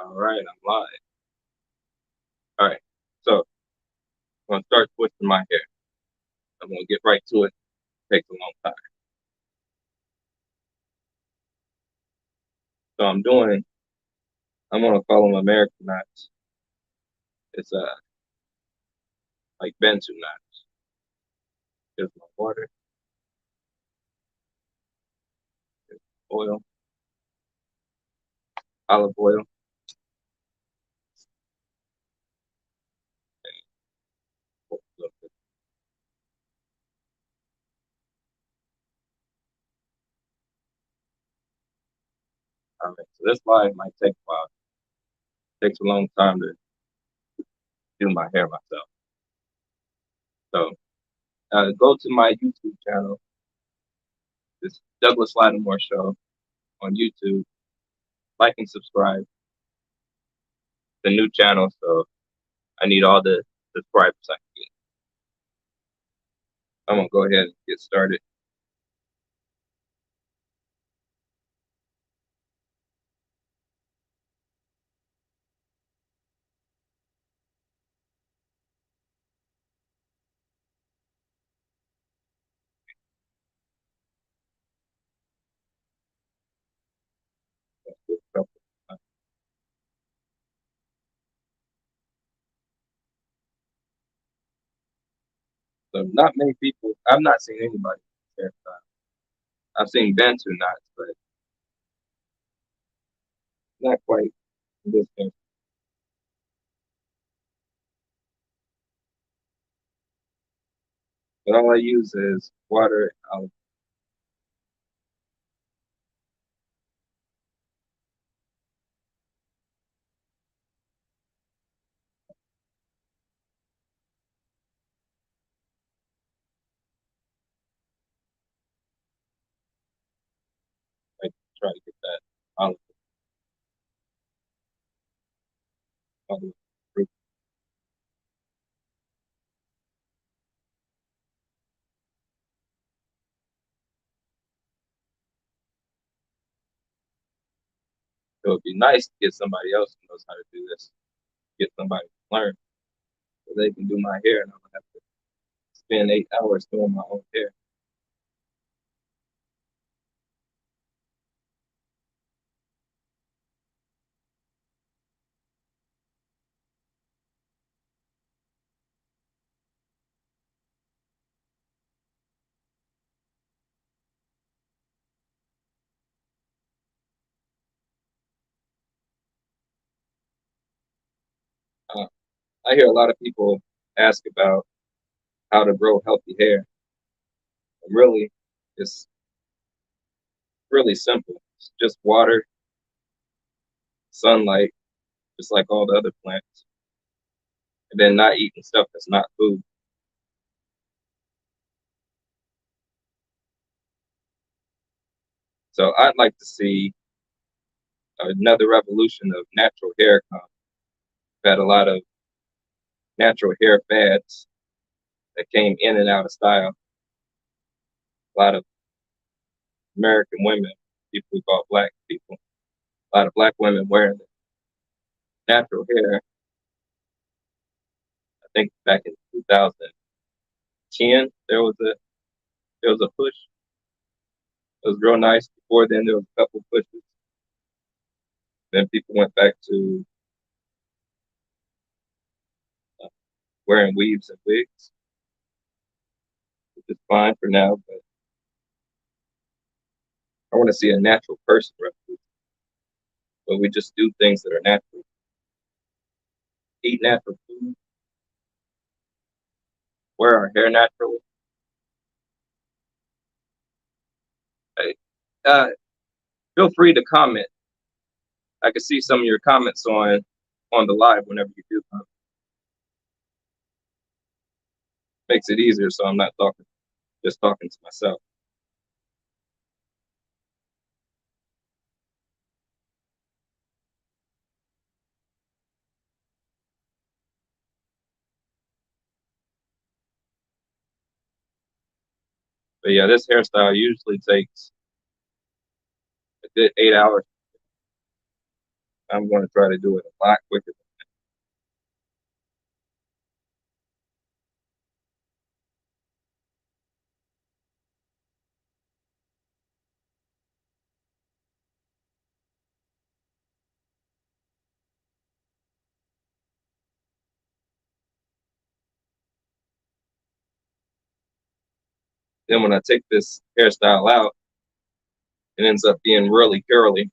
All right, I'm live. All right, so I'm gonna start twisting my hair. I'm gonna get right to it. Takes a long time. So I'm gonna call them American knots. It's like Bensu knots. Here's my water, here's oil, olive oil. All right, so this live might take a while. It takes a long time to do my hair myself. So go to my YouTube channel. It's Douglas Lattimore Show on YouTube. Like and subscribe. The new channel, so I need all the subscribers I can get. I'm gonna go ahead and get started. So not many people. I've not seen anybody hairstyle. I've seen Bantu knots, but not quite this thing. But all I use is water. I'll like try to get that olive olive fruit. It would be nice to get somebody else who knows how to do this. Get somebody to learn so they can do my hair, and I don't have to spend 8 hours doing my own hair. Uh, I hear a lot of people ask about how to grow healthy hair. And really, it's really simple. It's just water, sunlight, just like all the other plants, and then not eating stuff that's not food. So I'd like to see another revolution of natural hair come. We've had a lot of natural hair fads that came in and out of style. A lot of American women, people we call black people, a lot of black women wearing natural hair. I think back in 2010 there was a push. It was real nice. Before then there was a couple pushes. Then people went back to uh, wearing weaves and wigs, which is fine for now. But I want to see a natural person revolution, where we just do things that are natural, eat natural food, wear our hair naturally. Hey, uh, feel free to comment. I can see some of your comments on the live whenever you do comment. Makes it easier, so I'm not talking to myself. But yeah, this hairstyle usually takes a good 8 hours. I'm going to try to do it a lot quicker. Then when I take this hairstyle out, it ends up being really curly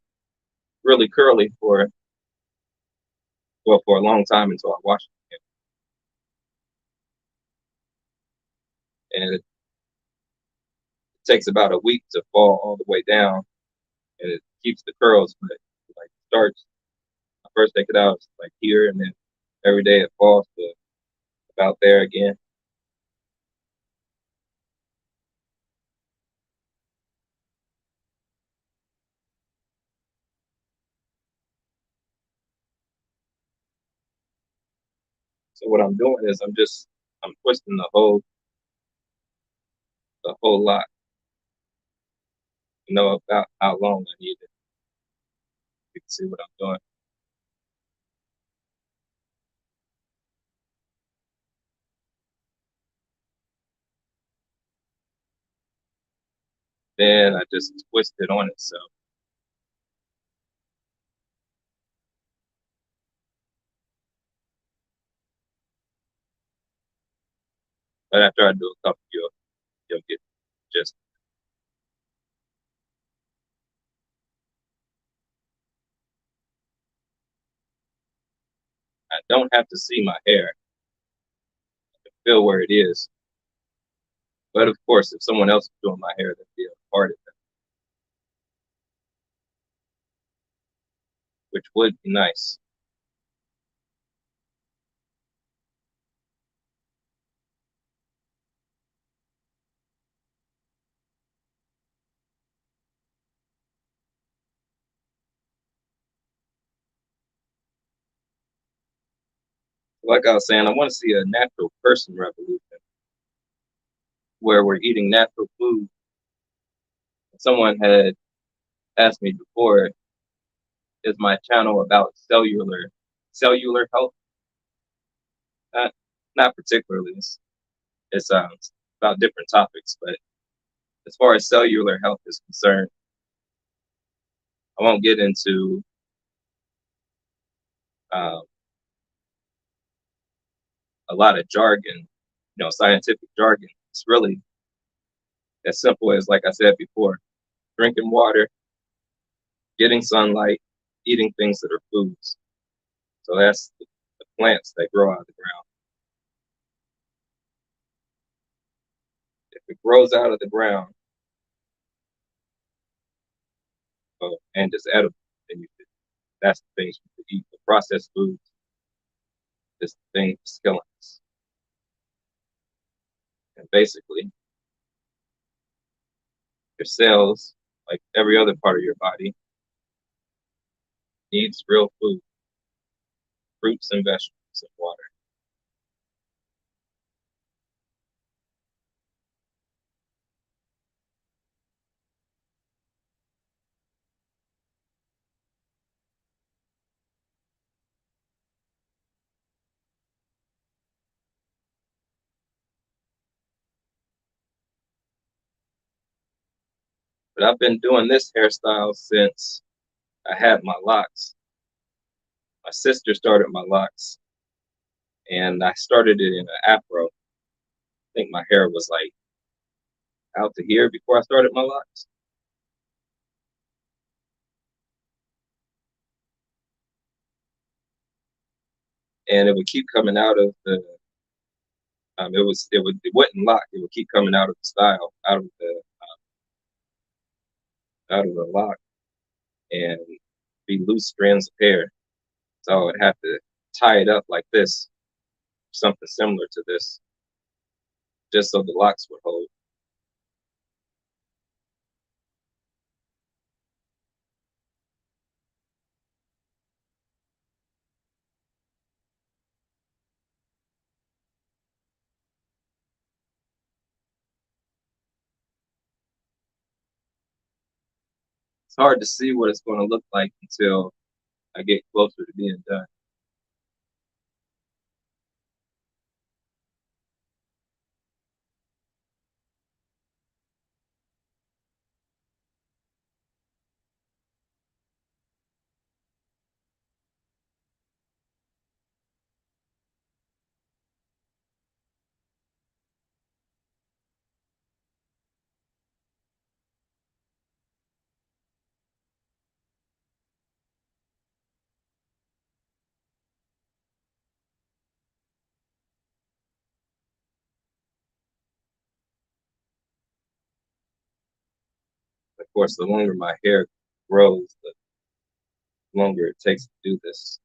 for for a long time until I wash it again. And it takes about a week to fall all the way down, and it keeps the curls. But like starts, I first take it out it's like here, and then every day it falls to about there again. So what I'm doing is I'm twisting the whole lot, to know about how long I need it. You can see what I'm doing. Then I just twist it on itself. But after I do a couple, you'll get just. I don't have to see my hair, feel where it is. But of course, if someone else is doing my hair, they'd be a part of it, which would be nice. Like I was saying, I want to see a natural person revolution where we're eating natural food. Someone had asked me before, is my channel about cellular health? Not not particularly. It's about different topics, but as far as cellular health is concerned, I won't get into um, a lot of jargon, scientific jargon. It's really as simple as, like I said before, drinking water, getting sunlight, eating things that are foods. So that's the plants that grow out of the ground. If it grows out of the ground and is edible, then that's the things you could eat. The processed foods is the thing that's killing us. And basically, your cells, like every other part of your body, needs real food, fruits and vegetables and water. But I've been doing this hairstyle since I had my locks. My sister started my locks, and I started it in an afro. I think my hair was like out to here before I started my locks. And it would keep coming out of the it wouldn't lock. It would keep coming out of the style, out of the lock, and be loose strands of hair. So I would have to tie it up like this, something similar to this, just so the locks would hold. It's hard to see what it's going to look like until I get closer to being done. Of course, the longer my hair grows, the longer it takes to do this.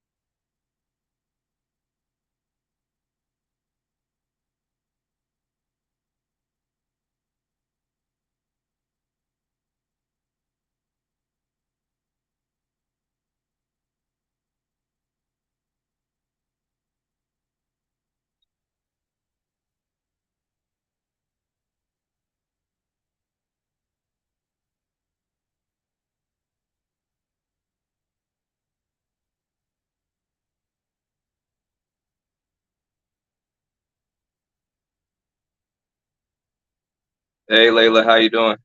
Hey, Layla, how you doing?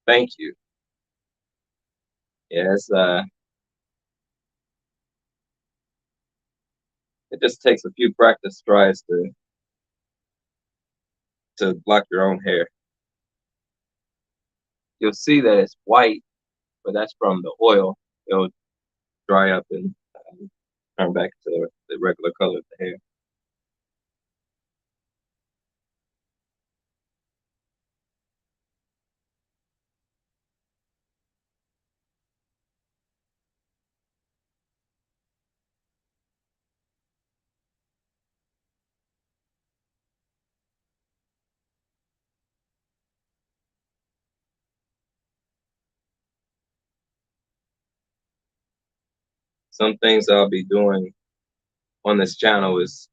Thank you. Yes, it just takes a few practice tries to block your own hair. You'll see that it's white, but that's from the oil. It'll dry up and turn back to the regular color of the hair. Some things I'll be doing on this channel is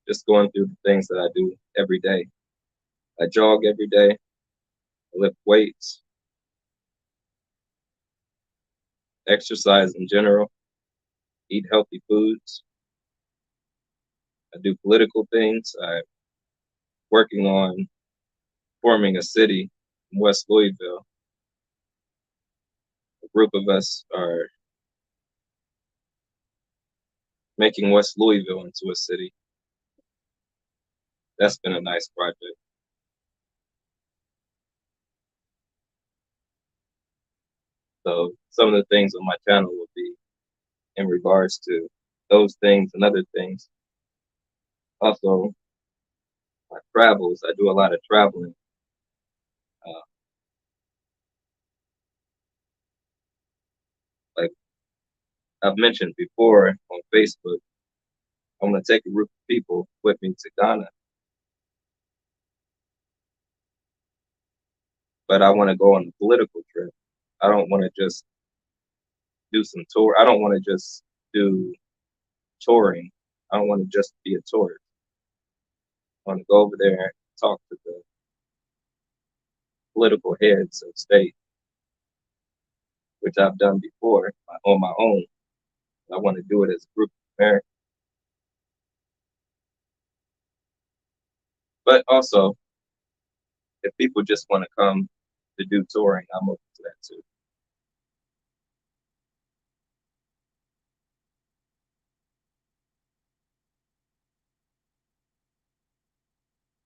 just going through the things that I do every day. I jog every day, I lift weights, exercise in general, eat healthy foods. I do political things. I'm working on forming a city in West Louisville. A group of us are making West Louisville into a city. That's been a nice project. So some of the things on my channel will be in regards to those things and other things. Also, my travels. I do a lot of traveling. Uh, like I've mentioned before on Facebook, I'm going to take a group of people with me to Ghana, but I want to go on a political trip. I don't want to just do some tour. I don't want to just do touring. I don't want to just be a tourist. I want to go over there and talk to the political heads of state, which I've done before on my own. I want to do it as a group of Americans. But also, if people just want to come to do touring, I'm open to that too.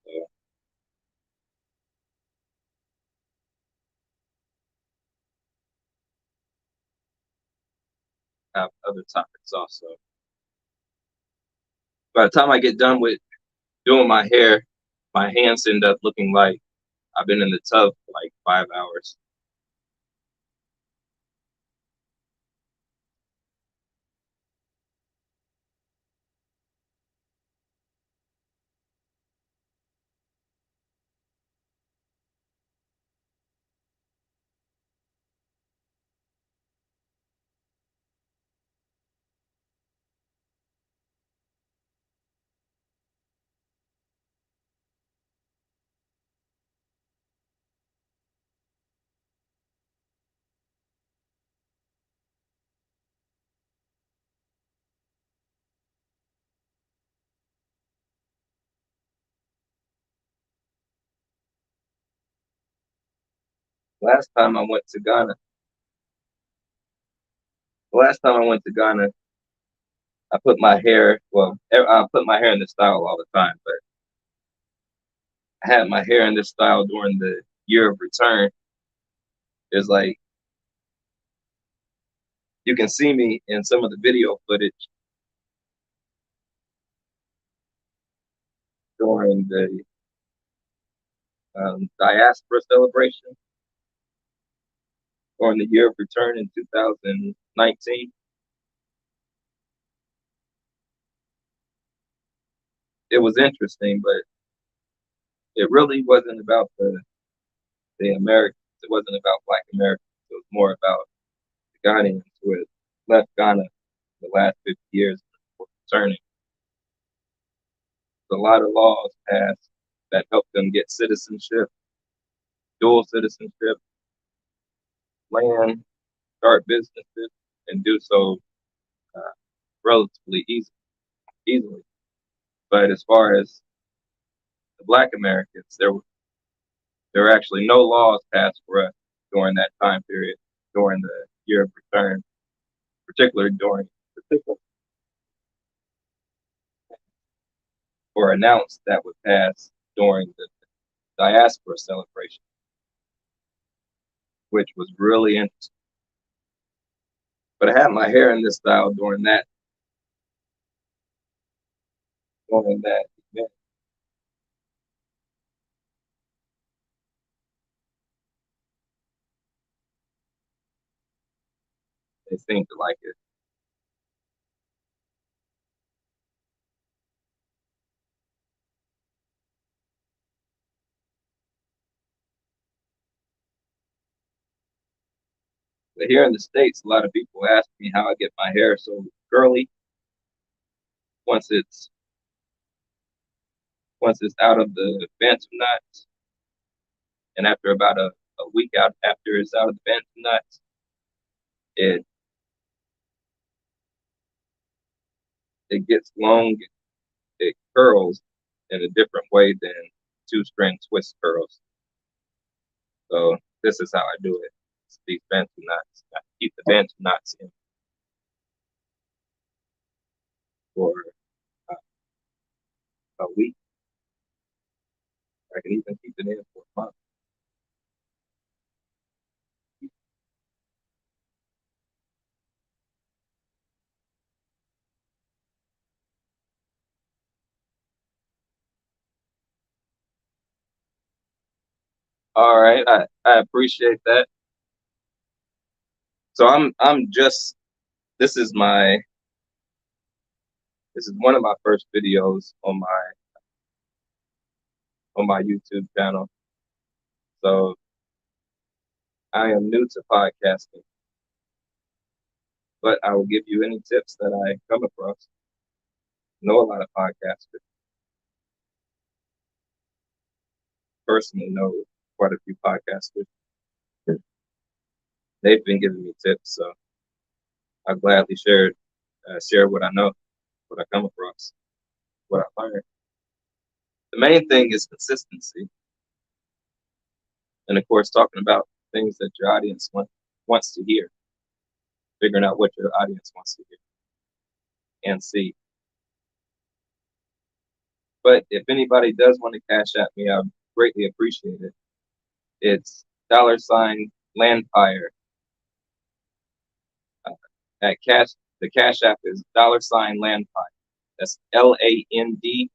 So I have other topics also. By the time I get done with doing my hair, my hands end up looking like I've been in the tub for like 5 hours. Last time I went to Ghana, last time I went to Ghana, I put my hair, well, I put my hair in this style all the time, but I had my hair in this style during the year of return. It's like you can see me in some of the video footage during the diaspora celebration during the year of return in 2019. It was interesting, but it really wasn't about the Americans. It wasn't about Black Americans. It was more about the Ghanaians who had left Ghana the last 50 years before returning. A lot of laws passed that helped them get citizenship, dual citizenship, land, start businesses, and do so uh, relatively easily. But as far as the Black Americans, there were actually no laws passed for us during that time period, during the year of return, particularly during particular or announced that would pass during the diaspora celebration, which was really interesting. But I had my hair in this style during that event. They seemed to like it. But here in the States, a lot of people ask me how I get my hair so curly once it's once it's out of the bantu knots, and after about a week out after it's out of the bantu knots, it it gets long, it curls in a different way than two-string twist curls. So this is how I do it. It's these bantu knots. I keep the bantu knots in for uh, a week. I can even keep it in for a month. All right, I appreciate that. So I'm just this is my this is one of my first videos on my YouTube channel. So I am new to podcasting, but I will give you any tips that I come across. Know a lot of podcasters. Personally know quite a few podcasters. They've been giving me tips, so I gladly share what I know, what I come across, what I learned. The main thing is consistency, and of course, talking about things that your audience wants to hear, figuring out what your audience wants to hear and see. But if anybody does want to cash at me, I greatly appreciate it. It's $Landpire. Uh, at cash, the Cash App is $Landpire. That's Landpire,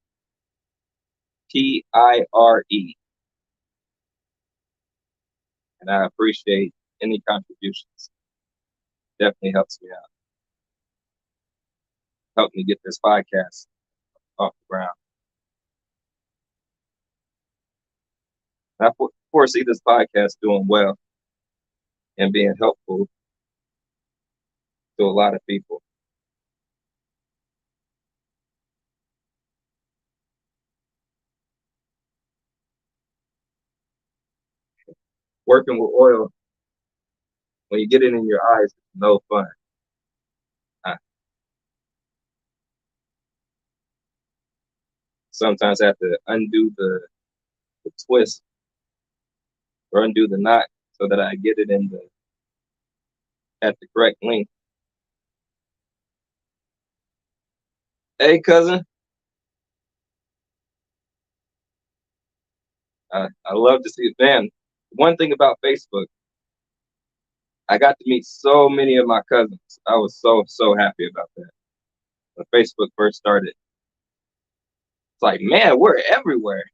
and I appreciate any contributions. Definitely helps me out. Help me get this podcast off the ground. I foresee this podcast doing well and being helpful to a lot of people. Working with oil, when you get it in your eyes, it's no fun. I sometimes have to undo the twist or undo the knot so that I get it in the at the correct link. Hey, cousin, I love to see it. Man, one thing about Facebook, I got to meet so many of my cousins. I was so happy about that when Facebook first started. It's like, man, we're everywhere.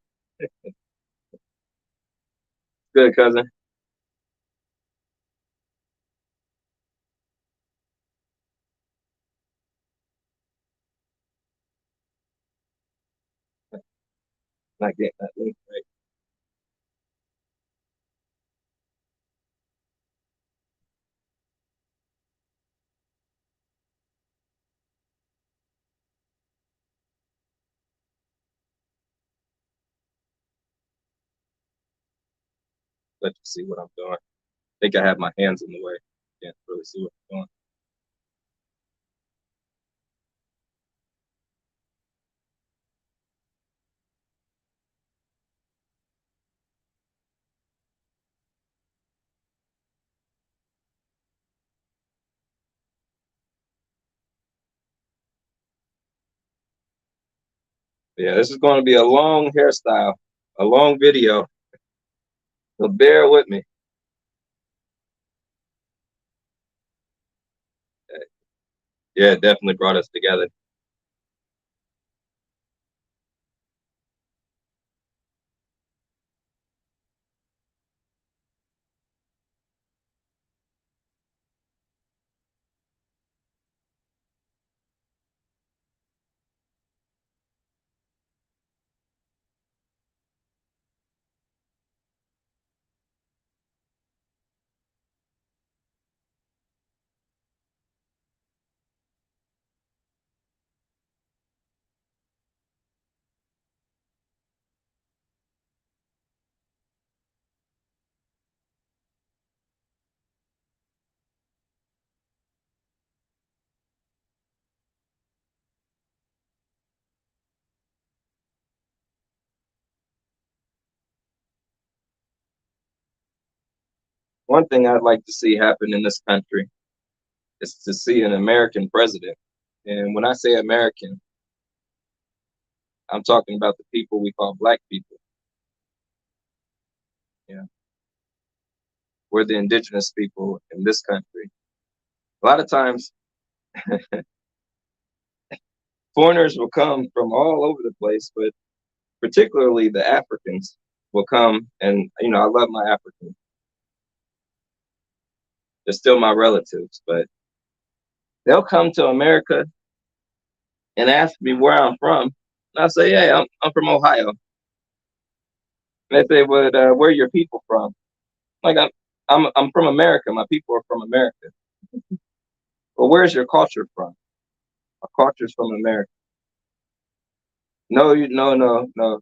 Good, cousin. Not getting that link right. Let you see what I'm doing. I think I have my hands in the way. Can't really see what I'm doing. But yeah, this is going to be a long hairstyle, a long video. So bear with me. Yeah, it definitely brought us together. One thing I'd like to see happen in this country is to see an American president. And when I say American, I'm talking about the people we call black people. Yeah, we're the indigenous people in this country. A lot of times, foreigners will come from all over the place, but particularly the Africans will come. And, I love my Africans. They're still my relatives, but they'll come to America and ask me where I'm from. And I say, hey, I'm from Ohio. And they say, well, where are your people from? Like, I'm from America. My people are from America. Well, where's your culture from? Our culture's from America. No, no.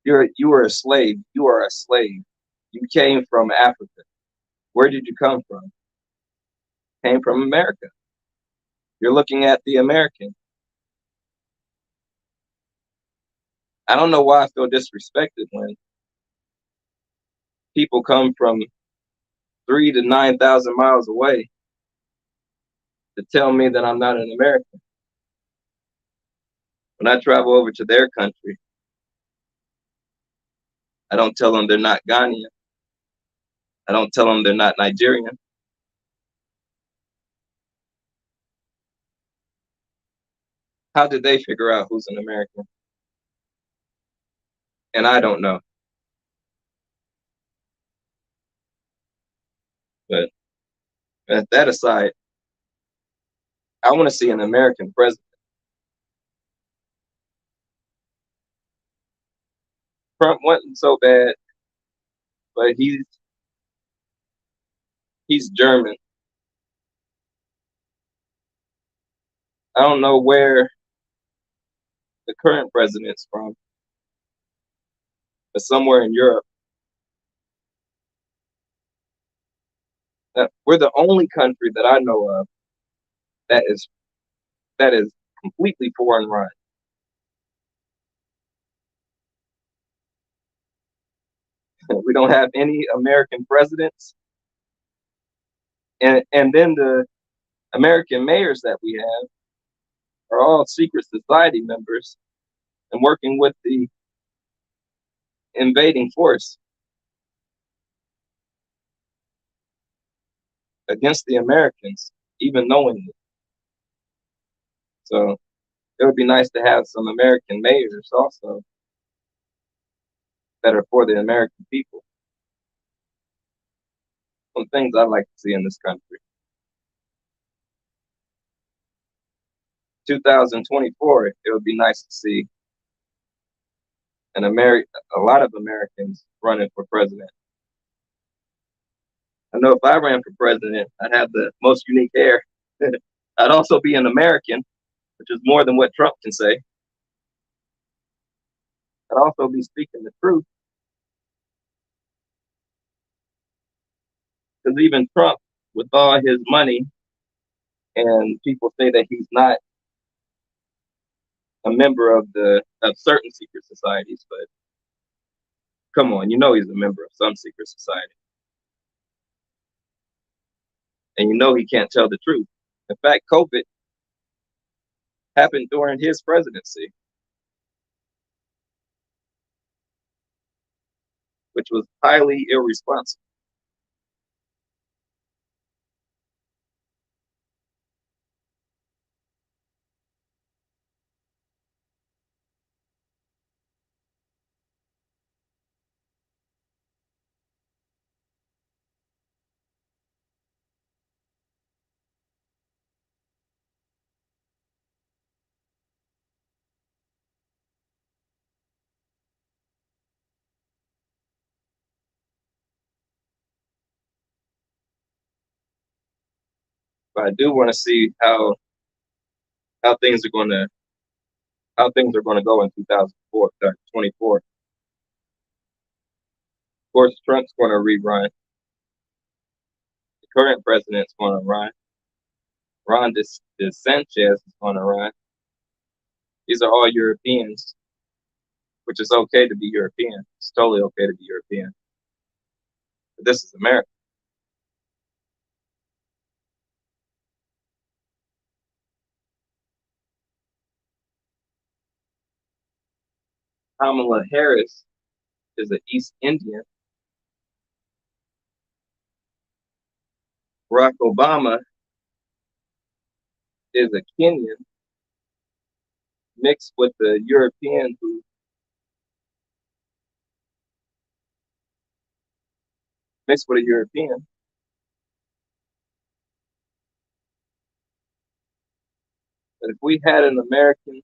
You were a slave. You are a slave. You came from Africa. Where did you come from? Came from America. You're looking at the American. I don't know why I feel disrespected when people come from 3 to 9,000 miles away to tell me that I'm not an American. When I travel over to their country, I don't tell them they're not Ghanaian. I don't tell them they're not Nigerian. How did they figure out who's an American? And I don't know. But that aside, I want to see an American president. Trump wasn't so bad, but he's German. I don't know where the current president's from, but somewhere in Europe. We're the only country that I know of that is completely foreign run. We don't have any American presidents. And then the American mayors that we have are all secret society members and working with the invading force against the Americans, even knowingly. So it would be nice to have some American mayors also that are for the American people. Some things I like to see in this country. 2024, it would be nice to see a lot of Americans running for president. I know if I ran for president, I'd have the most unique hair. I'd also be an American, which is more than what Trump can say. I'd also be speaking the truth, because even Trump, with all his money, and people say that he's not a member of certain secret societies, but come on, you know he's a member of some secret society, and you know he can't tell the truth. In fact, COVID happened during his presidency, which was highly irresponsible. But I do want to see how things are going to how things are going to go in 2024. Of course, Trump's going to rerun. The current president's going to run. Ron DeSantis is going to run. These are all Europeans, which is okay to be European. It's totally okay to be European. But this is America. Kamala Harris is an East Indian. Barack Obama is a Kenyan mixed with a European who mixed with a European. But if we had an American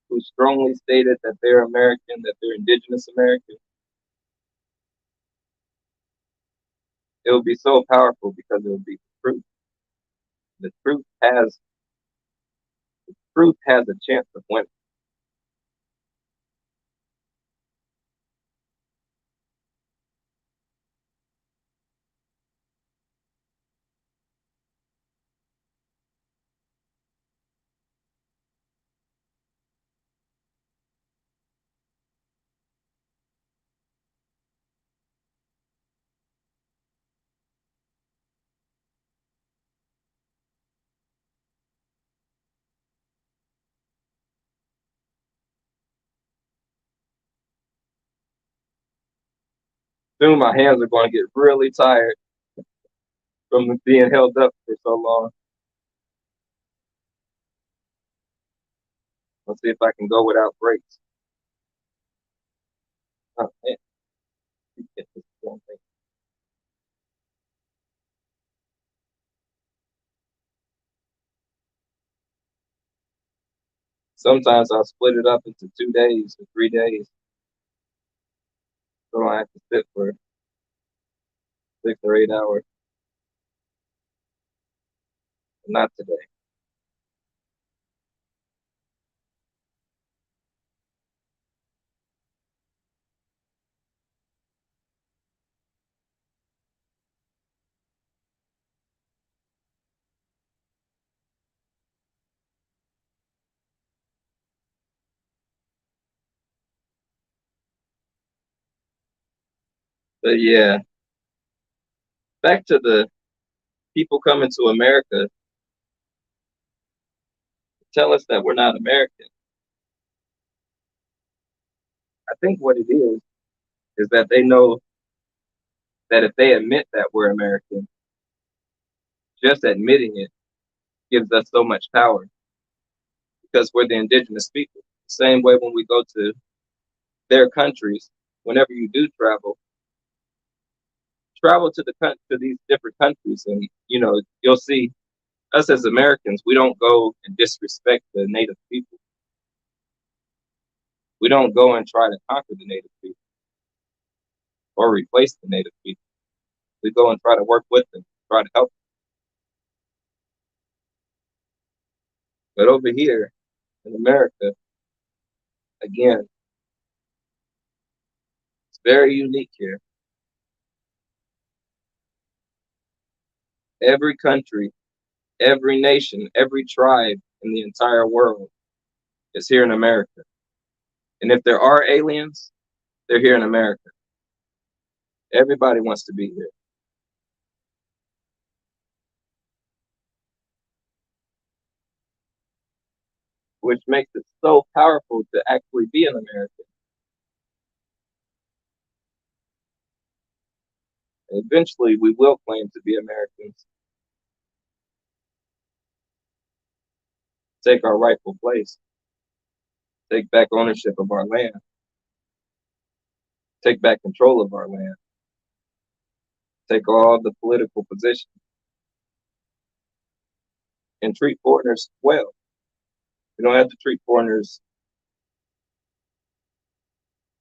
who strongly stated that they're American, that they're indigenous American, it would be so powerful because it would be the truth. The truth has a chance of winning. Soon my hands are going to get really tired from being held up for so long. Let's see if I can go without breaks. Oh, man. Get this damn thing. Sometimes I'll split it up into 2 days or 3 days, so I have to sit for 6 or 8 hours. But not today. But yeah, Back to the people coming to America tell us that we're not American. I think what it is that they know that if they admit that we're American, just admitting it gives us so much power because we're the indigenous people. Same way when we go to their countries, whenever you do travel to to these different countries, and you'll see us as Americans. We don't go and disrespect the native people. We don't go and try to conquer the native people or replace the native people. We go and try to work with them, try to help them. But over here in America, again, it's very unique here. Every country, every nation, every tribe in the entire world is here in America. And if there are aliens, they're here in America. Everybody wants to be here, which makes it so powerful to actually be an American. And eventually, we will claim to be Americans, take our rightful place, take back ownership of our land, take back control of our land, take all the political positions, and treat foreigners well. We don't have to treat foreigners.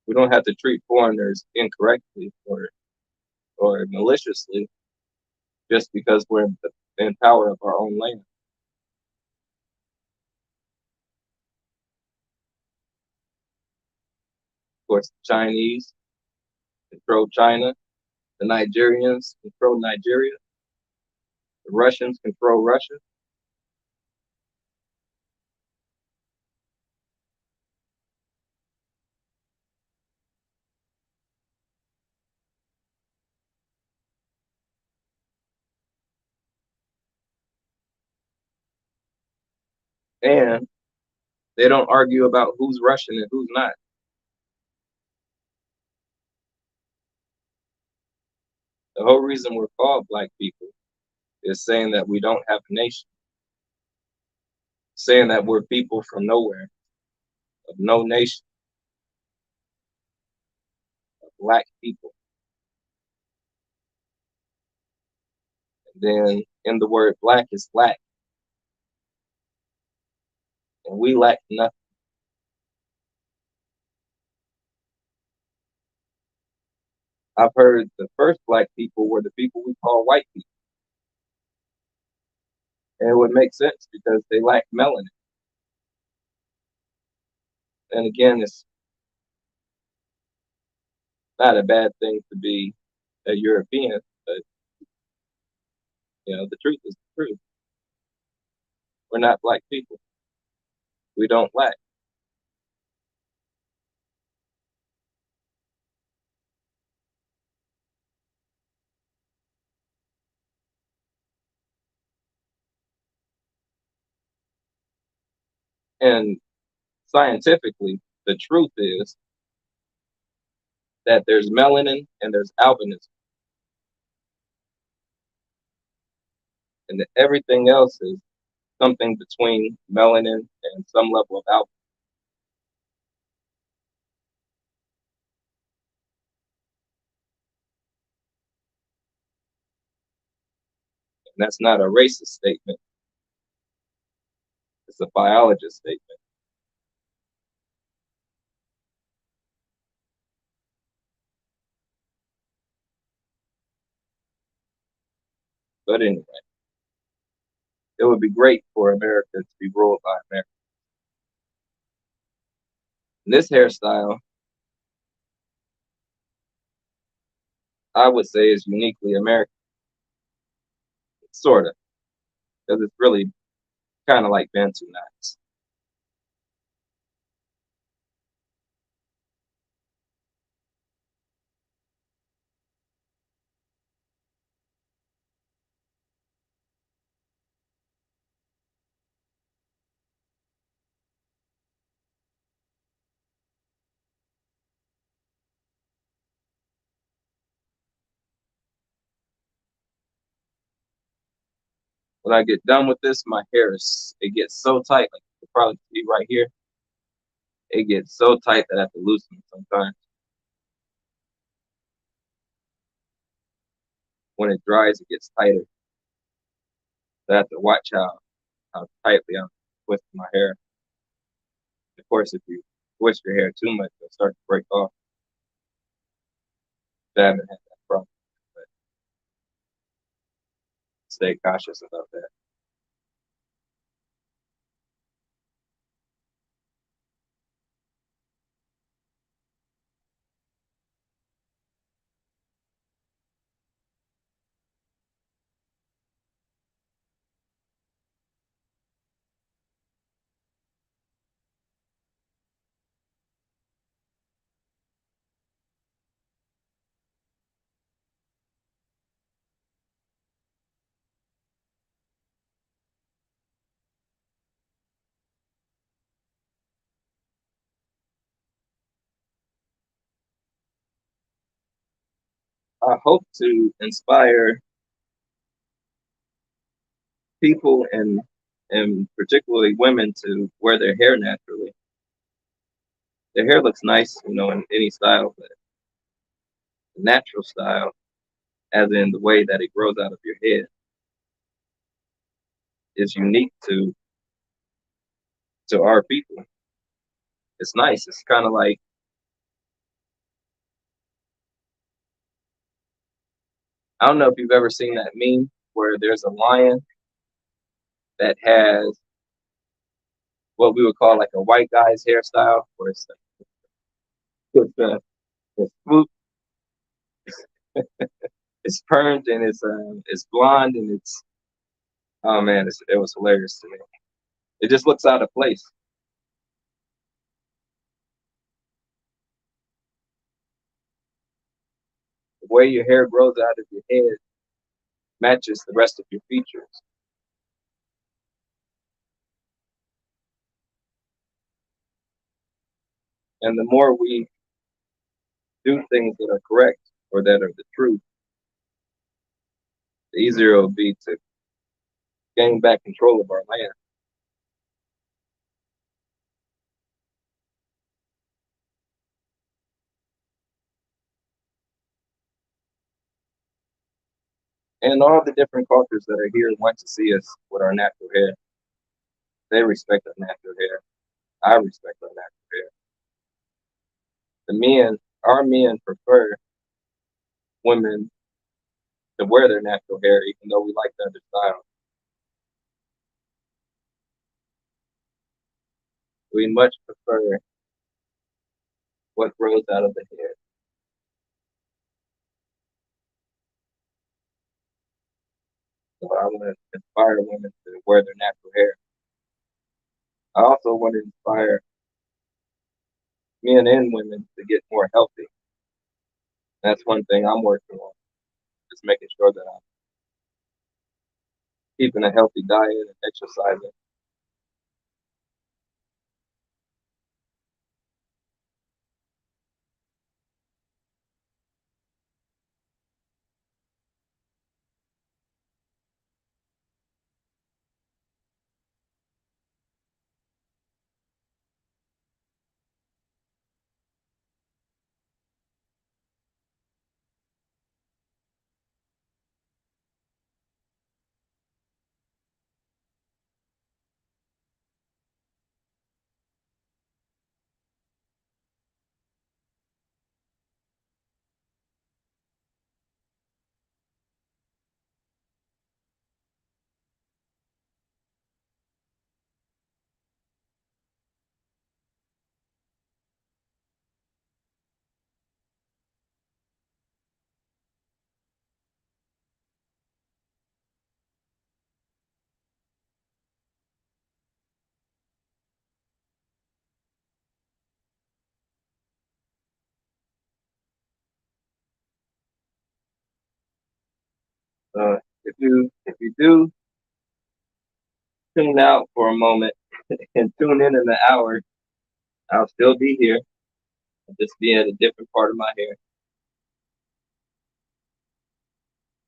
We don't have to treat foreigners incorrectly or maliciously just because we're in power of our own land. Of course, the Chinese control China, the Nigerians control Nigeria, the Russians control Russia, and they don't argue about who's Russian and who's not. The whole reason we're called black people is saying that we don't have a nation, saying that we're people from nowhere, of no nation, of black people. And then in the word black is lack, and we lack nothing. I've heard the first black people were the people we call white people. And it would make sense because they lack melanin. And again, it's not a bad thing to be a European, but the truth is the truth. We're not black people. We don't lack. And scientifically, the truth is that there's melanin and there's albinism, and that everything else is something between melanin and some level of albinism. And that's not a racist statement, it's a biologist statement. But anyway, it would be great for America to be ruled by America. And this hairstyle, I would say, is uniquely American, sort of, because it's really kind of like Bantu knots. When I get done with this, my hair it gets so tight, like you can probably see right here. It gets so tight that I have to loosen it sometimes. When it dries, it gets tighter. So I have to watch how tightly I'm twisting my hair. Of course, if you twist your hair too much, it'll start to break off. I haven't had that problem, but stay cautious about that. I hope to inspire people and particularly women to wear their hair naturally. Their hair looks nice, in any style, but the natural style, as in the way that it grows out of your head, is unique to our people. It's nice. It's kind of like, I don't know if you've ever seen that meme where there's a lion that has what we would call like a white guy's hairstyle, where it's swoop, it's permed, and it's blonde, and it's, oh man, it was hilarious to me. It just looks out of place. The way your hair grows out of your head matches the rest of your features. And the more we do things that are correct or that are the truth, the easier it will be to gain back control of our land. And all the different cultures that are here want to see us with our natural hair. They respect our natural hair. I respect our natural hair. The men, our men prefer women to wear their natural hair, even though we like the other style. We much prefer what grows out of the head. So I want to inspire women to wear their natural hair. I also want to inspire men and women to get more healthy. That's one thing I'm working on, just making sure that I'm keeping a healthy diet and exercising. If you do tune out for a moment and tune in an hour, I'll still be here. I'll just be at a different part of my hair.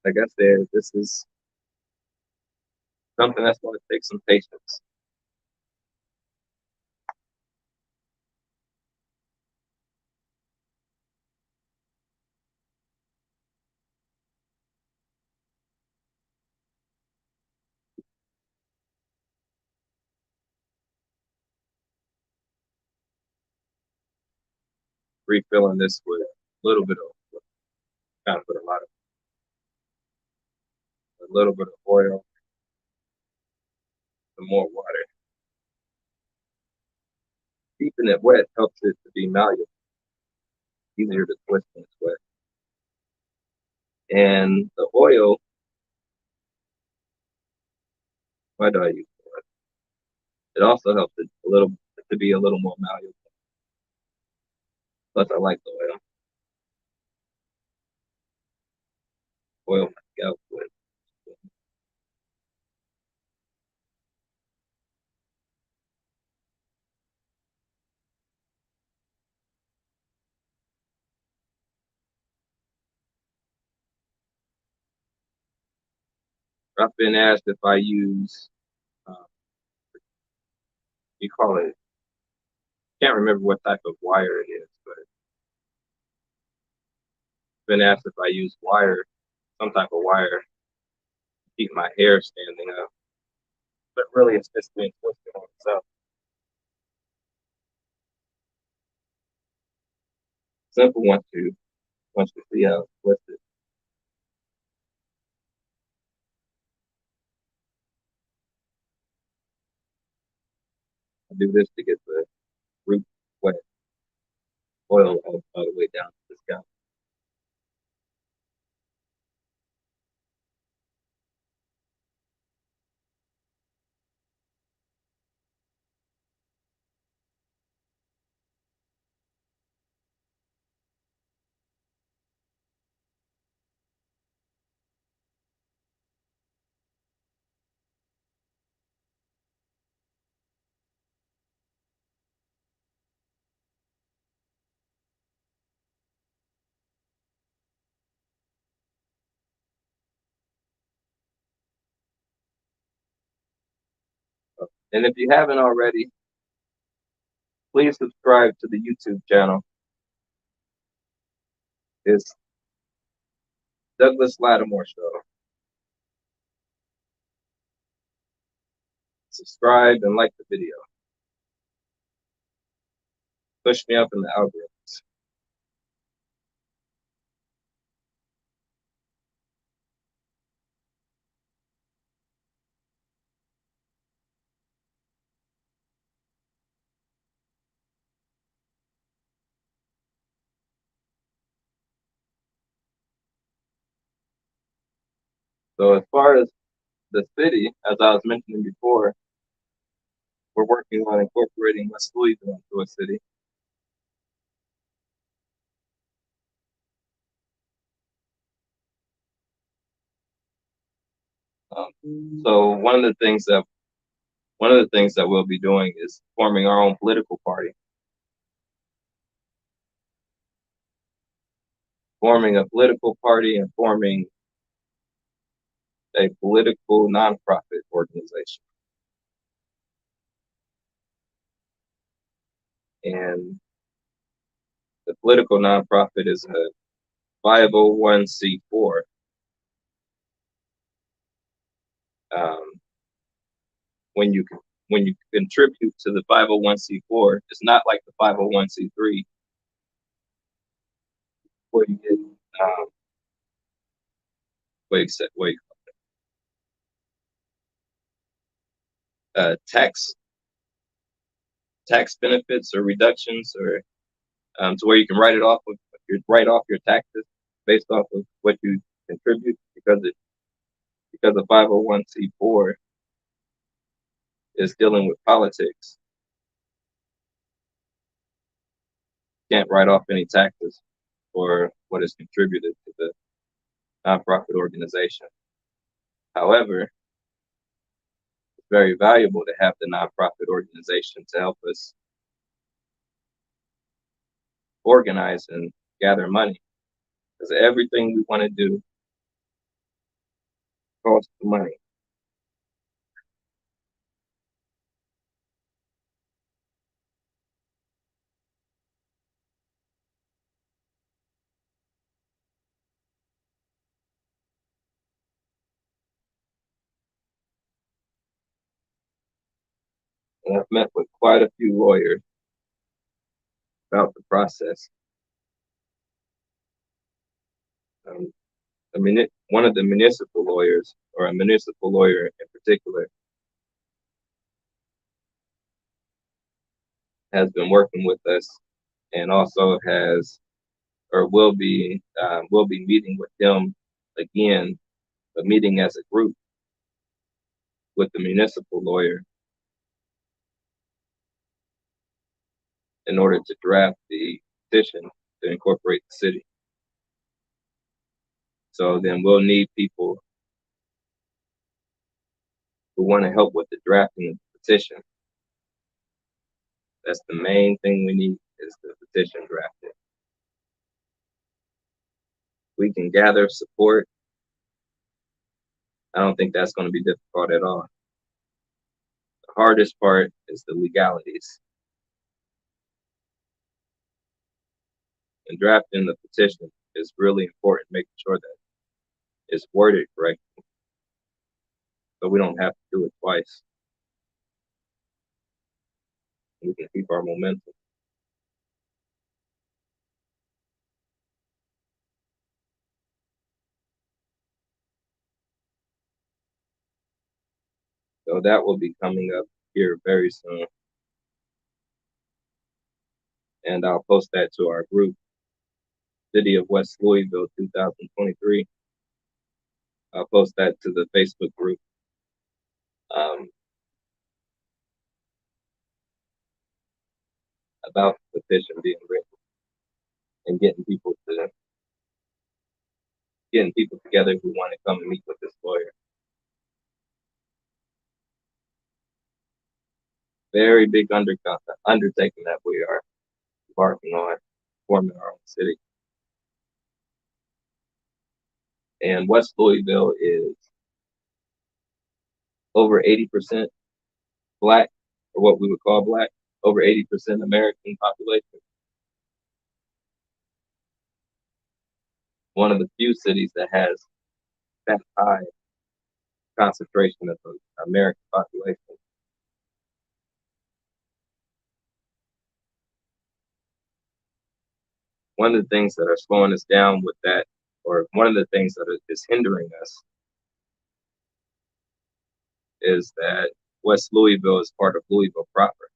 Like I said, this is something that's going to take some patience. Refilling this with a little bit of, kind of put a little bit of oil, some more water. Keeping it wet helps it to be malleable, easier to twist when it's wet. And the oil, why do I use oil? It also helps it a little to be a little more malleable. Plus, I like the oil. Oil my scalp with. I've been asked if I use, uh, you call it, can't remember what type of wire it is, but I've been asked if I use wire, some type of wire, to keep my hair standing up. But really, it's just being twisted on itself. Simple once you see how it's twisted. I do this to get the root wet, oil all the way down to the scalp. And if you haven't already, please subscribe to the YouTube channel. It's Douglas Lattimore Show. Subscribe and like the video. Push me up in the algorithms. So as far as the city, as I was mentioning before, we're working on incorporating West Louisville into a city. So one of the things that we'll be doing is forming our own political party, forming a political party, and forming a political nonprofit organization. And the political nonprofit is a 501c4. Um, when you contribute to the 501c4, it's not like the 501c3 where you get wait tax benefits or reductions, or to where you can write off your taxes based off of what you contribute, because the 501c4 is dealing with politics. You can't write off any taxes for what is contributed to the nonprofit organization. However, it's very valuable to have the nonprofit organization to help us organize and gather money, because everything we want to do costs money. And I've met with quite a few lawyers about the process. One of the municipal lawyers, or a municipal lawyer in particular, has been working with us, and also has, or will be meeting with them again, but meeting as a group with the municipal lawyer in order to draft the petition to incorporate the city. So then we'll need people who want to help with the drafting of the petition. That's the main thing we need, is the petition drafted. We can gather support. I don't think that's going to be difficult at all. The hardest part is the legalities. And drafting the petition is really important, making sure that it's worded correctly, so we don't have to do it twice. We can keep our momentum. So that will be coming up here very soon. And I'll post that to our group, City of West Louisville 2023. I'll post that to the Facebook group. About the petition being written, and getting people together who want to come and meet with this lawyer. Very big undertaking that we are embarking on, forming our own city. And West Louisville is over 80% Black, or what we would call Black, over 80% American population. One of the few cities that has that high concentration of the American population. One of the things that are slowing us down with that, or one of the things that is hindering us, is that West Louisville is part of Louisville proper.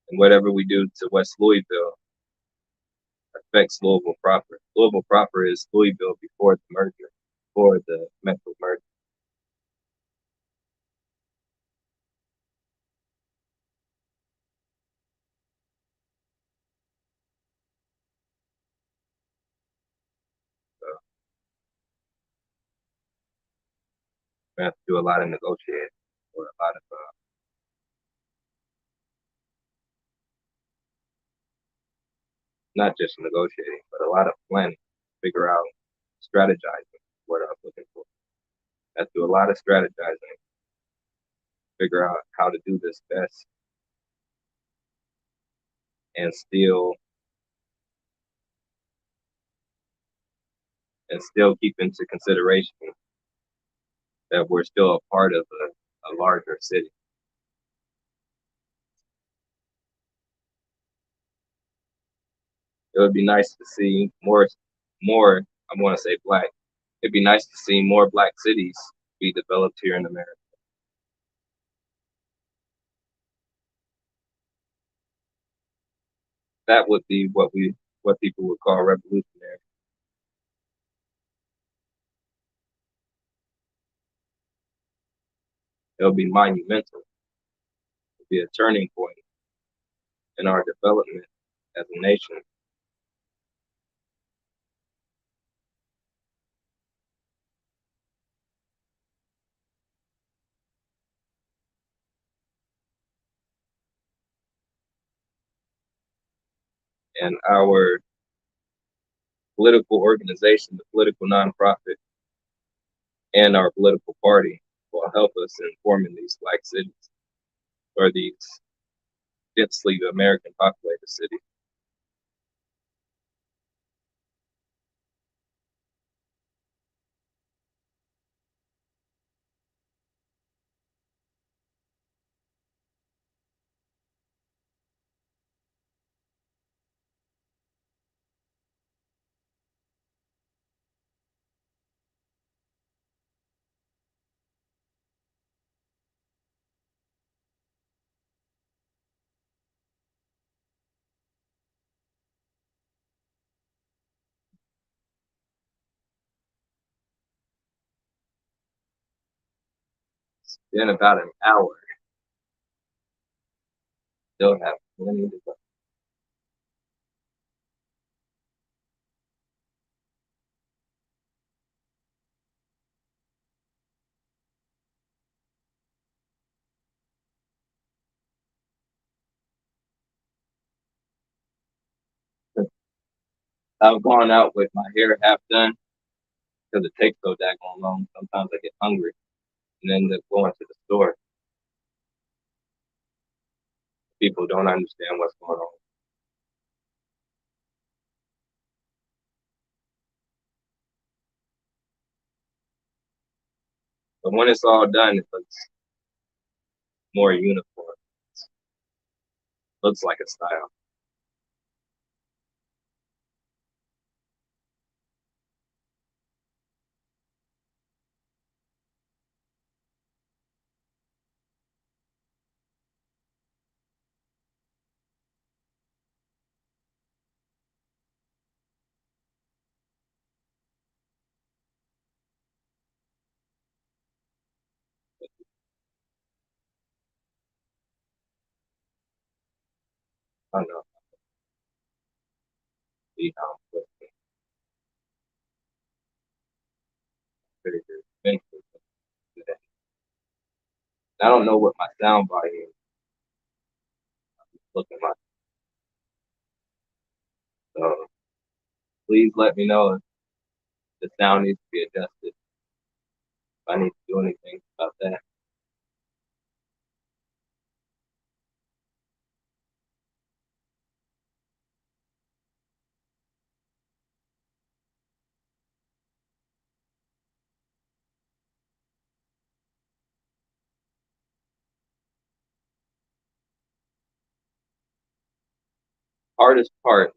And whatever we do to West Louisville affects Louisville proper. Louisville proper is Louisville before the merger, before the Metro merger. So we have to do a lot of negotiating, or a lot of not just negotiating, but a lot of planning, figure out, strategizing, what I was looking for. I have to do a lot of strategizing, figure out how to do this best, and still keep into consideration that we're still a part of a larger city. It would be nice to see more. I want to say Black. It'd be nice to see more Black cities be developed here in America. That would be what people would call revolutionary. It would be monumental. It would be a turning point in our development as a nation. And our political organization, the political nonprofit, and our political party will help us in forming these Black cities, or these densely American populated cities. Then about an hour, still have plenty to go. I've gone out with my hair half done because it takes so daggone long. Sometimes I get hungry and end up going to the store. People don't understand what's going on. But when it's all done, it looks more uniform. Looks like a style. I don't know. See how I'm pretty expensive today. I don't know what my sound volume is looking like. So please let me know if the sound needs to be adjusted. If I need to do anything about that. Hardest part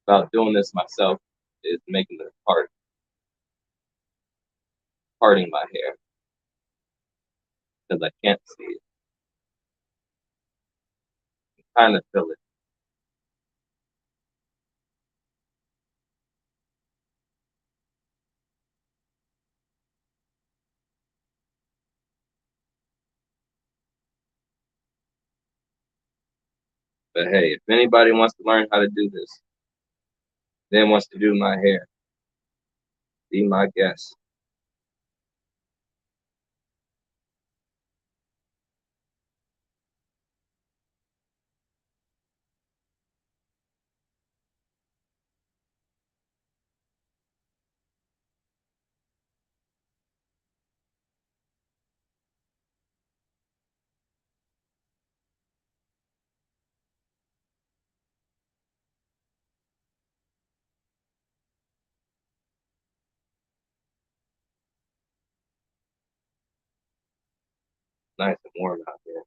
about doing this myself is making the parting my hair because I can't see it. Kind of feel it. But hey, if anybody wants to learn how to do this, then wants to do my hair, be my guest. Nice and warm out here.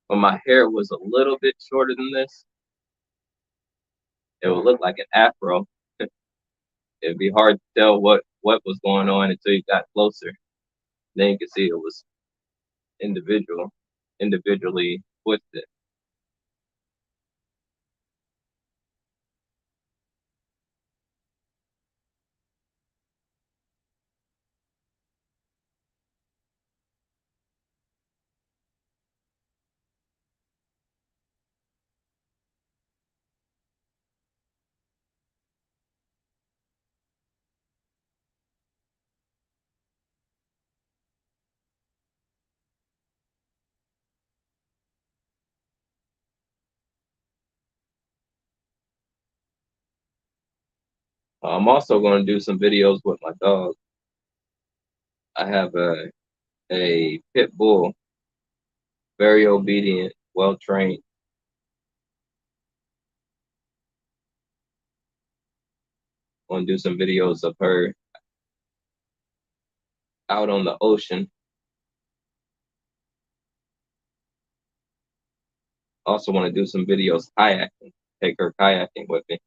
When my hair was a little bit shorter than this, it would look like an afro. It'd be hard to tell what was going on until you got closer. Then you could see it was individually twisted. I'm also going to do some videos with my dog. I have a pit bull, very obedient, well trained. Want to do some videos of her out on the ocean. Also want to do some videos kayaking. Take her kayaking with me.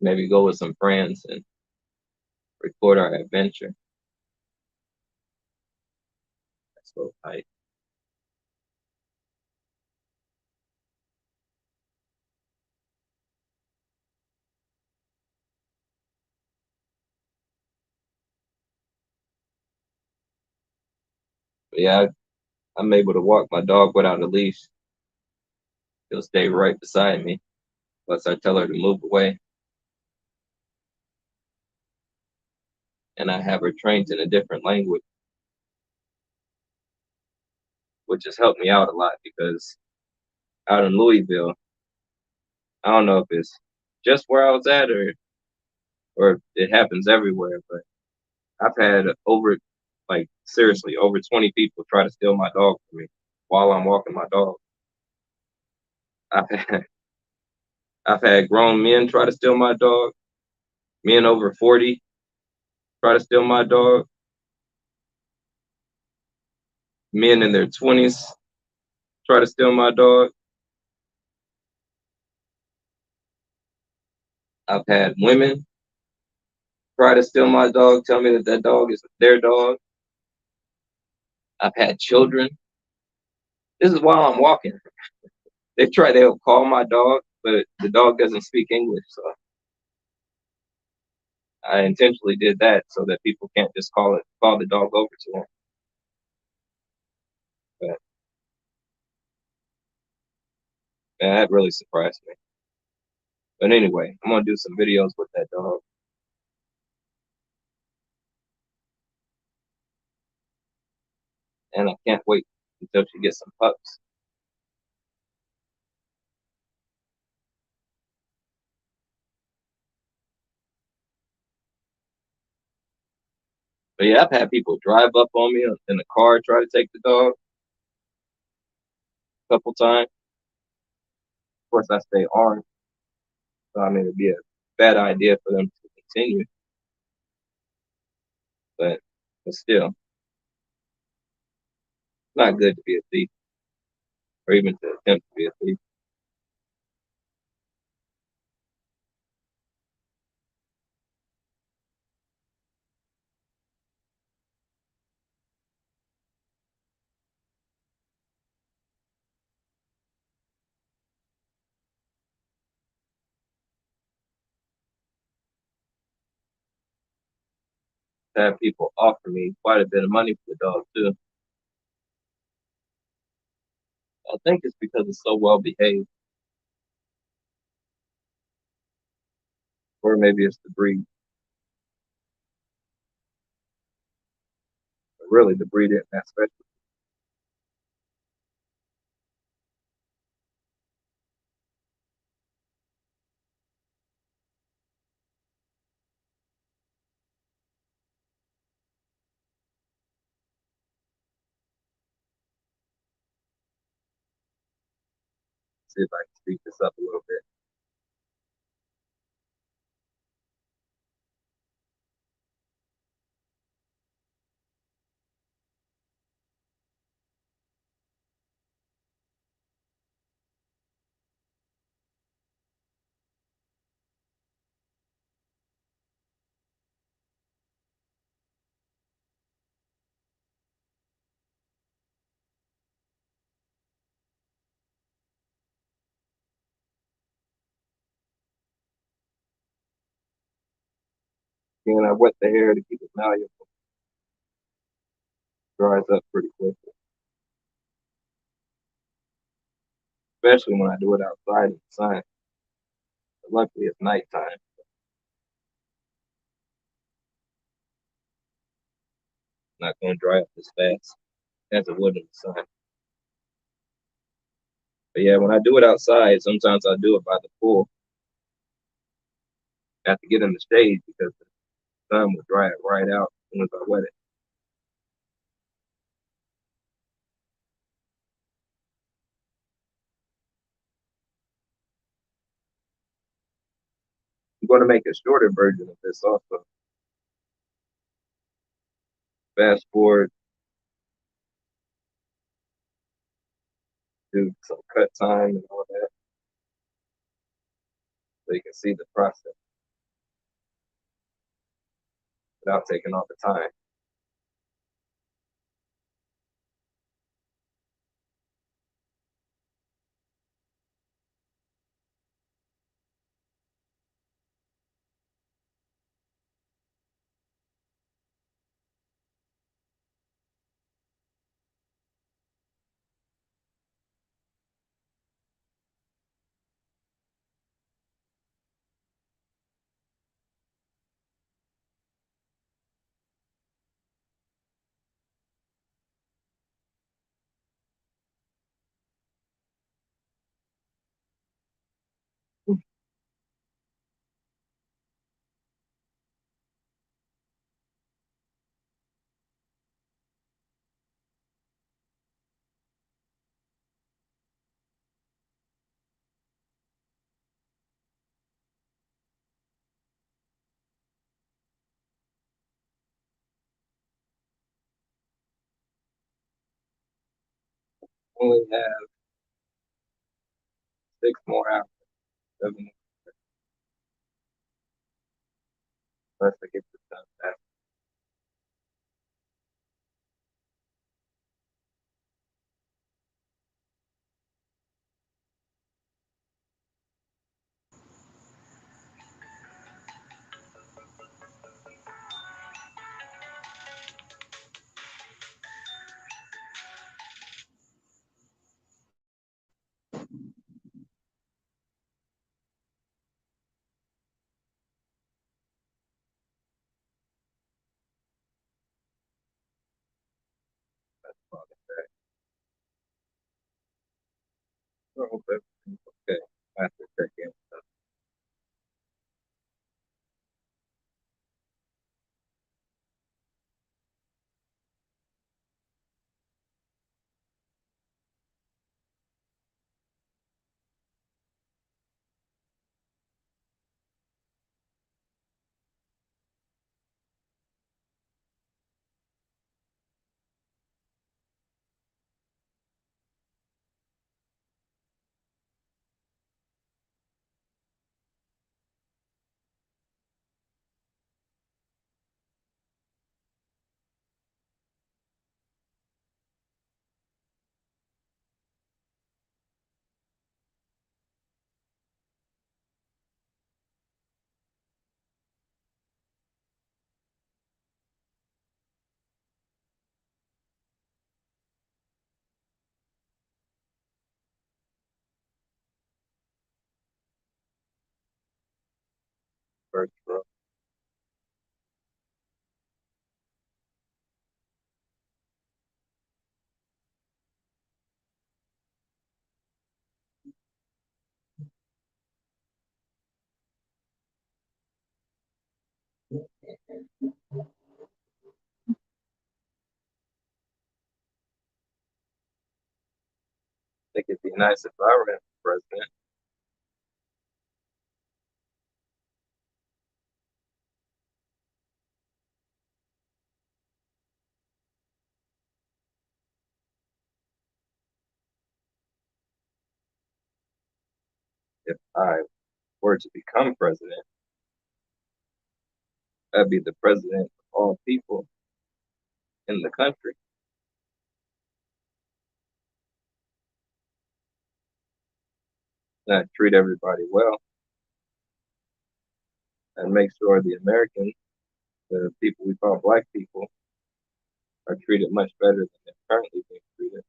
Maybe go with some friends and record our adventure. That's so tight. But yeah, I'm able to walk my dog without a leash. She'll stay right beside me unless I tell her to move away. And I have her trained in a different language, which has helped me out a lot because out in Louisville, I don't know if it's just where I was at or if it happens everywhere, but I've had seriously over 20 people try to steal my dog from me while I'm walking my dog. I've had, I've had grown men try to steal my dog, men over 40 try to steal my dog, men in their 20s try to steal my dog. I've had women try to steal my dog, tell me that that dog is their dog. I've had children. This is while I'm walking. They'll call my dog, but the dog doesn't speak English. So I intentionally did that so that people can't just call the dog over to them. But man, that really surprised me. But anyway, I'm gonna do some videos with that dog. And I can't wait until she gets some pups. But yeah, I've had people drive up on me in the car, try to take the dog a couple times. Of course, I stay armed. So I mean, it'd be a bad idea for them to continue. But still, not good to be a thief or even to attempt to be a thief. I've had people offer me quite a bit of money for the dog too. I think it's because it's so well behaved, or maybe it's the breed. But really, the breed isn't that special. See if I can speed this up a little bit. And I wet the hair to keep it malleable. Dries up pretty quickly, especially when I do it outside in the sun. But luckily, it's nighttime. Not going to dry up as fast as it would in the sun. But yeah, when I do it outside, sometimes I do it by the pool. I have to get in the shade because the sun will dry it right out as soon as I wet it. going to make a shorter version of this also. Fast forward, do some cut time and all that, so you can see the process without taking all the time. Only have 6 more hours, 7 more, unless I get this done fast. I hope everything's okay. I have to check in. First, bro. I think it'd be nice if I ran for president. If I were to become president, I'd be the president of all people in the country. And I'd treat everybody well and make sure the Americans, the people we call black people, are treated much better than they're currently being treated.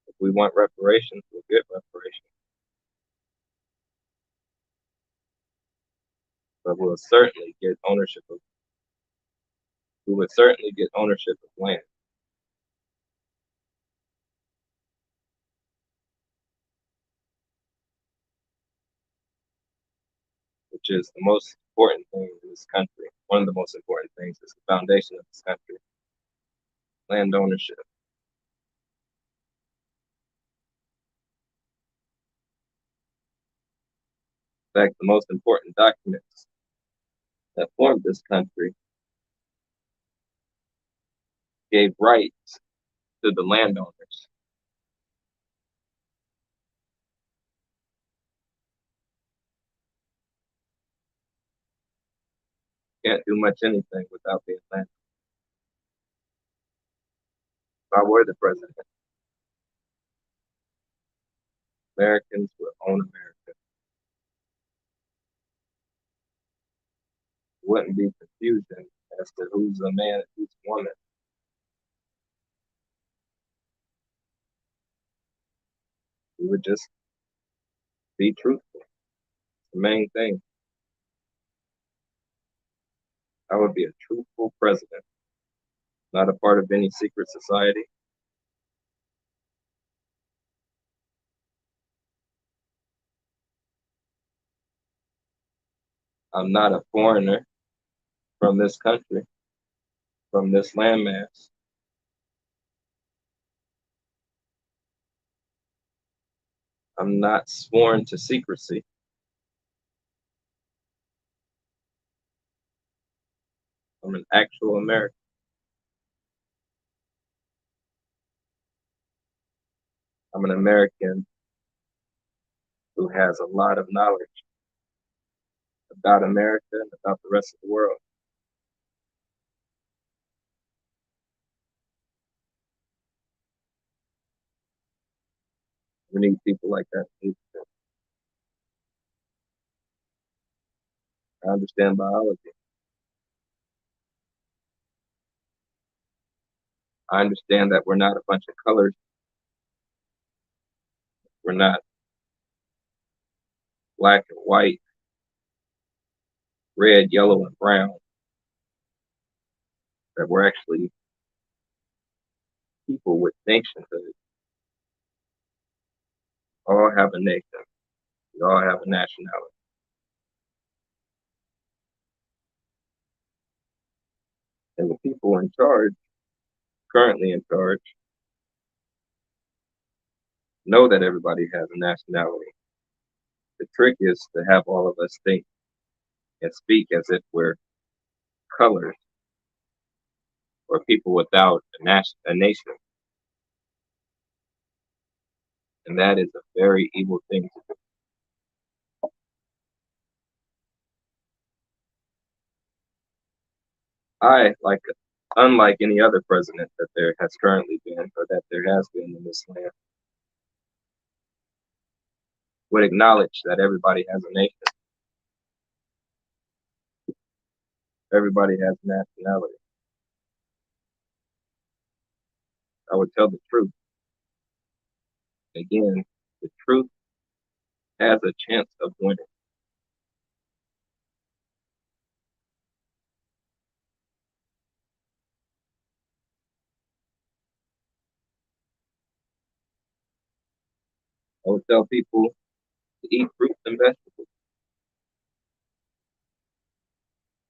If we want reparations, we'll get reparations. But we would certainly get ownership of land, which is the most important thing in this country. One of the most important things is the foundation of this country, land ownership. In fact, the most important documents that formed this country gave rights to the landowners. Can't do much anything without being landowner. If I were the president, Americans would own America. There wouldn't be confusion as to who's a man and who's a woman. We would just be truthful. It's the main thing. I would be a truthful president, not a part of any secret society. I'm not a foreigner from this country, from this landmass. I'm not sworn to secrecy. I'm an actual American. I'm an American who has a lot of knowledge about America and about the rest of the world. We need people like that. I understand biology. I understand that we're not a bunch of colors. We're not black and white, red, yellow, and brown. That we're actually people with nationhood. We all have a nation. We all have a nationality. And the people in charge, currently in charge, know that everybody has a nationality. The trick is to have all of us think and speak as if we're colors or people without a nation. And that is a very evil thing to do. Unlike any other president that there has currently been or that there has been in this land, would acknowledge that everybody has a nation, everybody has nationality. I would tell the truth. Again, the truth has a chance of winning. I would tell people to eat fruits and vegetables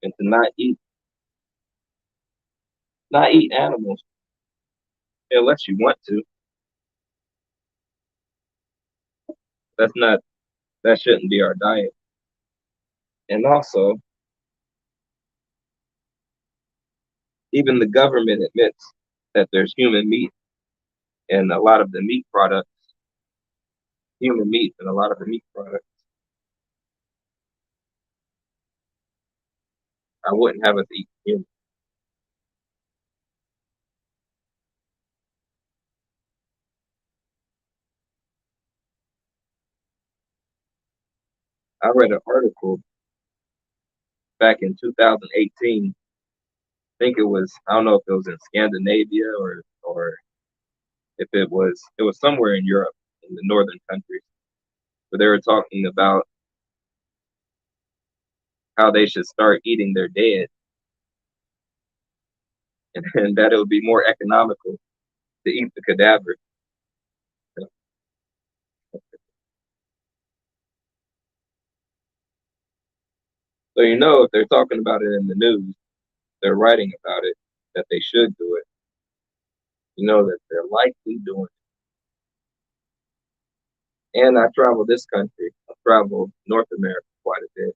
and to not eat animals unless you want to. That's not that shouldn't be our diet. And also, even the government admits that there's human meat and a lot of the meat products, human meat and a lot of the meat products. I wouldn't have us eat human. I read an article back in 2018. I think I don't know if it was in Scandinavia or if it was somewhere in Europe in the northern countries where they were talking about how they should start eating their dead and that it would be more economical to eat the cadaver. So if they're talking about it in the news, they're writing about it, that they should do it. You know that they're likely doing it. And I travel this country. I travel North America. quite a bit,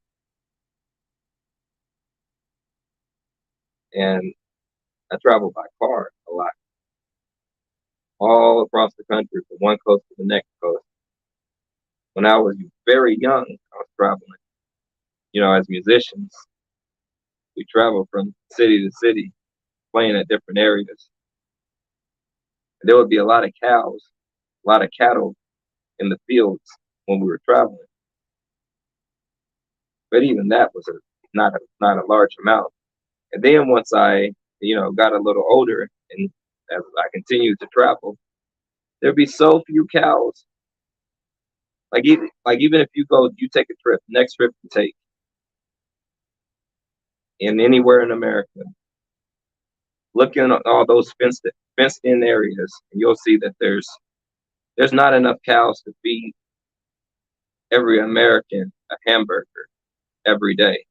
and I travel by car a lot, all across the country from one coast to the next coast. When I was very young, I was traveling. As musicians, we travel from city to city, playing at different areas. And there would be a lot of cows, a lot of cattle in the fields when we were traveling. But even that was not a large amount. And then once I, got a little older, and as I continued to travel, there'd be so few cows. Even if you take a trip, next trip you take in anywhere in America, look in all those fenced in areas, and you'll see that there's not enough cows to feed every American a hamburger every day.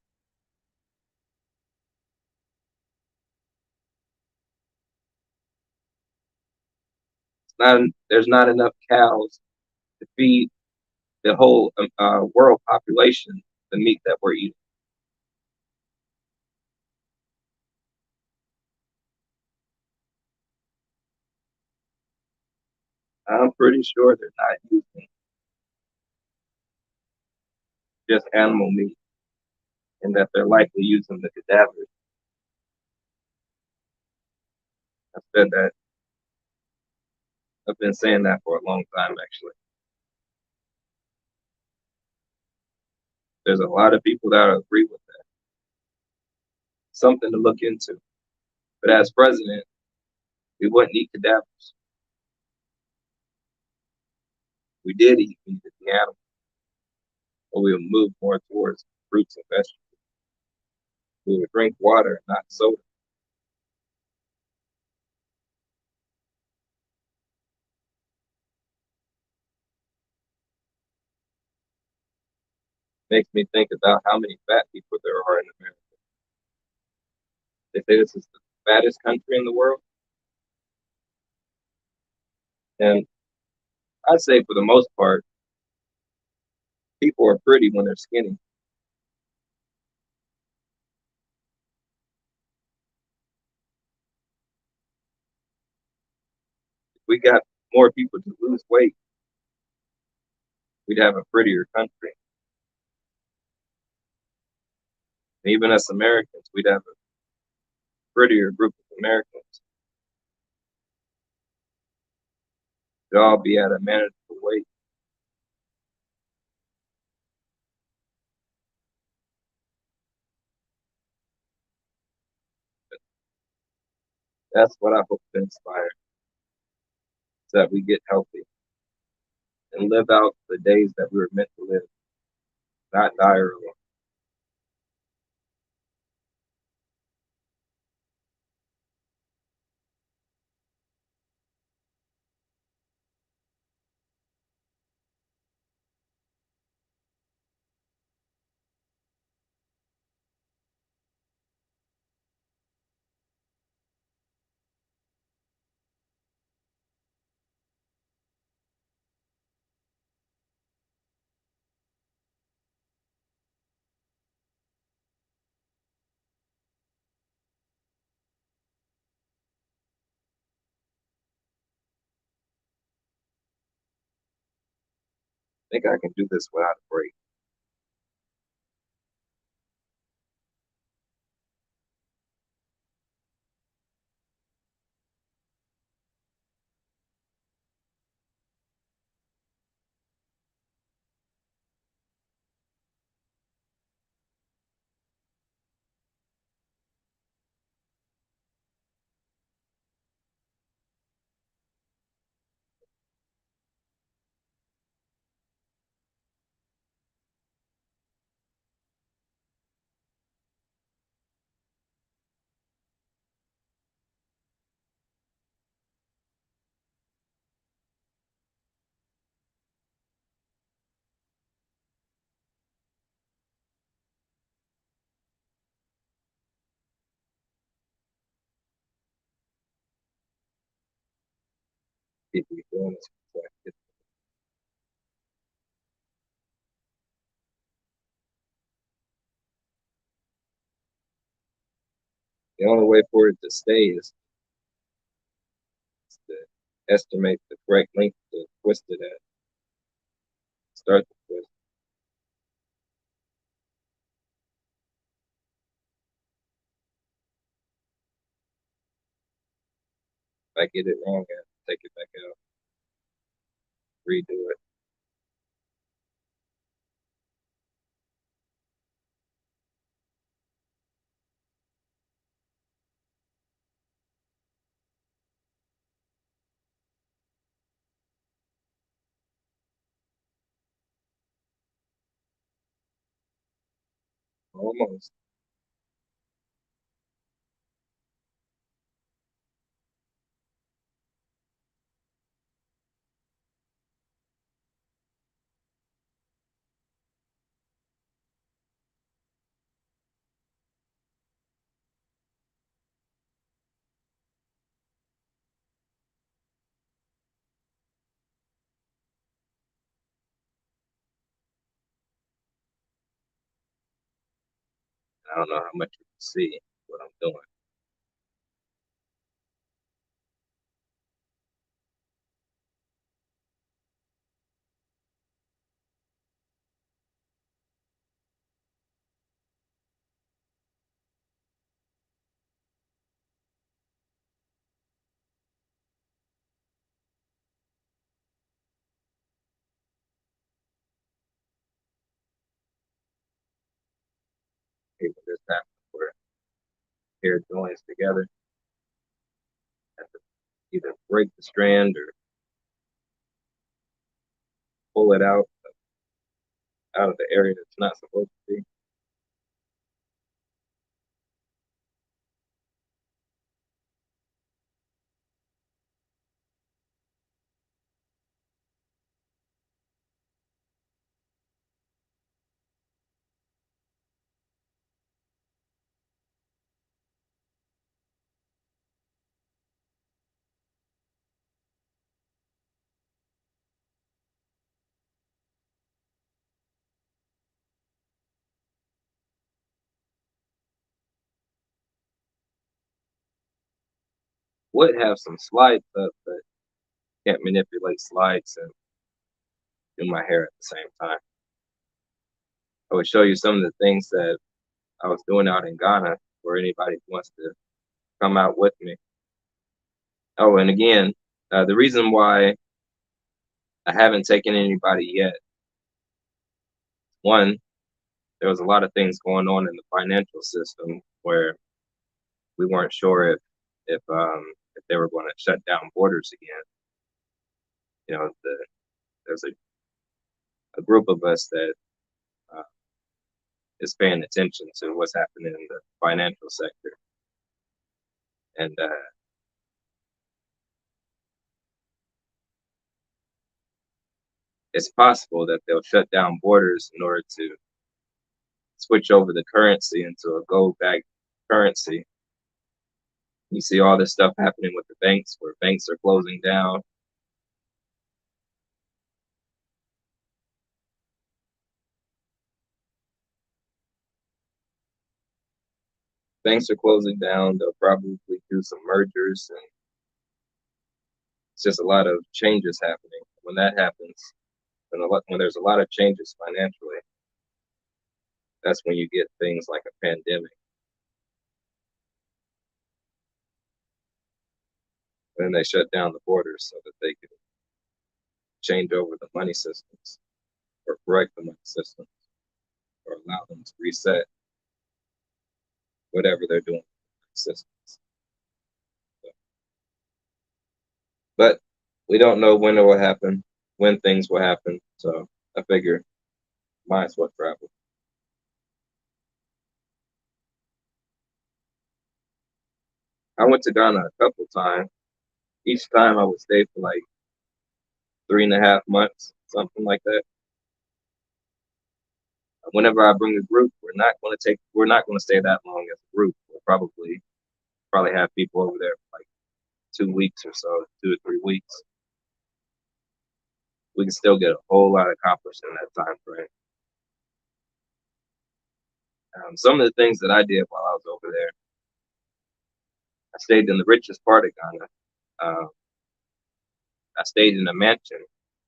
There's not enough cows to feed the whole world population the meat that we're eating. I'm pretty sure they're not using just animal meat, and that they're likely using the cadavers. I've said that. I've been saying that for a long time, actually. There's a lot of people that agree with that. Something to look into. But as president, we wouldn't eat cadavers. We did eat meat of the animal, but we would move more towards fruits and vegetables. We would drink water, not soda. Makes me think about how many fat people there are in America. They say this is the fattest country in the world. And I'd say for the most part, people are pretty when they're skinny. If we got more people to lose weight, we'd have a prettier country. And even as Americans, we'd have a prettier group of Americans. We'd all be at a manageable weight. That's what I hope to inspire, so that we get healthy and live out the days that we were meant to live, not die early. I think I can do this without a break. People be doing this. The only way for it to stay is to estimate the correct length to twist it at. Start the twist. If I get it wrong, I have to take it back out, redo it. Almost. I don't know how much you can see what I'm doing. Even this happens where hair joins together. I have to either break the strand or pull it out of the area that's not supposed to be. Would have some slides up, but can't manipulate slides and do my hair at the same time. I would show you some of the things that I was doing out in Ghana for anybody who wants to come out with me. Oh, and again, the reason why I haven't taken anybody yet, one, there was a lot of things going on in the financial system where we weren't sure if they were going to shut down borders again. There's a group of us that uh, is paying attention to what's happening in the financial sector, and it's possible that they'll shut down borders in order to switch over the currency into a gold-backed currency. You see all this stuff happening with the banks, where banks are closing down. Banks are closing down. They'll probably do some mergers, and it's just a lot of changes happening. When that happens, when there's a lot of changes financially, that's when you get things like a pandemic. And then they shut down the borders so that they can change over the money systems or correct the money systems or allow them to reset whatever they're doing with the systems. But we don't know when it will happen, when things will happen. So I figure might as well travel. I went to Ghana a couple times. Each time I would stay for like 3.5 months, something like that. Whenever I bring a group, we're not going to stay that long as a group. We'll probably have people over there for like 2 weeks or so, 2 or 3 weeks. We can still get a whole lot accomplished in that time frame. Some of the things that I did while I was over there, stayed in the richest part of Ghana. Uh, I stayed in a mansion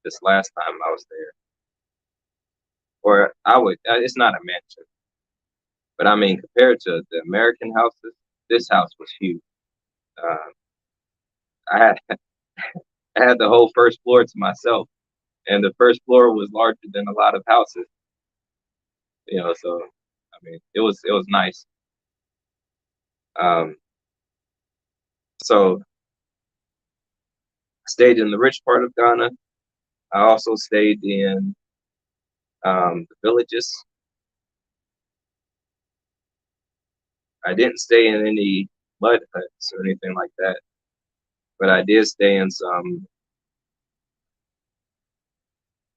this last time I was there, or I would. It's not a mansion, but I mean compared to the American houses, this house was huge. Uh, I had I had the whole first floor to myself, and the first floor was larger than a lot of houses. So I mean it was nice. Um, so I stayed in the rich part of Ghana. I also stayed in the villages. I didn't stay in any mud huts or anything like that, but I did stay in some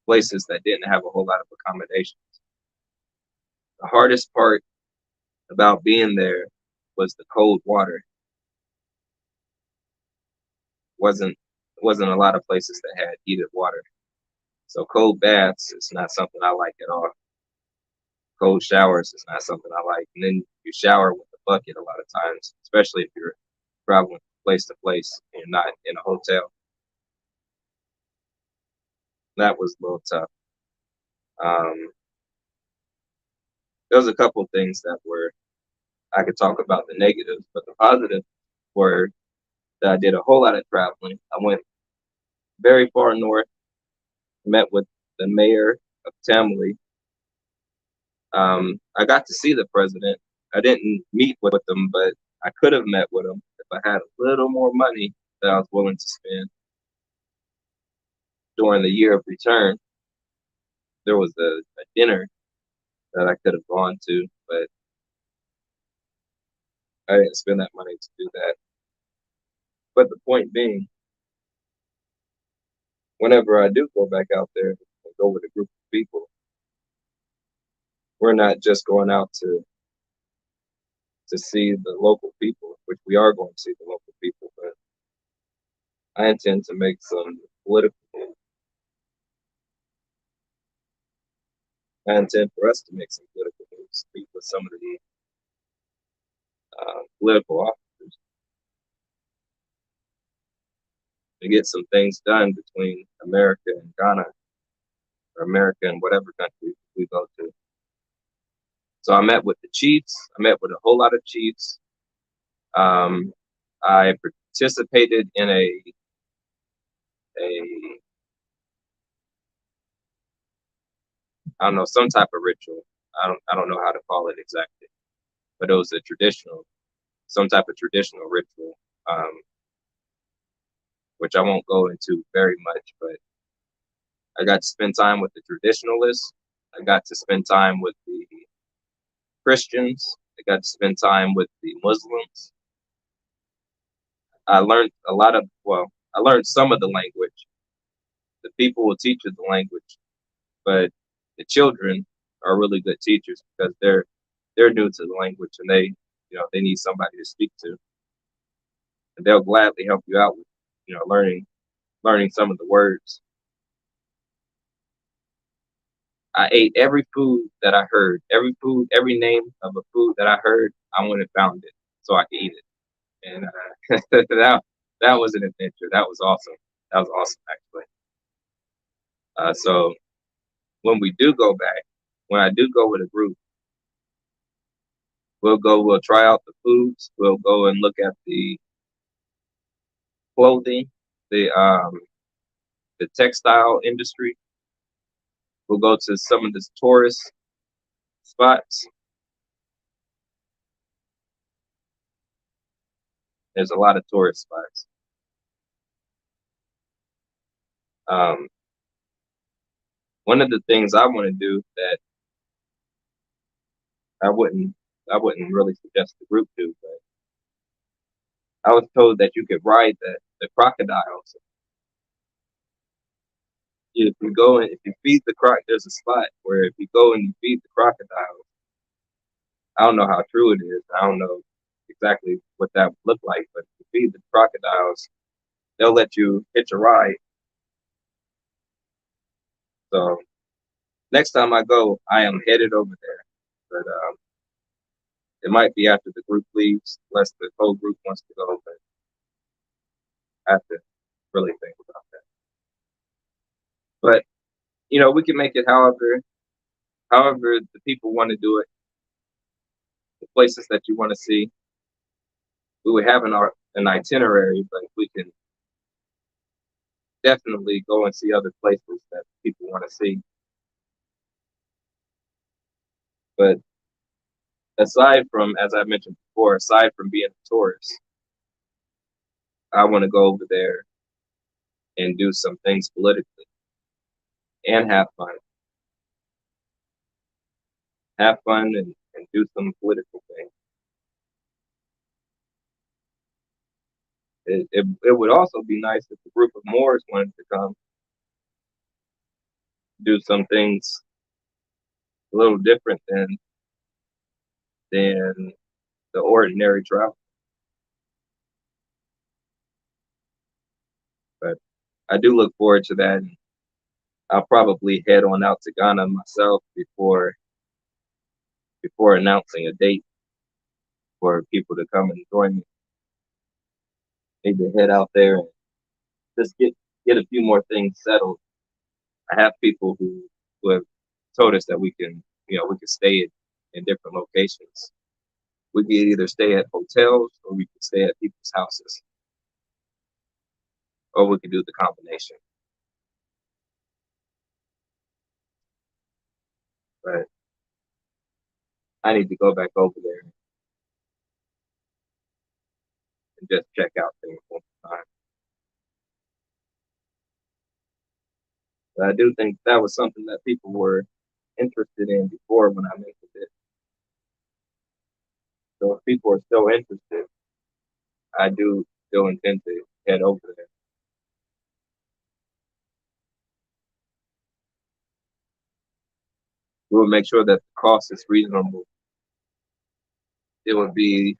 places that didn't have a whole lot of accommodations. The hardest part about being there was the cold water. Wasn't a lot of places that had heated water. So cold baths is not something I like at all. Cold showers is not something I like. And then you shower with a bucket a lot of times, especially if you're traveling from place to place and you're not in a hotel. That was a little tough. Um, there was a couple of things that were I could talk about the negatives, but the positives were that I did a whole lot of traveling. I went very far north, met with the mayor of Tamale. I got to see the president. I didn't meet with him, but I could have met with him if I had a little more money that I was willing to spend during the year of return. There was a dinner that I could have gone to, but I didn't spend that money to do that. But the point being, whenever I do go back out there and go with a group of people, we're not just going out to see the local people, which we are going to see the local people, but I intend to make some political moves. I intend for us to make some political moves, speak with some of the political officers to get some things done between America and Ghana, or America and whatever country we go to. So I met with the chiefs. I met with a whole lot of chiefs. Um, I participated in a I don't know, some type of ritual. I don't know how to call it exactly, but it was some type of traditional ritual, um, which I won't go into very much. But I got to spend time with the traditionalists. I got to spend time with the Christians. I got to spend time with the Muslims. I learned I learned some of the language. The people will teach you the language, but the children are really good teachers because they're new to the language and they need somebody to speak to, and they'll gladly help you out with learning some of the words. I ate every food that I heard, every name of a food that I heard. I went and found it so I could eat it, and that was an adventure. That was awesome. That was awesome actually. So when we do go back, when I do go with a group, we'll try out the foods. We'll go and look at the clothing, the textile industry. We'll go to some of the tourist spots. There's a lot of tourist spots. Um, One of the things I want to do that I wouldn't I wouldn't really suggest the group do, but I was told that you could ride the crocodiles. If you go and if you feed there's a spot where if you go and you feed the crocodiles, I don't know how true it is. I don't know exactly what that would look like, but if you feed the crocodiles, they'll let you hitch a ride. So next time I go, I am headed over there. But It might be after the group leaves, unless the whole group wants to go, but I have to really think about that. But we can make it however the people want to do it. The places that you want to see, we would have an itinerary, but we can definitely go and see other places that people want to see. But aside from, as I mentioned before, aside from being a tourist, I want to go over there and do some things politically and have fun. Have fun and do some political things. It would also be nice if a group of Moors wanted to come do some things a little different than the ordinary travel. But I do look forward to that. And I'll probably head on out to Ghana myself before announcing a date for people to come and join me. Need to head out there and just get a few more things settled. I have people who have told us that we can stay in different locations. We could either stay at hotels or we could stay at people's houses, or we could do the combination. But I need to go back over there and just check out things one time. But I do think that was something that people were interested in before when I mentioned it. So if people are still interested, I do still intend to head over there. We will make sure that the cost is reasonable. It would be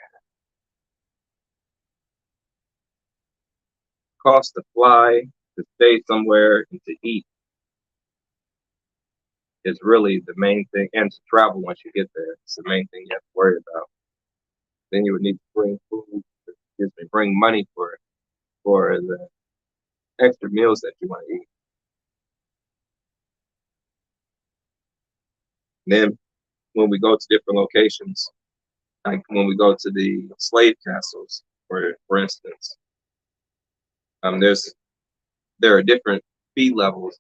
cost to fly, to stay somewhere, and to eat is really the main thing, and to travel once you get there. It's the main thing you have to worry about. Then you would need to bring food, bring money for the extra meals that you want to eat. And then when we go to different locations, like when we go to the slave castles, for instance, there are different fee levels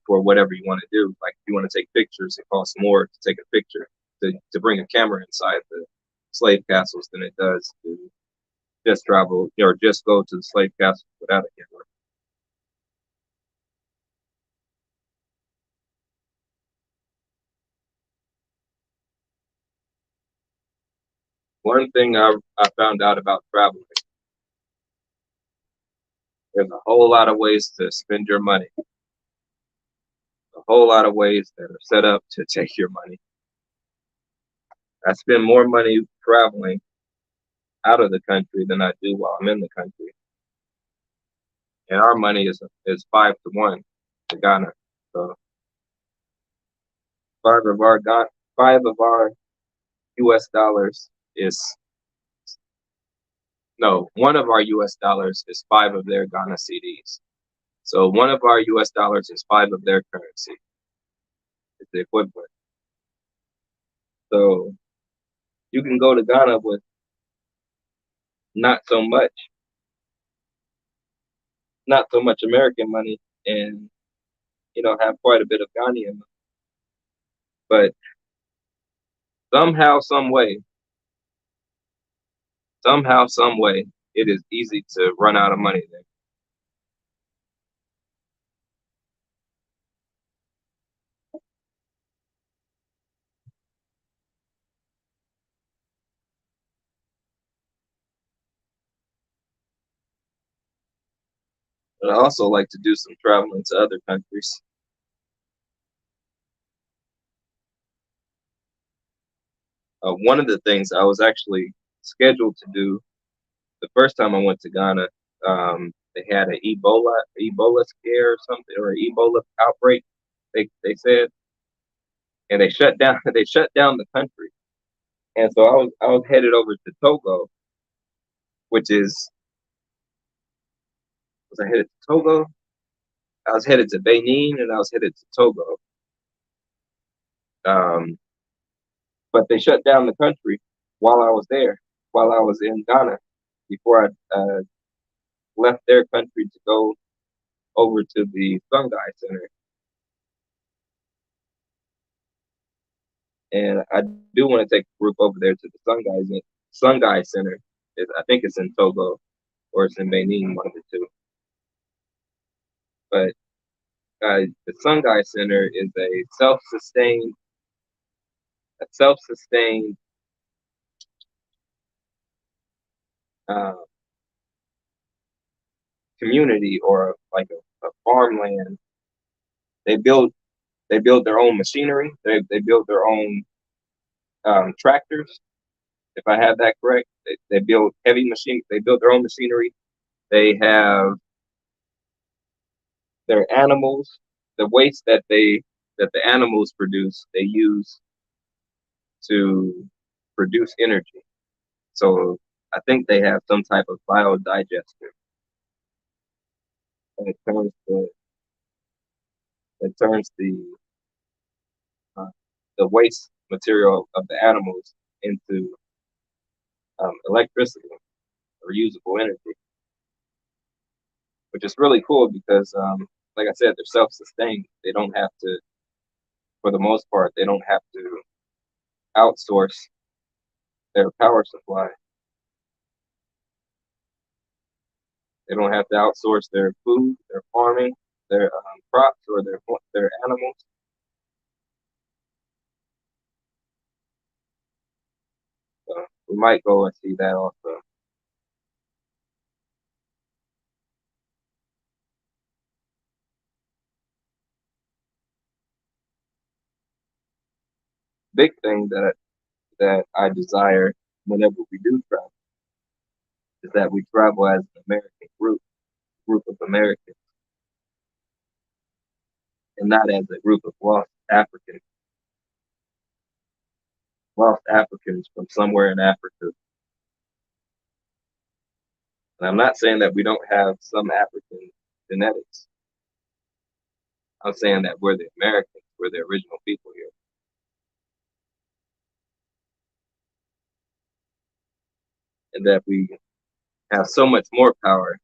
for whatever you want to do. Like if you want to take pictures, it costs more to take a picture to bring a camera inside the slave castles than it does to just travel or just go to the slave castles without a camera. One thing I found out about traveling, there's a whole lot of ways to spend your money, a whole lot of ways that are set up to take your money. I spend more money traveling out of the country than I do while I'm in the country. And our money is 5-1 to Ghana. So five of our US dollars is no, one of our US dollars is 5 of their Ghana CDs. So one of our US dollars is 5 of their currency. It's the equivalent. So you can go to Ghana with not so much American money and have quite a bit of Ghanaian money. But somehow, some way, it is easy to run out of money there. But I also like to do some traveling to other countries. One of the things I was actually scheduled to do the first time I went to Ghana, they had an Ebola scare or something, or an Ebola outbreak. They said, and they shut down the country. And so I was headed over to Togo, which is was I headed to Togo? I was headed to Benin and I was headed to Togo. Um, but they shut down the country while I was there, while I was in Ghana, before I left their country to go over to the Sungai Center. And I do want to take a group over there to the Sungai Center. I think it's in Togo or it's in Benin, one of the two. But the Sungai Center is a self-sustained uh, community or like a farmland. They build they build their own machinery. They build their own tractors. If I have that correct, they build heavy machine. They build their own machinery. They have their animals. The waste that the animals produce, they use to produce energy. So I think they have some type of biodigester, and it turns uh, the waste material of the animals into electricity or usable energy, which is really cool because, like I said, they're self-sustained. They don't have to, for the most part, they don't have to outsource their power supply. They don't have to outsource their food, their farming, their crops, or their animals. So we might go and see that also. Big thing that I desire whenever we do travel is that we travel as an American group of Americans, and not as a group of lost Africans from somewhere in Africa. And I'm not saying that we don't have some African genetics. I'm saying that we're the Americans, we're the original people here, and that we have so much more power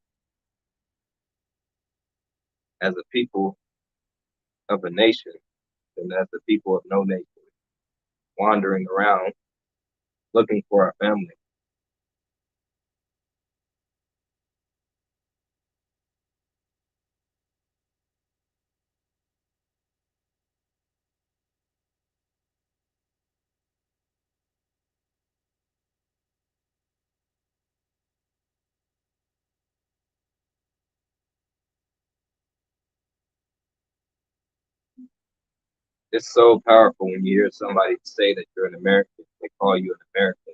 as a people of a nation than as the people of no nation, wandering around looking for our family. It's so powerful when you hear somebody say that you're an American. They call you an American,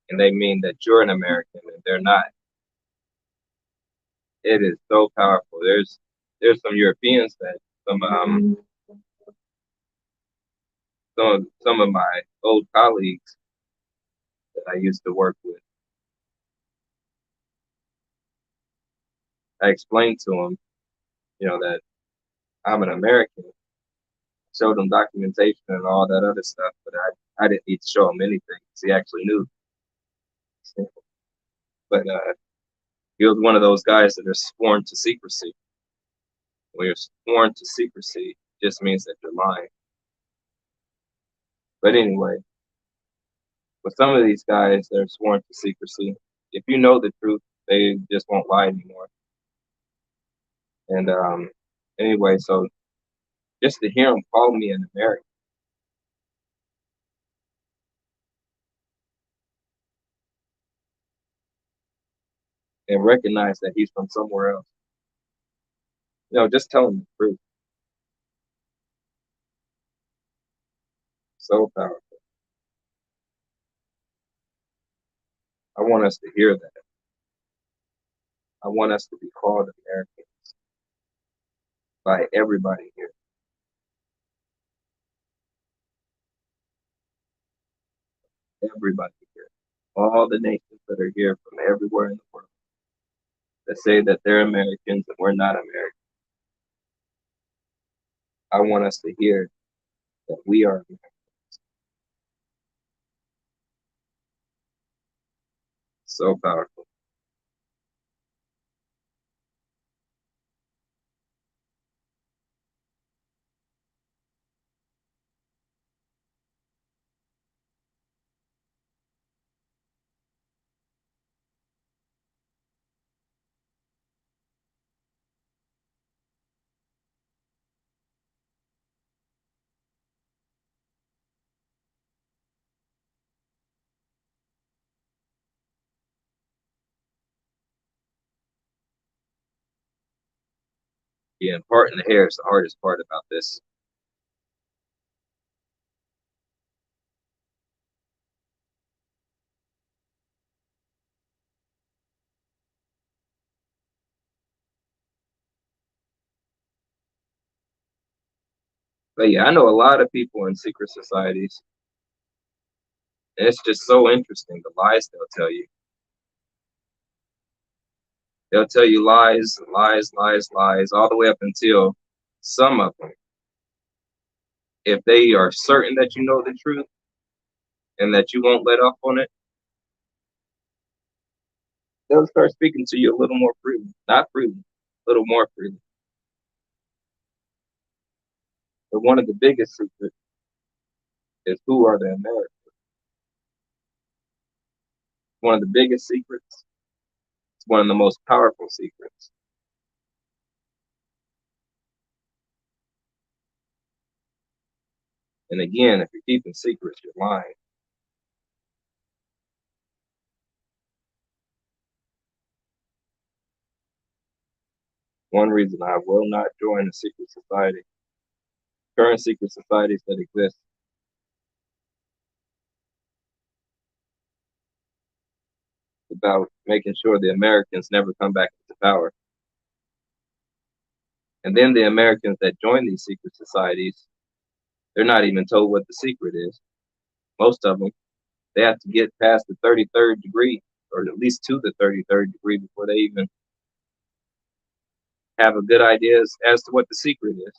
and they mean that you're an American, and they're not. It is so powerful. There's some Europeans that some of my old colleagues that I used to work with. I explained to them, that I'm an American. Showed them documentation and all that other stuff, but I didn't need to show him anything because he actually knew. But he was one of those guys that are sworn to secrecy. When you're sworn to secrecy, it just means that you're lying. But anyway, with some of these guys that are sworn to secrecy, if you know the truth, they just won't lie anymore. And anyway, so just to hear him call me an American and recognize that he's from somewhere else, just tell him the truth. So powerful. I want us to hear that. I want us to be called American by everybody here. everybody here, all the nations that are here from everywhere in the world that say that they're Americans and we're not Americans. I want us to hear that we are Americans. So powerful. Yeah, and parting the hair is the hardest part about this. But yeah, I know a lot of people in secret societies, and it's just so interesting the lies they'll tell you. They'll tell you lies, lies, lies, lies, all the way up until some of them, if they are certain that you know the truth and that you won't let up on it, they'll start speaking to you a little more freely. Not freely, a little more freely. But one of the biggest secrets is who are the Americans. One of the biggest secrets. It's one of the most powerful secrets. And again, if you're keeping secrets, you're lying. One reason I will not join a secret society, current secret societies that exist, is about making sure the Americans never come back into power. And then the Americans that join these secret societies, they're not even told what the secret is. Most of them, they have to get past the 33rd degree, or at least to the 33rd degree, before they even have a good idea as to what the secret is.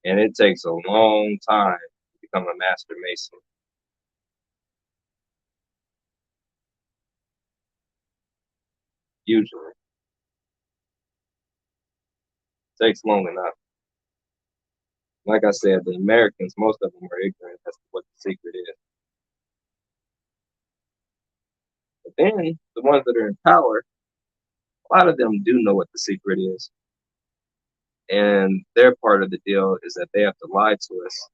And it takes a long time to become a master mason. Usually, it takes long enough. Like I said, the Americans, most of them are ignorant as to what the secret is. But then the ones that are in power, a lot of them do know what the secret is. And their part of the deal is that they have to lie to us.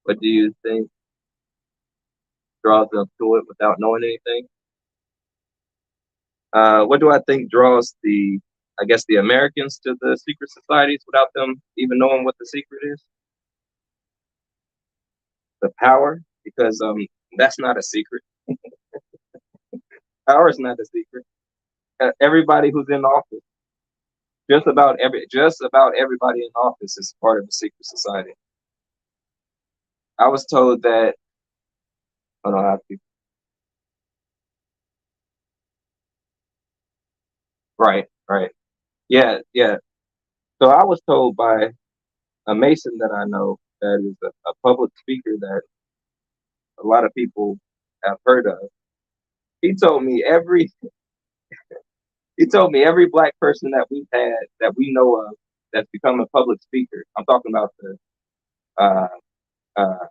What do you think draws them to it without knowing anything? What do I think draws I guess, the Americans to the secret societies without them even knowing what the secret is? The power, because that's not a secret. Power is not a secret. Everybody who's in office, just about everybody in office is part of the secret society. I was told that. I don't know how to. Right, right. Yeah, yeah. So I was told by a Mason that I know that is a public speaker that a lot of people have heard of. He told me every black person that we've had that we know of that's become a public speaker. I'm talking about the uh, uh,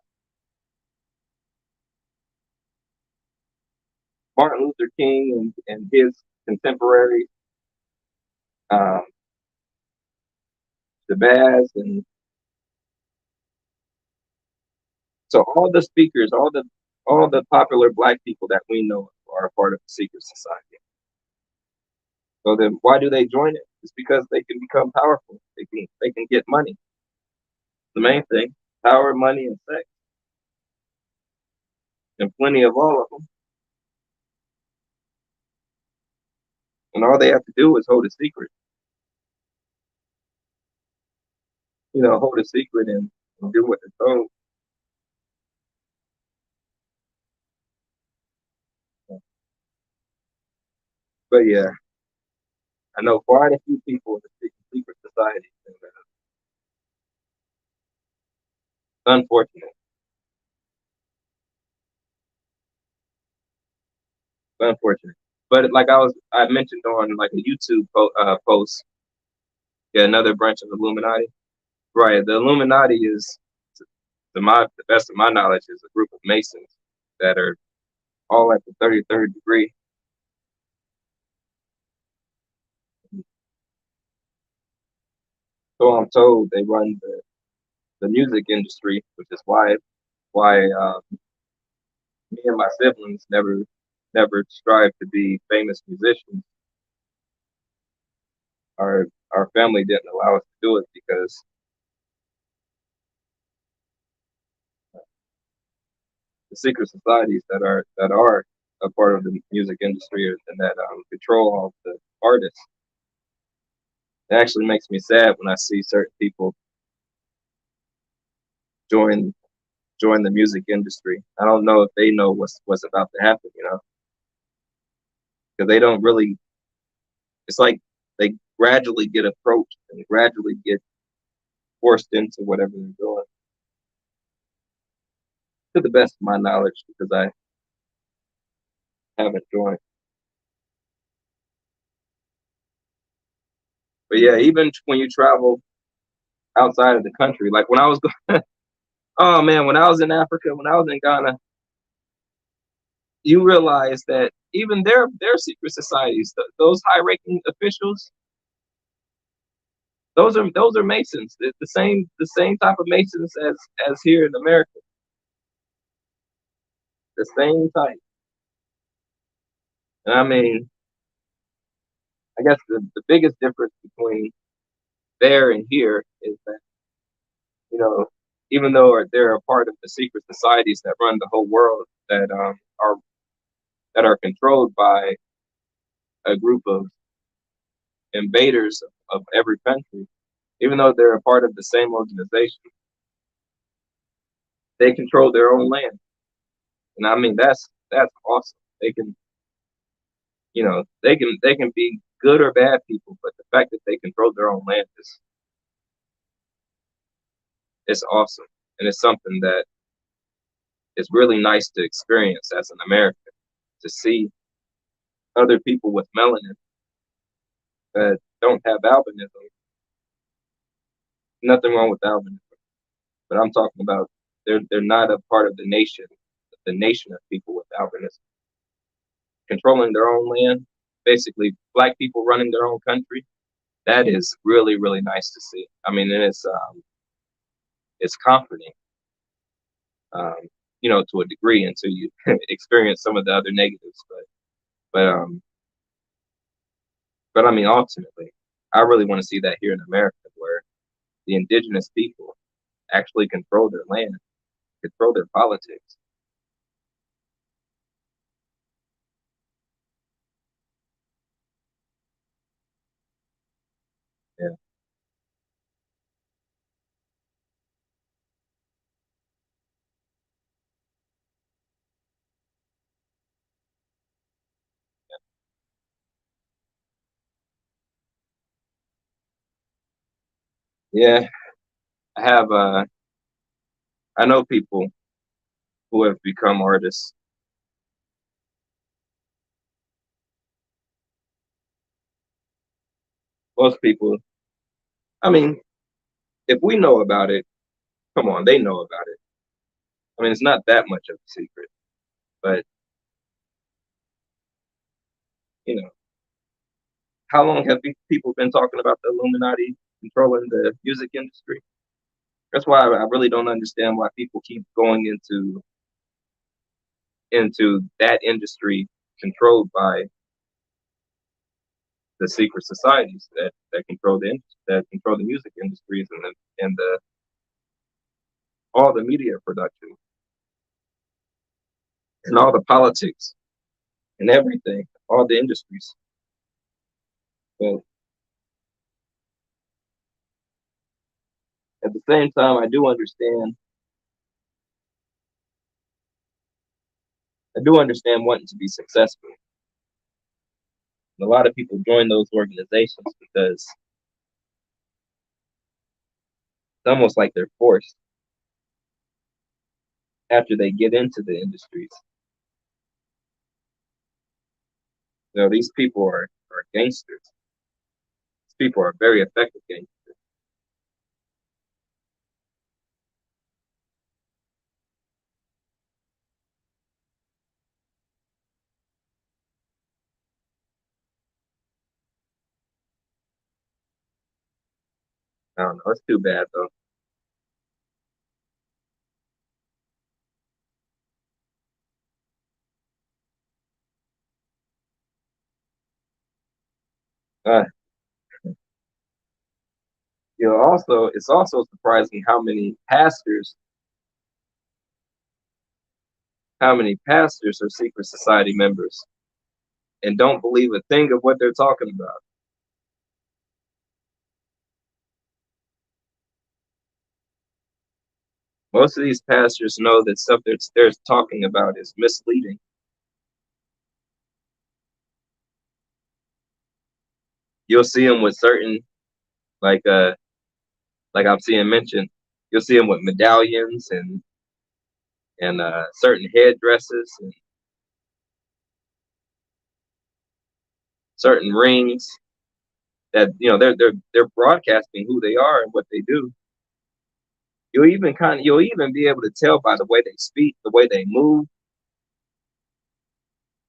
Martin Luther King and his contemporary um, Shabazz, and so all the speakers, all the popular black people that we know are a part of the secret society. So then, why do they join it? It's because they can become powerful. They can get money. The main thing: power, money, and sex. and plenty of all of them. And all they have to do is hold a secret. Hold a secret and do what they're told. But yeah, I know quite a few people in the secret society. And, unfortunate, unfortunate. But like I mentioned on like a YouTube post, yeah, another branch of the Illuminati. Right, the Illuminati is, the best of my knowledge, is a group of Masons that are all at the 33rd degree. So I'm told they run the music industry, which is why me and my siblings never strive to be famous musicians. Our family didn't allow us to do it because the secret societies that are a part of the music industry and that control all the artists. It actually makes me sad when I see certain people join join the music industry. I don't know if they know what's about to happen, because they don't really. It's like they gradually get approached and gradually get forced into whatever they're doing. To the best of my knowledge, because I haven't joined. But yeah, even when you travel outside of the country, like when I was, oh man, when I was in Africa, when I was in Ghana, you realize that even their secret societies, those high-ranking officials, those are Masons. The same type of Masons as here in America. The same type. And I mean, I guess the biggest difference between there and here is that, you know, even though they're a part of the secret societies that run the whole world, that are controlled by a group of invaders of every country, even though they're a part of the same organization, they control their own land. And I mean that's awesome. They can be good or bad people, but the fact that they control their own land is awesome. And it's something that is really nice to experience as an American, to see other people with melanin that don't have albinism. Nothing wrong with albinism, but I'm talking about they're not a part of the nation of people with albinism, controlling their own land, basically black people running their own country. That is really really nice to see. I mean, and it's comforting, um, to a degree until you experience some of the other negatives. But I mean, ultimately, I really want to see that here in America, where the indigenous people actually control their land, control their politics. Yeah, yeah. I have. I know people who have become artists. Most people. I mean, if we know about it, come on, they know about it. I mean, it's not that much of a secret. But you know, how long have people been talking about the Illuminati controlling the music industry? That's why I really don't understand why people keep going into that industry controlled by the secret societies that control the music industries and all the media production. and all the politics and everything, all the industries. But at the same time, I do understand wanting to be successful. And a lot of people join those organizations because it's almost like they're forced after they get into the industries. These people are gangsters. These people are very effective gangsters. I don't know. It's too bad though. Uh, also it's also surprising how many pastors are secret society members and don't believe a thing of what they're talking about. Most of these pastors know that stuff that they're talking about is misleading. You'll see them with certain like uh like I'm seeing mentioned. You'll see them with medallions and certain headdresses and certain rings that they're broadcasting who they are and what they do. You'll even be able to tell by the way they speak, the way they move.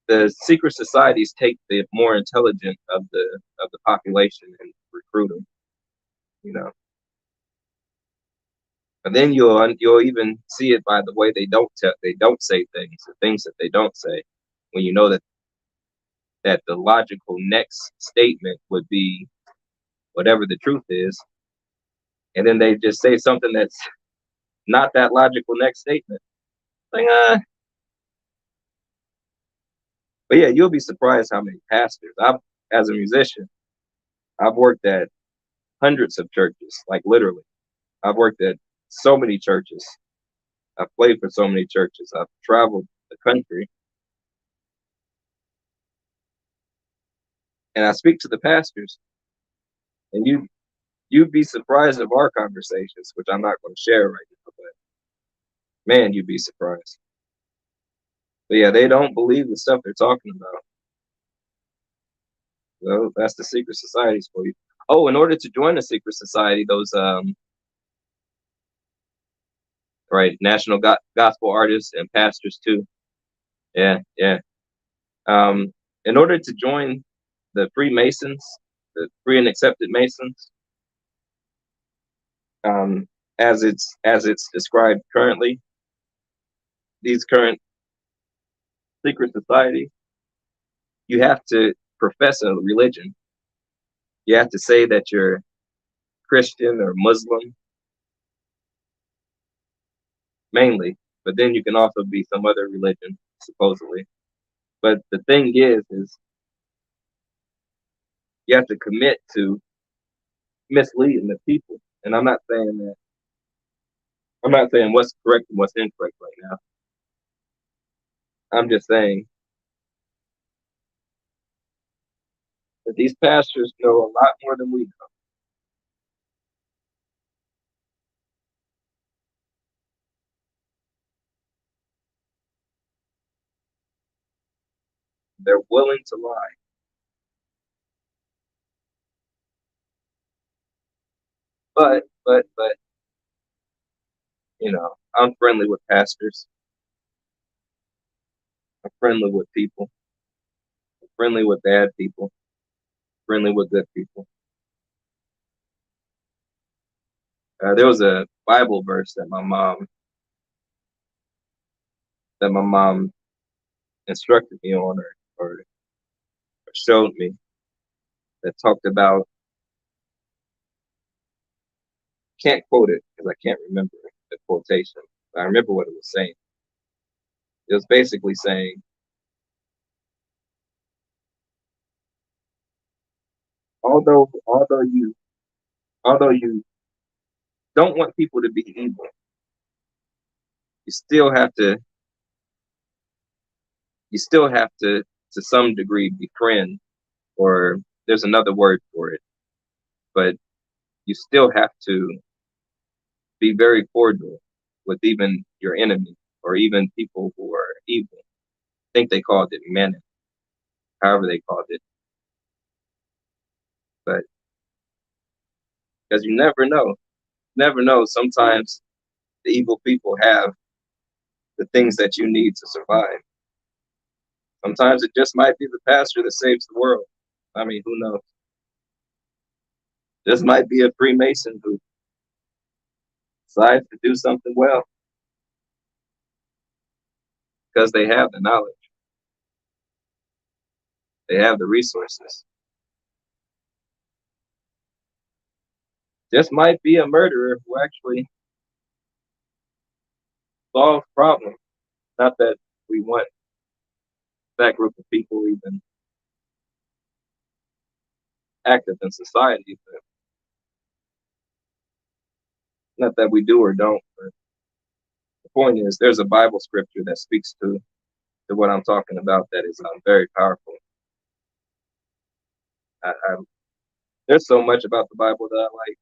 The secret societies take the more intelligent of the population and recruit them. You know, and then you'll even see it by the way they don't say things, the things that they don't say. When you know that the logical next statement would be whatever the truth is, and then they just say something that's not that logical next statement. Like, but yeah, you'll be surprised how many pastors. As a musician, I've worked at hundreds of churches, like literally. I've worked at so many churches. I've played for so many churches. I've traveled the country, and I speak to the pastors. And you'd be surprised of our conversations, which I'm not going to share right now. But man, you'd be surprised. But yeah, they don't believe the stuff they're talking about. Well, that's the secret societies for you. Oh, in order to join a secret society, those right, national gospel artists and pastors too. Yeah, yeah. Um, in order to join the Freemasons, the free and accepted Masons, um, as it's described currently, these current secret societies, you have to profess a religion. You have to say that you're Christian or Muslim mainly, but then you can also be some other religion supposedly. But the thing is you have to commit to misleading the people. And I'm not saying what's correct and what's incorrect right now. I'm just saying that these pastors know a lot more than we know. They're willing to lie. But I'm friendly with pastors. I'm friendly with people. I'm friendly with bad people. Friendly with good people. There was a Bible verse that my mom instructed me on or showed me that talked about. Can't quote it because I can't remember the quotation. But I remember what it was saying. It was basically saying, although you don't want people to be evil, you still have to to some degree befriend, or there's another word for it, but you still have to be very cordial with even your enemy or even people who are evil. I think they called it menace, however they called it. But because you never know. Sometimes the evil people have the things that you need to survive. Sometimes it just might be the pastor that saves the world. I mean, who knows? This might be a Freemason who decides to do something well because they have the knowledge, they have the resources. This might be a murderer who actually solves problems. Not that we want that group of people even active in society, but not that we do or don't. But the point is, there's a Bible scripture that speaks to what I'm talking about that is very powerful. I, there's so much about the Bible that I like.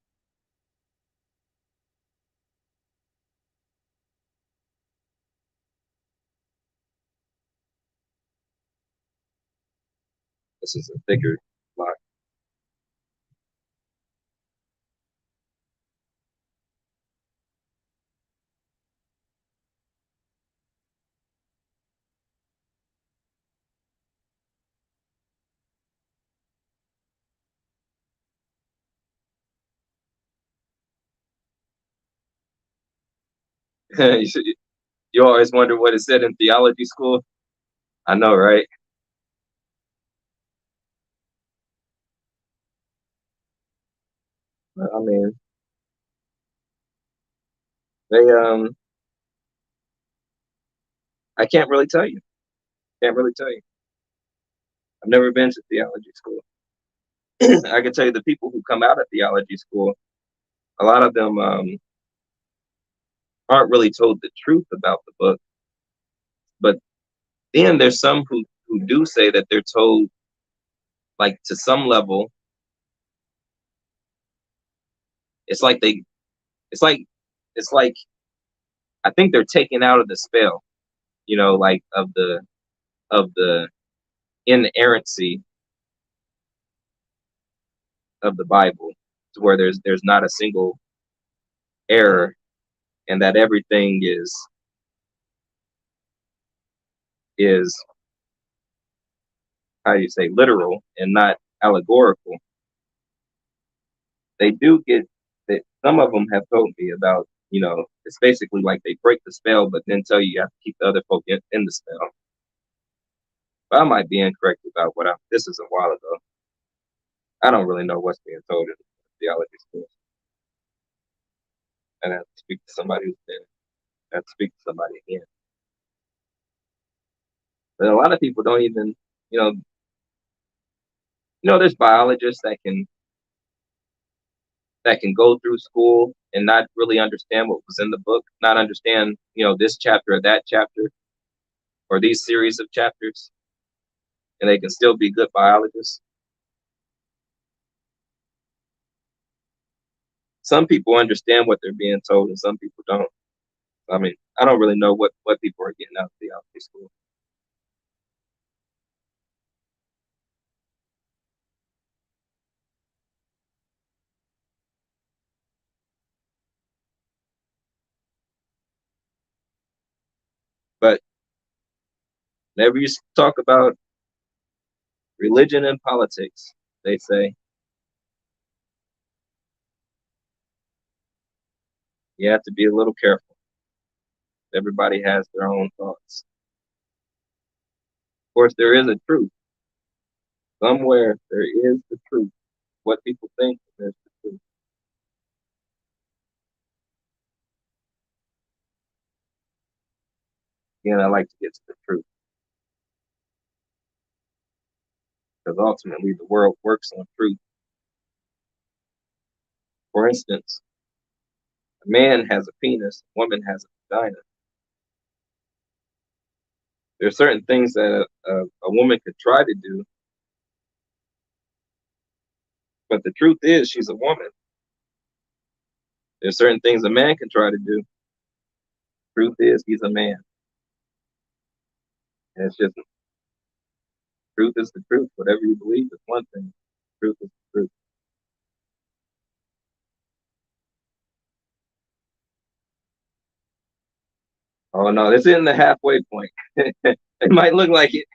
This is a thicker block. You always wonder what it said in theology school. I know, right? I mean, they I can't really tell you. Can't really tell you. I've never been to theology school. I can tell you the people who come out of theology school, a lot of them aren't really told the truth about the book. But then there's some who do say that they're told, like to some level, it's like they, it's like, it's like I think they're taken out of the spell, like of the inerrancy of the Bible, to where there's not a single error, and that everything is how do you say, literal and not allegorical. They do get that. Some of them have told me about, it's basically like they break the spell, but then tell you have to keep the other folk in the spell. But I might be incorrect about this is a while ago. I don't really know what's being told in theology schools. And I have to speak to somebody who's been, I have to speak to somebody again. But a lot of people don't even, you know, there's biologists that can go through school and not really understand what was in the book, not understand, this chapter or that chapter or these series of chapters, and they can still be good biologists. Some people understand what they're being told, and some people don't. I mean, I don't really know what people are getting out of theology school. But whenever you talk about religion and politics, they say you have to be a little careful. Everybody has their own thoughts. Of course, there is a truth. Somewhere there is the truth. What people think is the truth. Again, I like to get to the truth because ultimately the world works on truth. For instance, a man has a penis, a woman has a vagina. There are certain things that a woman could try to do, but the truth is she's a woman. There's certain things a man can try to do. Truth is he's a man. And it's just truth is the truth. Whatever you believe is one thing. Truth is the truth. Oh no, this isn't the halfway point. It might look like it.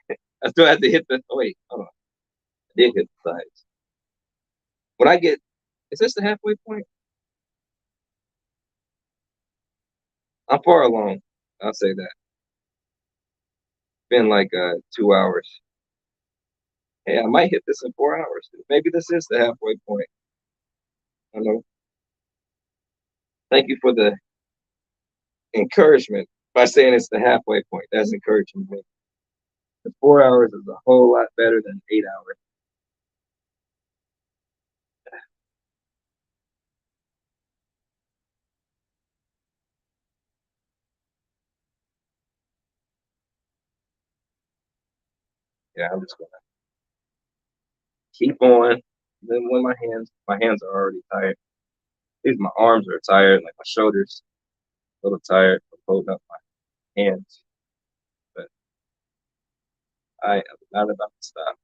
I still have to hit the. Oh, wait, hold on. I did hit the sides. When I get, is this the halfway point? I'm far along. I'll say that. Been like 2 hours. Hey, I might hit this in 4 hours. Maybe this is the halfway point. I don't know. Thank you for the encouragement by saying it's the halfway point. That's encouraging me. The 4 hours is a whole lot better than 8 hours. Yeah, I'm just gonna keep on. Then when my hands are already tired. These my arms are tired, like my shoulders a little tired from holding up my hands. But I am not about to stop.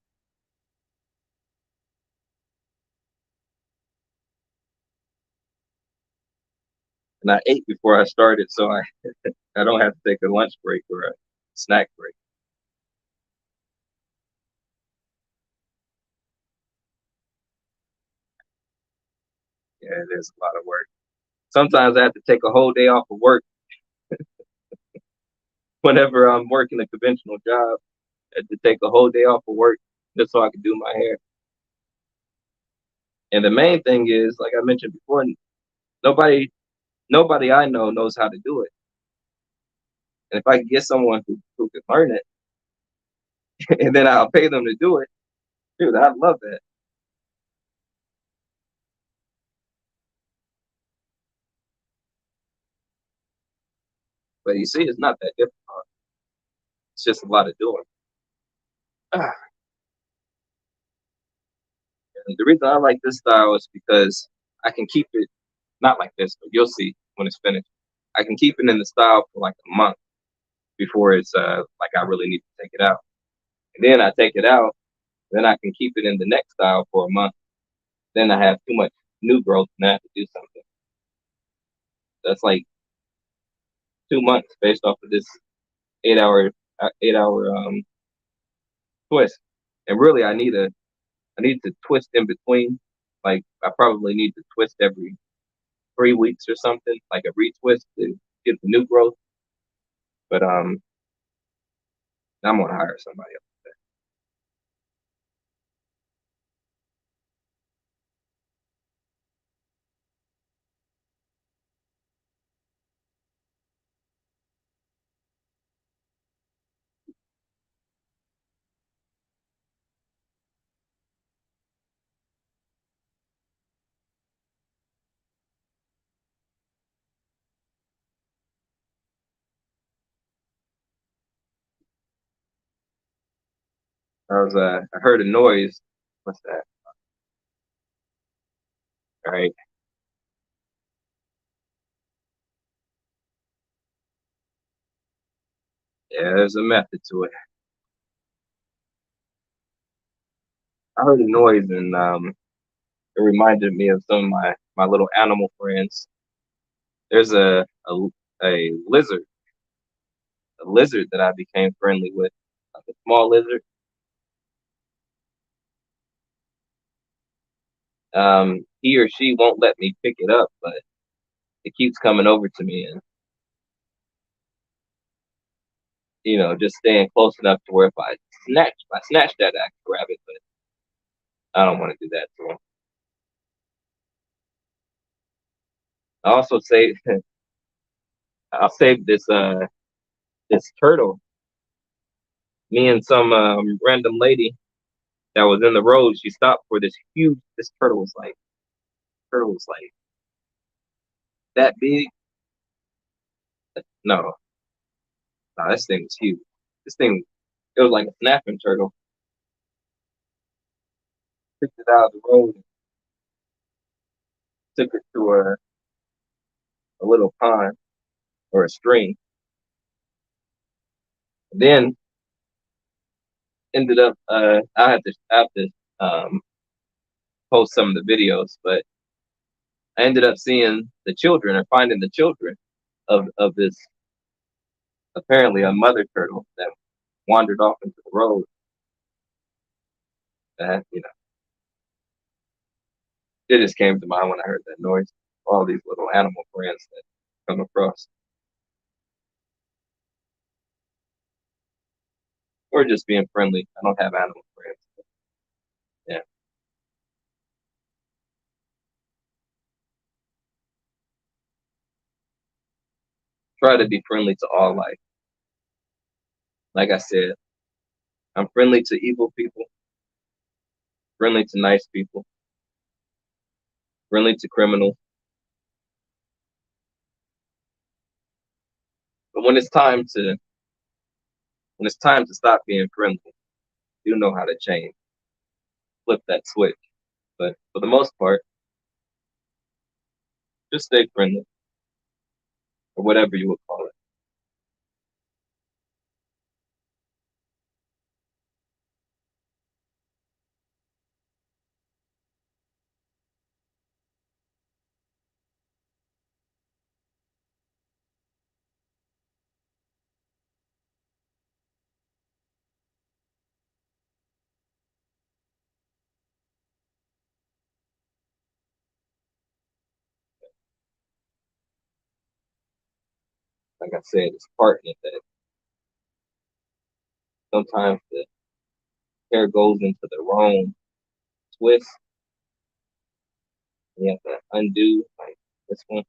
And I ate before I started, so I don't have to take a lunch break or a snack break. Yeah, it is a lot of work. Sometimes I have to take a whole day off of work whenever I'm working a conventional job. I have to take a whole day off of work just so I can do my hair. And the main thing is, like I mentioned before, nobody nobody I know knows how to do it. And if I can get someone who can learn it, and then I'll pay them to do it, dude, I love that. But you see, it's not that difficult. It's just a lot of doing. Ah, and the reason I like this style is because I can keep it not like this, but you'll see when it's finished. I can keep it in the style for like a month before it's like I really need to take it out. And then I take it out, then I can keep it in the next style for a month. Then I have too much new growth and I have to do something. That's like 2 months based off of this 8 hour 8 hour twist. And really I need to twist in between. Like I probably need to twist every 3 weeks or something, like a retwist to get the new growth. But I'm gonna hire somebody else. I heard a noise. What's that? All right. Yeah, there's a method to it. I heard a noise and it reminded me of some of my little animal friends. There's a lizard that I became friendly with, like a small lizard. He or she won't let me pick it up, but it keeps coming over to me, and just staying close enough to where if I snatch that, I can grab it, but I don't want to do that to him. I also say I'll save this this turtle. Me and some random lady that was in the road. She stopped for this huge. This turtle was like that big. No, no, this thing was huge. This thing, it was like a snapping turtle. Picked it out of the road, and took it to a little pond or a stream. And then ended up, I have to post some of the videos, but I ended up seeing the children or finding the children of this apparently a mother turtle that wandered off into the road. That it just came to mind when I heard that noise. All these little animal friends that come across, or just being friendly. I don't have animal friends. Yeah, try to be friendly to all life. Like I said, I'm friendly to evil people, friendly to nice people, friendly to criminals. But when it's time to stop being friendly, you know how to change, flip that switch. But for the most part, just stay friendly or whatever you would call it. Like I said, it's part in it that sometimes the hair goes into the wrong twist. And you have to undo like this one,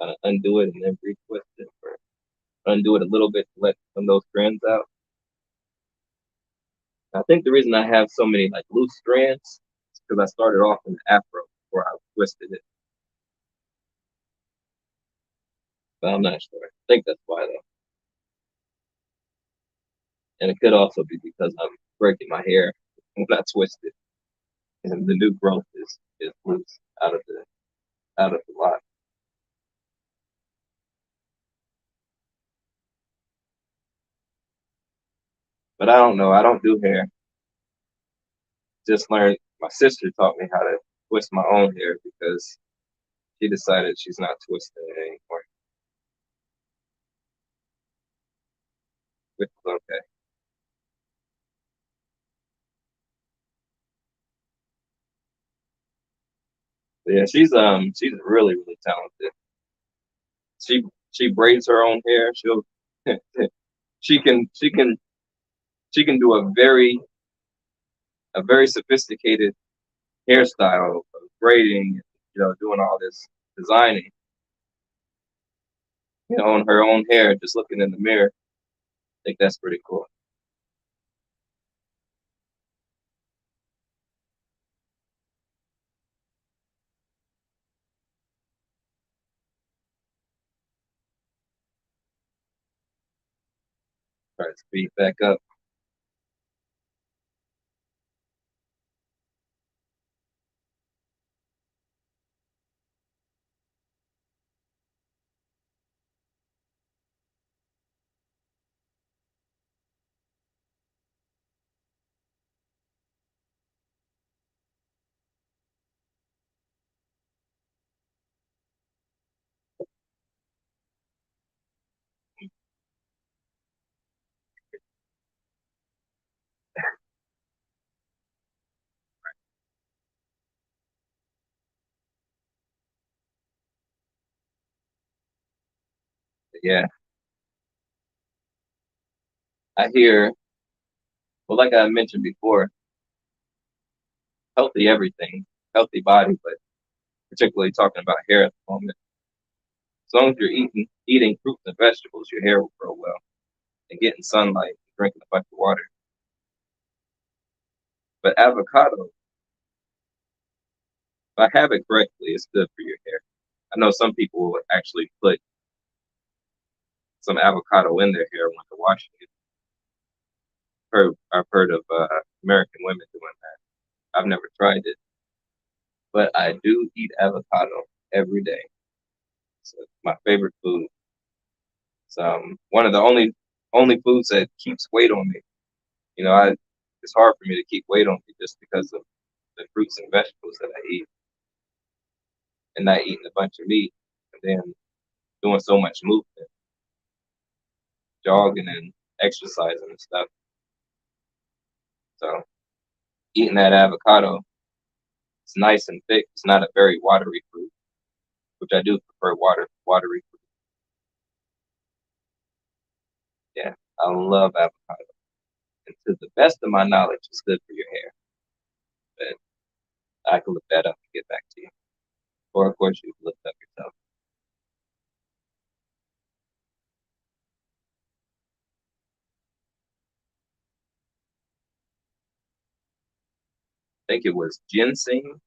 kind of undo it and then retwist it, or undo it a little bit to let some of those strands out. I think the reason I have so many like loose strands is because I started off in the afro before I twisted it. But I'm not sure. I think that's why though. And it could also be because I'm breaking my hair when I twist it, and the new growth is loose out of the lot. But I don't know. I don't do hair. Just learned. My sister taught me how to twist my own hair because she decided she's not twisting it anymore, which is okay. But yeah, she's really really talented. She she braids her own hair. She can she can she can do a very sophisticated hairstyle of braiding, doing all this designing, on her own hair, just looking in the mirror. I think that's pretty cool. Try to speed back up. But yeah, I hear. Well, like I mentioned before, healthy everything, healthy body, but particularly talking about hair at the moment. As long as you're eating fruits and vegetables, your hair will grow well and getting sunlight, drinking a bunch of water. But avocado, if I have it correctly, it's good for your hair. I know some people will actually put some avocado in their hair when they're washing it. I've heard of American women doing that. I've never tried it, but I do eat avocado every day. It's my favorite food. It's one of the only foods that keeps weight on me. You know, it's hard for me to keep weight on me just because of the fruits and vegetables that I eat, and not eating a bunch of meat, and then doing so much movement, jogging and exercising and stuff. So eating that avocado, it's nice and thick. It's not a very watery fruit, which I do prefer watery fruit. Yeah, I love avocado. And to the best of my knowledge, it's good for your hair. But I can look that up and get back to you. Or of course you can look it up yourself. I think it was ginseng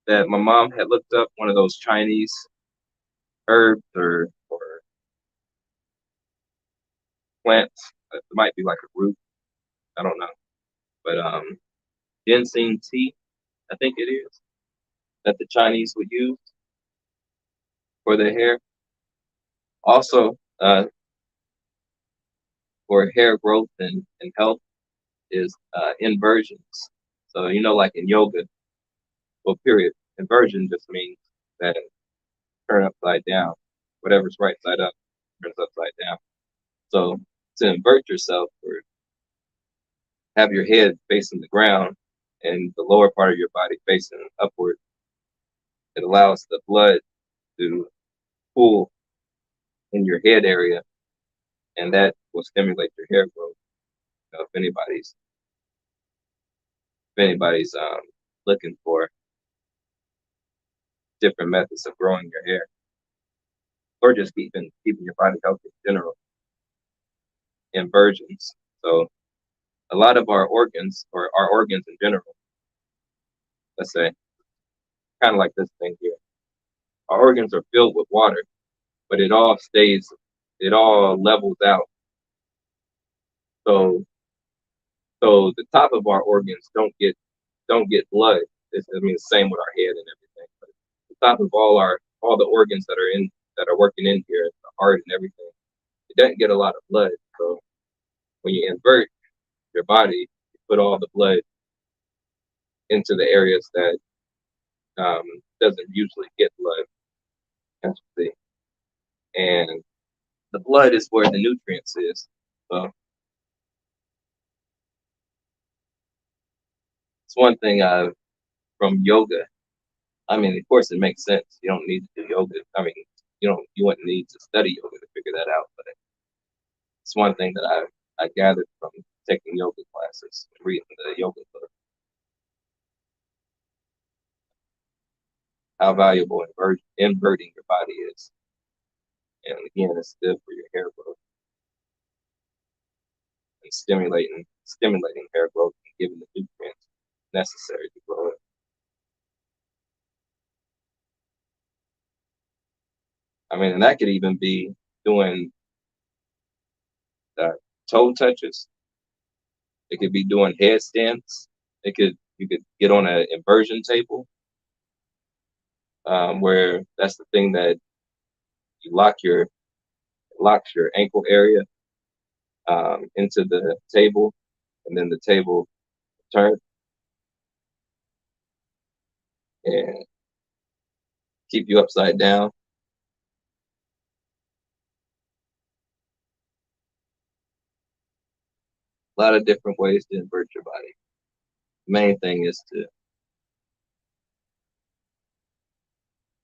that my mom had looked up, one of those Chinese herbs or plants. It might be like a root. I don't know. But ginseng tea, I think it is, that the Chinese would use for their hair. Also, for hair growth and health is inversions. So, like in yoga, well, period. Inversion just means that turn upside down. Whatever's right side up turns upside down. So, to invert yourself or have your head facing the ground and the lower part of your body facing upward, it allows the blood to pool in your head area, and that will stimulate your hair growth. If anybody's looking for different methods of growing your hair, or just keeping your body healthy in general, inversions. So a lot of our organs, or our organs in general, let's say, kind of like this thing here, our organs are filled with water, but it all levels out. So so the top of our organs don't get blood. I mean, the same with our head and everything. But the top of all the organs that are working in here, the heart and everything, it doesn't get a lot of blood. So when you invert your body, you put all the blood into the areas that um, doesn't usually get blood. That's the and the blood is where the nutrients is. So it's one thing from yoga. I mean, of course, it makes sense. You don't need to do yoga. I mean, you wouldn't need to study yoga to figure that out. But it's one thing that I gathered from taking yoga classes, reading the yoga book, how valuable inverting your body is. And again, it's good for your hair growth and stimulating hair growth and giving the nutrients necessary to grow it. I mean, and that could even be doing uh, toe touches. It could be doing headstands. You could get on an inversion table, where that's the thing that you locks your ankle area into the table, and then the table turns and keep you upside down. A lot of different ways to invert your body. The main thing is to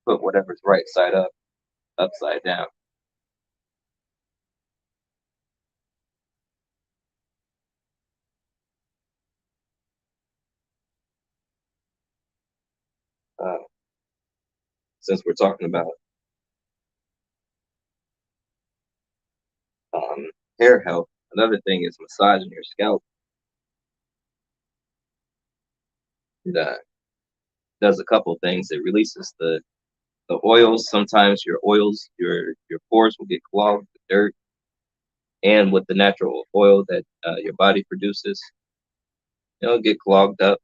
put whatever's right side up upside down. Uh, since we're talking about hair health, another thing is massaging your scalp. It does a couple things. It releases the oils. Sometimes your oils, your pores will get clogged with dirt, and with the natural oil that your body produces, it'll get clogged up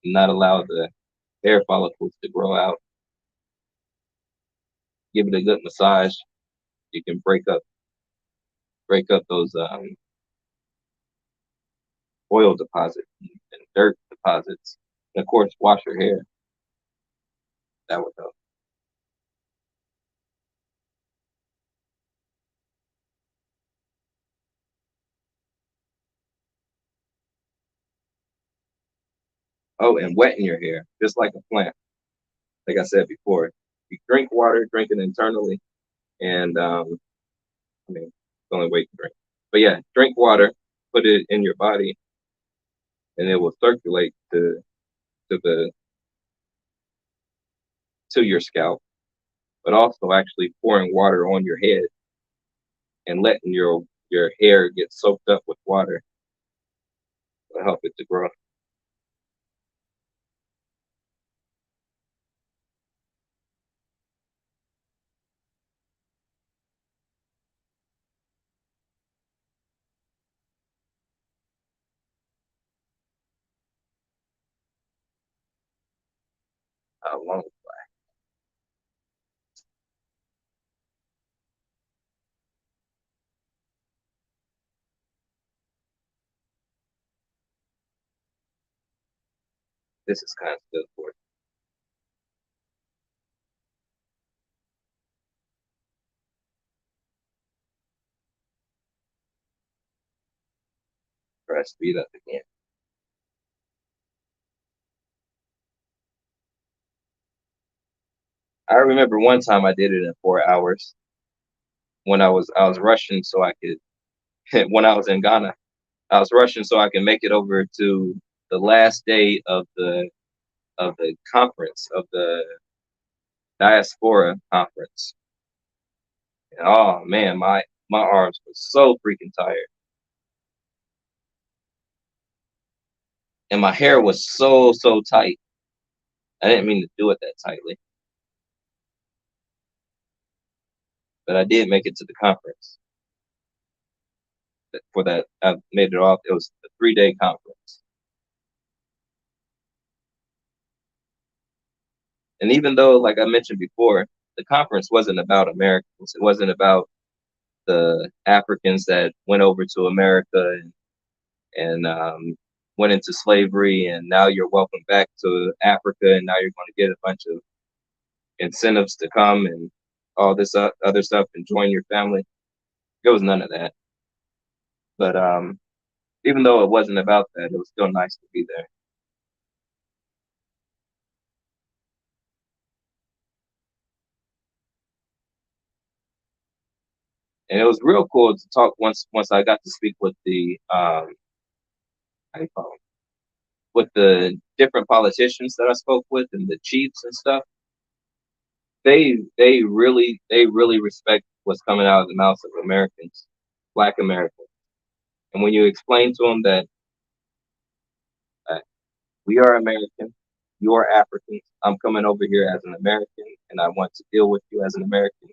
and not allow the hair follicles to grow out. Give it a good massage. You can break up those oil deposits and dirt deposits. And of course, wash your hair. That would help. Oh, and wetting your hair, just like a plant. Like I said before, you drink water, drink it internally, and I mean, it's the only way to drink. But yeah, drink water, put it in your body, and it will circulate to the to your scalp. But also actually pouring water on your head and letting your hair get soaked up with water will help it to grow. How long? This is kind of good for it. Try to speed up again. I remember one time I did it in 4 hours when I was rushing so I could when I was in Ghana. I was rushing so I can make it over to the last day of the conference of the diaspora conference. And, oh man, my arms were so freaking tired, and my hair was so tight. I didn't mean to do it that tightly, but I did make it to the conference. For that, I made it off. It was a 3 day conference, and even though, like I mentioned before, the conference wasn't about Americans. It wasn't about the Africans that went over to America and went into slavery, and now you're welcome back to Africa, and now you're going to get a bunch of incentives to come and all this other stuff and join your family. It was none of that. But even though it wasn't about that, it was still nice to be there. And it was real cool to talk once I got to speak with the how you call 'em? With the different politicians that I spoke with and the chiefs and stuff. They really respect what's coming out of the mouths of Americans, Black Americans. And when you explain to them that uh, we are American, you are African, I'm coming over here as an American, and I want to deal with you as an American,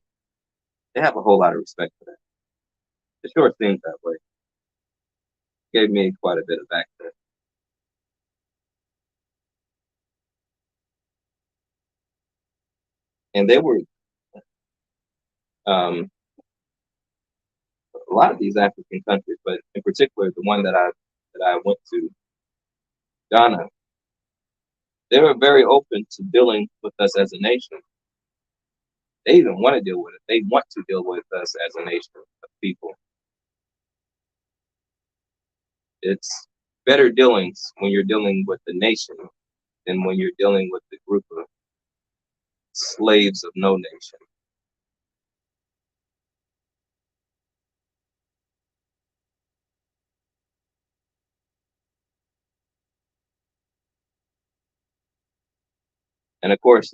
they have a whole lot of respect for that. It sure seems that way. Gave me quite a bit of access. And they were um, a lot of these African countries, but in particular the one that I went to, Ghana, they were very open to dealing with us as a nation. They even want to deal with it. They want to deal with us as a nation of people. It's better dealings when you're dealing with the nation than when you're dealing with the group of slaves of no nation. And of course,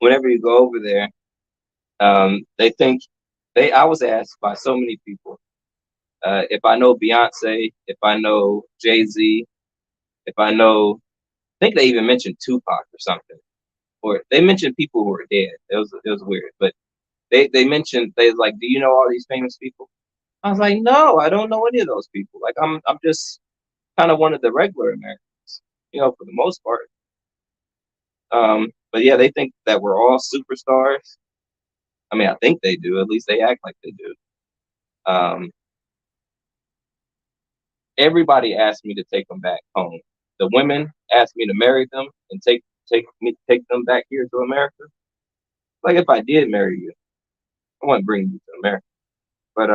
whenever you go over there, they think I was asked by so many people if I know Beyonce, if I know Jay-Z, if I know. I think they even mentioned Tupac or something, or they mentioned people who were dead. It was weird, but they mentioned they was like, do you know all these famous people? I was like, no, I don't know any of those people. Like I'm just kind of one of the regular Americans, for the most part. But yeah, they think that we're all superstars. I mean, I think they do. At least they act like they do. Um, Everybody asked me to take them back home. The women asked me to marry them and take them back here to America. Like if I did marry you, I wouldn't bring you to America. But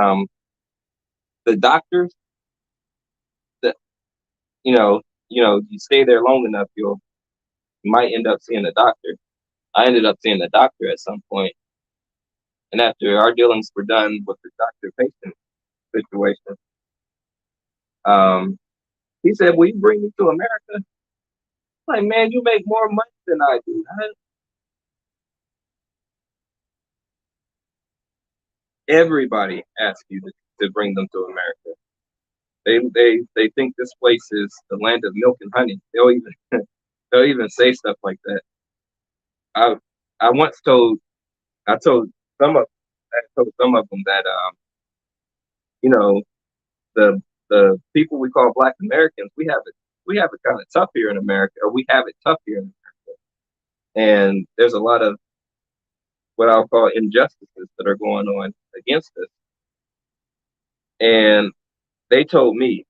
the doctors, that you stay there long enough, you might end up seeing a doctor. I ended up seeing a doctor at some point, and after our dealings were done with the doctor patient situation, um, he said, "Will you bring me to America?" I'm like, man, you make more money than I do. Everybody asks you to bring them to America. They think this place is the land of milk and honey. They'll even say stuff like that. I I once told I told some of I told some of them that you know the people we call Black Americans, we have it kind of tough here in America, or we have it tough here in America, and there's a lot of what I'll call injustices that are going on against us. And they told me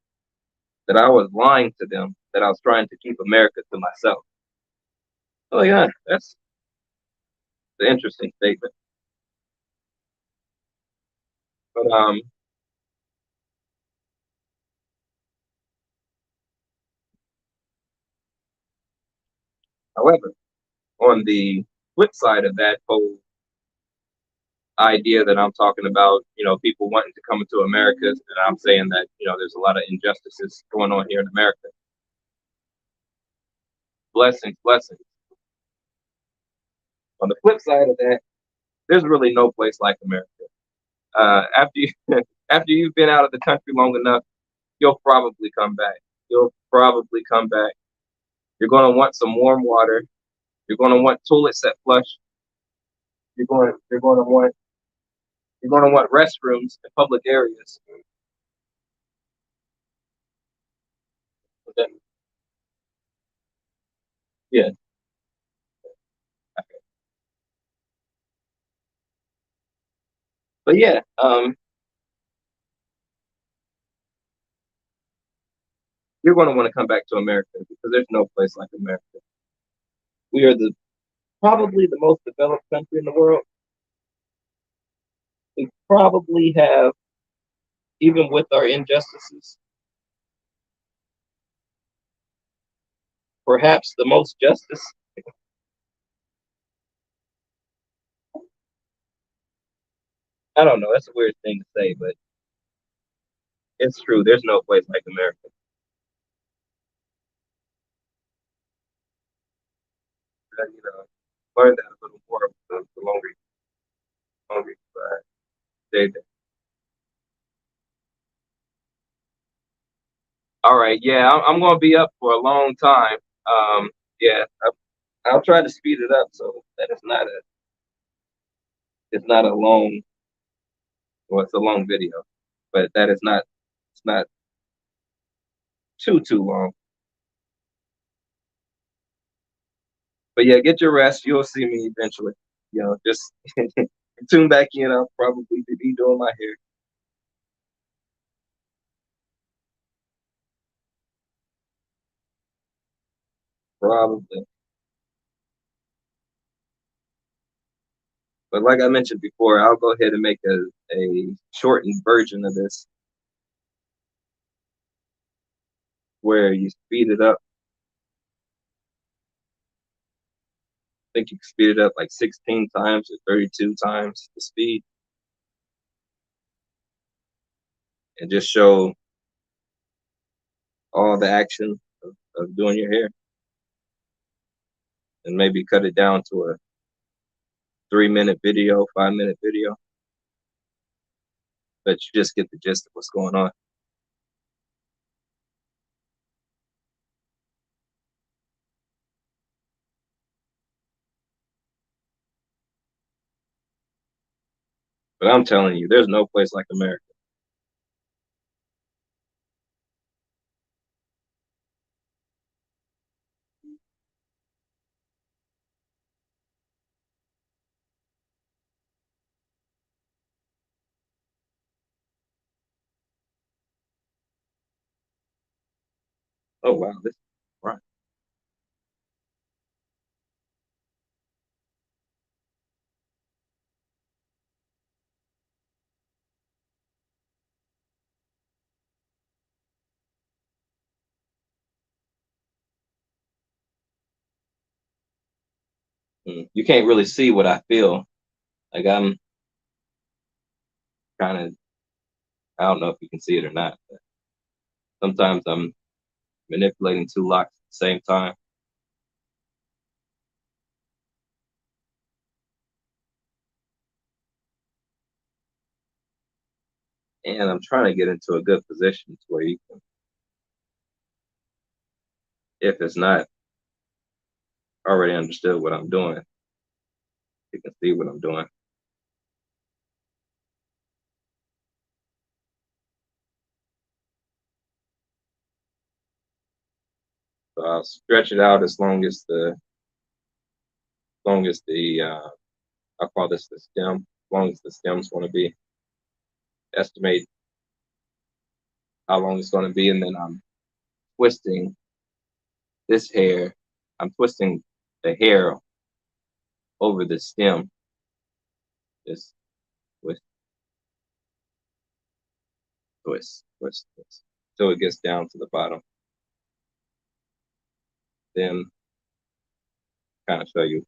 that I was lying to them, that I was trying to keep America to myself. Oh yeah, that's the interesting statement. But however, on the flip side of that whole idea that I'm talking about, people wanting to come into America, and I'm saying that there's a lot of injustices going on here in America. Blessings, blessings. On the flip side of that, there's really no place like America. After you after you've been out of the country long enough, you'll probably come back. You'll probably come back. You're going to want some warm water. You're going to want toilets that flush. You're going to want restrooms in public areas. Yeah, but yeah, you're going to want to come back to America because there's no place like America. We are probably the most developed country in the world. We probably have, even with our injustices, perhaps the most justice. I don't know. That's a weird thing to say, but it's true. There's no place like America. Learn that a little more the longer you stay there. All right. Yeah, I'm going to be up for a long time. Yeah, I'll try to speed it up so that it's not a long, well, it's a long video, but that is not it's not too long. But yeah, get your rest. You'll see me eventually. Just tune back in. I'll probably be doing my hair. Probably. But like I mentioned before, I'll go ahead and make a shortened version of this where you speed it up. I think you can speed it up like 16 times or 32 times the speed and just show all the action of doing your hair, and maybe cut it down to 3-minute video, 5-minute video, but you just get the gist of what's going on. But I'm telling you, there's no place like America. Oh wow, this right. You can't really see what I feel. Like I'm kind of, I don't know if you can see it or not, but sometimes I'm manipulating two locks at the same time. And I'm trying to get into a good position to where you can, if it's not already understood what I'm doing, you can see what I'm doing. So I'll stretch it out as long as the I call this the stem, as long as the stem's going to be, estimate how long it's going to be, and then I'm twisting this hair. I'm twisting the hair over the stem. Just twist, twist, twist, twist, so it gets down to the bottom. Then kind of show you.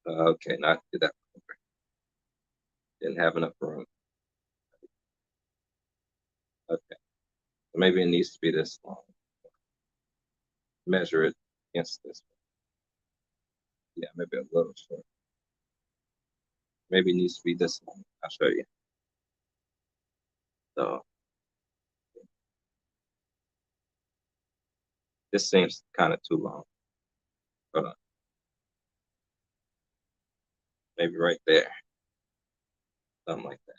Okay, not do that. Didn't have enough room. Okay, so maybe it needs to be this long. Measure it against this. Yeah, maybe a little short. Maybe it needs to be this long. I'll show you. So this seems kind of too long. Hold on. Maybe right there. Something like that.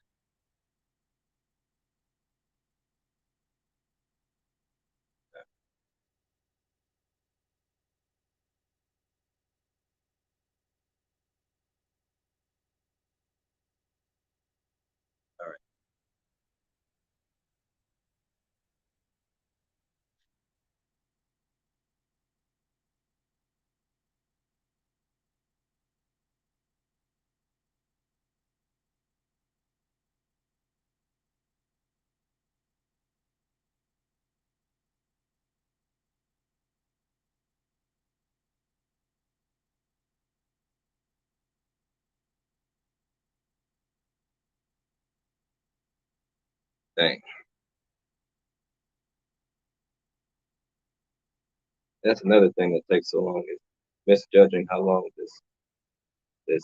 All right. Dang. That's another thing that takes so long is misjudging how long this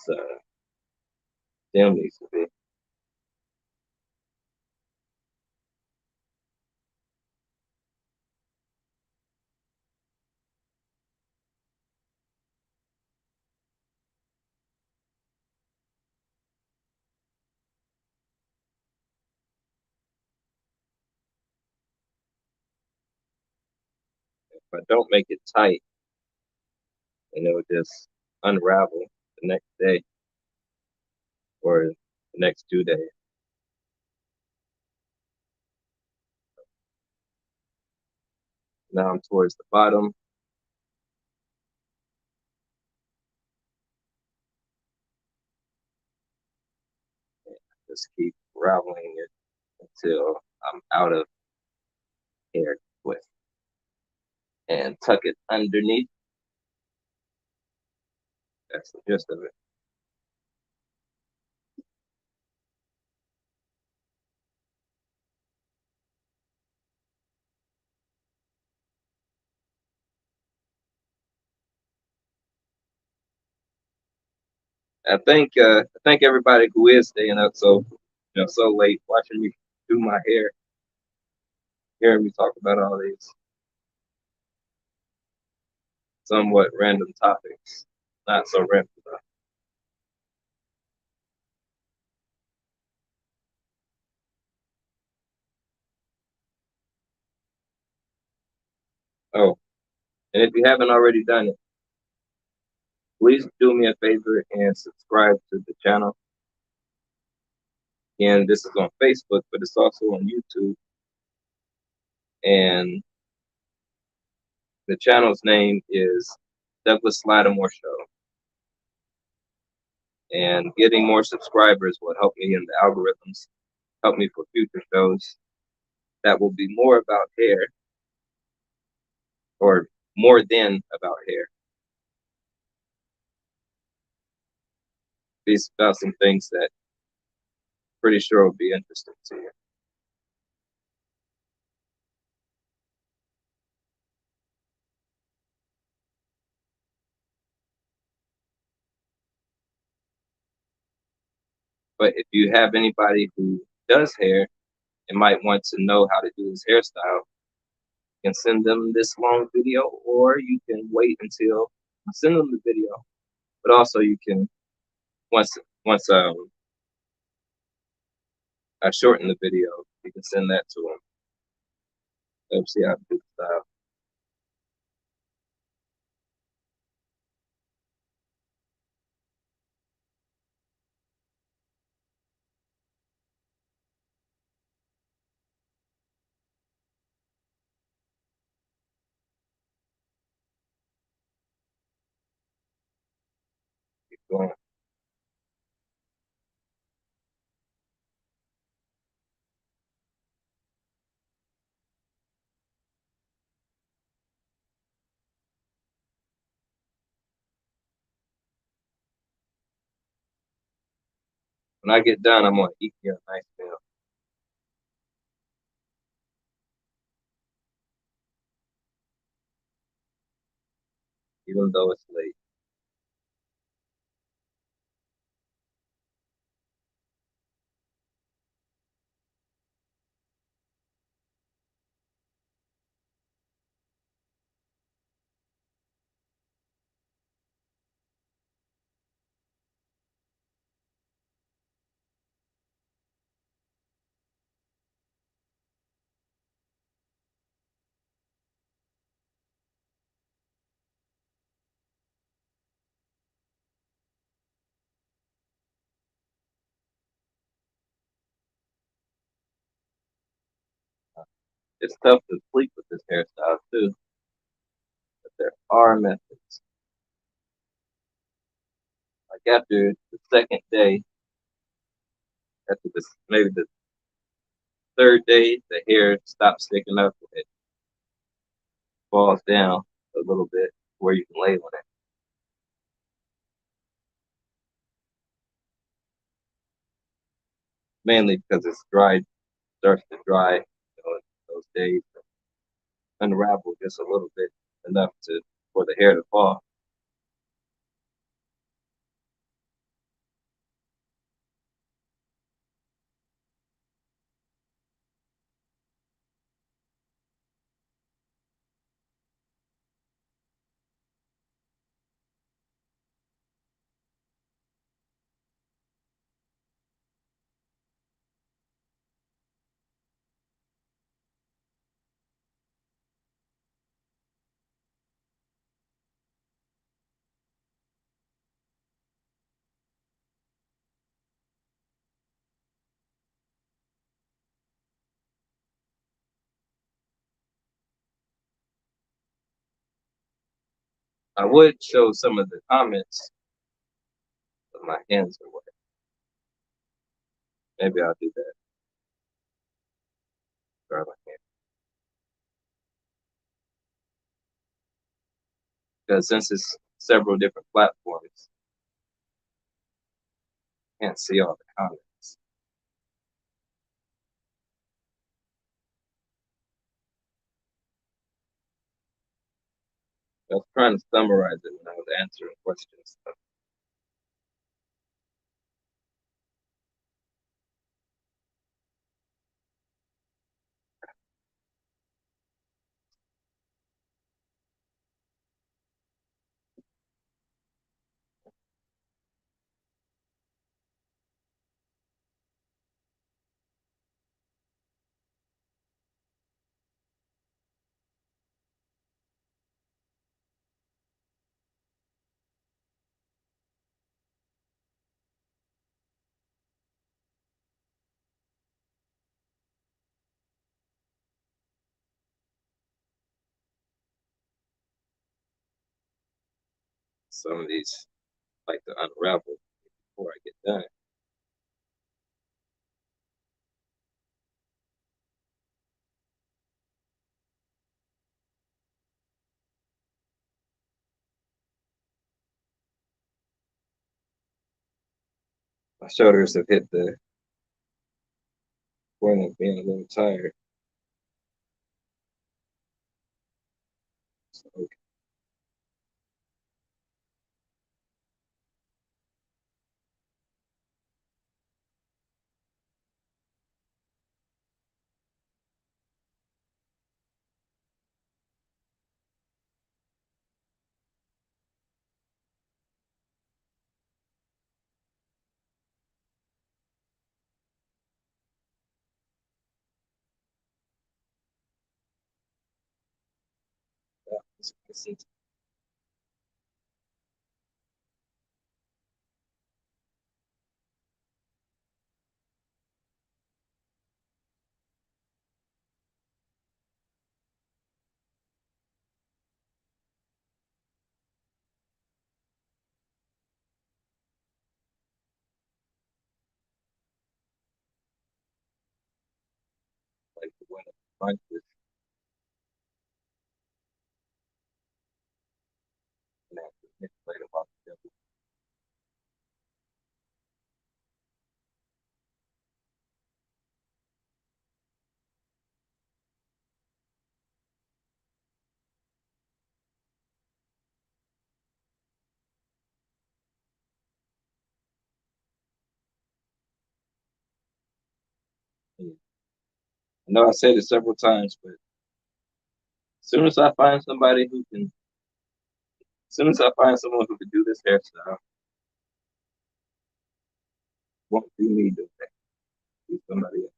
stem needs to be. If I don't make it tight, and it will just unravel the next day or the next 2 days. Now I'm towards the bottom. Just keep raveling it until I'm out of hair twist and tuck it underneath. That's the gist of it. I thank everybody who is staying up so late watching me do my hair, hearing me talk about all these somewhat random topics. Not so random though. Oh, and if you haven't already done it, please do me a favor and subscribe to the channel. And this is on Facebook, but it's also on YouTube. And the channel's name is Douglas Lattimore Show. And getting more subscribers will help me in the algorithms, help me for future shows that will be more about hair or more than about hair. These about some things that pretty sure will be interesting to you. But if you have anybody who does hair and might want to know how to do his hairstyle, you can send them this long video, or you can wait until I send them the video. But also, you can once I shorten the video, you can send that to them. Let's see how to do the style. Keep going. When I get done, I'm gonna eat you a nice meal, even though it's late. It's tough to sleep with this hairstyle too, but there are methods. Like after the second day, after this maybe the third day, the hair stops sticking up and it falls down a little bit where you can lay on it. Mainly because it's dry, starts to dry, those days unravel just a little bit enough to for the hair to fall. I would show some of the comments, but my hands are wet. Maybe I'll do that. Dry my hands. Because since it's several different platforms, I can't see all the comments. I was trying to summarize it when I was answering questions. some of these like to unravel before I get done. My shoulders have hit the point of being a little tired. So, yeah, it's like the one of punch is manipulate about the devil. Yeah. I know I said it several times, but as soon as I find somebody who can, as soon as I find someone who can do this hairstyle, won't be me doing that. Be somebody else.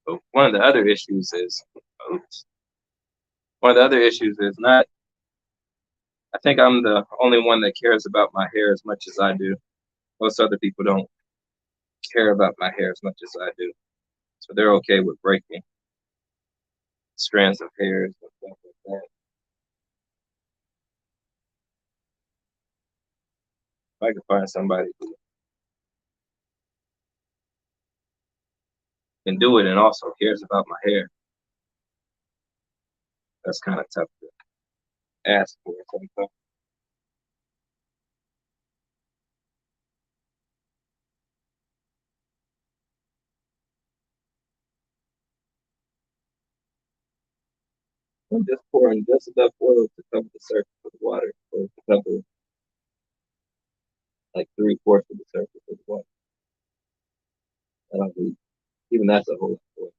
So one of the other issues is, oops, one of the other issues is not. I think I'm the only one that cares about my hair as much as I do. Most other people don't care about my hair as much as I do, so they're okay with breaking strands of hairs and stuff like that. If I can find somebody who can do it and also cares about my hair, that's kind of tough to ask for sometimes. I'm just pouring just enough oil to cover the surface of the water, or to cover like 3/4 of the surface of the water. I don't need, even that's a whole lot of oil.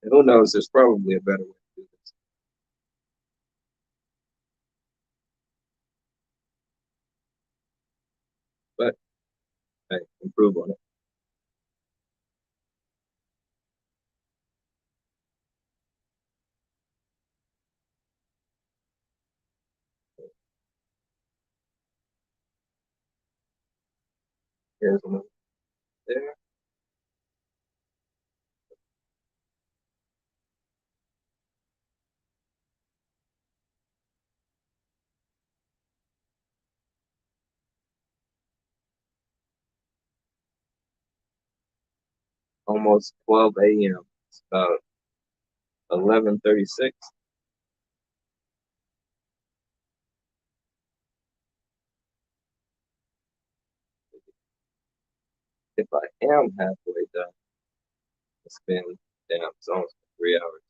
And who knows? There's probably a better way to do this, but hey, improve on it. Here's one there, almost 12 a.m. It's about 11:36. If I am halfway done, it's been damn, it's almost 3 hours.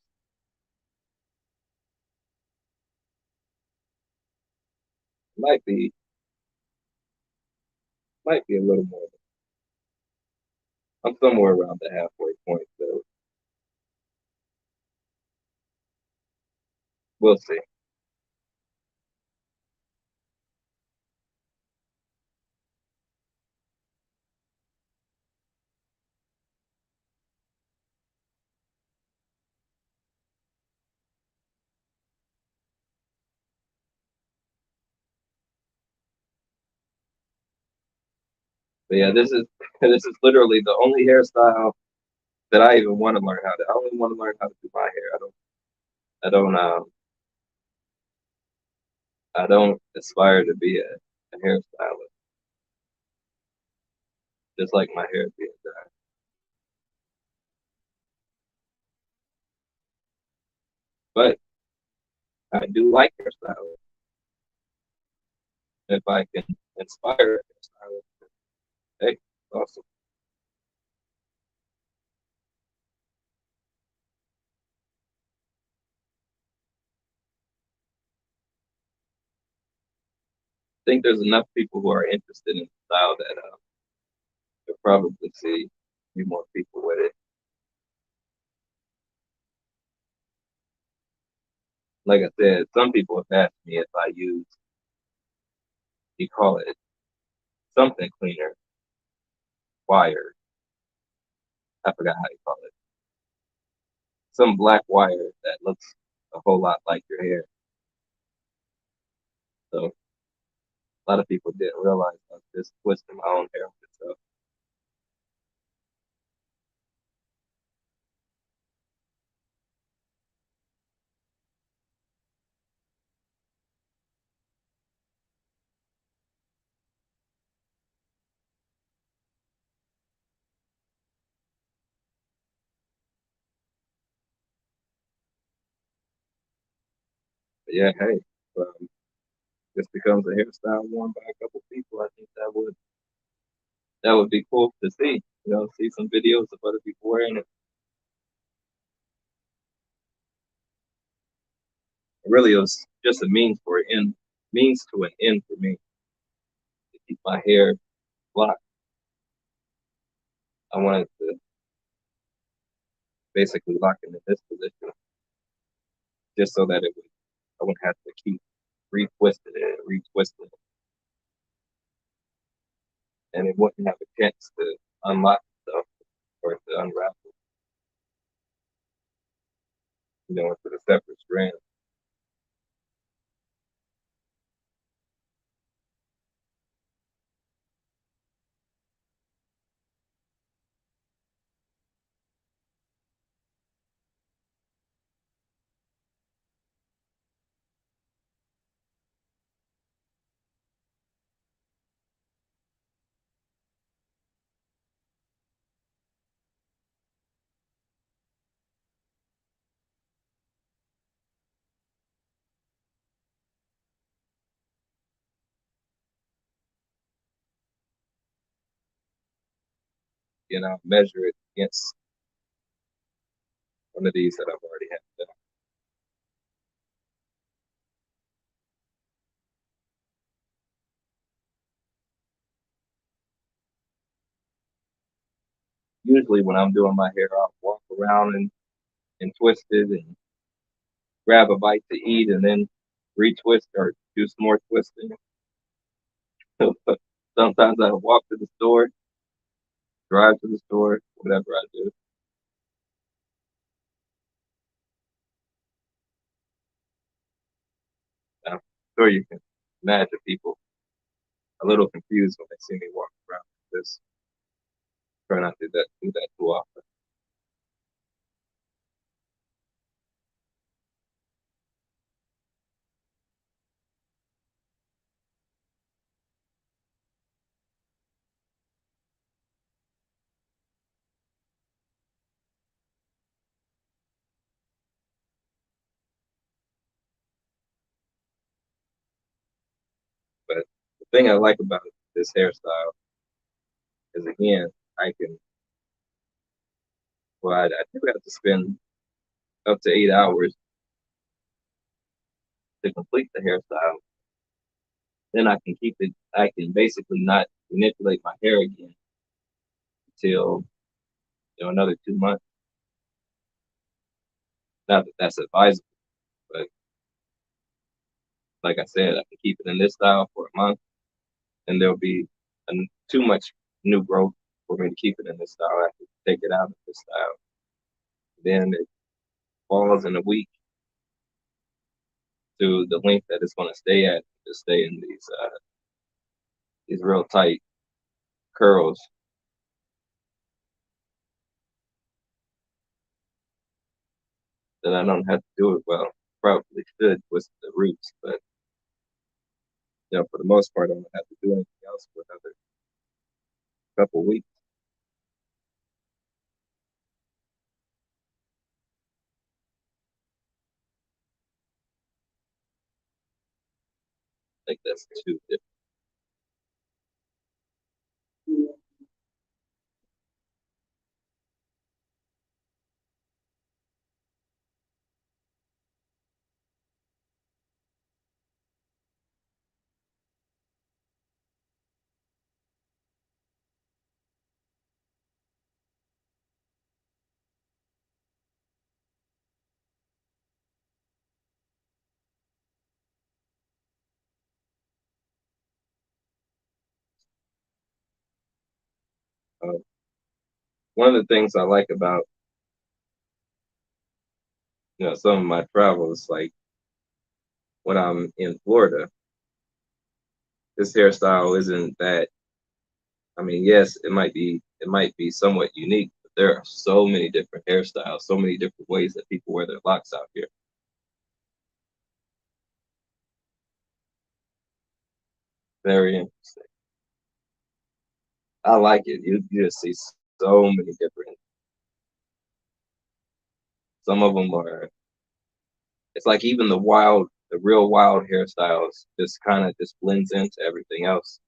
It might be Might be a little more. I'm somewhere around the halfway point, so we'll see. But yeah, this is this is literally the only hairstyle that I even want to learn how to. I only want to learn how to do my hair. I don't I don't aspire to be a hairstylist, just like my hair is being done. But I do like hairstyling. If I can inspire a hairstylist, hey, awesome. I think there's enough people who are interested in the style that you'll probably see few more people with it. Like I said, some people have asked me if I use, you call it something cleaner, wire. I forgot how you call it. Some black wire that looks a whole lot like your hair. So a lot of people didn't realize I was just twisting my own hair myself. But yeah, hey, um, this becomes a hairstyle worn by a couple people. I think that would be cool to see. You know, see some videos of other people wearing it. Really, it was just a means to an end for me to keep my hair locked. I wanted to basically lock it in this position just so that I wouldn't have to keep retwisting it and retwisting it, and it wouldn't have a chance to unlock stuff or to unravel, into the separate strand. Measure it against one of these that I've already had done. Usually, when I'm doing my hair, I'll walk around and twist it and grab a bite to eat and then retwist or do some more twisting. Sometimes I walk to the store, drive to the store, whatever I do. I'm sure you can imagine people a little confused when they see me walking around like this. Try not to do that too often. But the thing I like about this hairstyle is, again, I can, well, I do have to spend up to 8 hours to complete the hairstyle. then I can keep it. I can basically not manipulate my hair again until another 2 months. Not that that's advisable, but like I said, I can keep it in this style for a month, and there'll be too much new growth for me to keep it in this style. I have to take it out of this style. Then it falls in a week to the length that it's going to stay at to stay in these real tight curls. That I don't have to do it well. Probably should with the roots, but for the most part, I don't have to do anything else for another couple weeks. I think that's too different. Uh, One of the things I like about some of my travels, like when I'm in Florida, this hairstyle isn't that. I mean, yes, it might be somewhat unique, but there are so many different hairstyles, so many different ways that people wear their locks out here. Very interesting. I like it. You just see so many different. Some of them are. It's like even the real wild hairstyles, just kind of just blends into everything else.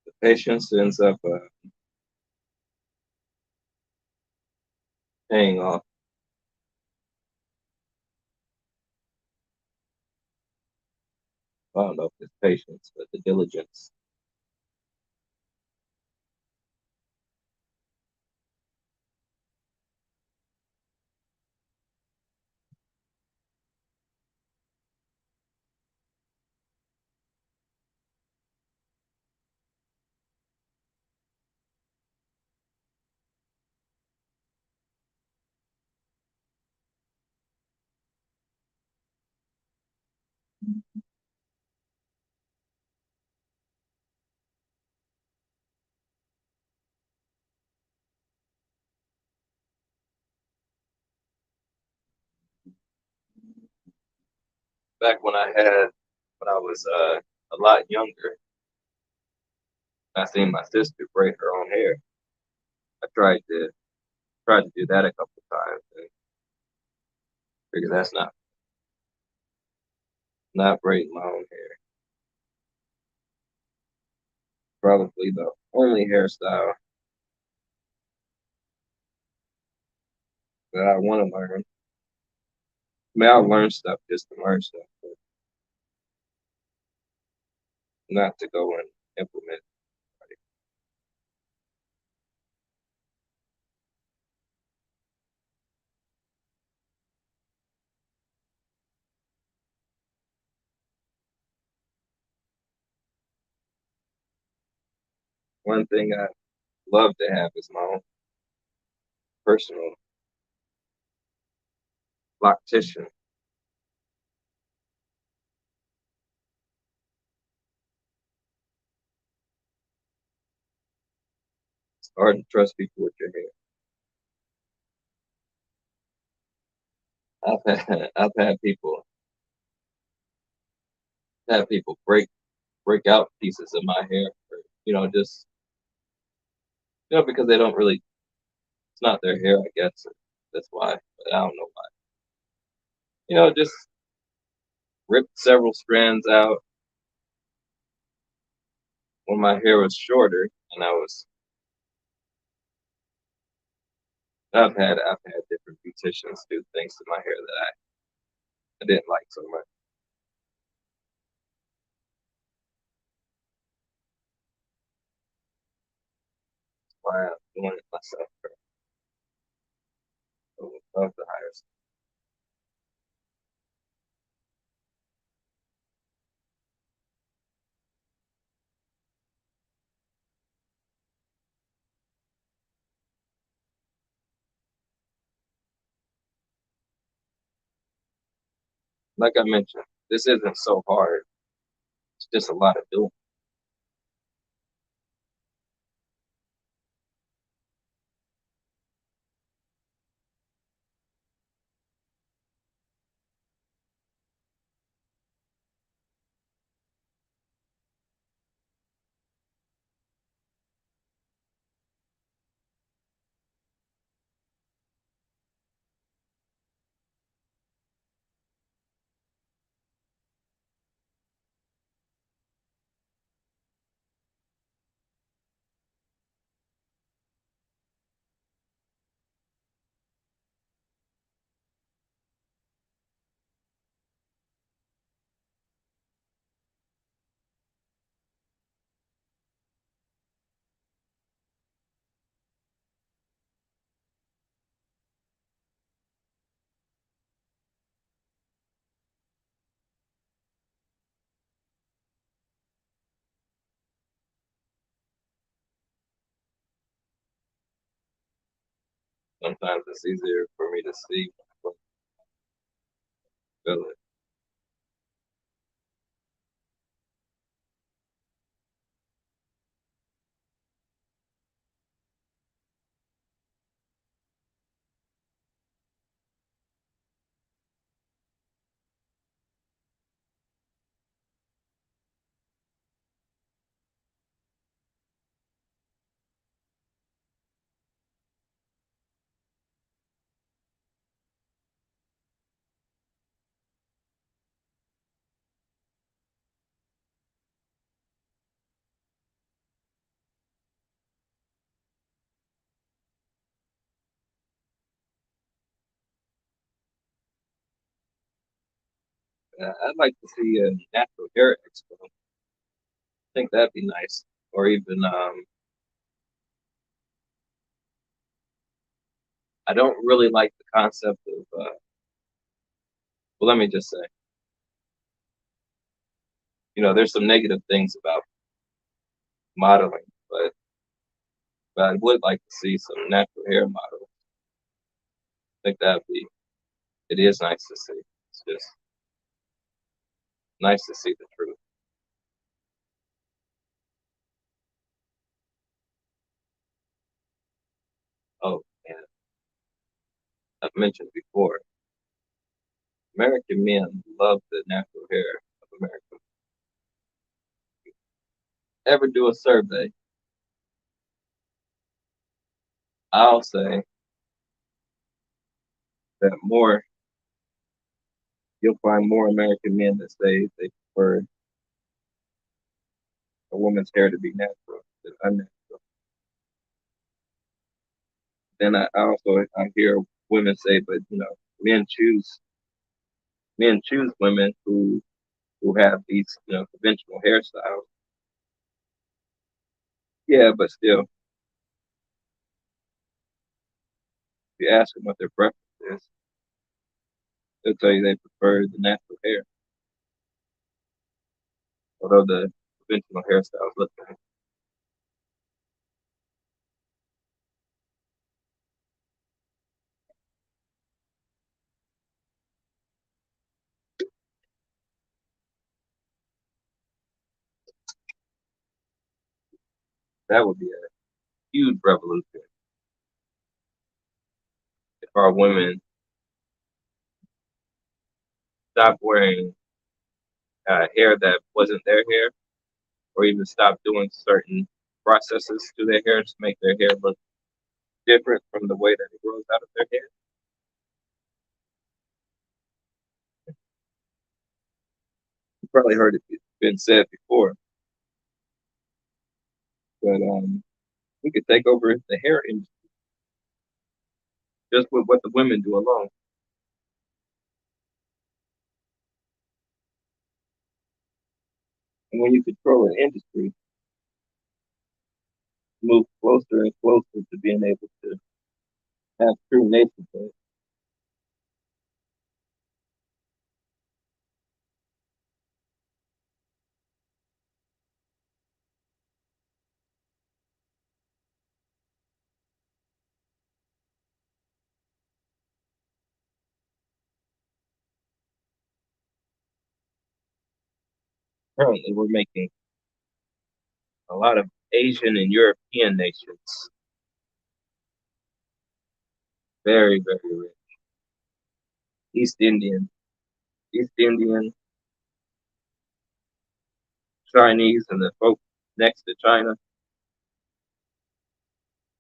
The patience ends up paying off. I don't know if it's patience, but the diligence. Back when I was a lot younger, I seen my sister braid her own hair. I tried to do that a couple of times and figured that's not braiding my own hair. Probably the only hairstyle that I want to learn. I mean, I'll learn stuff just to learn stuff, but not to go and implement. One thing I love to have is my own personal loctician. It's hard to trust people with your hair. I've had people break out pieces of my hair, or, just because they don't really. It's not their hair, I guess. That's why, but I don't know why. Just ripped several strands out when my hair was shorter, and I've had different beauticians do things to my hair that I didn't like so much. Why I'm doing it myself. I would love to hire someone. Like I mentioned, this isn't so hard. It's just a lot of doing. Sometimes it's easier for me to see but feel it. I'd like to see a natural hair expo. I think that'd be nice. Or even, I don't really like the concept of, well, let me just say, there's some negative things about modeling, but I would like to see some natural hair models. I think it is nice to see. It's just nice to see the truth. Oh, and I've mentioned before, American men love the natural hair of America. Ever do a survey, I'll say that you'll find more American men that say they prefer a woman's hair to be natural than unnatural. Then I hear women say, but men choose men choose women who have these conventional hairstyles. Yeah, but still, if you ask them what their preference is, they'll tell you they prefer the natural hair, although the conventional hairstyles look nice. That would be a huge revolution if our women stopped wearing hair that wasn't their hair, or even stopped doing certain processes to their hair to make their hair look different from the way that it grows out of their hair. You probably heard it been said before, but we could take over the hair industry just with what the women do alone. And when you control an industry, you move closer and closer to being able to have true nationhood. Currently, we're making a lot of Asian and European nations very, very rich. East Indian, East Indian, Chinese, and the folks next to China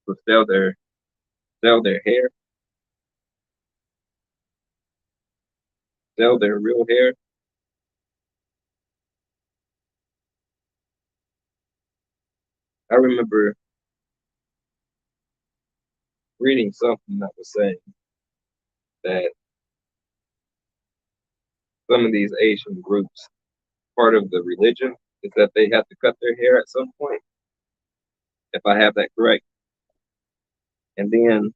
will sell their hair, sell their real hair. I remember reading something that was saying that some of these Asian groups, part of the religion is that they have to cut their hair at some point, if I have that correct. And then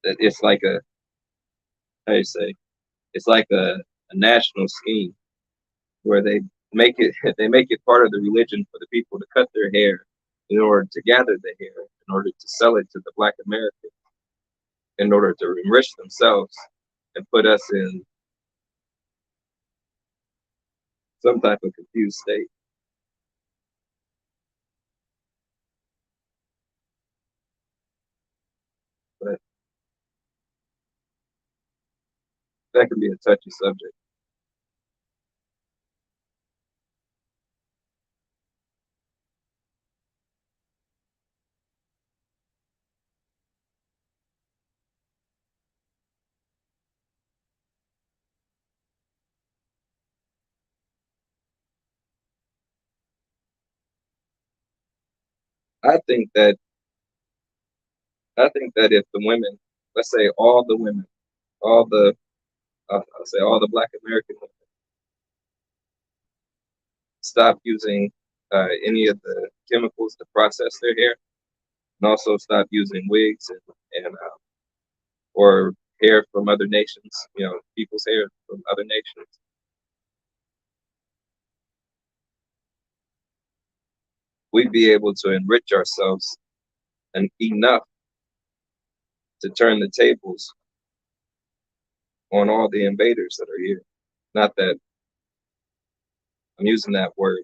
it's like a, how you say, it's like a national scheme where they make it part of the religion for the people to cut their hair in order to gather the hair, in order to sell it to the Black American, in order to enrich themselves and put us in some type of confused state. But that can be a touchy subject. I think that I think that if the women, let's say all the women, all the I'll say all the Black American women, stop using any of the chemicals to process their hair, and also stop using wigs and or hair from other nations, people's hair from other nations. We'd be able to enrich ourselves and enough to turn the tables on all the invaders that are here. Not that I'm using that word.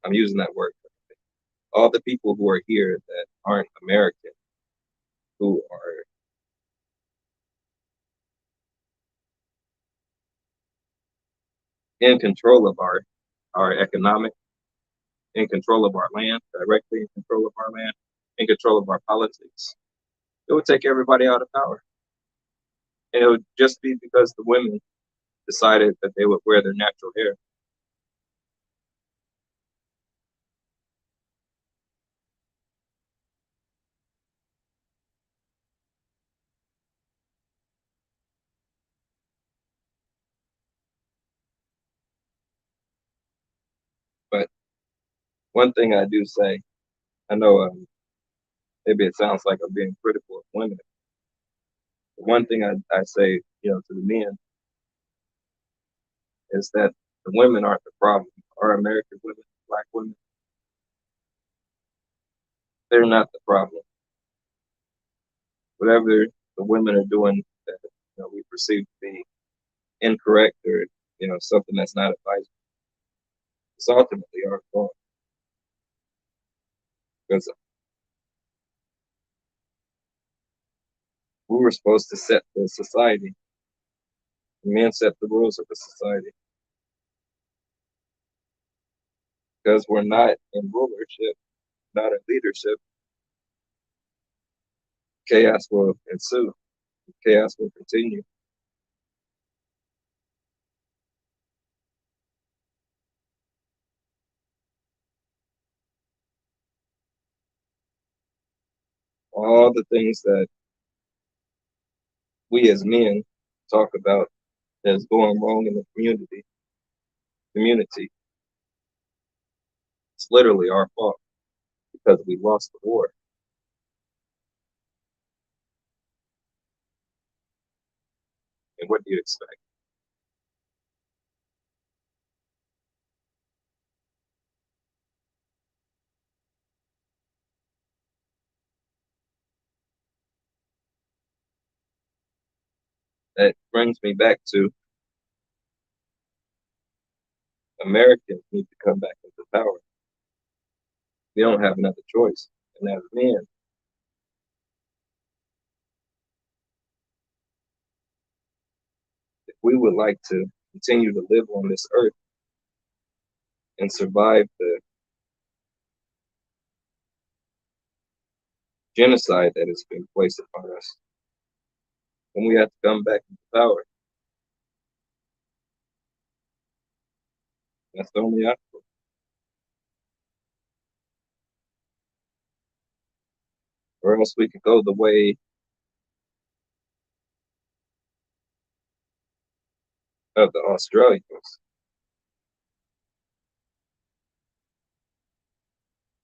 I'm using that word. All the people who are here that aren't American, who are in control of our economic, in control of our land, directly in control of our land, in control of our politics. It would take everybody out of power. And it would just be because the women decided that they would wear their natural hair. But one thing I do say, I know maybe it sounds like I'm being critical of women. But one thing I say, to the men is that the women aren't the problem. Our American women, Black women, they're not the problem. Whatever the women are doing that we perceive to be incorrect or something that's not advisable, It's ultimately our fault because we were supposed to set the society. The men set the rules of the society. Because we're not in rulership, not in leadership, chaos will ensue. Chaos will continue. All the things that we as men talk about as going wrong in the community, it's literally our fault because we lost the war. And what do you expect? That brings me back to Americans need to come back into power. We don't have another choice. And as men, if we would like to continue to live on this earth and survive the genocide that has been placed upon us, then we have to come back into power. That's the only option. Or else we could go the way of the Australians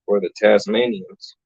or the Tasmanians.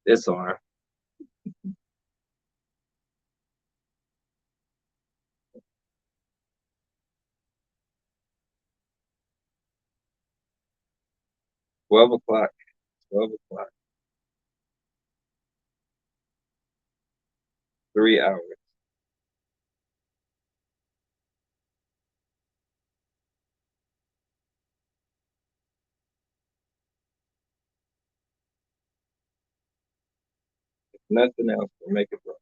Disarm. 12 o'clock. 12 o'clock. 3 hours. Nothing else will make it work.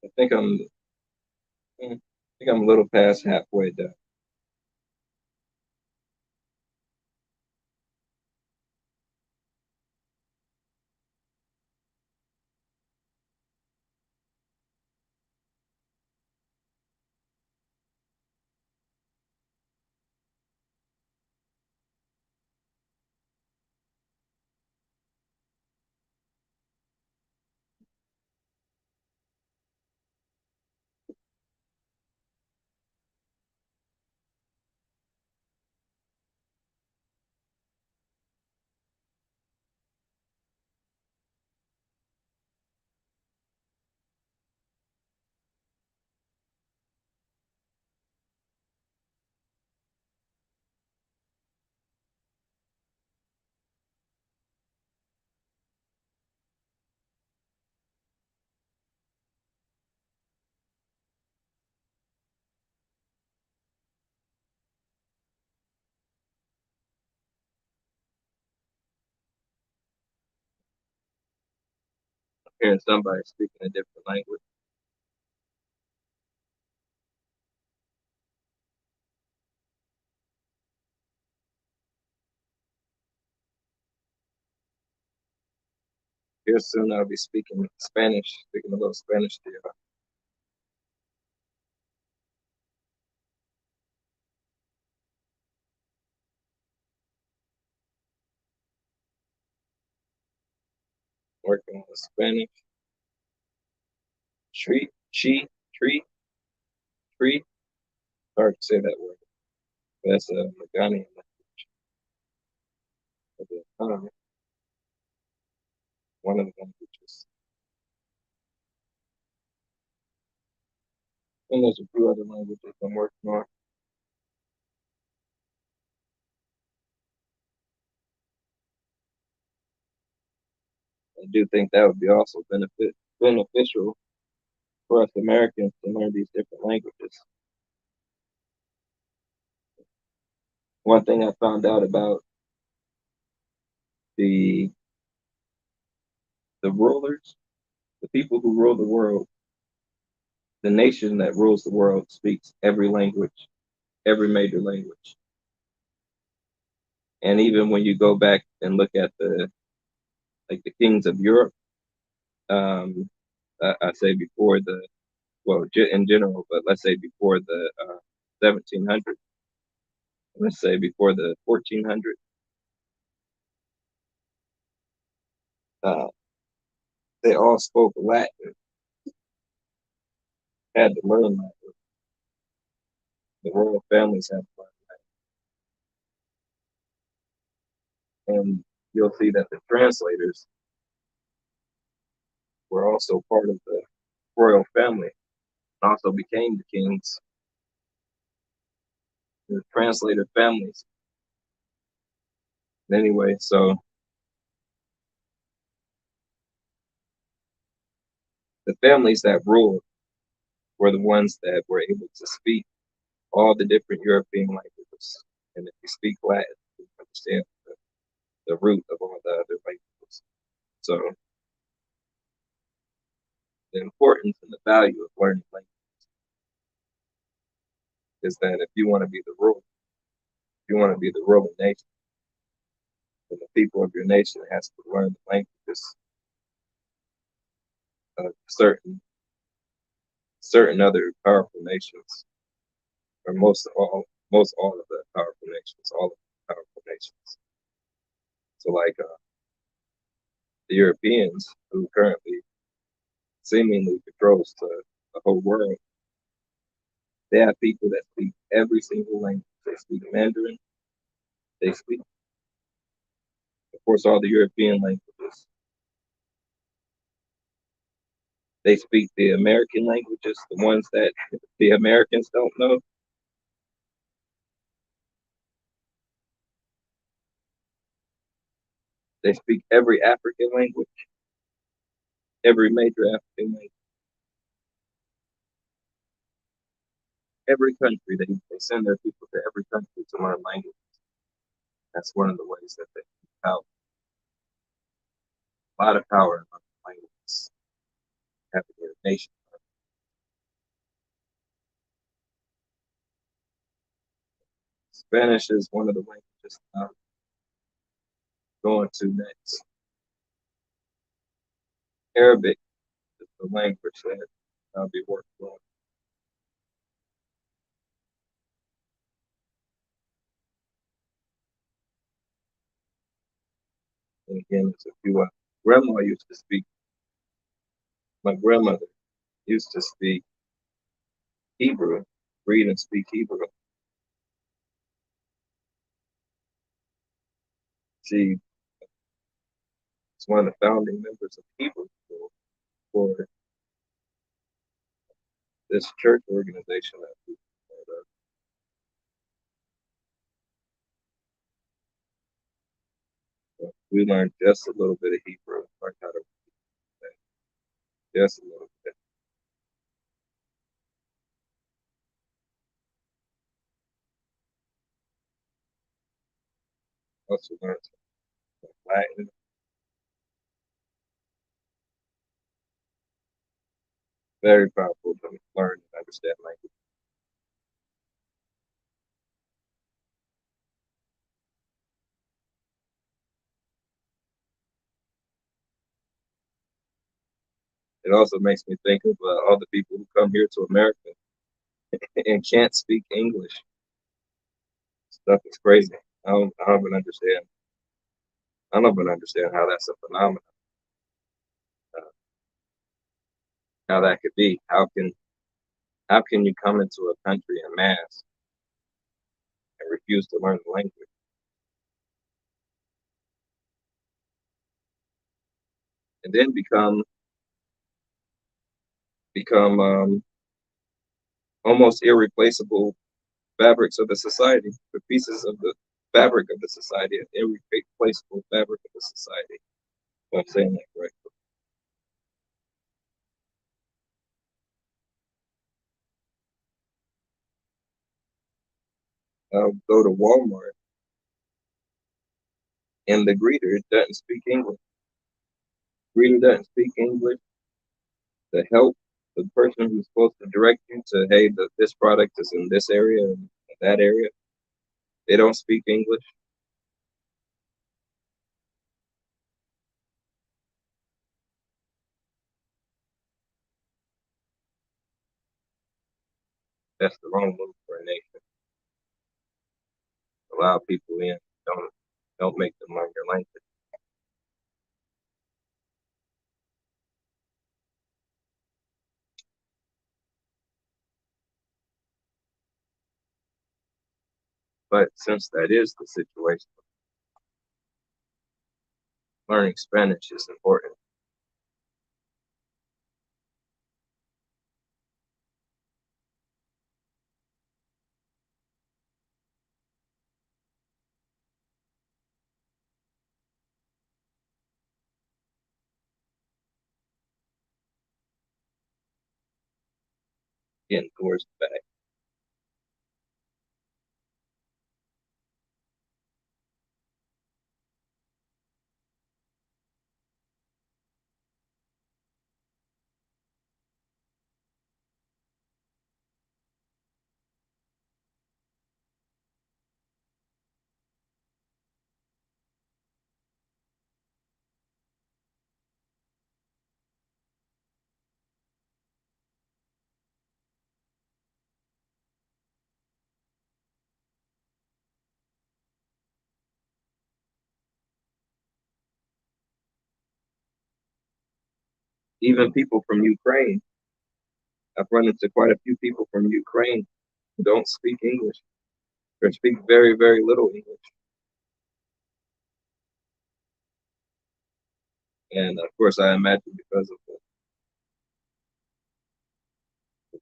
I think I'm a little past halfway done. hearing somebody speaking a different language. Here soon I'll be speaking Spanish, speaking a little Spanish to you. Working on Spanish. Tree, tree. Hard to say that word. That's a Magani language. One of the languages. And there's a few other languages I'm working on. I do think that would be also beneficial for us Americans to learn these different languages. One thing I found out about the rulers, the people who rule the world, the nation that rules the world speaks every language, every major language. And even when you go back and look at the kings of Europe, um, I say before in general, but let's say before the 1700s, let's say before the 1400s, uh, they all spoke Latin, had to learn Latin. The royal families had to learn Latin. And you'll see that the translators were also part of the royal family, also became the kings, the translator families. Anyway, so the families that ruled were the ones that were able to speak all the different European languages. And if you speak Latin, you understand the root of all the other languages. So the importance and the value of learning language is that if you want to be the ruler, if you want to be the ruling nation, then the people of your nation has to learn the languages of certain other powerful nations, or most all of the powerful nations, all of the powerful nations. So like the Europeans who currently seemingly controls the whole world, they have people that speak every single language. They speak Mandarin. They speak, of course, all the European languages. They speak the American languages, the ones that the Americans don't know. They speak every African language, every major African language, every country. They send their people to every country to learn language. That's one of the ways that they have a lot of power in learning languages, having a nation. Spanish is one of the languages I'm going to next. Arabic is the language that I'll be working on. And again, there's a few. Grandma used to speak. My grandmother used to speak Hebrew, read and speak Hebrew. She was one of the founding members of Hebrew School for this church organization that we part of. We learned just a little bit of Hebrew, learned how to read just a little bit. Also learned some Latin. Very powerful to learn and understand language. It also makes me think of all the people who come here to America and can't speak English. Stuff is crazy. I don't even understand. I don't even understand how that's a phenomenon. Uh, how that could be. How can you come into a country en masse and refuse to learn the language, and then become almost irreplaceable fabrics of the society, the pieces of the fabric of the society, an irreplaceable fabric of the society. If I'm saying that correctly. I'll go to Walmart and the greeter doesn't speak English. Greeter doesn't speak English. The help, the person who's supposed to direct you to, hey, this product is in this area and that area, they don't speak English. That's the wrong move for a nation. Allow people in. Don't don't make them learn your language. But since that is the situation, learning Spanish is important. Getting towards the back. Even people from Ukraine, I've run into quite a few people from Ukraine who don't speak English or speak very, very little English. And of course, I imagine because of the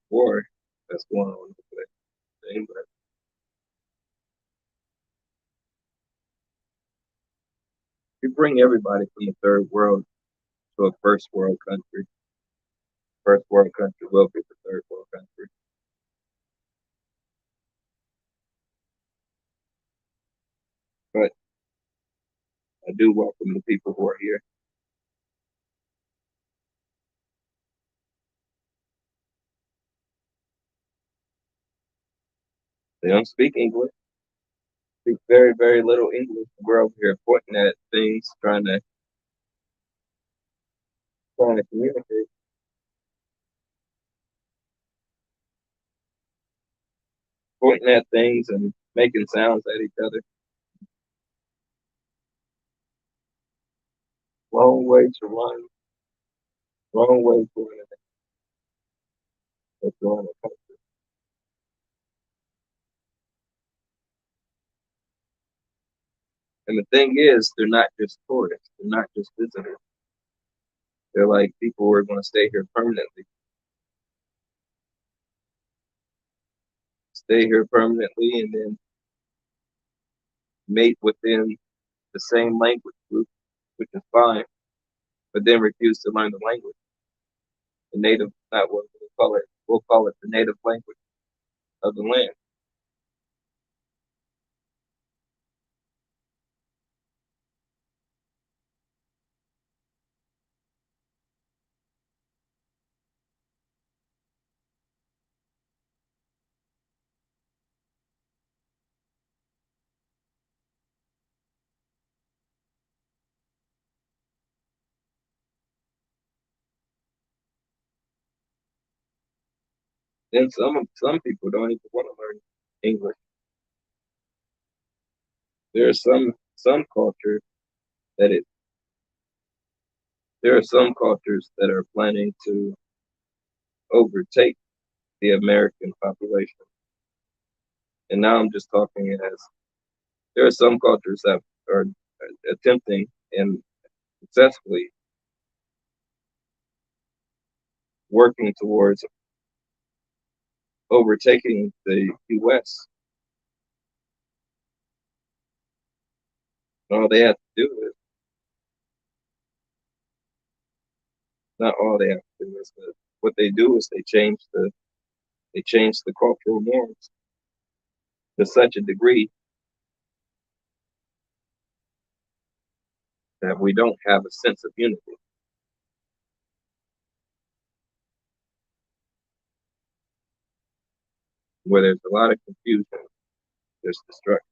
war that's going on over there. But you bring everybody from the third world to a first world country. First world country will be the third world country. But I do welcome the people who are here. They don't speak English, speak very, very little English. We're over here pointing at things, trying to communicate, pointing at things and making sounds at each other. Long way to run, long way to run a country. And the thing is, they're not just tourists, they're not just visitors. They're like people who are going to stay here permanently, stay here permanently, and then mate within the same language group, which is fine, but then refuse to learn the language. The native, not what we'll call it the native language of the land. Then some people don't even want to learn English. There are some cultures that it there are some cultures that are planning to overtake the American population. And now I'm just talking as there are some cultures that are attempting and successfully working towards overtaking the U.S. All they have to do is not all they have to do is what they do is they change the cultural norms to such a degree that we don't have a sense of unity. Where there's a lot of confusion, there's destruction.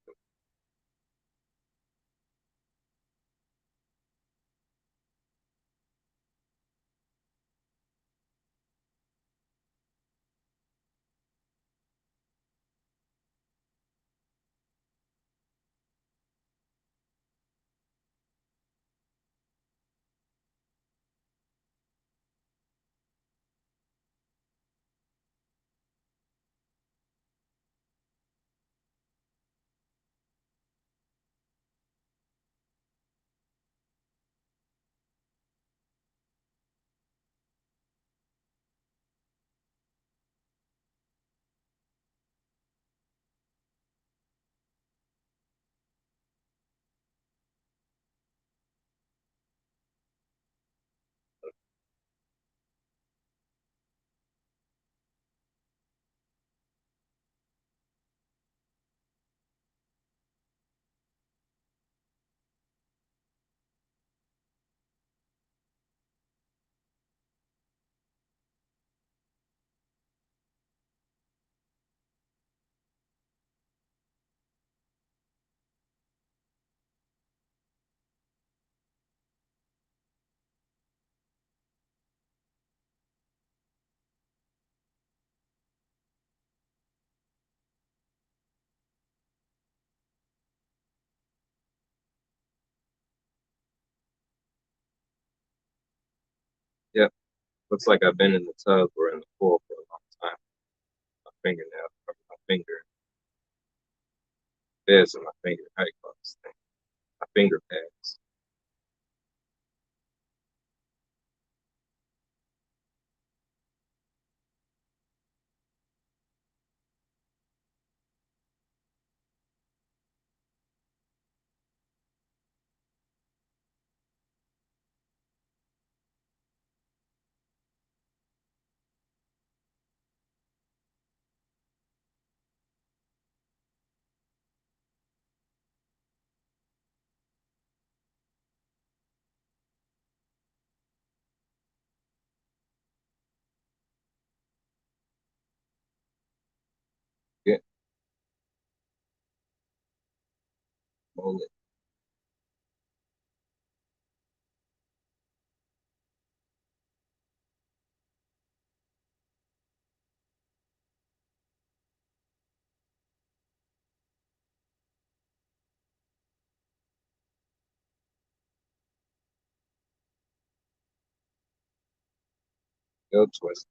Yeah, looks like I've been in the tub or in the pool for a long time. My fingernail, my finger, this and my finger, how do you call this thing? My finger pads. Yeah, mold it. Go twist.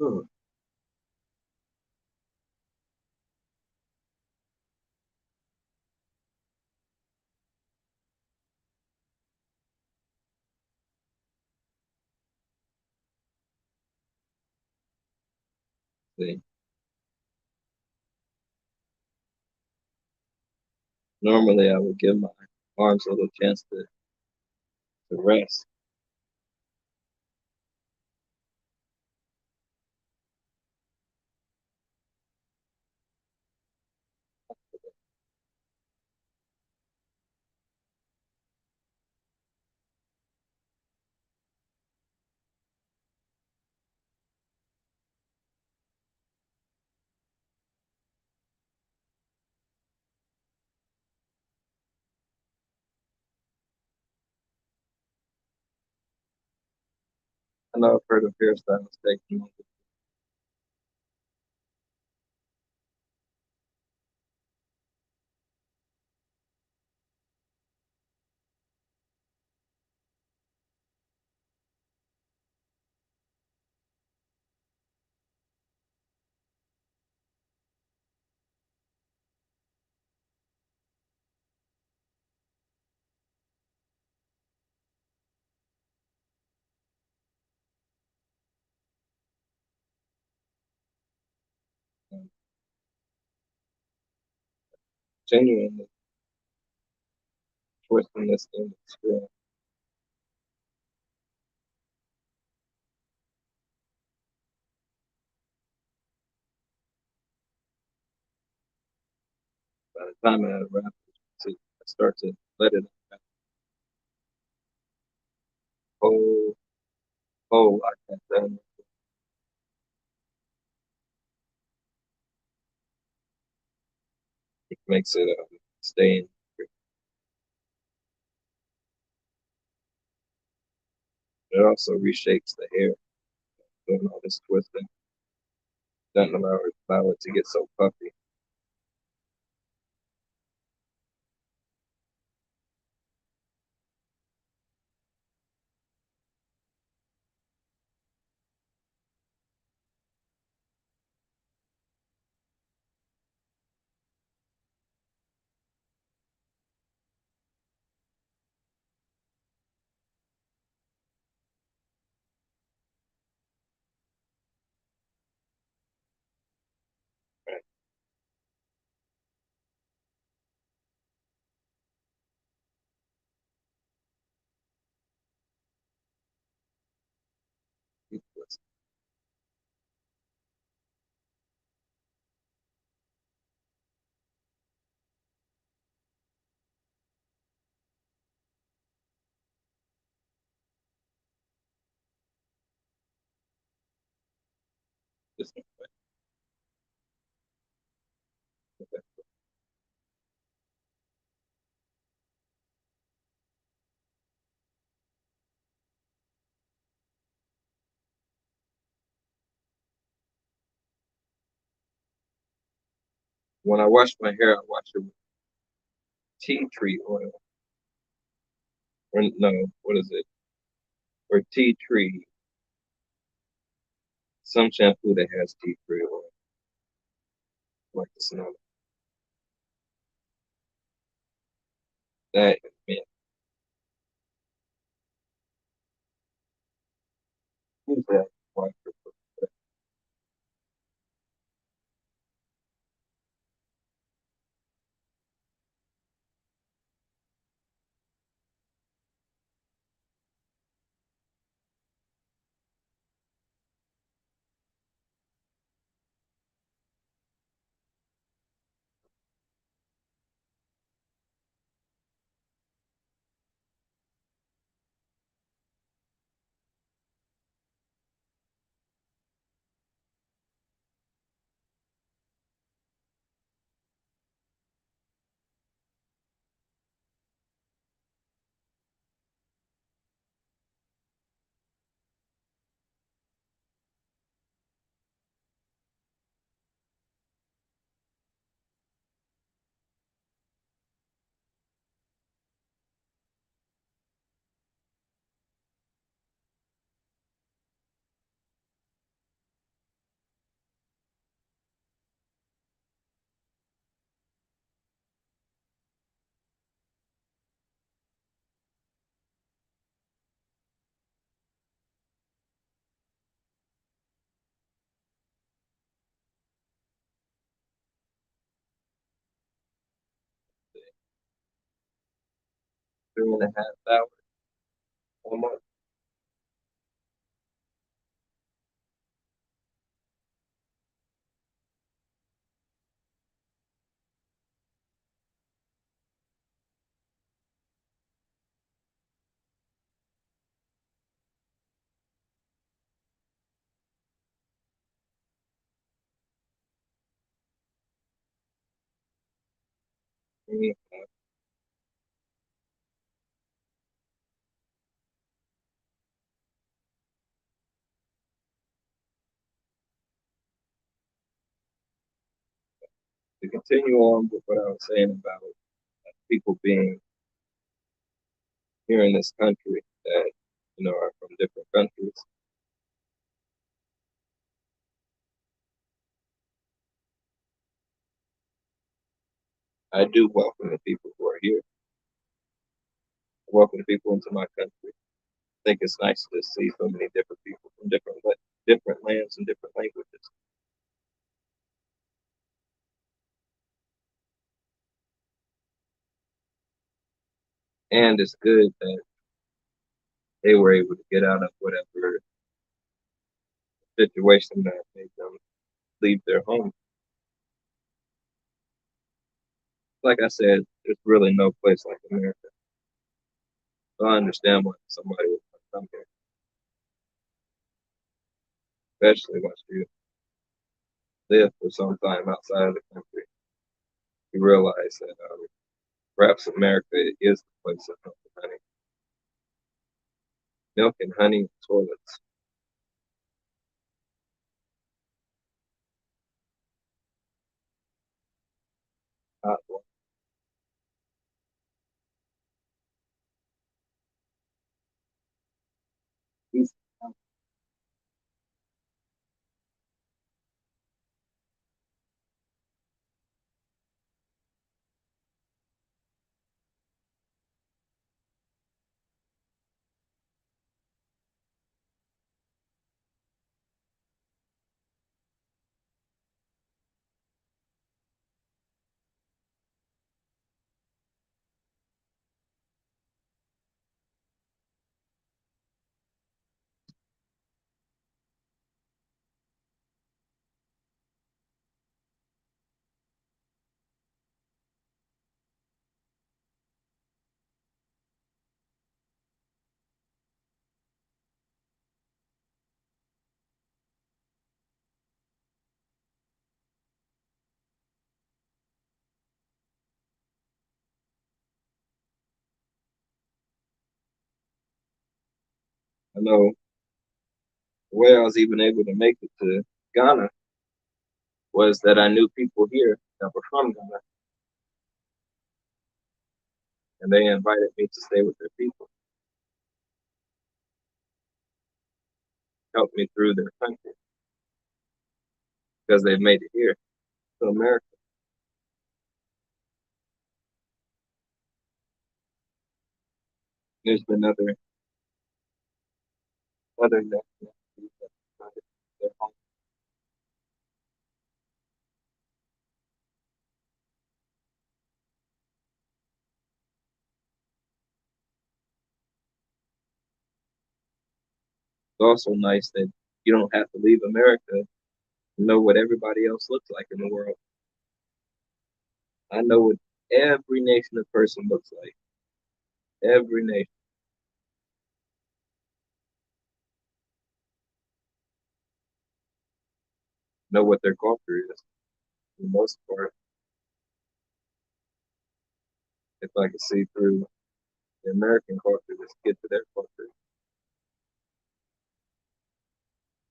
Hmm. See, normally I would give my arms a little chance to rest. know I've heard of hairstyles taking longer. Um, Genuinely twisting this thing screen. By the time I wrap it, I start to let it whole whole like that. Then it makes it stay in. It also reshapes the hair, doing all this twisting. Doesn't allow it to get so puffy. Right? Keep twisting. Just when I wash my hair, I wash it with tea tree oil. Or no, what is it? Or tea tree. Some shampoo that has tea tree oil. I like the smell of that. Man, use that. Wash it with it. 3.5 hours. Almost. Mm, continue on with what I was saying about people being here in this country that are from different countries. I do welcome the people who are here. I welcome people into my country. I think it's nice to see so many different people from different lands and different languages. And it's good that they were able to get out of whatever situation that made them leave their home. Like I said, there's really no place like America. So I understand why somebody would come here, especially once you live for some time outside of the country. You realize that perhaps America is the place of milk and honey. Milk and honey toilets. Hot water. It's I know the way I was even able to make it to Ghana was that I knew people here that were from Ghana, and they invited me to stay with their people, help me through their country because they've made it here to America. There's been other nationalities that decided their home. It's also nice that you don't have to leave America to know what everybody else looks like in the world. I know what every nation of person looks like. Every nation. Know what their culture is. For the most part, if I could see through the American culture, just get to their culture.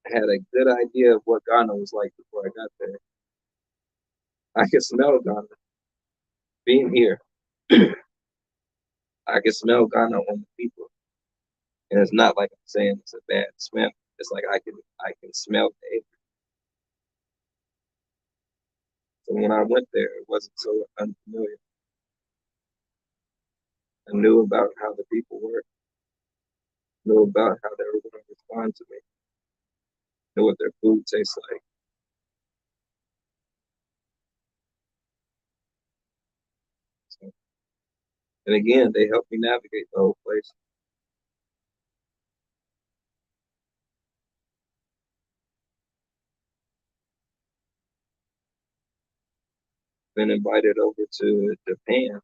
I had a good idea of what Ghana was like before I got there. I could smell Ghana being here. I could smell Ghana on the people, and it's not like I'm saying it's a bad smell. It's like I can smell the air. So when I went there, it wasn't so unfamiliar. I knew about how the people were, knew about how they were going to respond to me, knew what their food tastes like. So, and again, they helped me navigate the whole place. Been invited over to Japan.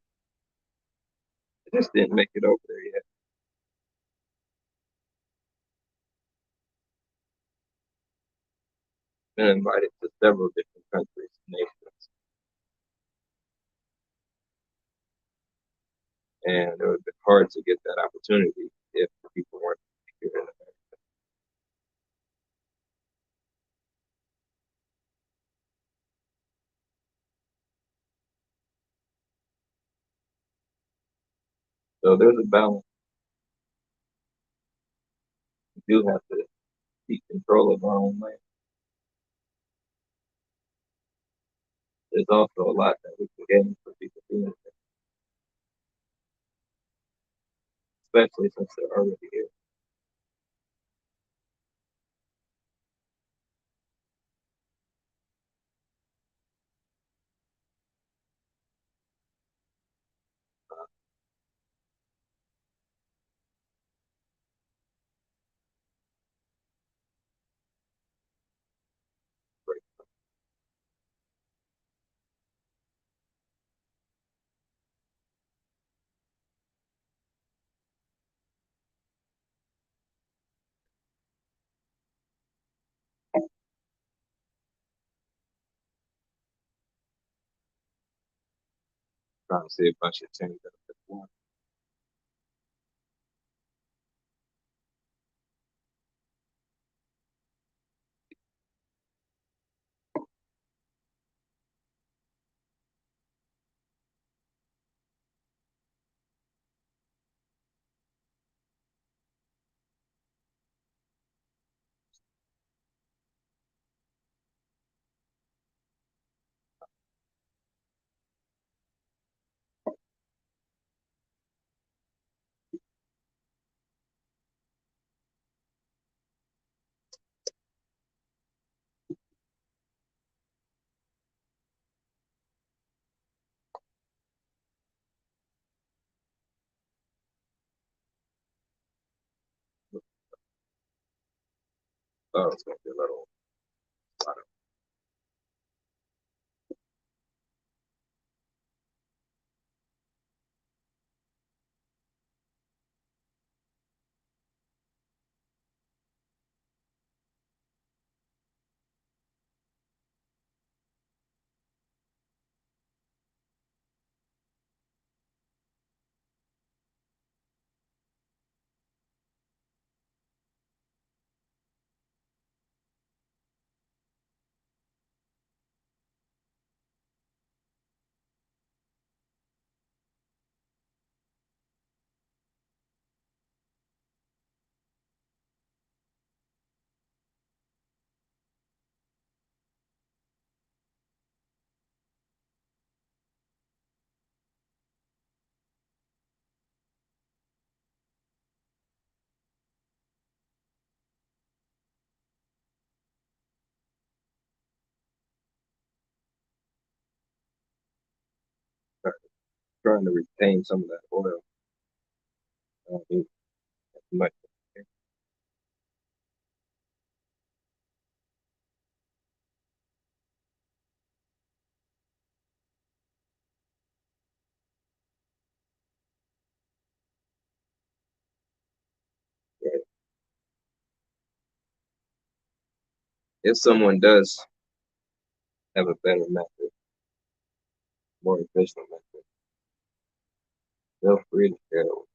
I just didn't make it over there yet. Been invited to several different countries, nations, and it would have been hard to get that opportunity if the people weren't here in America. So there's a balance. We do have to keep control of our own life. There's also a lot that we can gain for people doing it, especially since they're already here. Great. Trying to see if I should change up this one. Oh, it's gonna be a little. I don't know. Trying to retain some of that oil. I don't need as much. Right. If someone does have a better method, more efficient method, feel free to share it with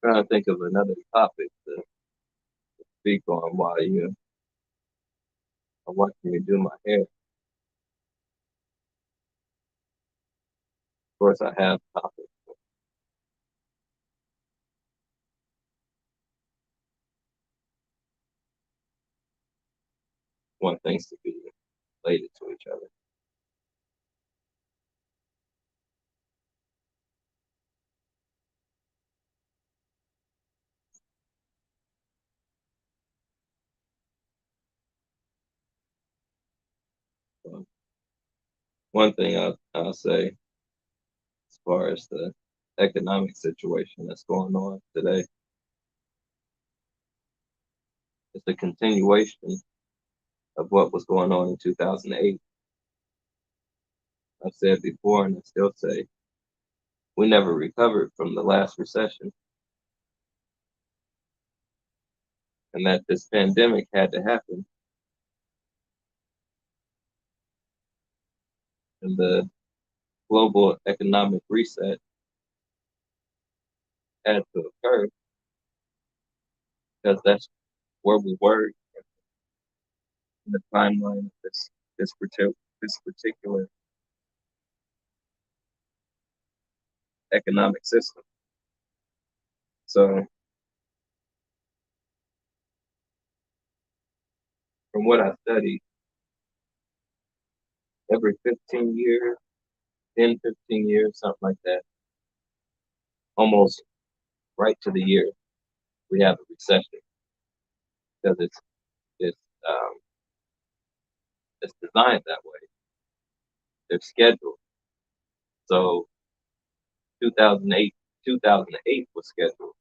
trying to think of another topic to speak on while you are watching me do my hair. Of course, I have topics. Want things to be related to each other. one thing I'll say as far as the economic situation that's going on today is the continuation of what was going on in 2008. I've said before, and I still say, we never recovered from the last recession, and that this pandemic had to happen, and the global economic reset had to occur because that's where we were in the timeline of this particular economic system. So, from what I studied, every 15 years, 10, 15 years, something like that, almost right to the year, we have a recession because it's um, it's designed that way. They're scheduled. So 2008 was scheduled.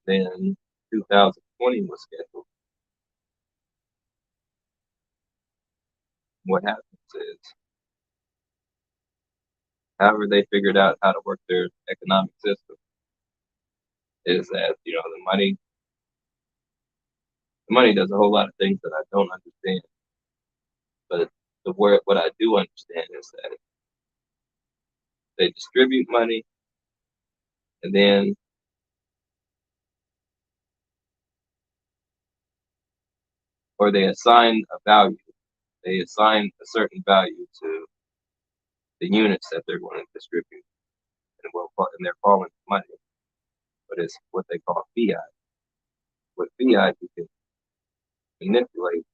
Then 2020 was scheduled. What happens is, however they figured out how to work their economic system, is that the money does a whole lot of things that I don't understand. But what I do understand is that they distribute money, and then or they assign a value. They assign a certain value to the units that they're going to distribute, and they're calling it money, but it's what they call fiat. With fiat, manipulate.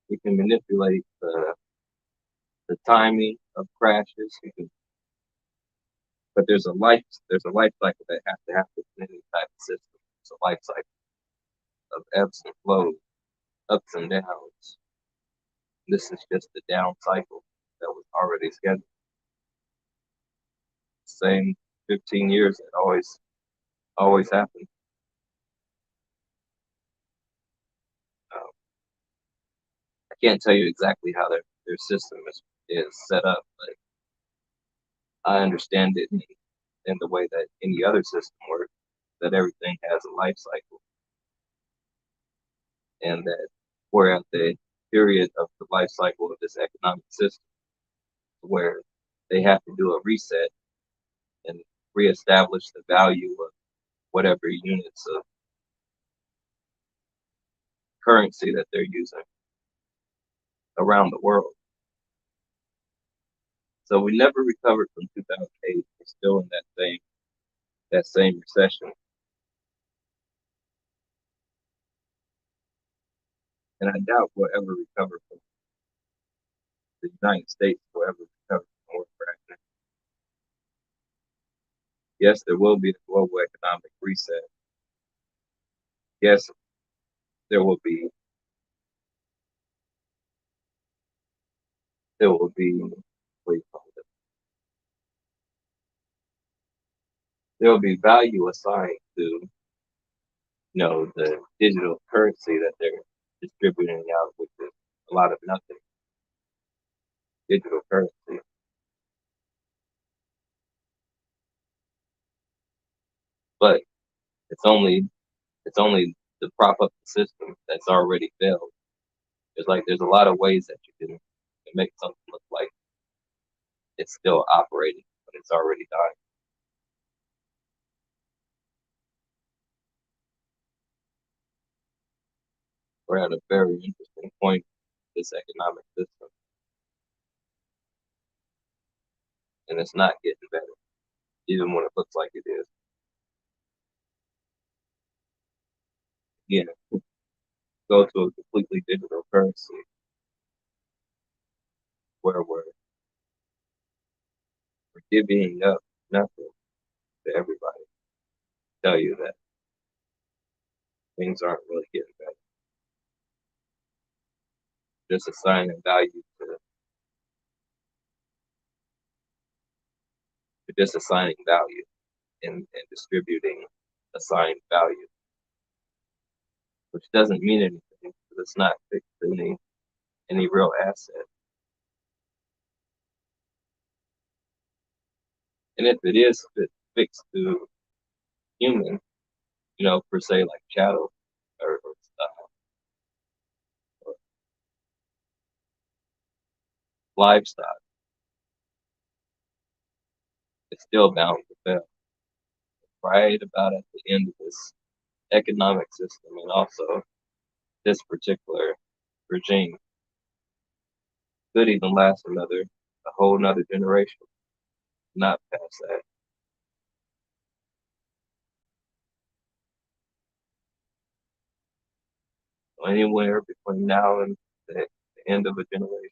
You can manipulate the timing of crashes. But there's a life cycle that has to happen in any type of system. It's a life cycle of ebbs and flows, ups and downs. This is just the down cycle that was already scheduled. Same 15 years that always happens. Um, I can't tell you exactly how their system is set up, but I understand it in the way that any other system works, that everything has a life cycle, and that we're at the period of the life cycle of this economic system where they have to do a reset and reestablish the value of whatever units of currency that they're using around the world. So we never recovered from 2008. We're still in that same recession, and I doubt we'll ever recover from the United States. Will ever recover from war crashing. Yes, there will be a global economic reset. Yes, there will be what do you call it? There will be value assigned to the digital currency that they're distributing out, which is a lot of nothing. Digital currency, but it's only it's only to prop up the system that's already failed. There's a lot of ways that you can make something look like it's still operating, but it's already dying. We're at a very interesting point in this economic system, and it's not getting better, even when it looks like it is. Again, go to a completely digital currency where we're divvying up nothing to everybody. Tell you that things aren't really getting better. just assigning value to just assigning value and distributing assigned value, which doesn't mean anything because it's not fixed to any real asset. And if it is fixed to human, per se, like chattel or or livestock, it's still bound to fail. Right about at the end of this economic system and also this particular regime could even last a whole another generation, not past that. So anywhere between now and the end of a generation,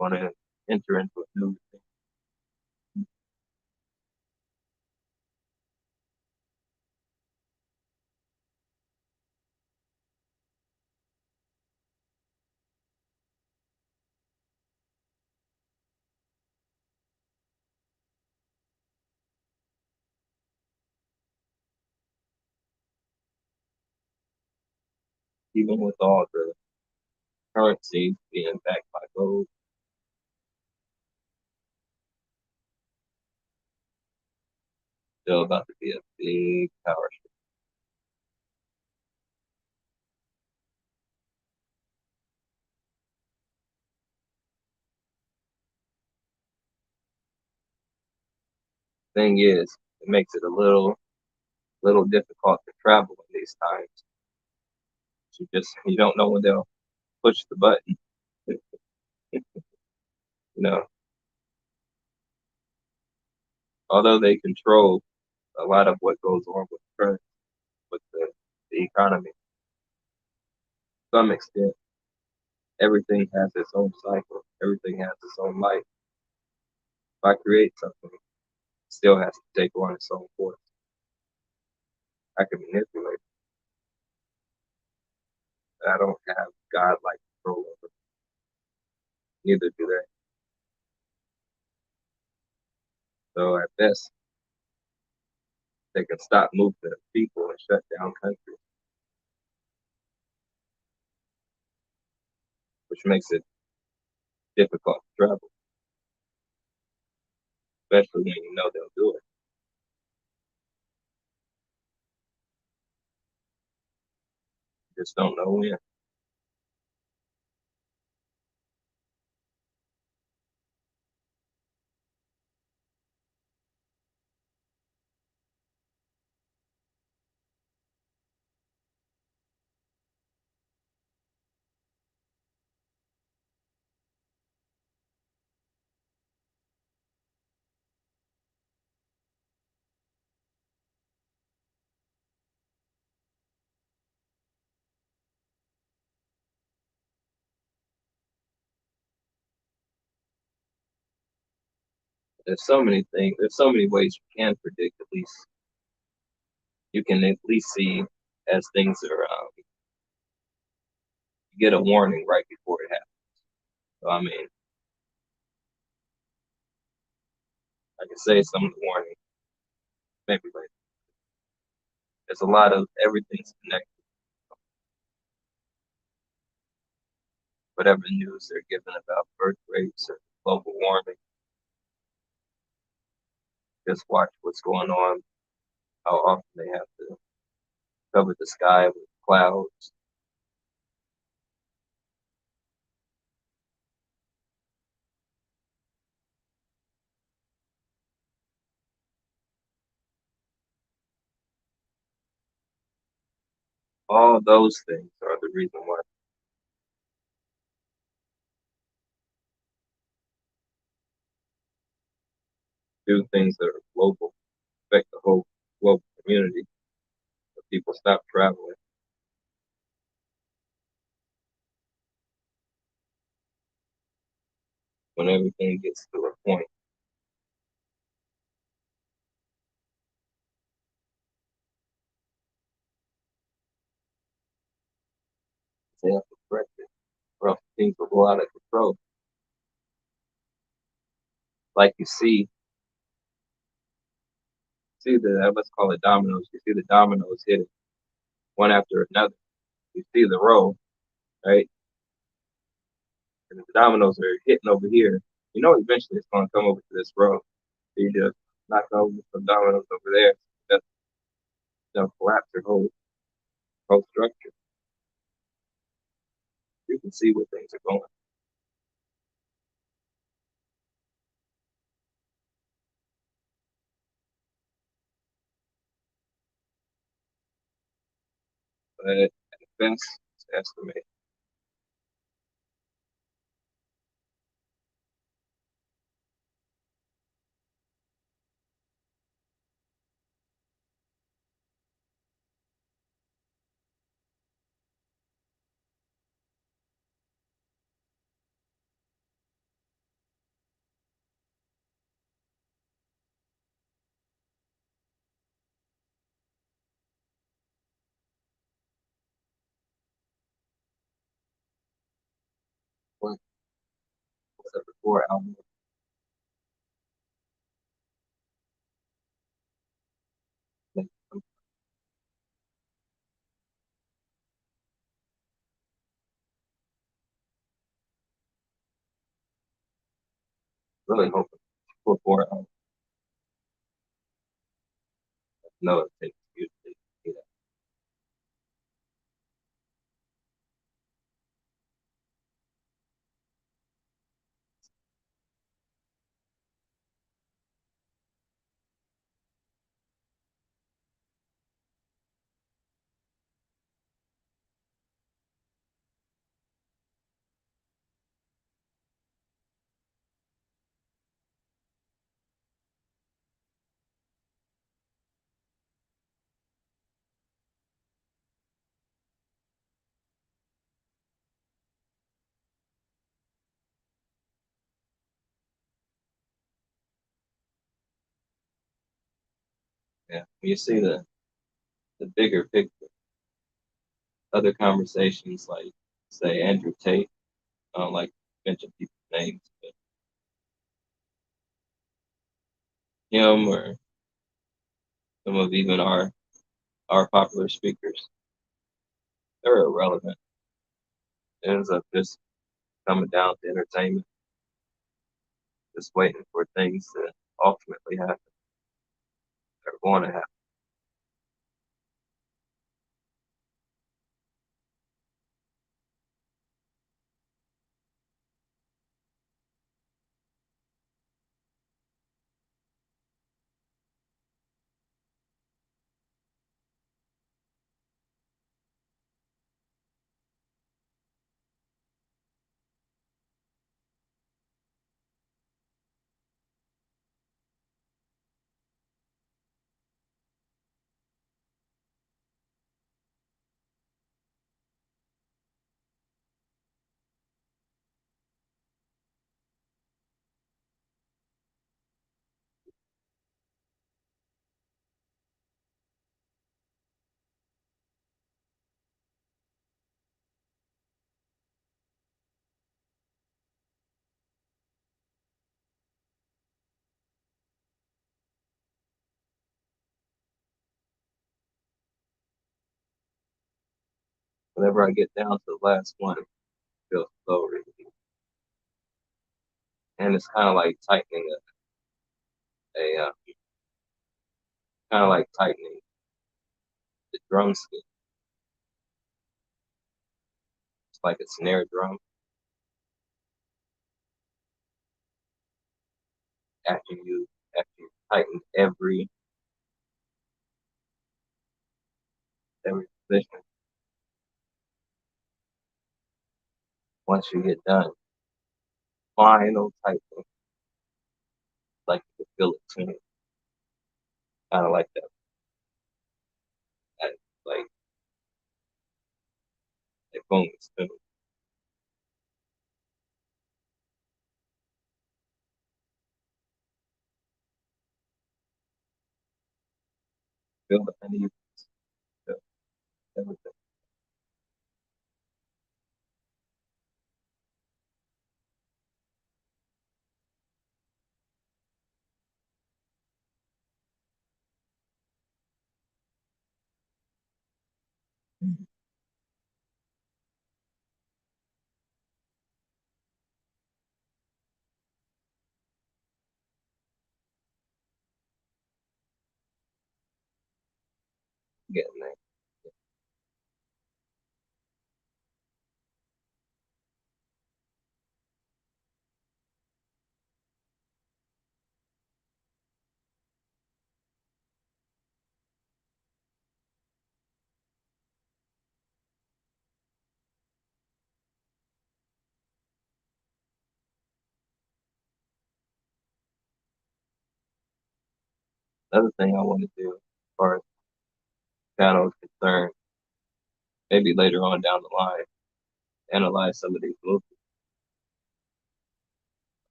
going to enter into a new thing. Even with all the currency being backed by gold, still about to be a big power shift. Thing is, it makes it a little difficult to travel in these times. You don't know when they'll push the button. You know, although they control a lot of what goes on with the economy, to some extent, everything has its own cycle. Everything has its own life. If I create something, it still has to take on its own course. I can manipulate, but I don't have God-like control over it. Neither do they. So at best, they can stop movement of people and shut down countries, which makes it difficult to travel, especially when you know they'll do it. You just don't know when. There's so many things. There's so many ways you can predict. At least you can at least see as things are. You get a warning right before it happens. So I mean, I can say some of the warning maybe later. There's a lot of everything's connected. Whatever news they're giving about birth rates or global warming, just watch what's going on. How often they have to cover the sky with clouds. All those things are the reason why do things that are global affect the whole global community. If people stop traveling when everything gets to a point. Stay up to pressure, or else things will go out of control. Like you see the let's call it dominoes. You see the dominoes hitting one after another. You see the row, right? And if the dominoes are hitting over here, you know eventually it's going to come over to this row. So you just knock over some dominoes over there. That's going to collapse your whole structure. You can see where things are going. But at best, it's estimate. What except for album, I'm really hoping for 4 albums. No, it takes usually. You know, yeah. When you see the bigger picture, other conversations like say Andrew Tate. I don't like to mention people's names, but him or some of even our popular speakers, they're irrelevant. It ends up just coming down to entertainment, just waiting for things to ultimately happen. They're going to happen. Whenever I get down to the last one, it feels so relieved. And it's kind of like tightening a kind of like tightening the drum skin. It's like a snare drum. After you tighten every position, once you get done, final tightening, like you can feel it tuning, kind of like that, like a boom, it's tuned. Feel it, and you feel everything. Another thing I want to do as far as the channel is concerned, maybe later on down the line, analyze some of these movies.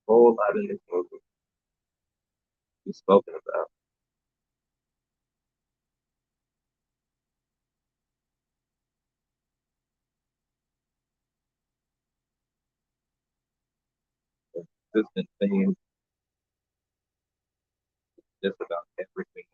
A whole lot of these movies we've spoken about. Consistent themes, just about everything.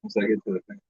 Once I get to the thing,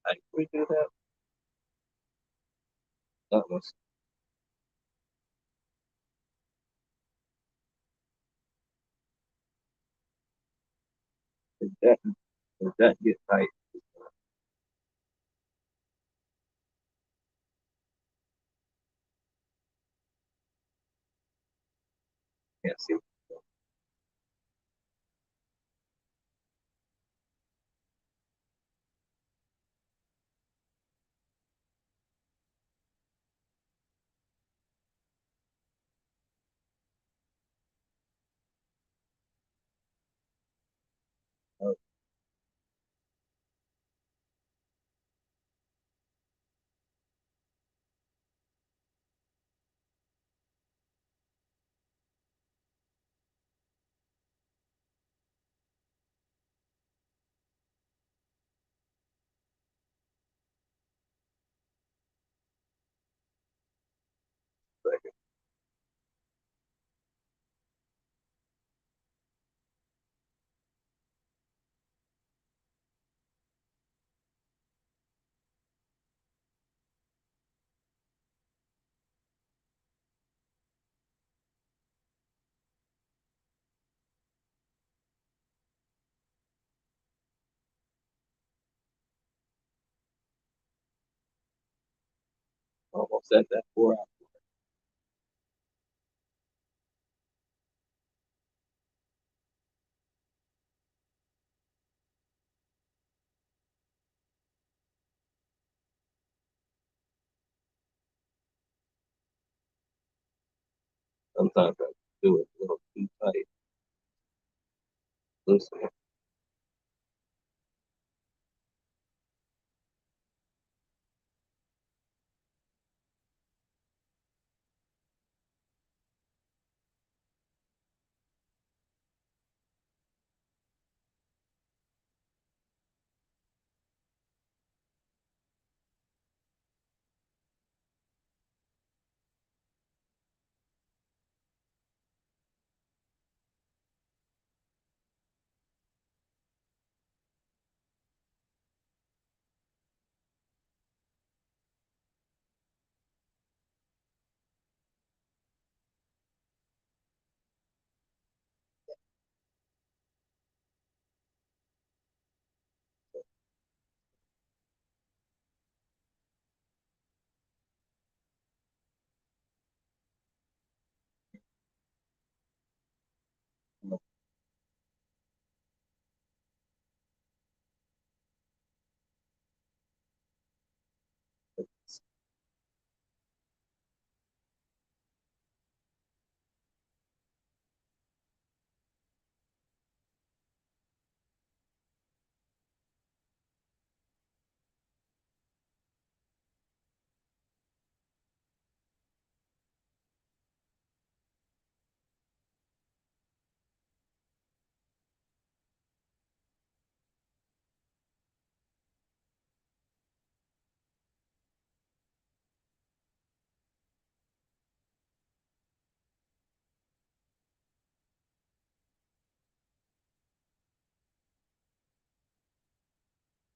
like we do that. That was if that gets tight, can't see. Oh, second. Almost at that 4 hours. Sometimes I do it a little too tight. Listen.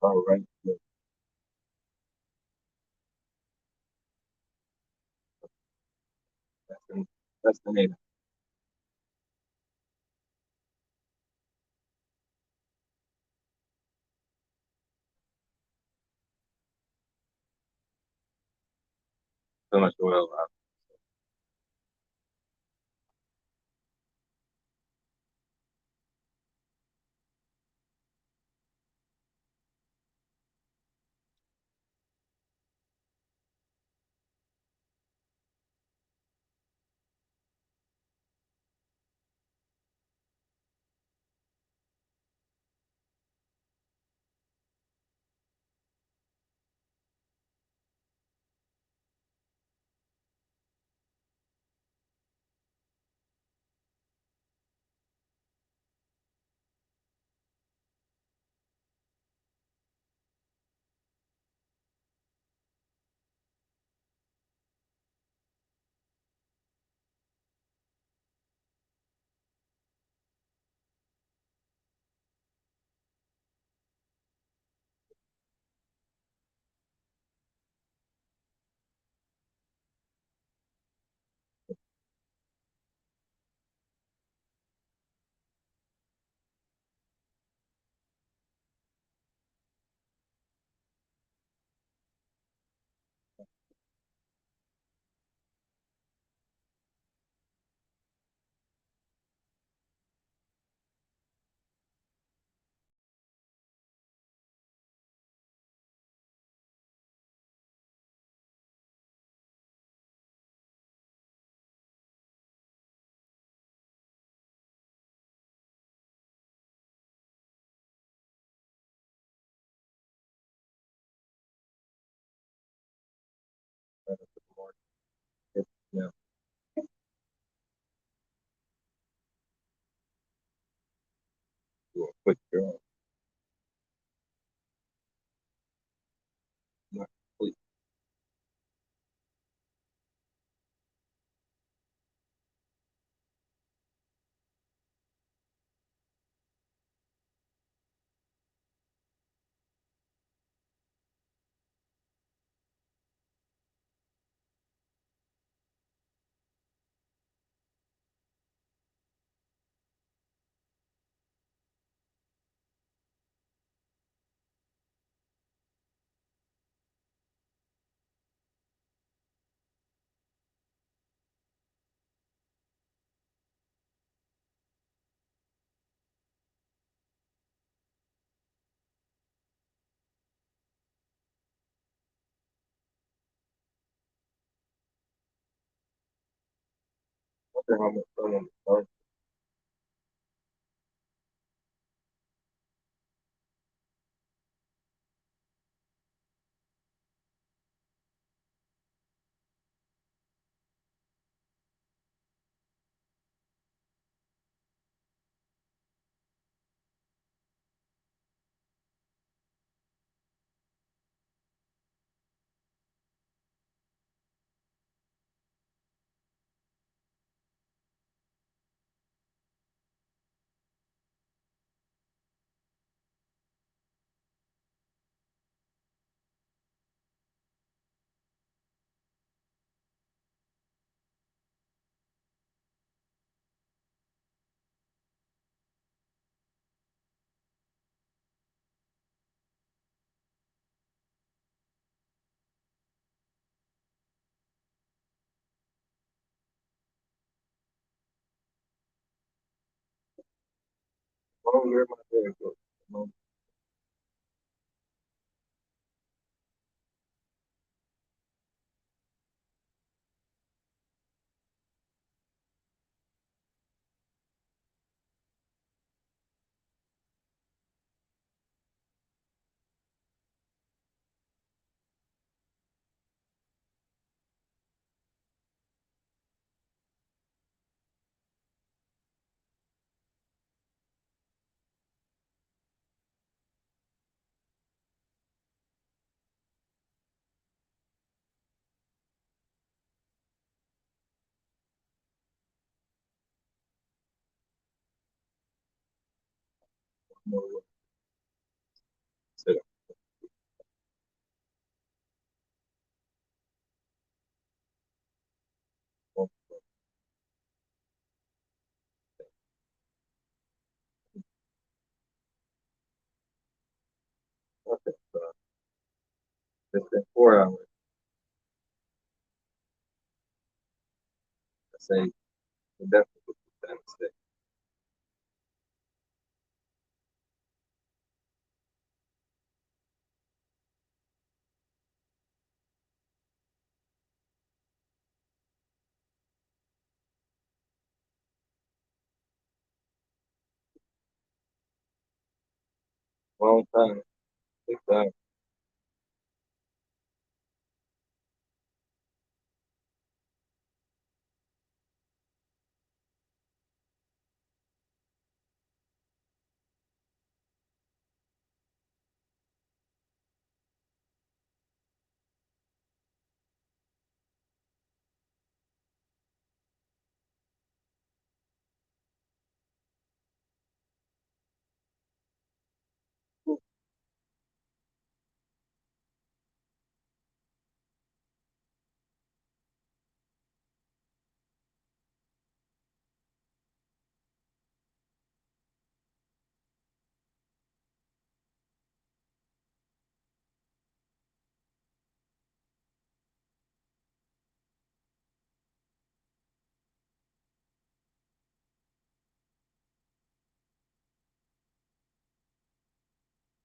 All right. Yeah, that's the name. So much oil. Yeah, do a quick job. Not quick. Wonder how much someone starts longer my hair grows, the longer. More work. So, okay, so it's been 4 hours. I say it definitely would be that mistake. Long time. Big time.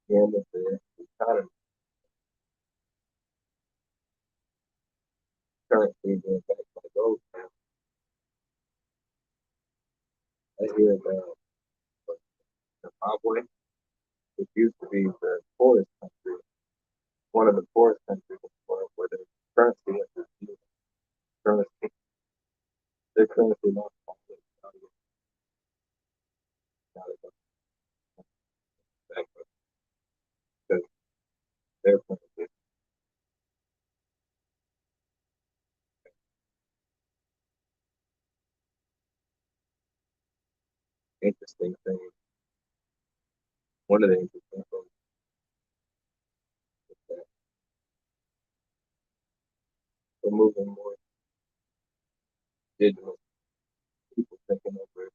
Yeah, but the economy currency being backed by gold now. I hear that Zimbabwe, which used to be the poorest country, one of the poorest countries in the world, where the currency went to zero. Currency, their currency lost all its value. Now they go bankrupt because their currency is interesting thing. One of the interesting things is that we're moving more digital, people taking over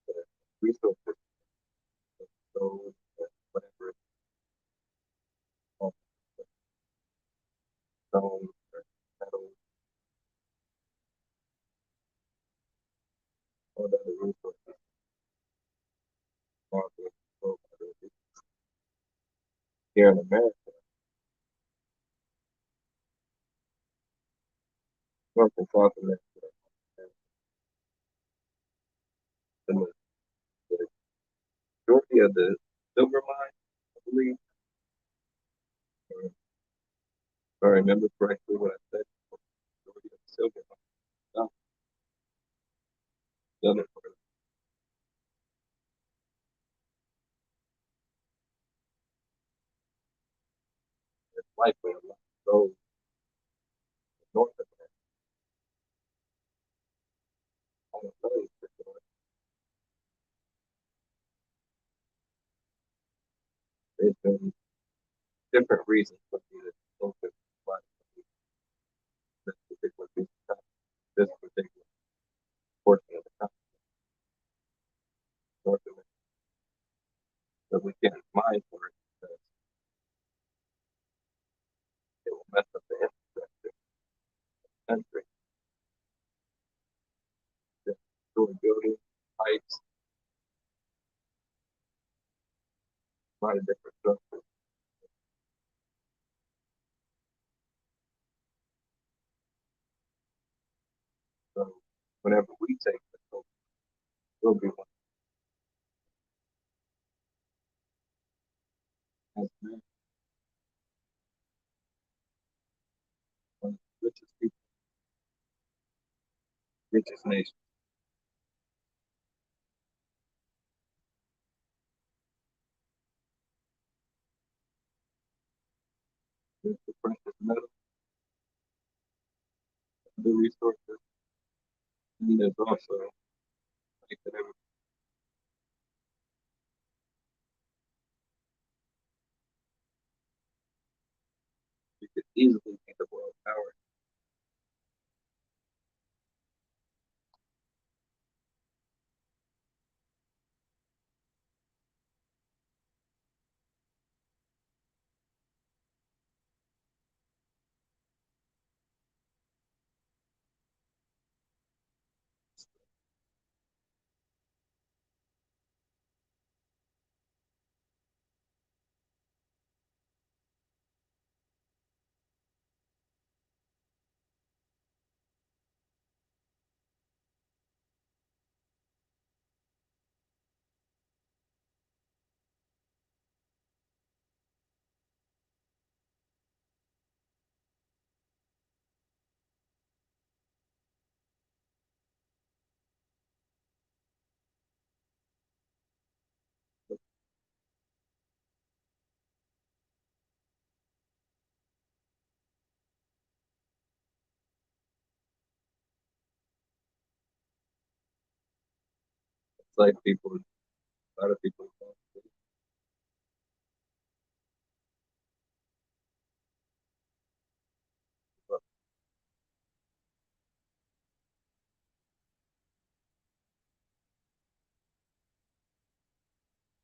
the resources, so whatever it's called, stone or metal, all the other resources, market, so here in America, North and South America, the, the majority of the silver mine, I believe, or if I remember correctly what I said, the majority of the silver mine, no, the other part is likely a lot of gold in North America. I don't know for sure. There's been different reasons for me to think that why this particular piece of time, this particular portion of the country, North America, that we can't mine for it because it will mess up the infrastructure of the country. The building pipes, lot of different structures. So whenever we take control, we'll be one of the richest people, richest nation. There's the precious metal, the resources, and there's also like that you could easily think of world power. It's like people, a lot of people don't what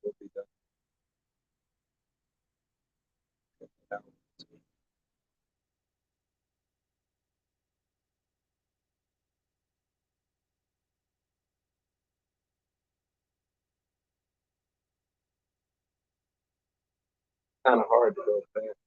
will be done now. Kind of hard to go fast.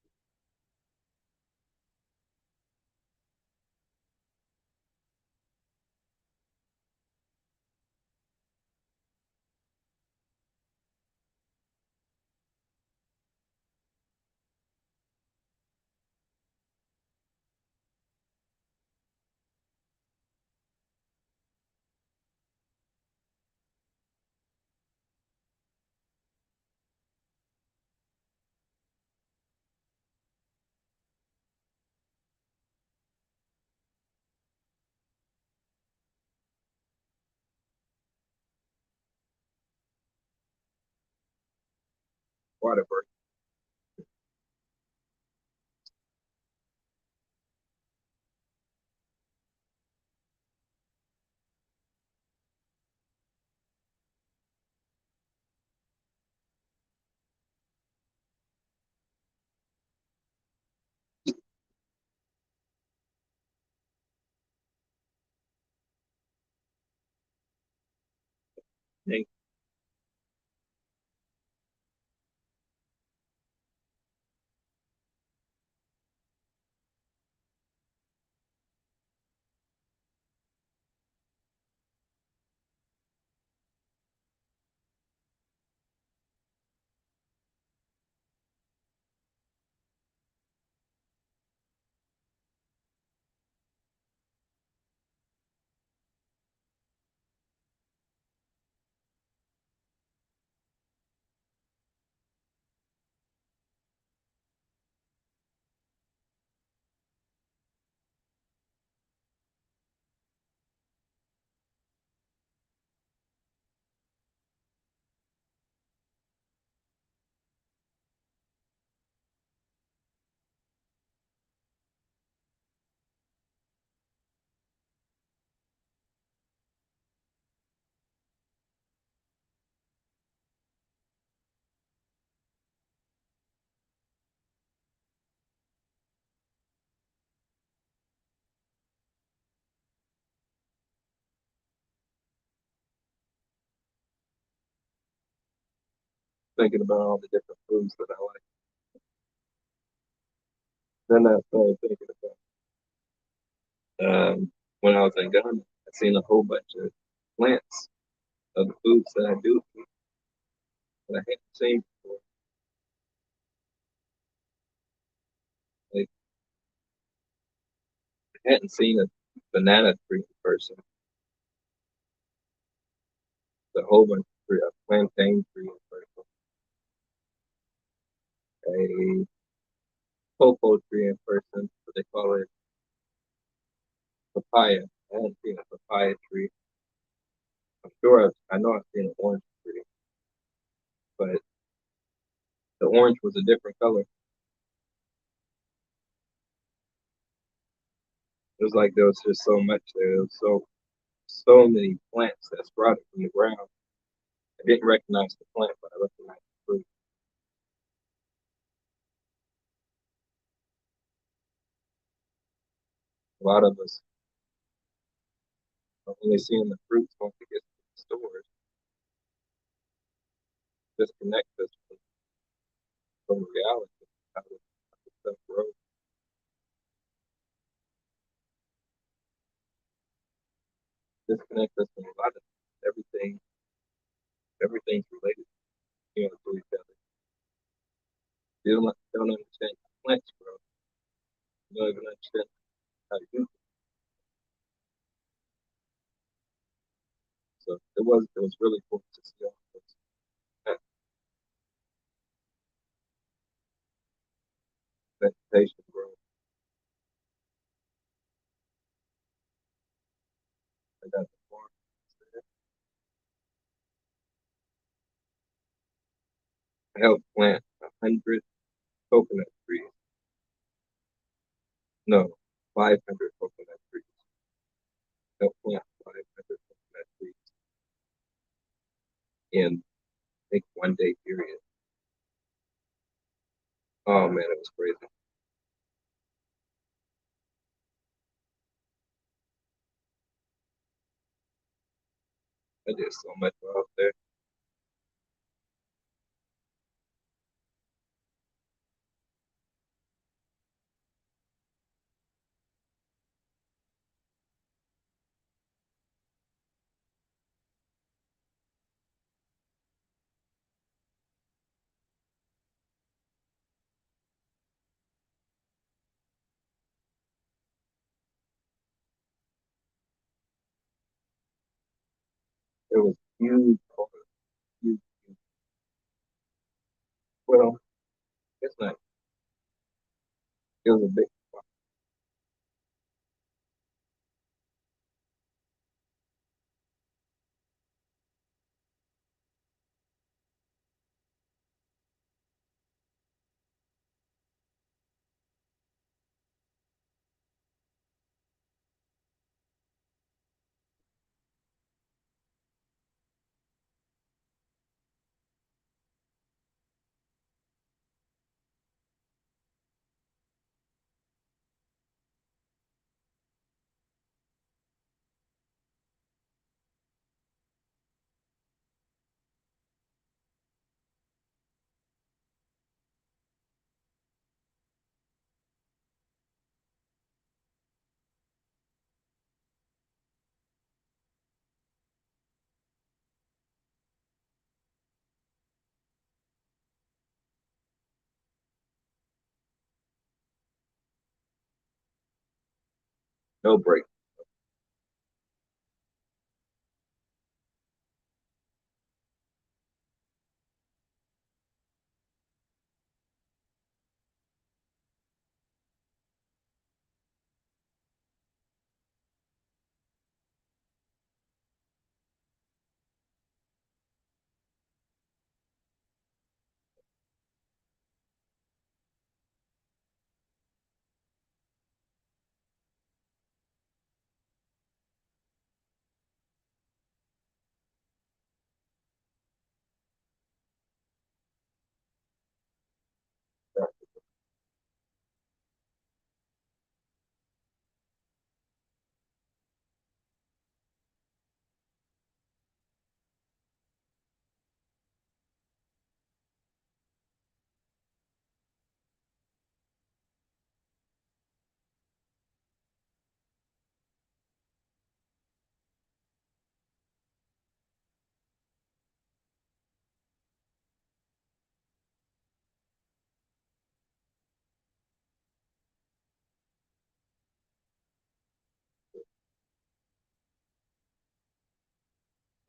Water break. Hey, thinking about all the different foods that I like. Then I started thinking about when I was in Ghana, I seen a whole bunch of plants of the foods that I do eat that I hadn't seen before. Like I hadn't seen a banana tree in person, a whole bunch of tree, a plantain tree in person, a cocoa tree in person, what they call it papaya. I hadn't seen a papaya tree. I know I've seen an orange tree, but the orange was a different color. It was like there was just so much there. There was so many plants that sprouted from the ground. I didn't recognize the plant, but I recognized the fruit. A lot of us are only seeing the fruits once it gets to the stores. Disconnect us from reality, how the stuff grows. Disconnect us from a lot of everything. Everything's related, to each other. You don't understand how plants grow. You don't even understand how to use it. So it was really cool to see all this vegetation grow. I got the farm there. I helped plant 100 coconut trees. No, 500 coconut trees. Helped plant 500 coconut trees in I think 1 day period. Oh man, it was crazy. I did so much while out there. It was huge, huge, huge. Well, it's not. It was a big. No break.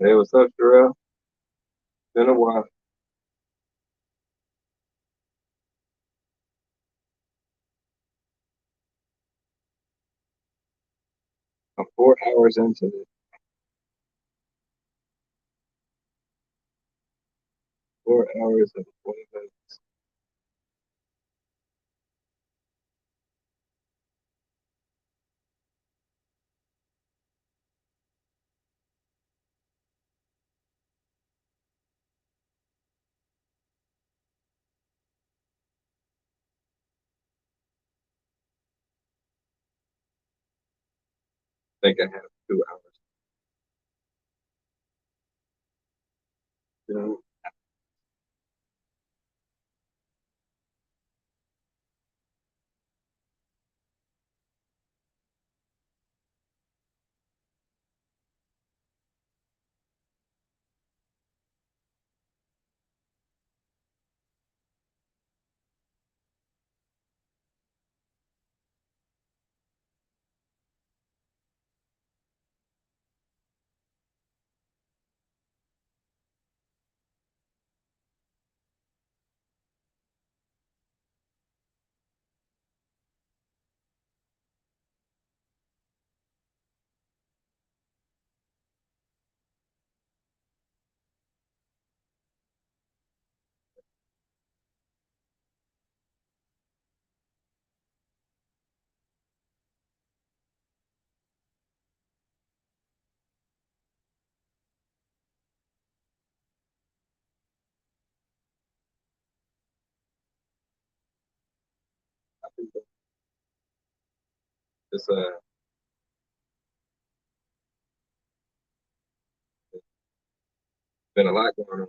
Hey, what's up, Sherelle? Been a while. 4 hours into it. 4 hours and 20 minutes. I think I have 2 hours. You know, I think that it's been a lot going on.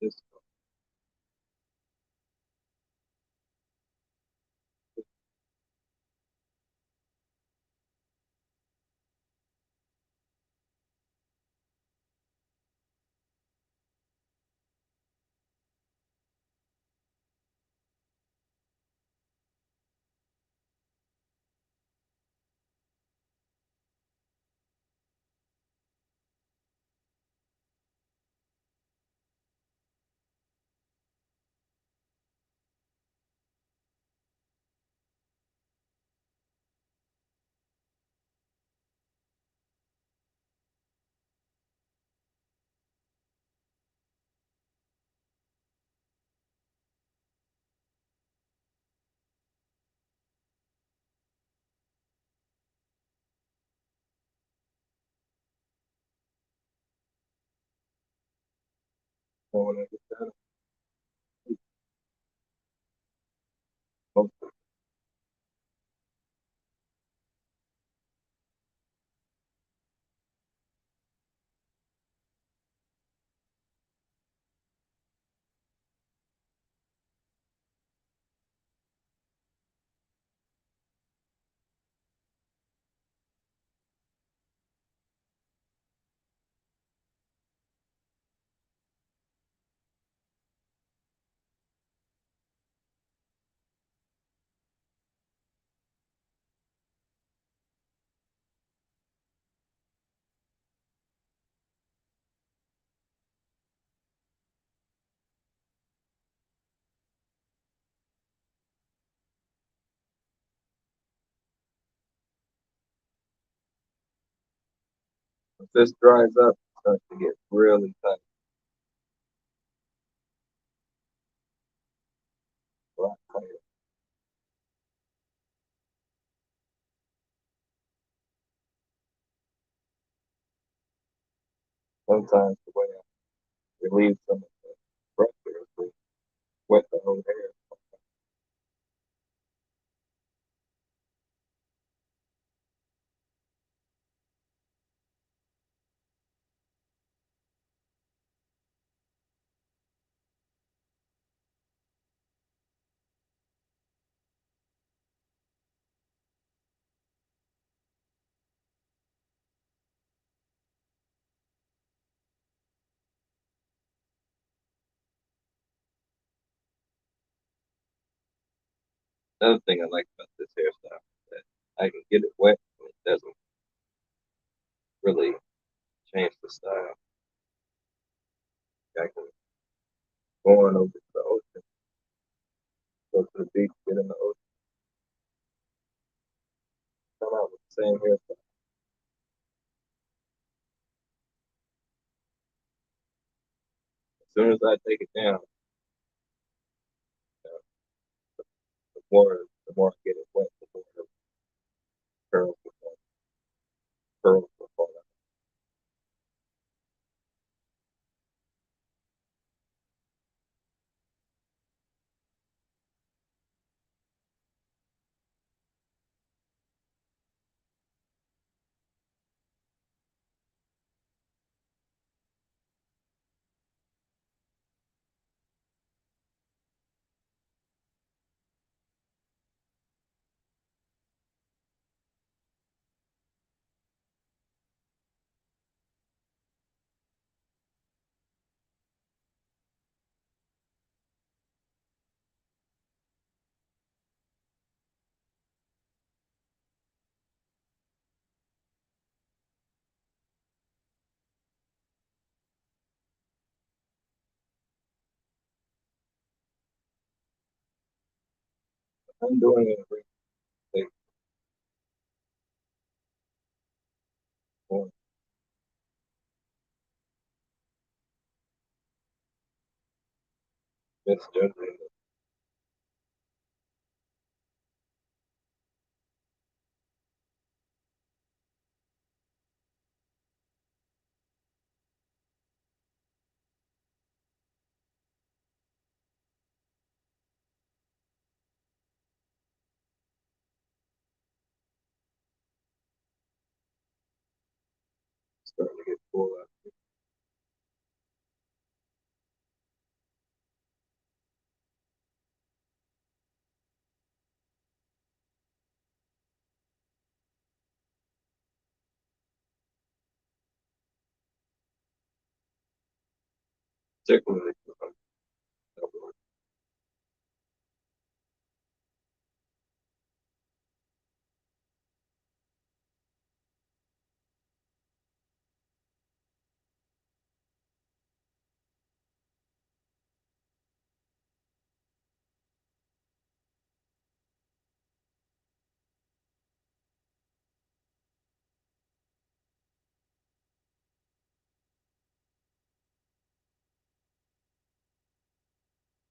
It's, So when I get that, most if this dries up, it starts to get really tight. A lot tighter. Sometimes the way I relieve some of the pressure is to wet the whole hair. Another thing I like about this hairstyle is that I can get it wet and it doesn't really change the style. I can go on over to the ocean, go to the beach, get in the ocean, come out with the same hairstyle. As soon as I take it down, uh, the more the more I get it wet, the more the curls will fall, curls will fall out. I'm doing it every day for misjudging it. Starting to get full out, particularly because I'm double.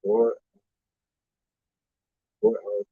Four, 4 hours.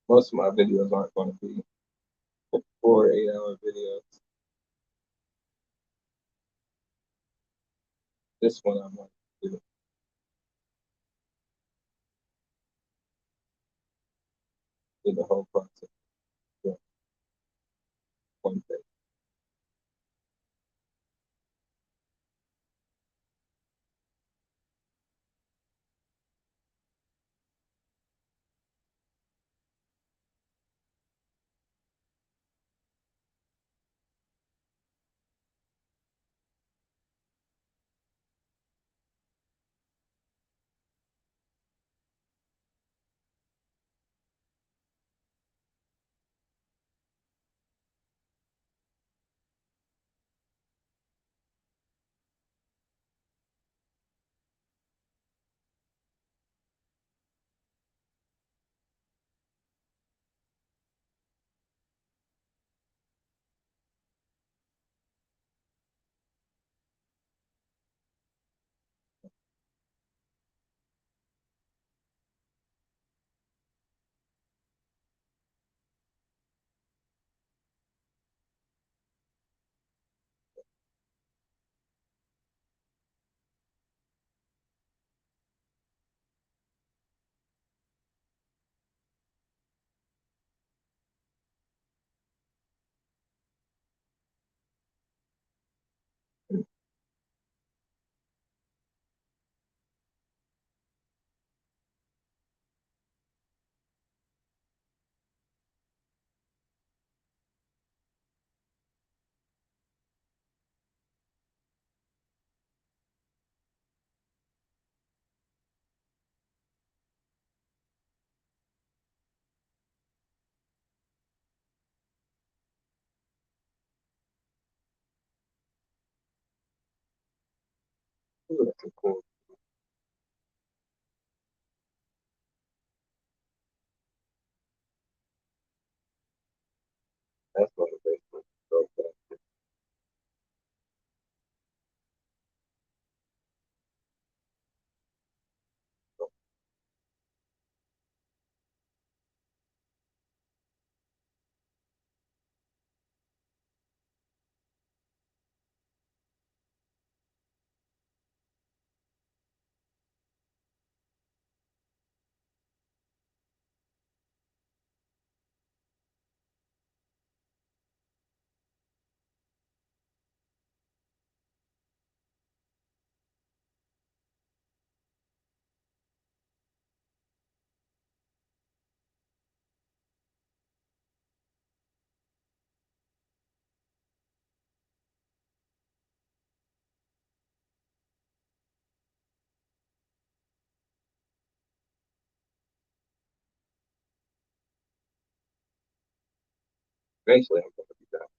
Most of my videos aren't going to be 4 8 hour videos. This one I want to do the whole process. Yeah, one day. Ooh, that's a cool. That's motivational. So fast. Eventually, I'm going to be done.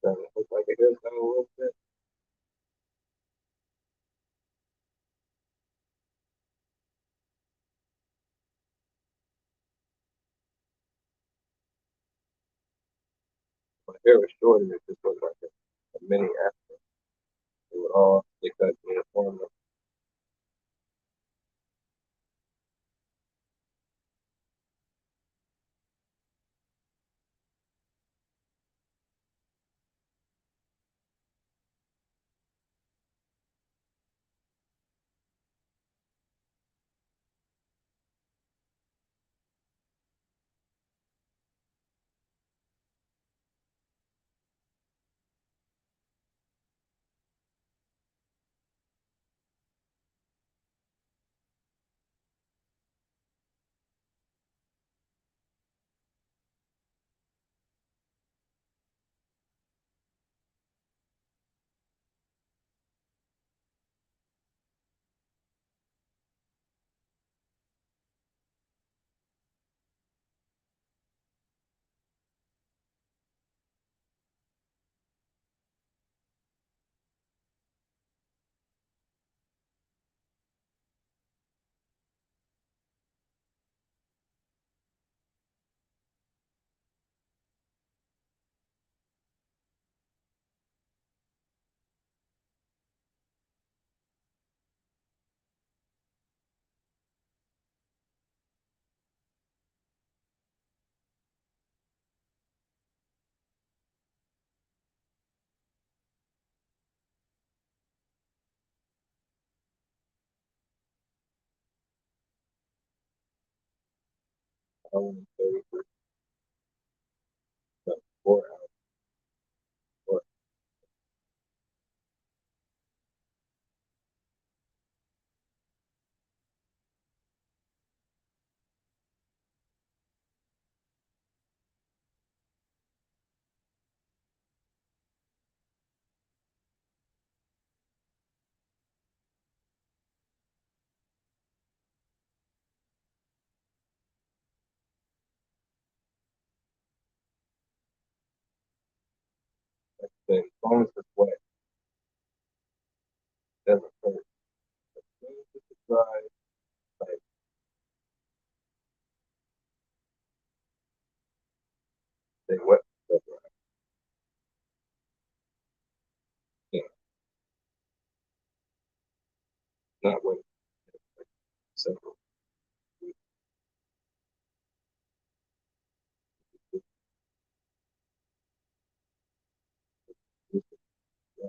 So it looks like it is done a little bit. My hair was shorter. It just looked like a mini afro. It would all stick up uniformly. hour and 30, no, 4 hours. Or the bonus is wet. Doesn't hurt. As soon as it's dry, like they wet stuff right. Yeah, not wet. Several weeks. Yeah.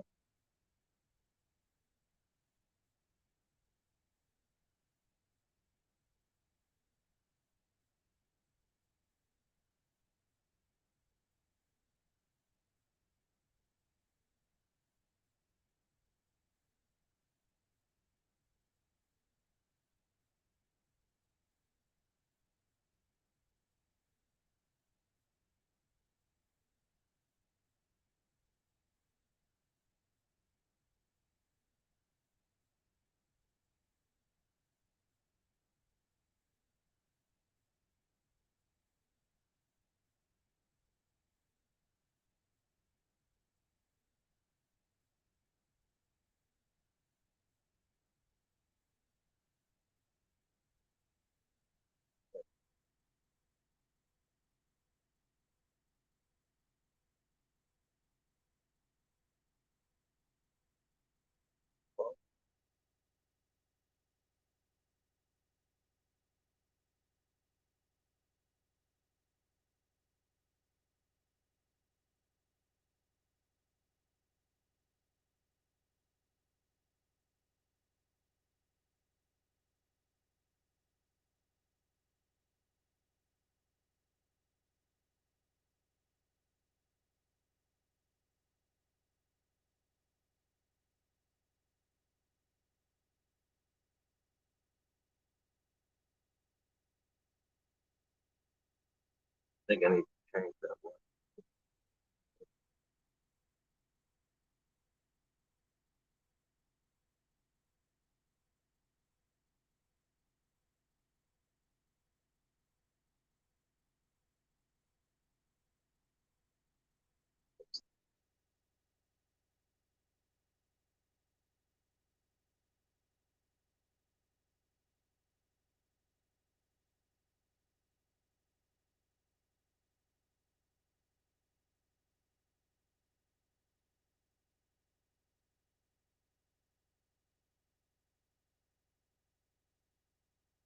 I think I need to change that one.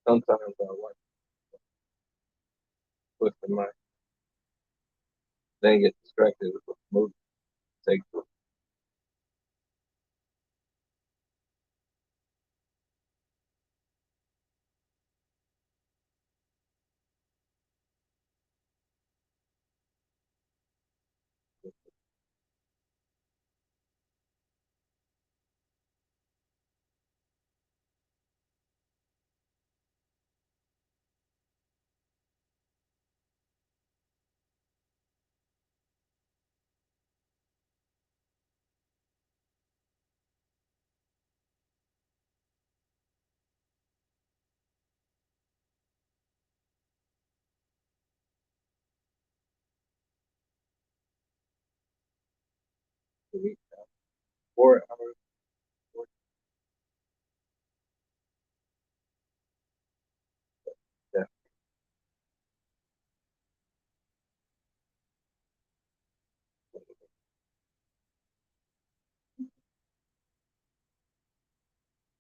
Sometimes I like to push the mic, then get distracted with a movie. Take the week, 4 hours. Four, yeah,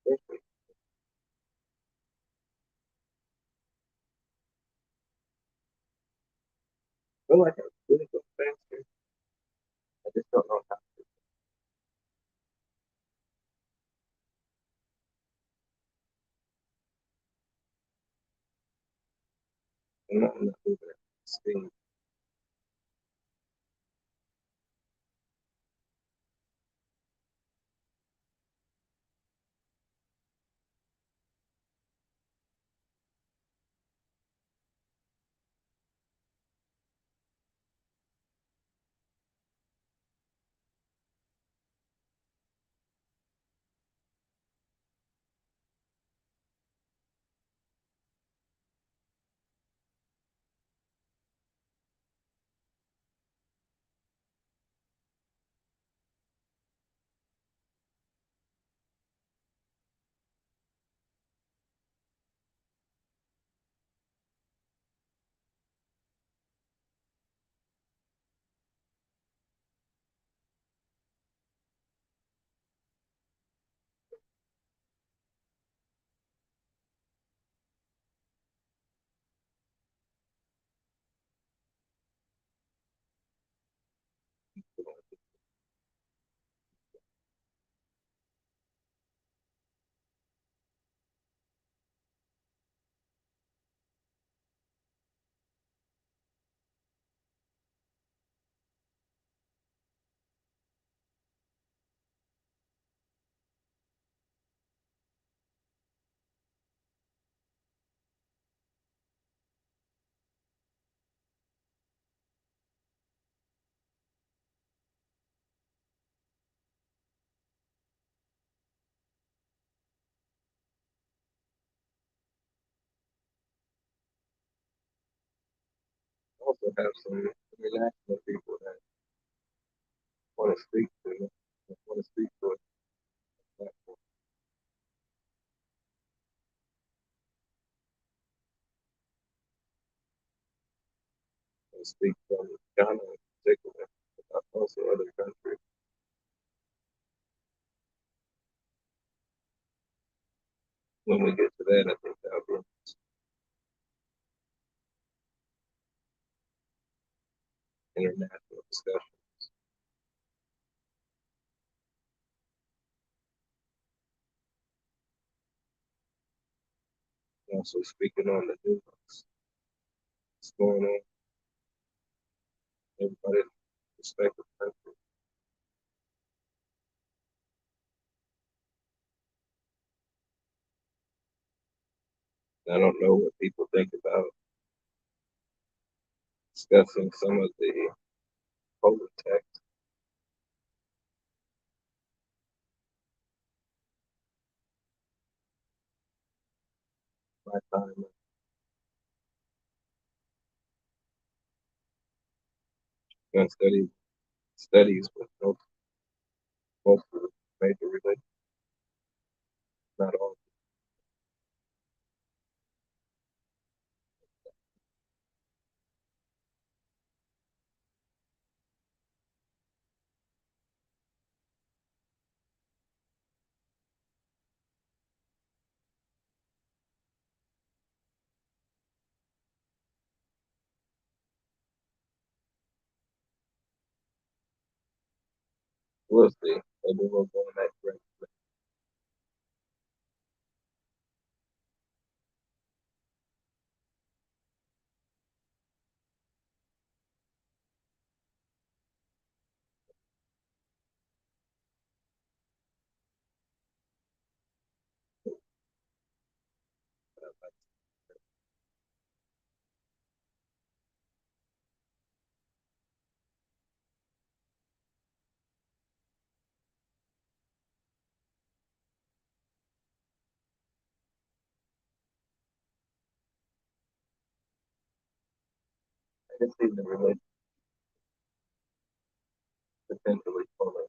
I feel like I really go faster. I just don't know how. I'm not moving at speed. I also have some international people that want to speak to me, want to speak to a platform, want to speak from Ghana in particular, but also other countries. When we get to that, I think that'll be international discussion. Also speaking on the news, what's going on, everybody's respective country. I don't know what people think about discussing some of the polar text. My time and studies with most of the major religions, not all we'll see. Maybe we'll go in that direction. I can see the religion potentially pulling.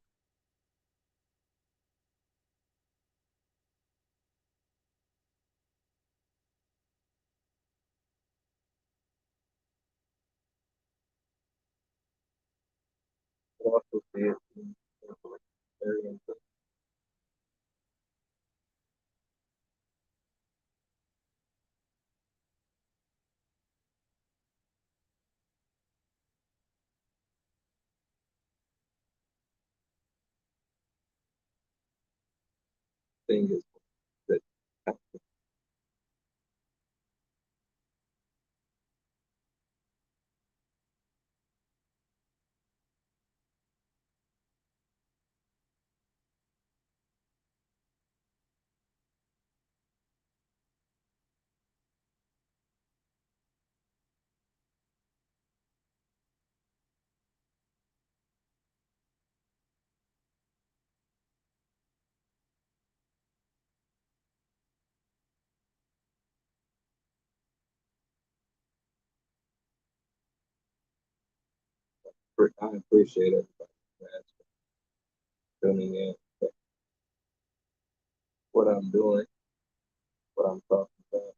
I also see it potentially very into thing is that I appreciate everybody that's tuning in, what I'm doing, what I'm talking about.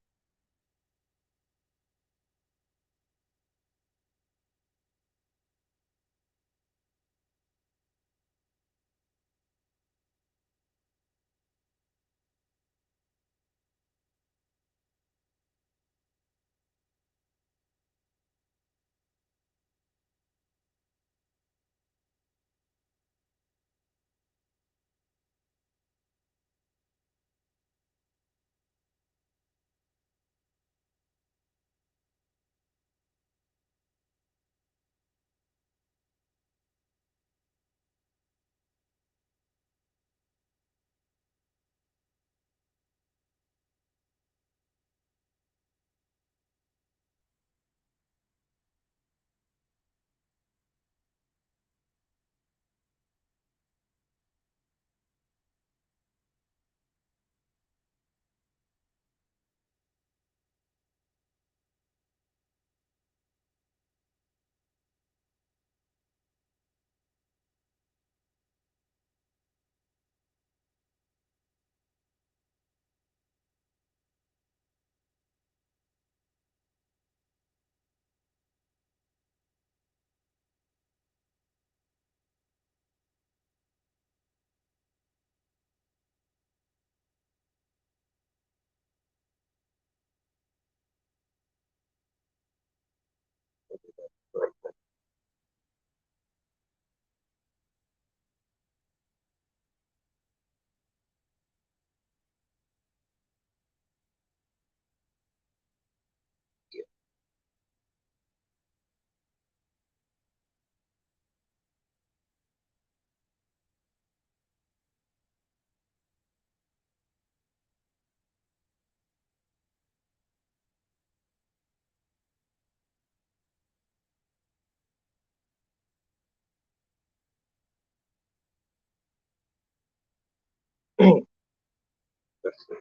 That's it.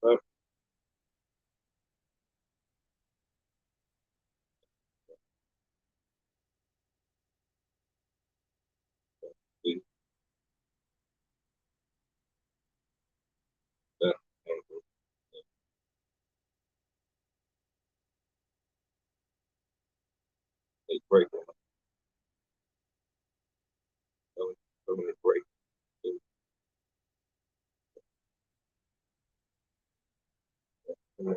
So, we, uh, a break, so many breaks. And then,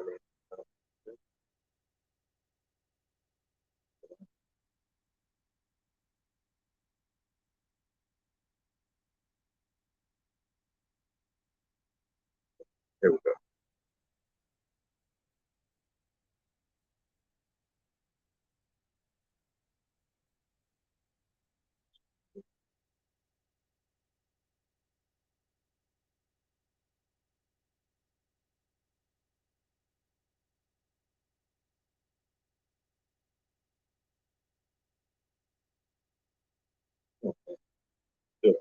here we go. Sure.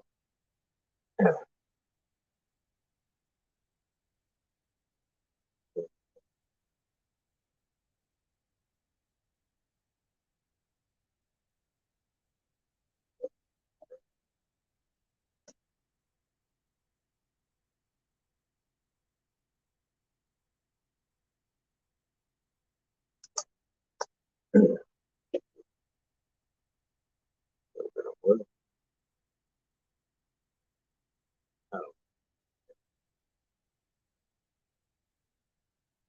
Well, I don't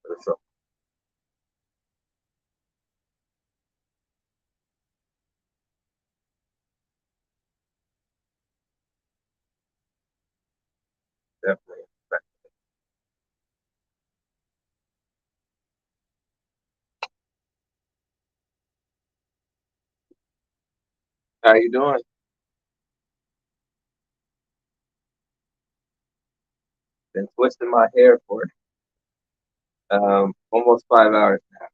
know. So, definitely. How you doing? Been twisting my hair for almost 5 hours now.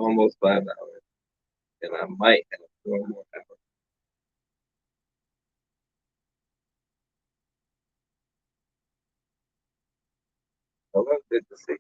Almost 5 hours, and I might have 4 more hours. So that's good to see.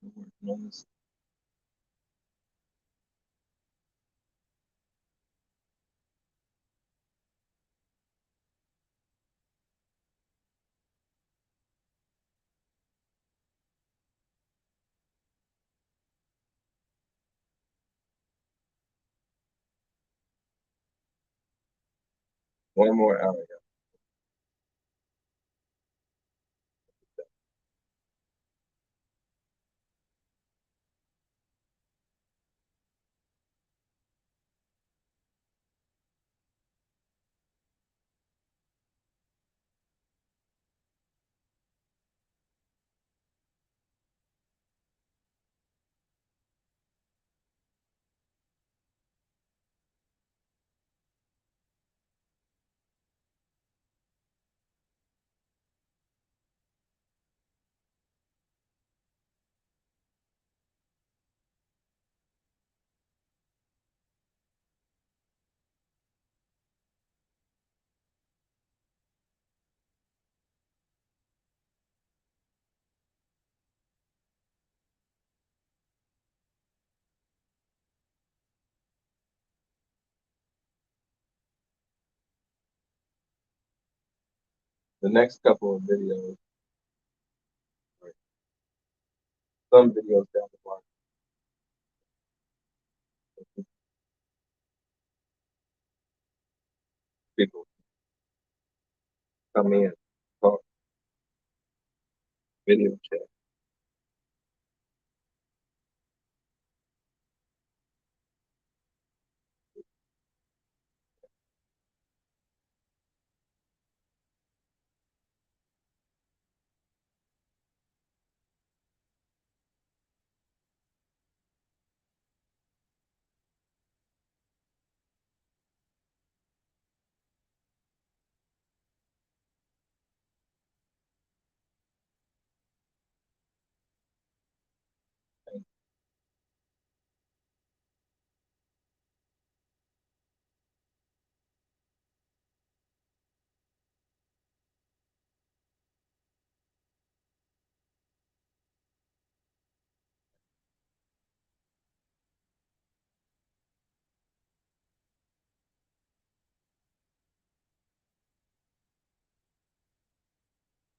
I'm working on this. One more hour. The next couple of videos, or some videos down the line, people come in, talk, video chat.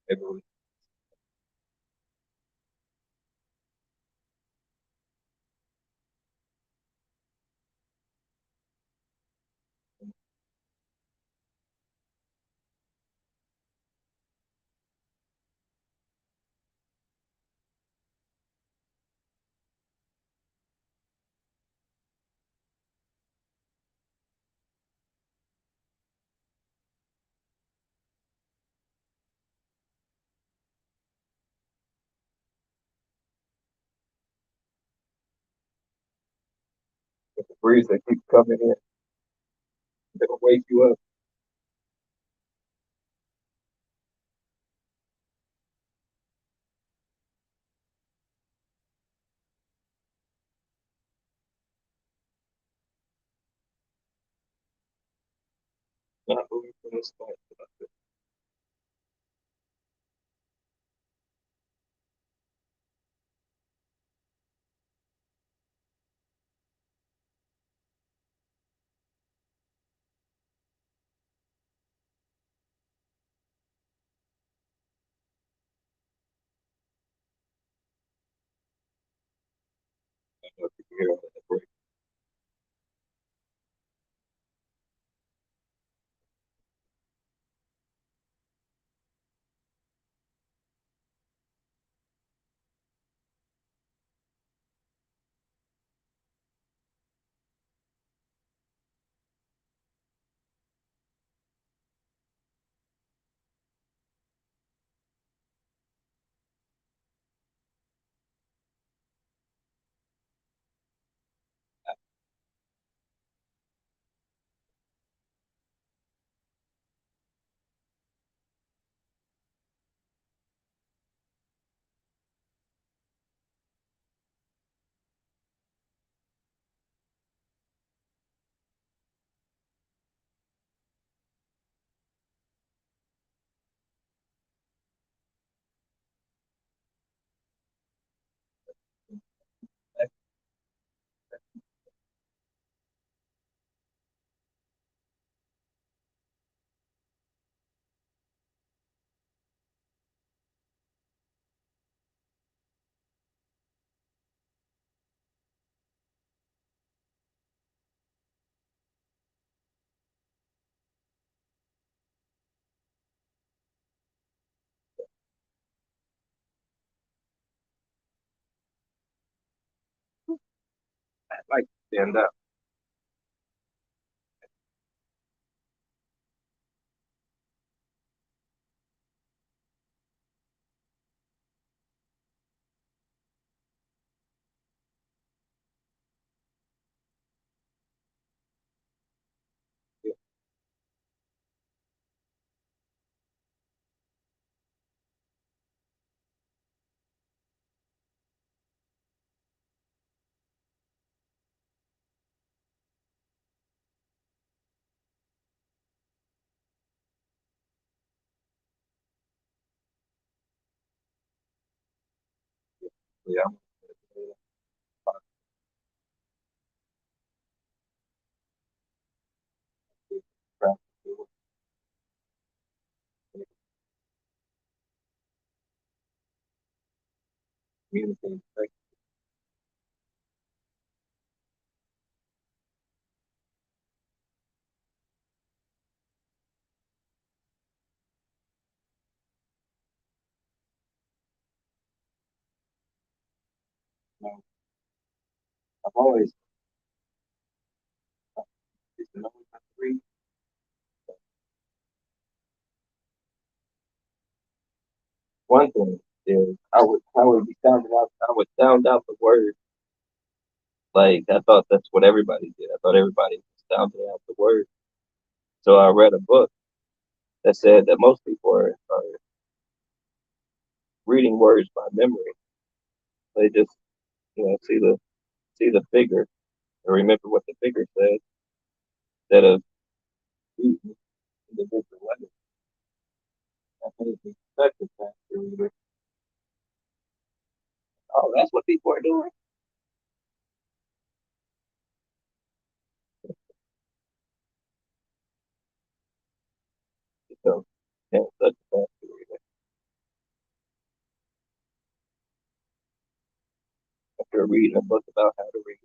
Maybe we the breeze that keeps coming in, it'll wake you up. Not moving from this point. I don't know if you can hear all that break. I like to stand up. Yeah, yeah. Communicating. I've always used to know how to read. One thing is I would be sounding out. I would sound out the word. Like I thought that's what everybody did. I thought everybody was sounding out the word. So I read a book that said that most people are reading words by memory. They just see the figure and remember what the figure said instead of reading the different letters. I think the perspective factor reader. Oh, that's what people are doing. So yeah, such a factor reader. reading a book about how to read.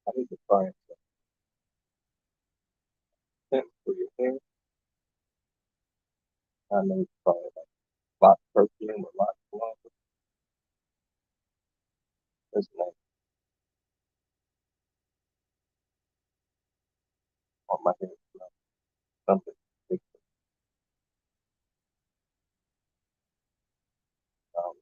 I need to find some scents for your hair. I know it's probably like lot perfume or lot cologne. That's nice on my hair. Something big. Um,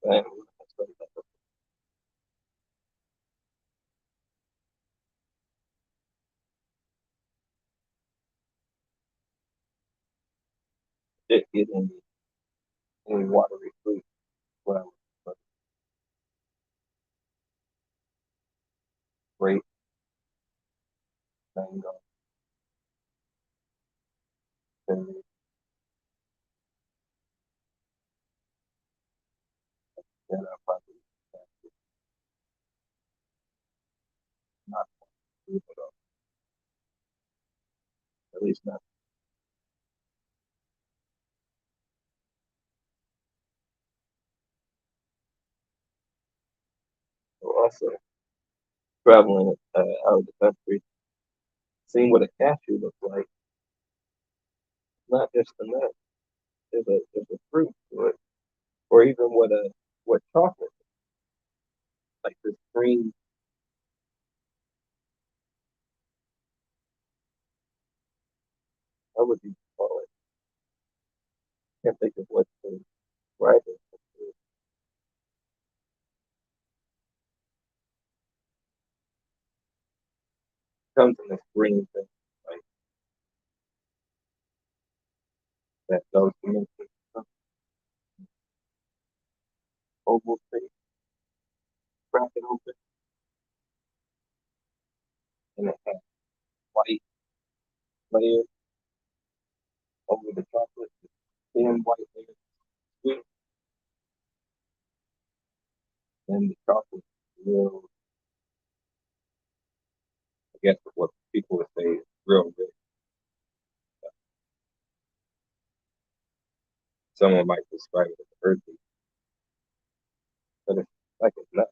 and did get any watery fruit when I was grape, mango, cherry, then I probably not fruit at all. At least not. So also traveling out of the country, seeing what a cashew looks like. Not just a nut. There's a fruit to it, or even what chocolate, like this green. How would you call it? Can't think of what to describe it. It comes in this green thing, like that those dimensions, oval shape, crack it open, and it has white layer over the chocolate, thin white layer, sweet, and the chocolate real, I guess what people would say is real rich. Someone might describe it as earthy, but it's like it's not.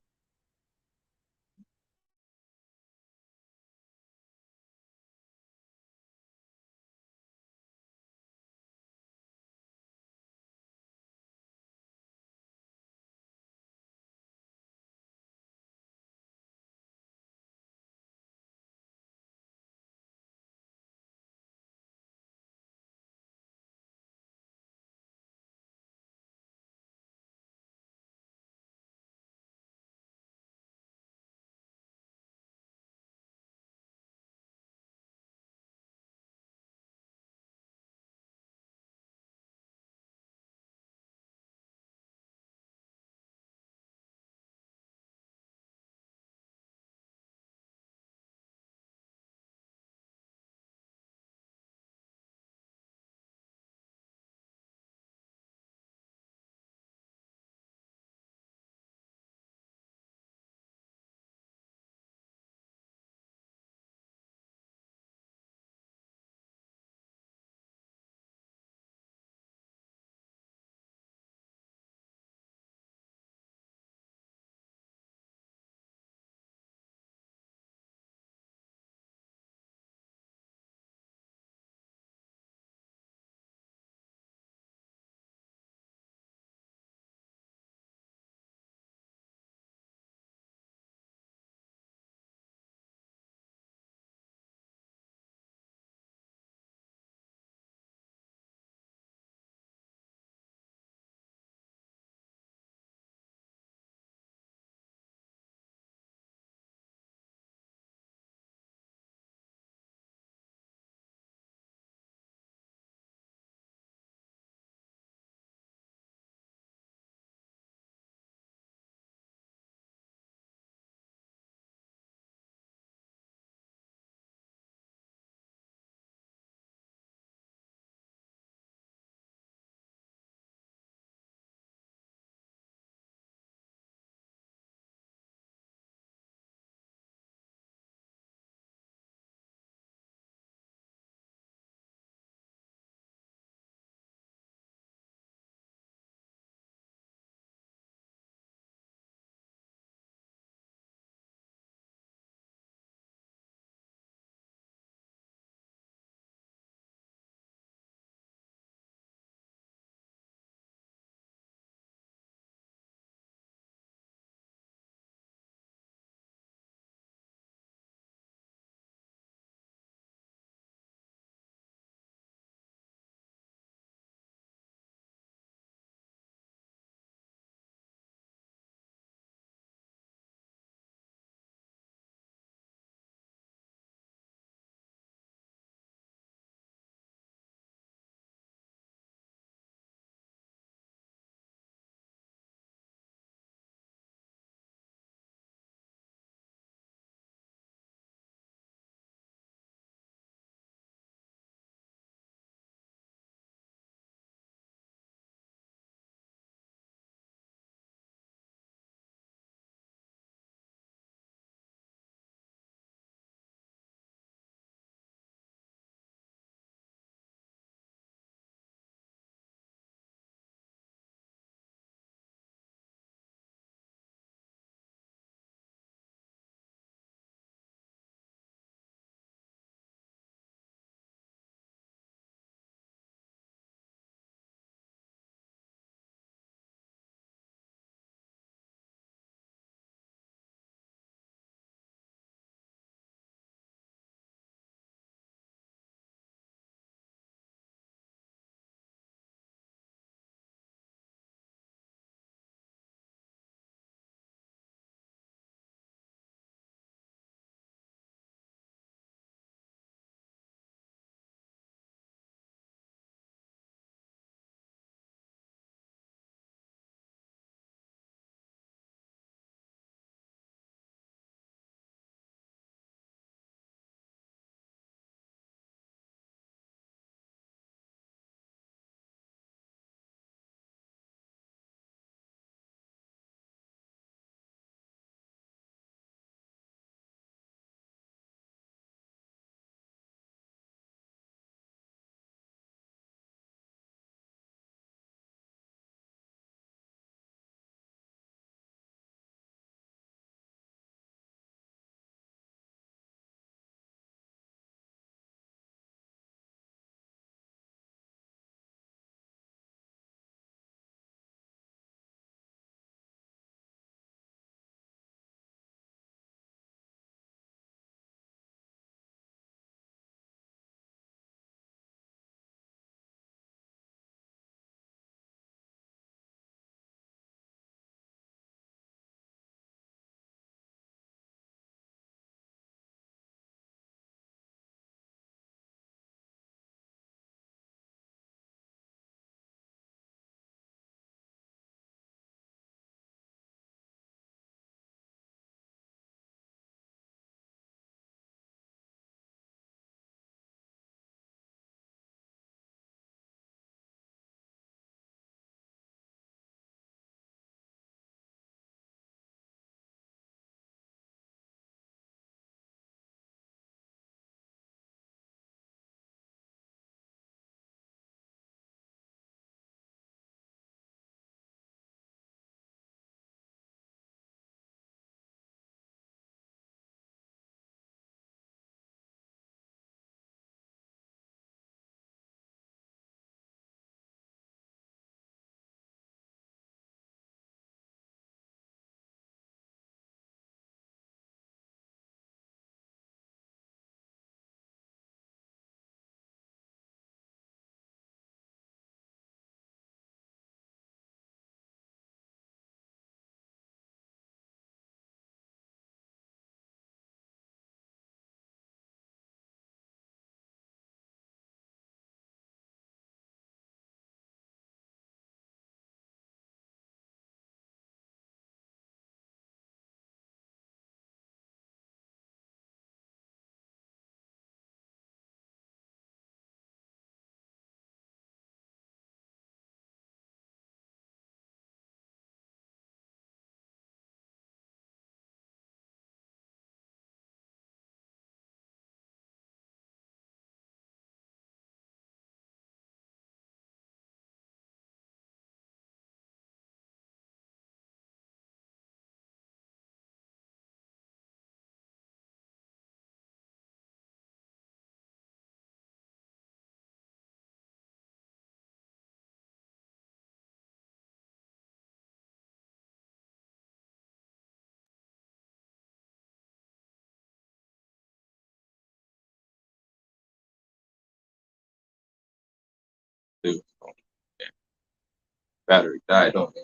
Battery died on me.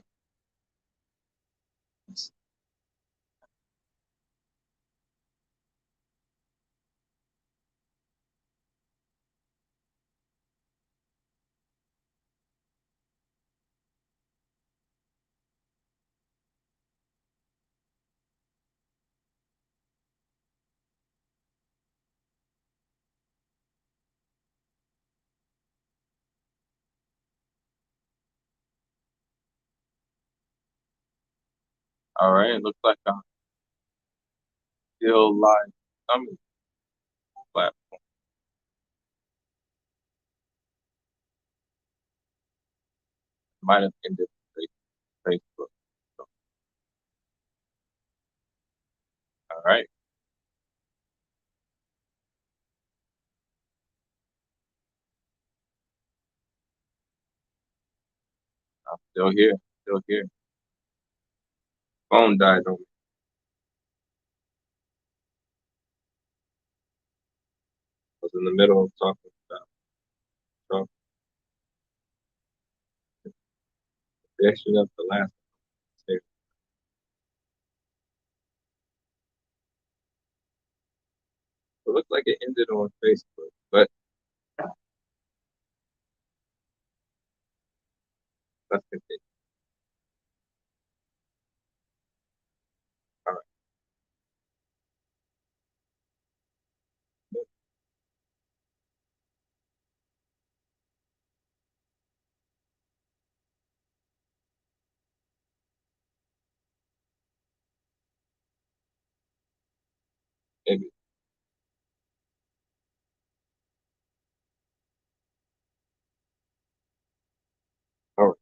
All right, it looks like I'm still live. I'm flat. Might have ended Facebook. So, all right, I'm still here. Still here. Phone died on me. I was in the middle of talking about Trump reaction of the last state. It looked like it ended on Facebook, but let's continue. All right, maybe. All right,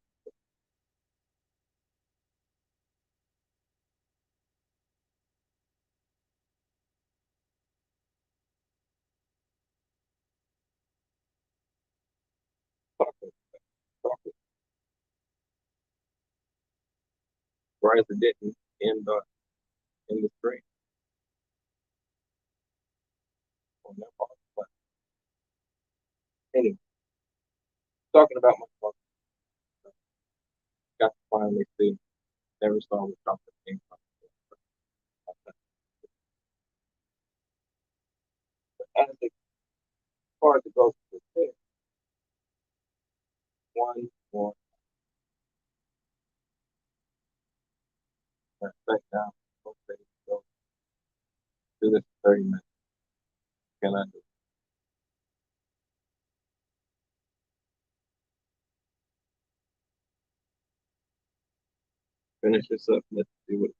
talking, talking. Surprised it didn't in the screen on that part. But anyway, talking about my phone, got to finally see. Never saw where chocolate came from. As the far as it goes to the one more back down. Okay, so do this 30 minutes. Can I do? Finish this up? Let's see what.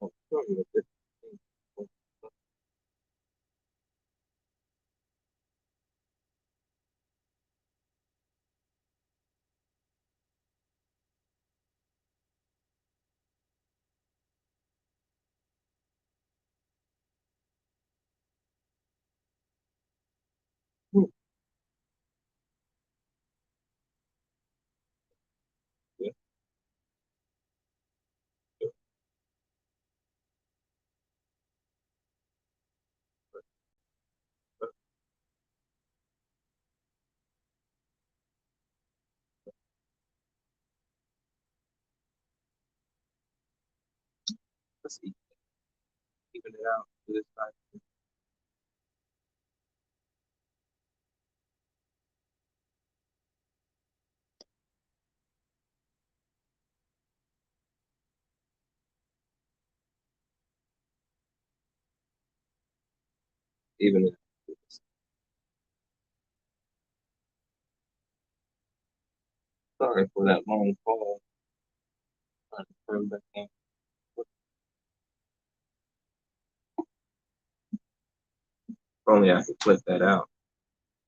I'll show you what this thing. Hmm, yeah, yeah, let's see. Even it out to this side. Even it out to this. Sorry for that long pause. Trying to turn back on. If only I could flip that out.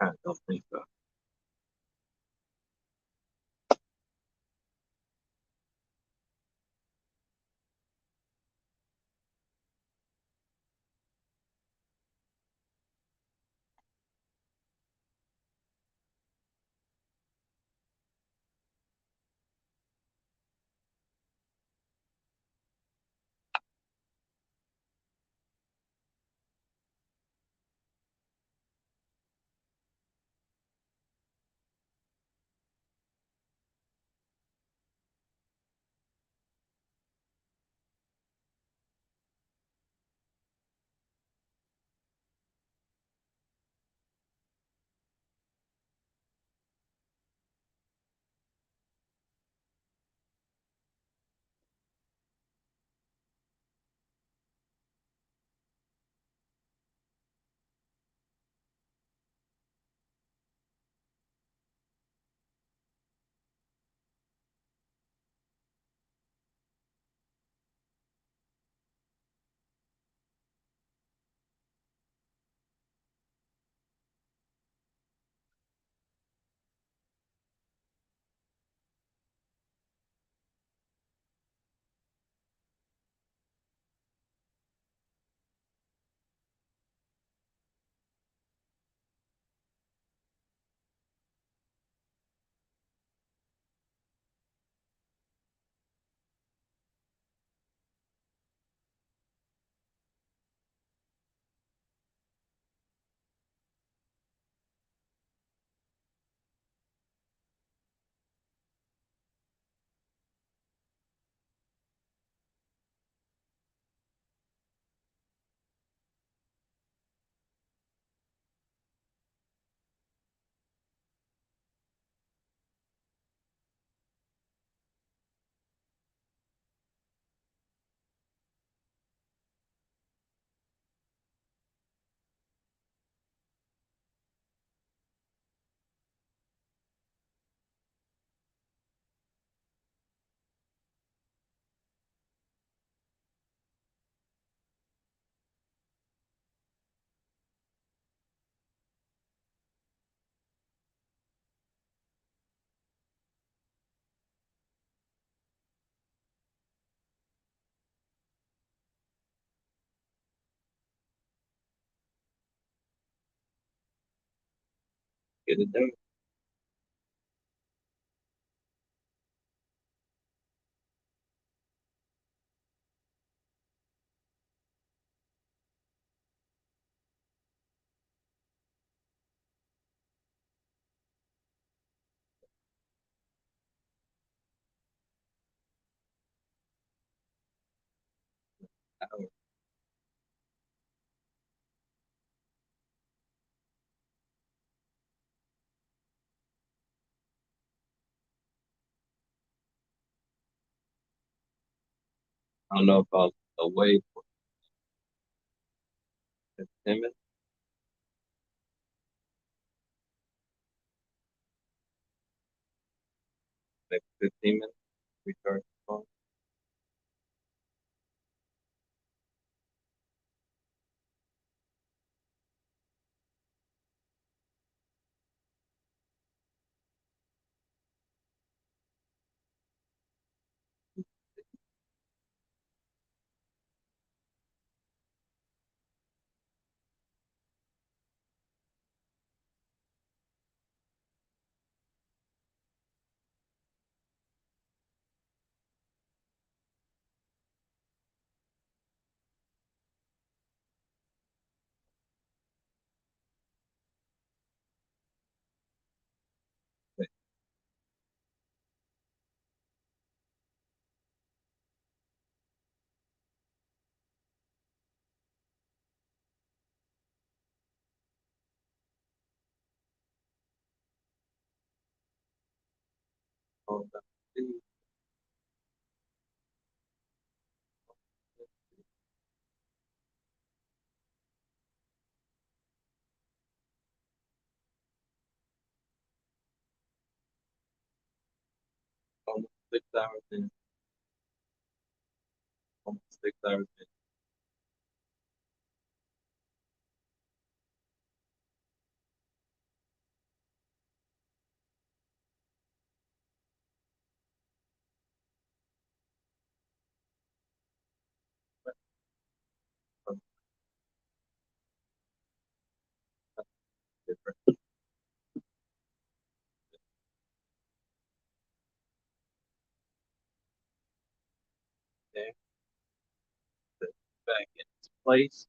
I don't think so. get it done. I don't know if I was away for 10 minutes, maybe 15 minutes. Recharge the phone. Oh, that's almost 6 hours in. Almost 6 hours in. From different things that back in its place.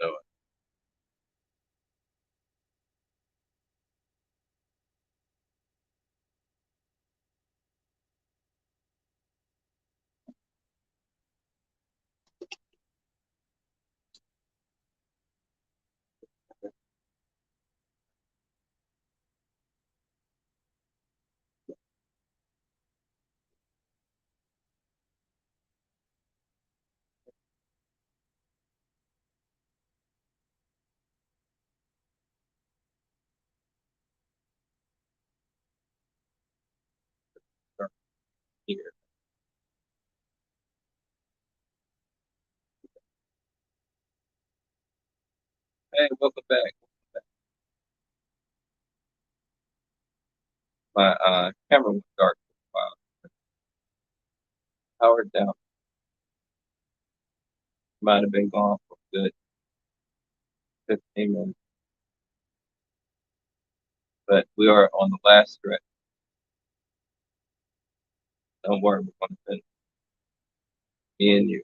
So, start here. Hey, welcome back. My camera went dark for a while. Powered down. Might have been gone for a good 15 minutes, but we are on the last stretch. Don't worry, we're going to finish. Me and you.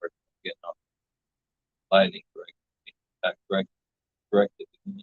We're getting off lightning correct. Corrected again.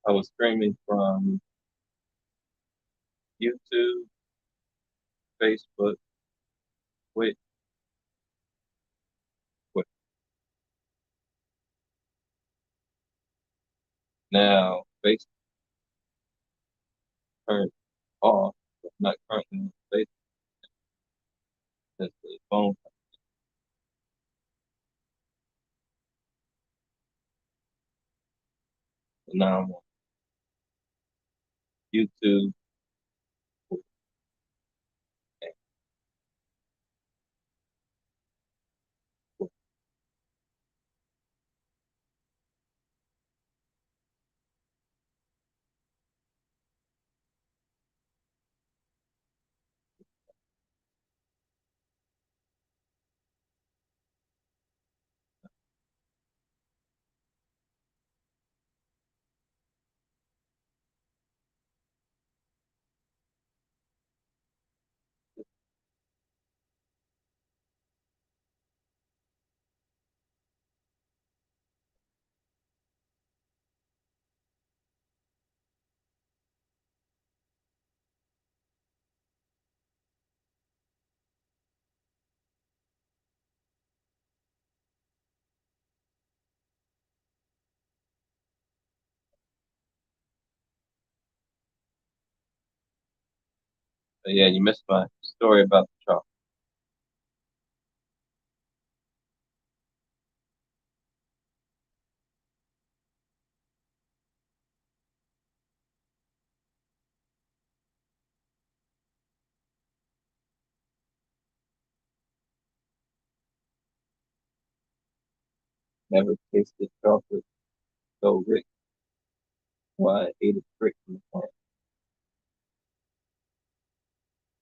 I was streaming from YouTube, Facebook, Twitch. Twitch. Now Facebook turned off, but not currently on Facebook since the phone. So now I'm on YouTube. And Twitch. But yeah, you missed my story about the chocolate. Never tasted chocolate so rich. Why I ate it straight from the farm.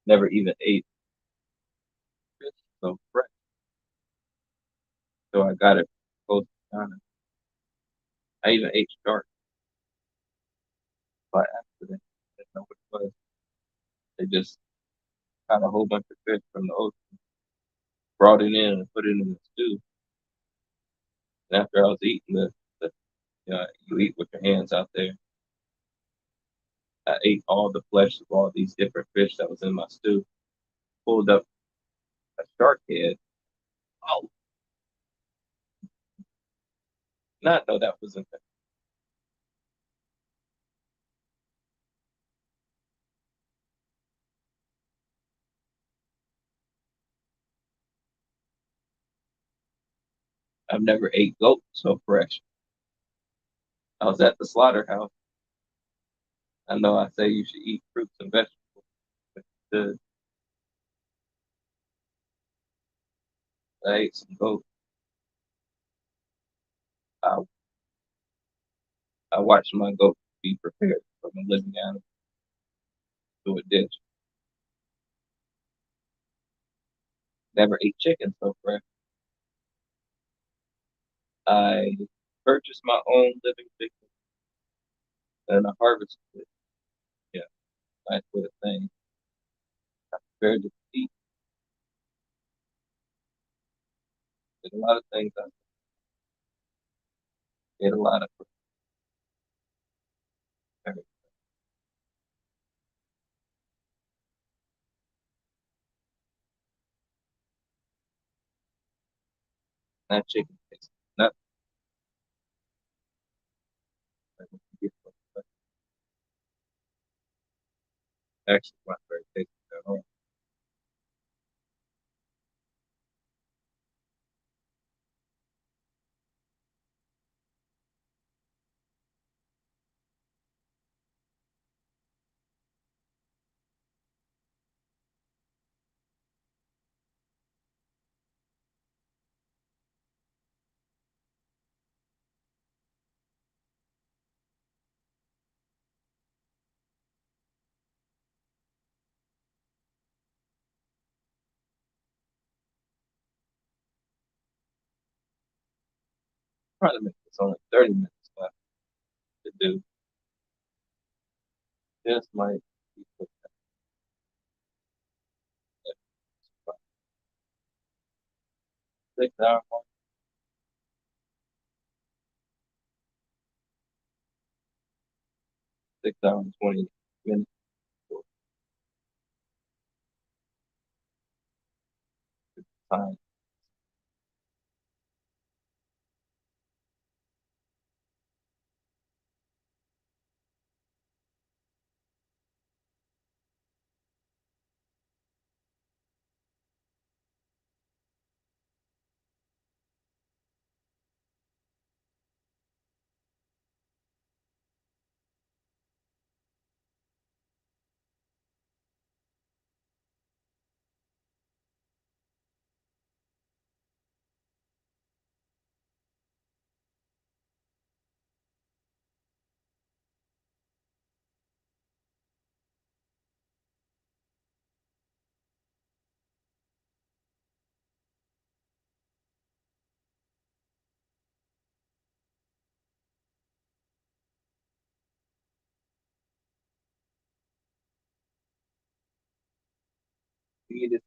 Never even ate fish so fresh. So I got it close to China. I even ate shark by accident. I didn't know what it was. They just caught a whole bunch of fish from the ocean, brought it in and put it in the stew. And after I was eating the you eat with your hands out there. I ate all the flesh of all these different fish that was in my stew. Pulled up a shark head. Oh, not know that was in there. I've never ate goat so fresh. I was at the slaughterhouse. I know I say you should eat fruits and vegetables, but I ate some goat. I, I watched my goat be prepared from a living animal to a dish. Never ate chicken so fresh. I purchased my own living chicken and I harvested it. Yeah, nice way of saying prepared to eat. Did a lot of things. I did a lot of preparing. That chicken tastes nothing like what you get from the actually not very tasty at all. Trying to make this only 30 minutes left to do. This might be put at 6 hour mark, 6 hours and 20 minutes for time. Feed it.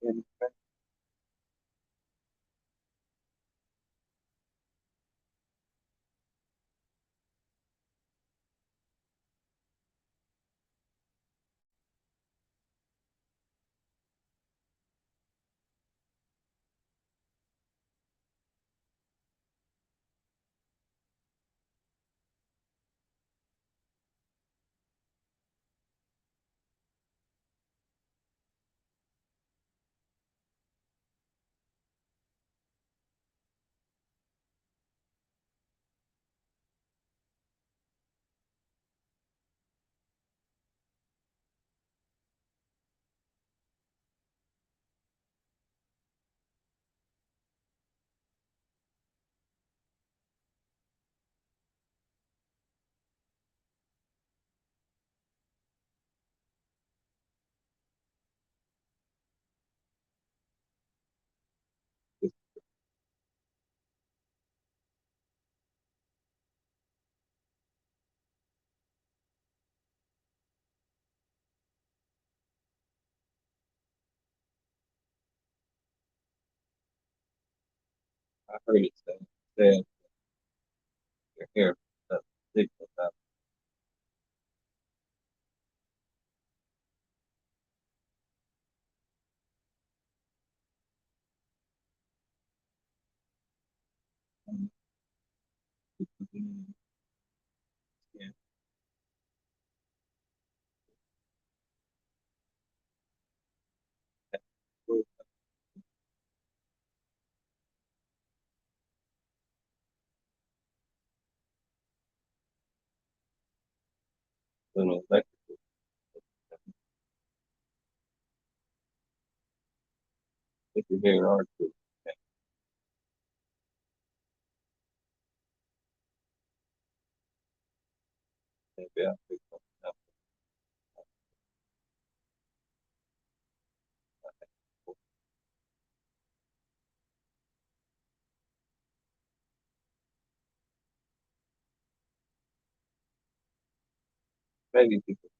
And it's I heard it said your hair thick without yeah. Little electric if your hair are too. Maybe I'll pick something up. Maybe people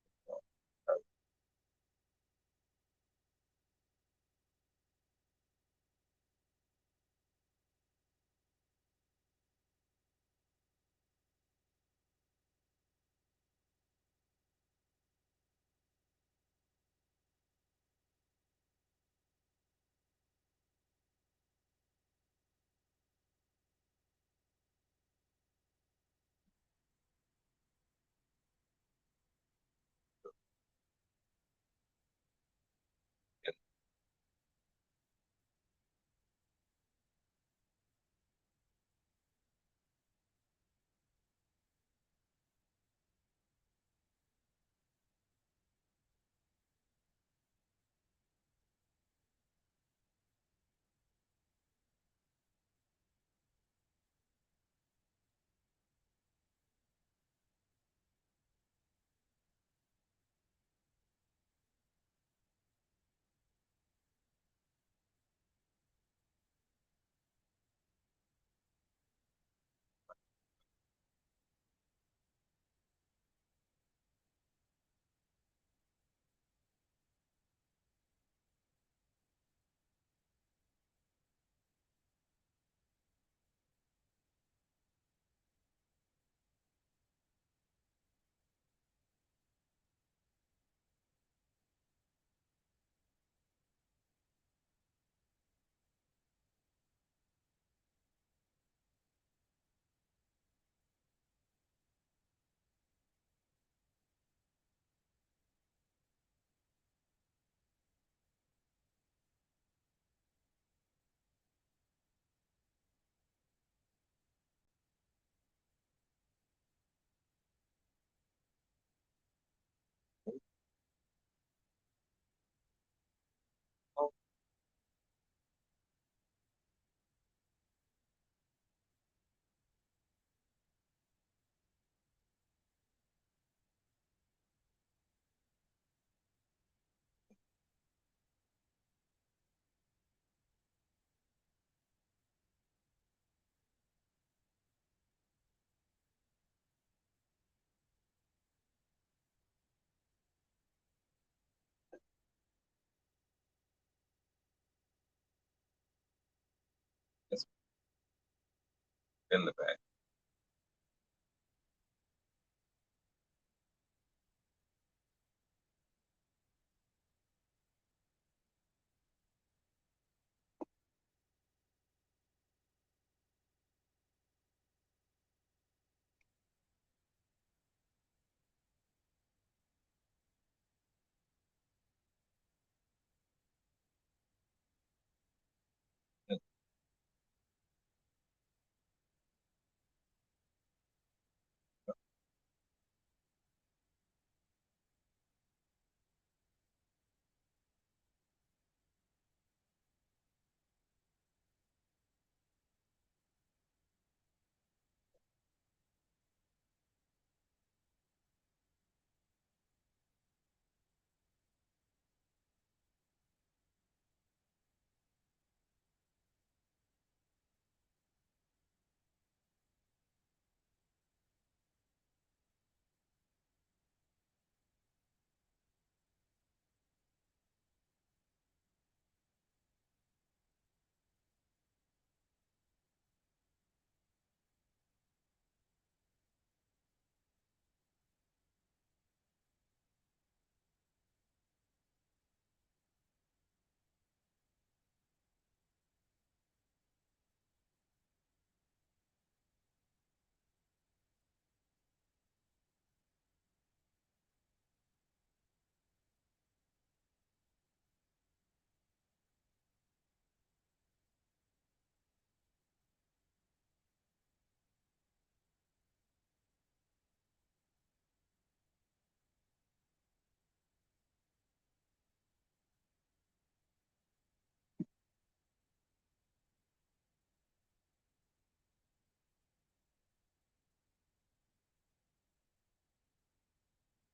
in the back.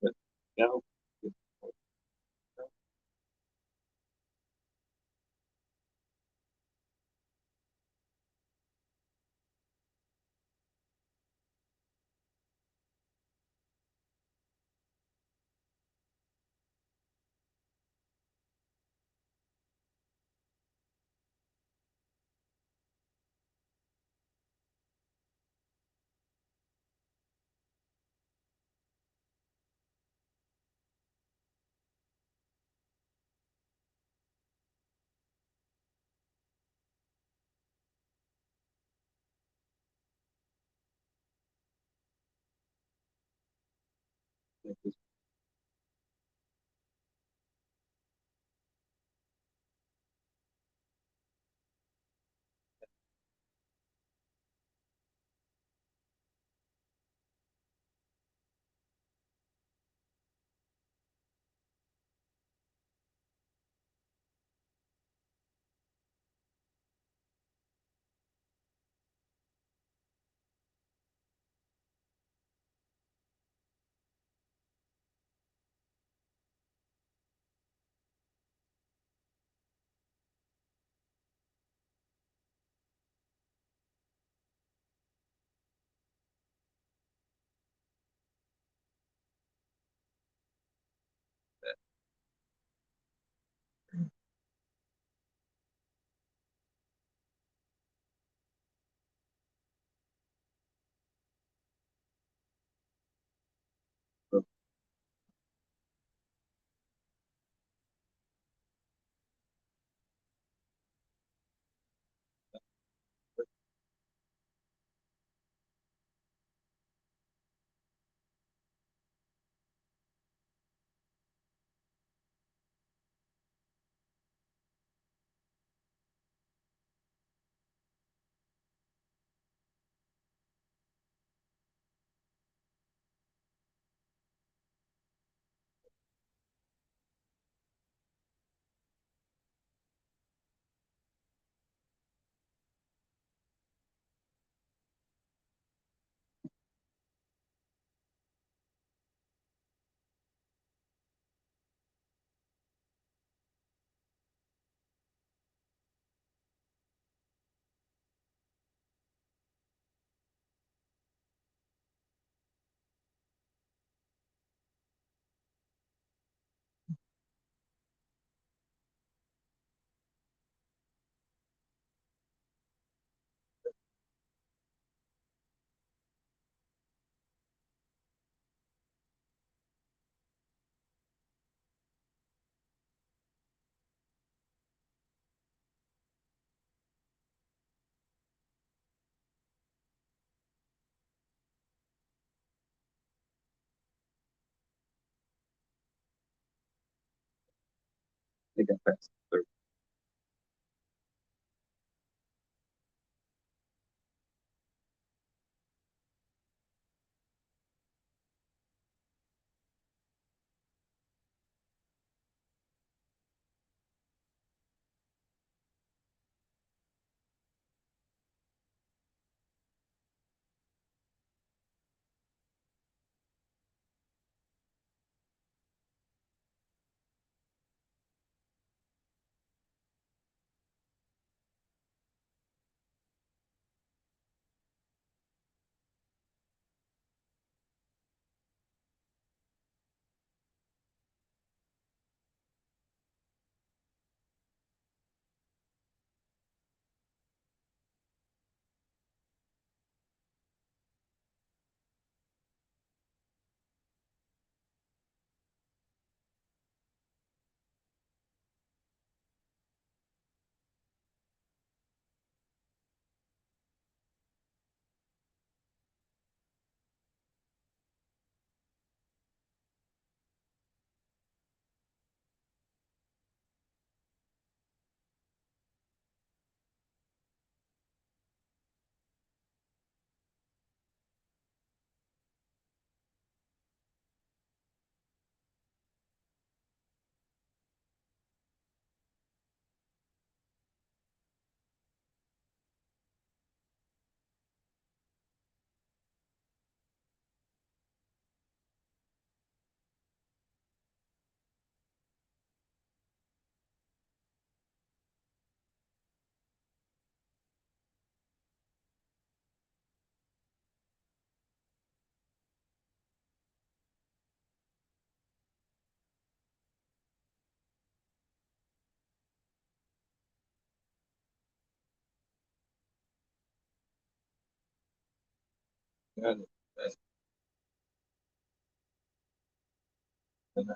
But, you know, think I passed 30. And that's and I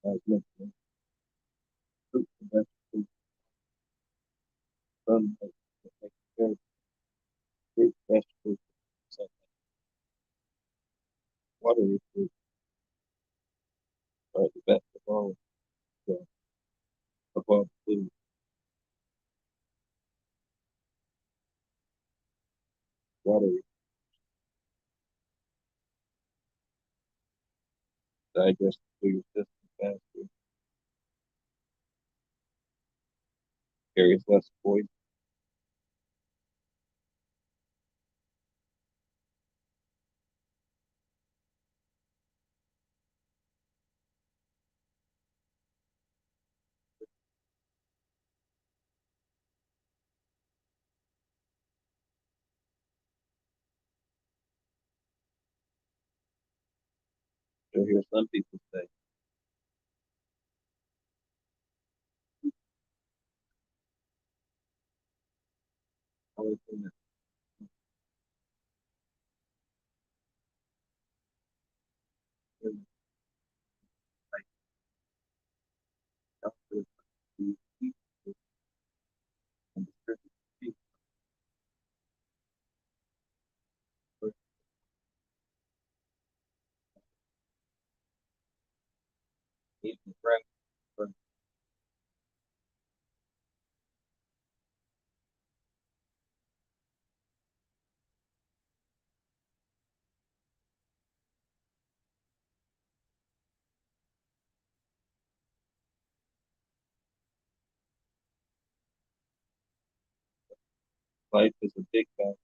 was mentioning fruits and vegetables, sunlight, taking care of fruit, vegetables, so watery fruit are the best uh, of all food. Watery, digest through your system faster, carries less poison. You'll hear some people say, only thing that really like helps is the people and distribute people for even friends, but life is a big bag.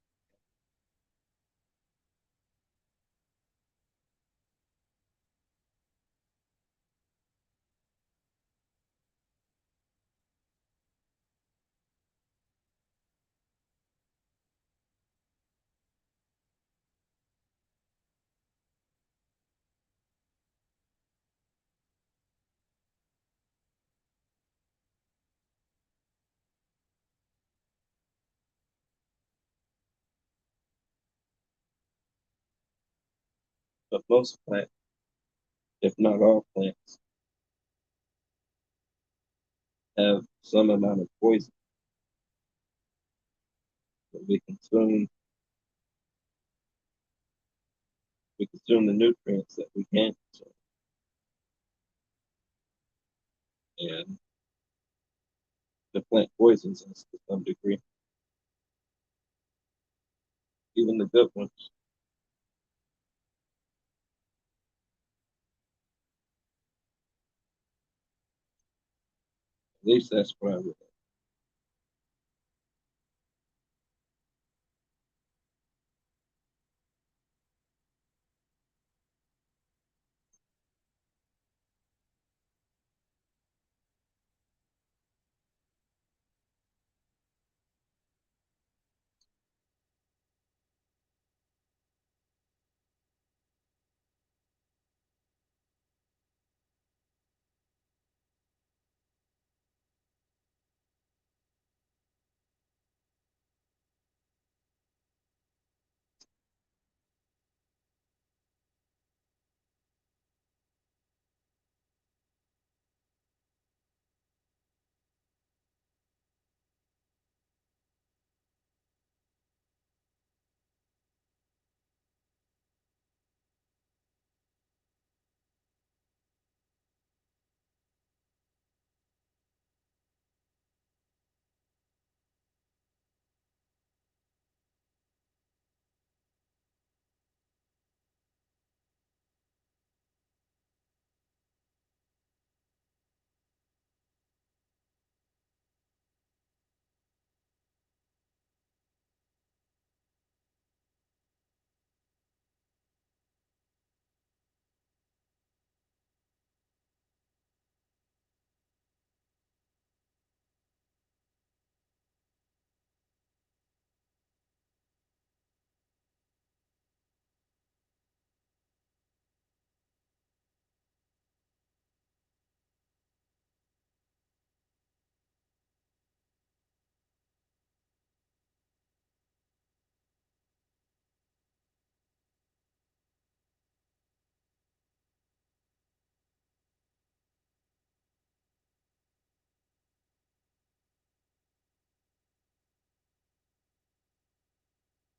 But most plants, if not all plants, have some amount of poison that we consume the nutrients that we can't consume. And the plant poisons us to some degree, even the good ones. At least that's where I would.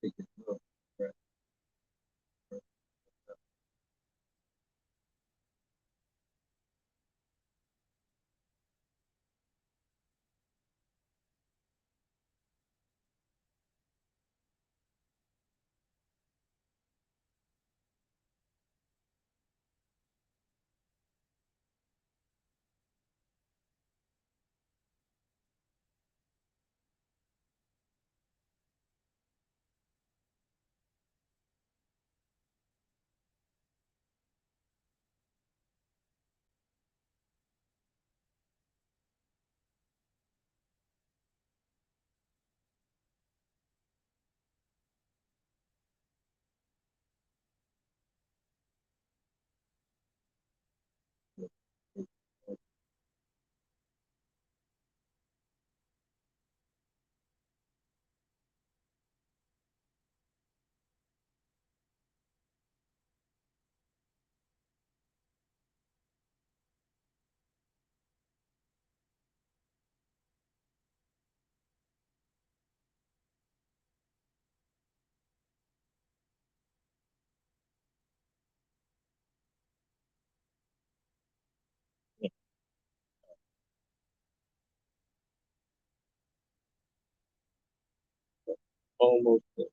Take it slow. Right. almost there.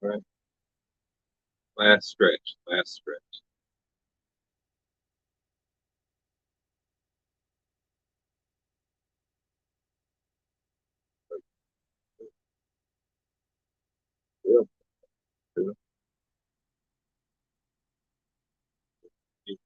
Right. Last stretch. Last stretch. Yeah. Yeah.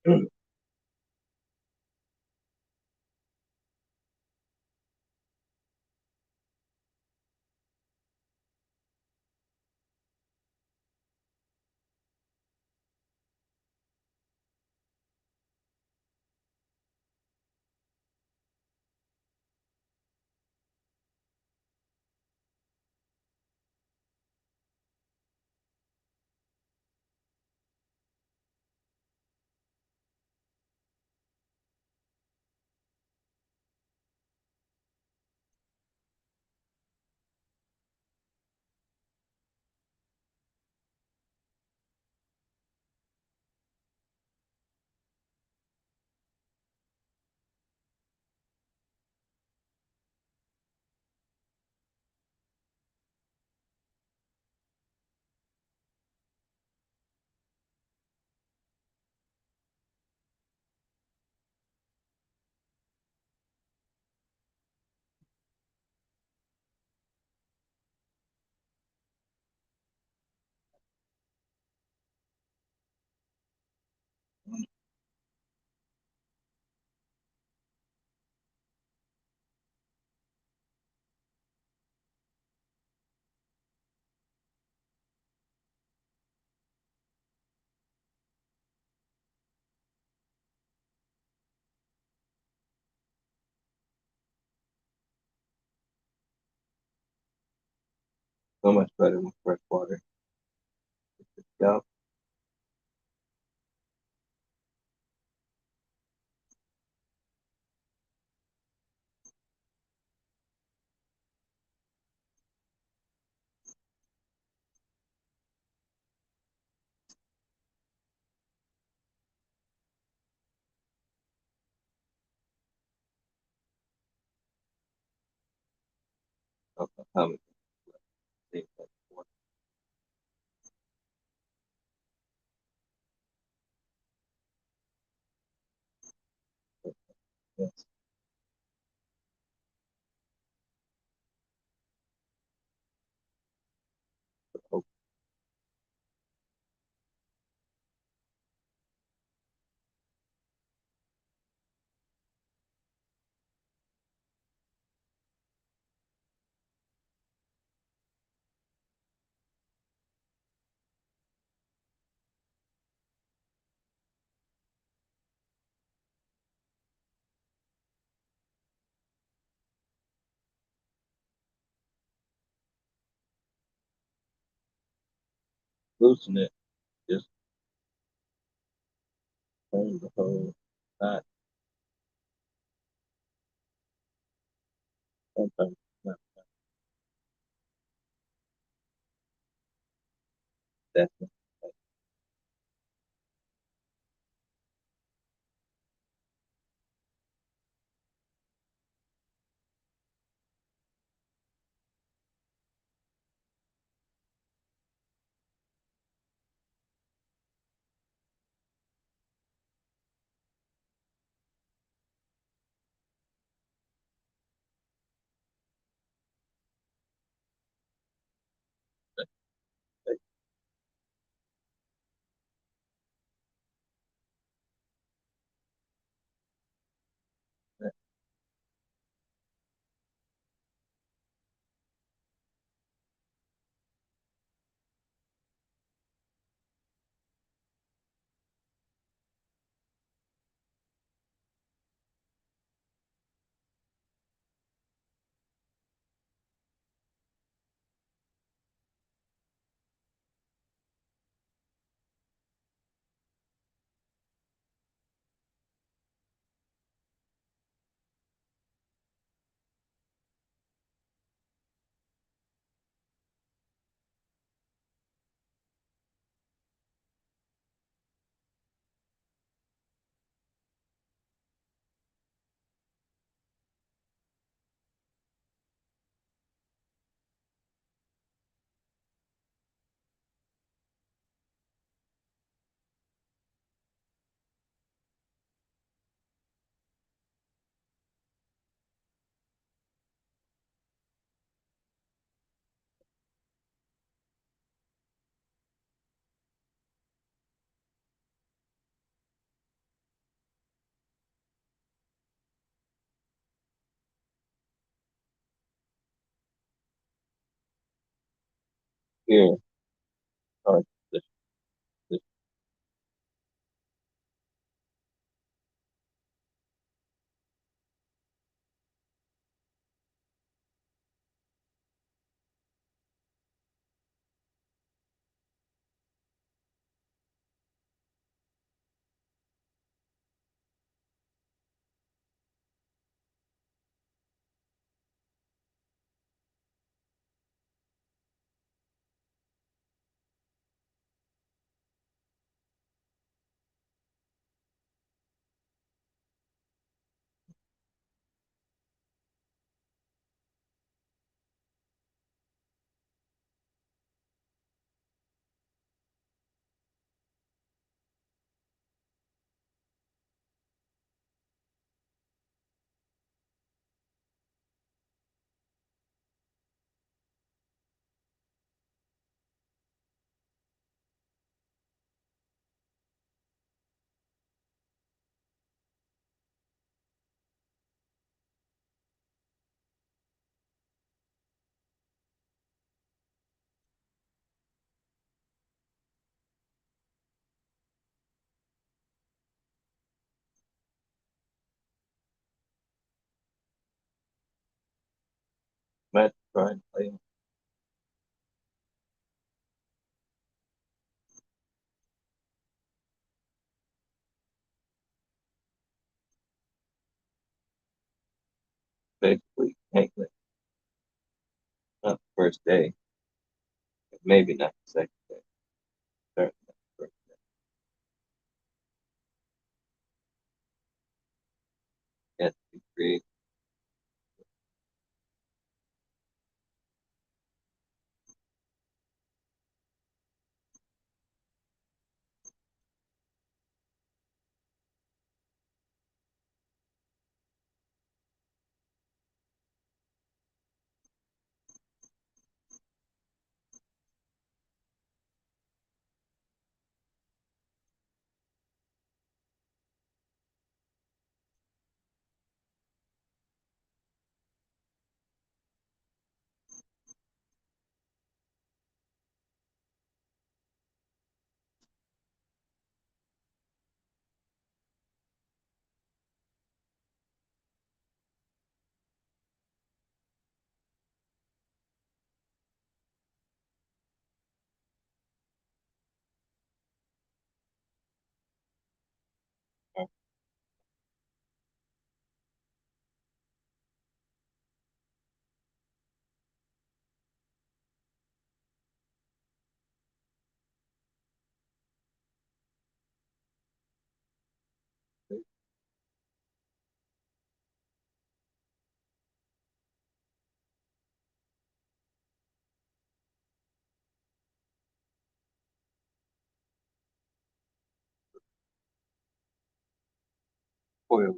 So much better with fresh water. Yeah, okay, take that water. Yes. Okay. Loosen it. Just turn the whole knot. Sometimes not that's not that. here, or the match try and play basically England. Not the first day, maybe not the second day. Certainly not the first day. Yes, be creative. Spoil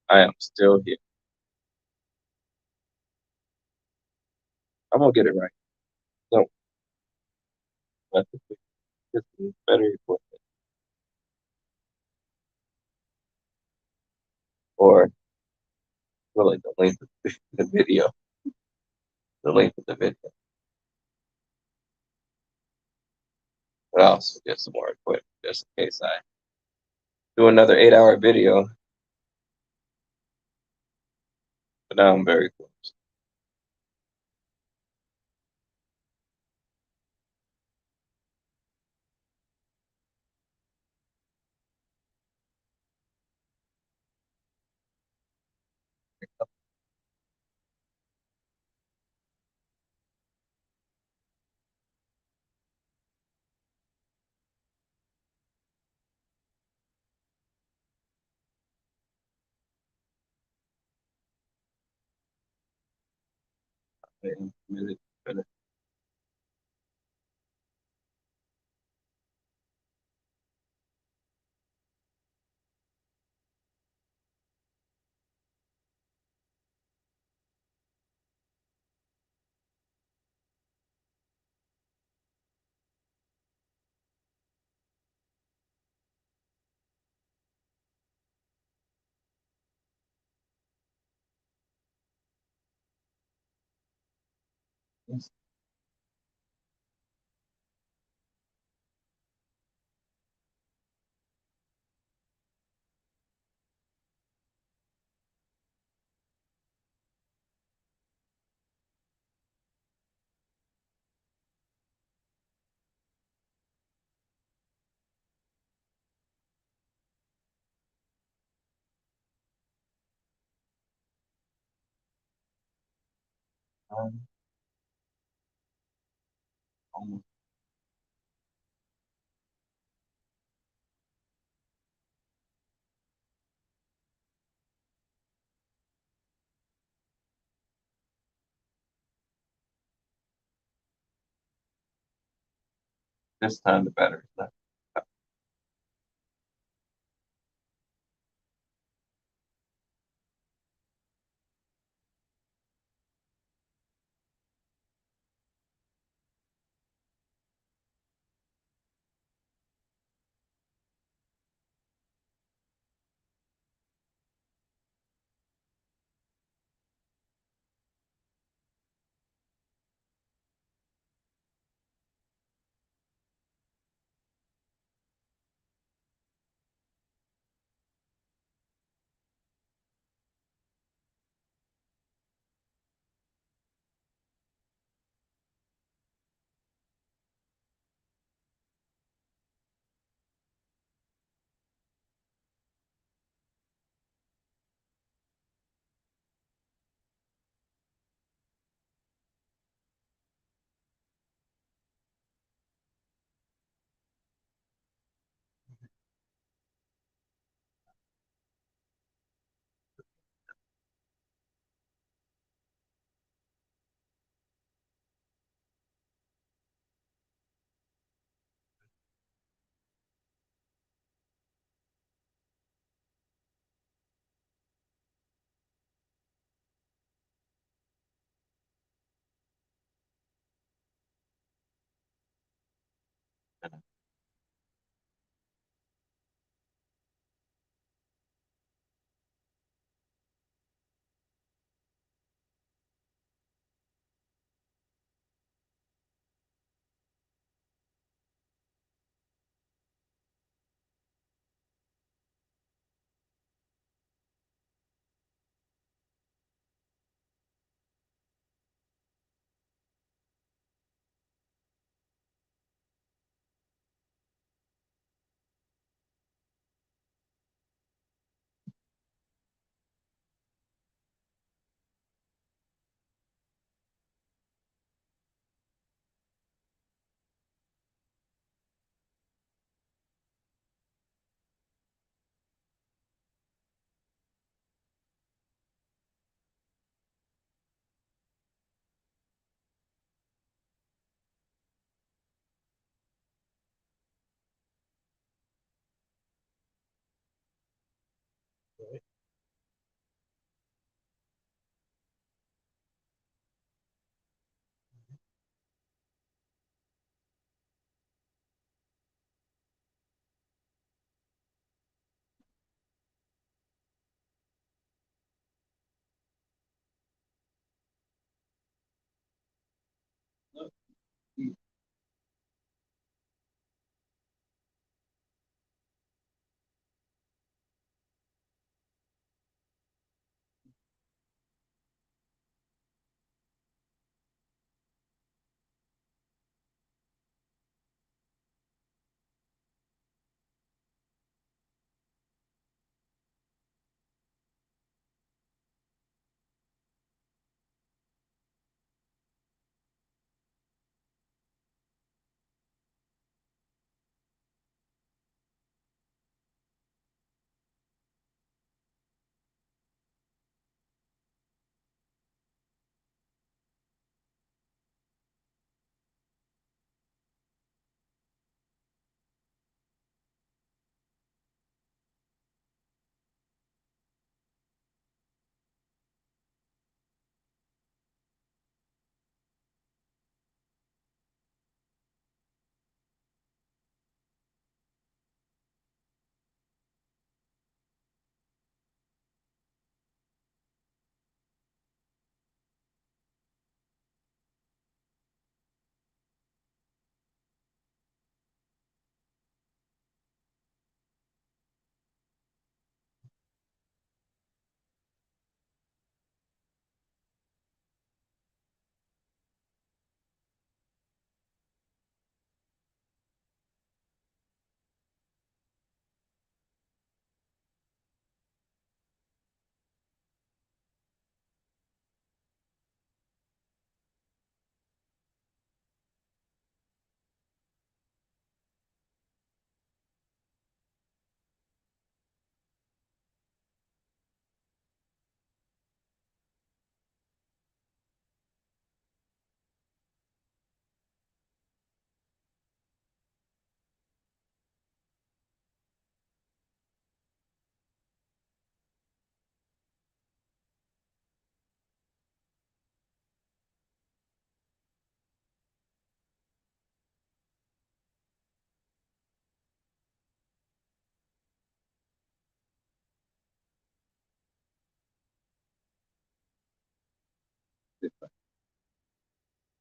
I am still here. I'm gonna get it right. So let's get some better equipment, or really the length of the video. The length of the video. But I'll also get some more equipment just in case I do another 8-hour video. But now I'm very close. Minute, minute. Almost this time the battery's not.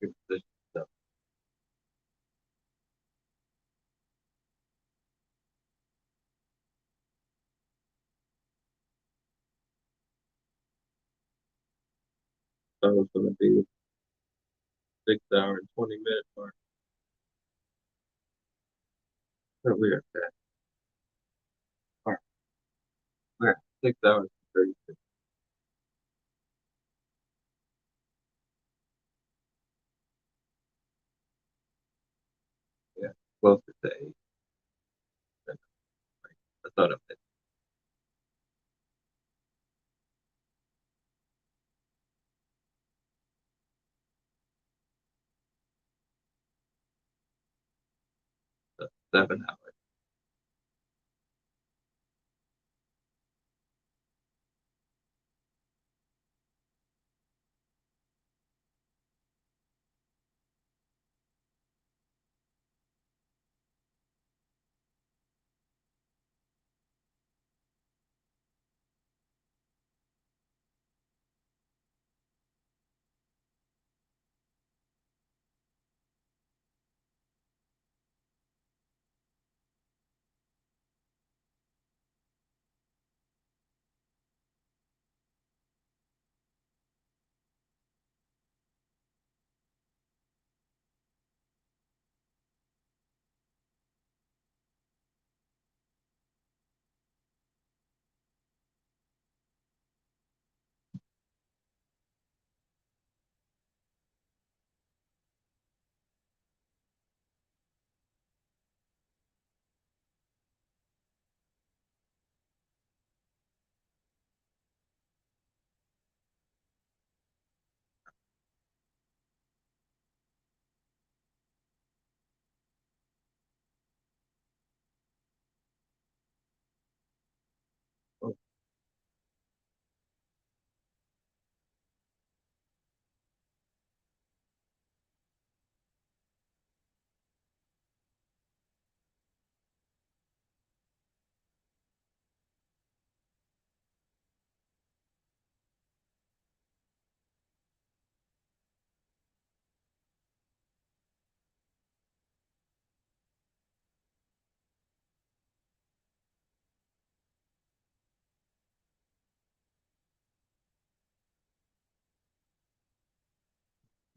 Reposition stuff. So it's gonna be 6 hour and 20 minute mark. Where we are at. All right. We're at 6 hours and 36. Yeah, closer to 8. I thought of it. So 7 hours. Oh,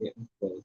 yeah, close.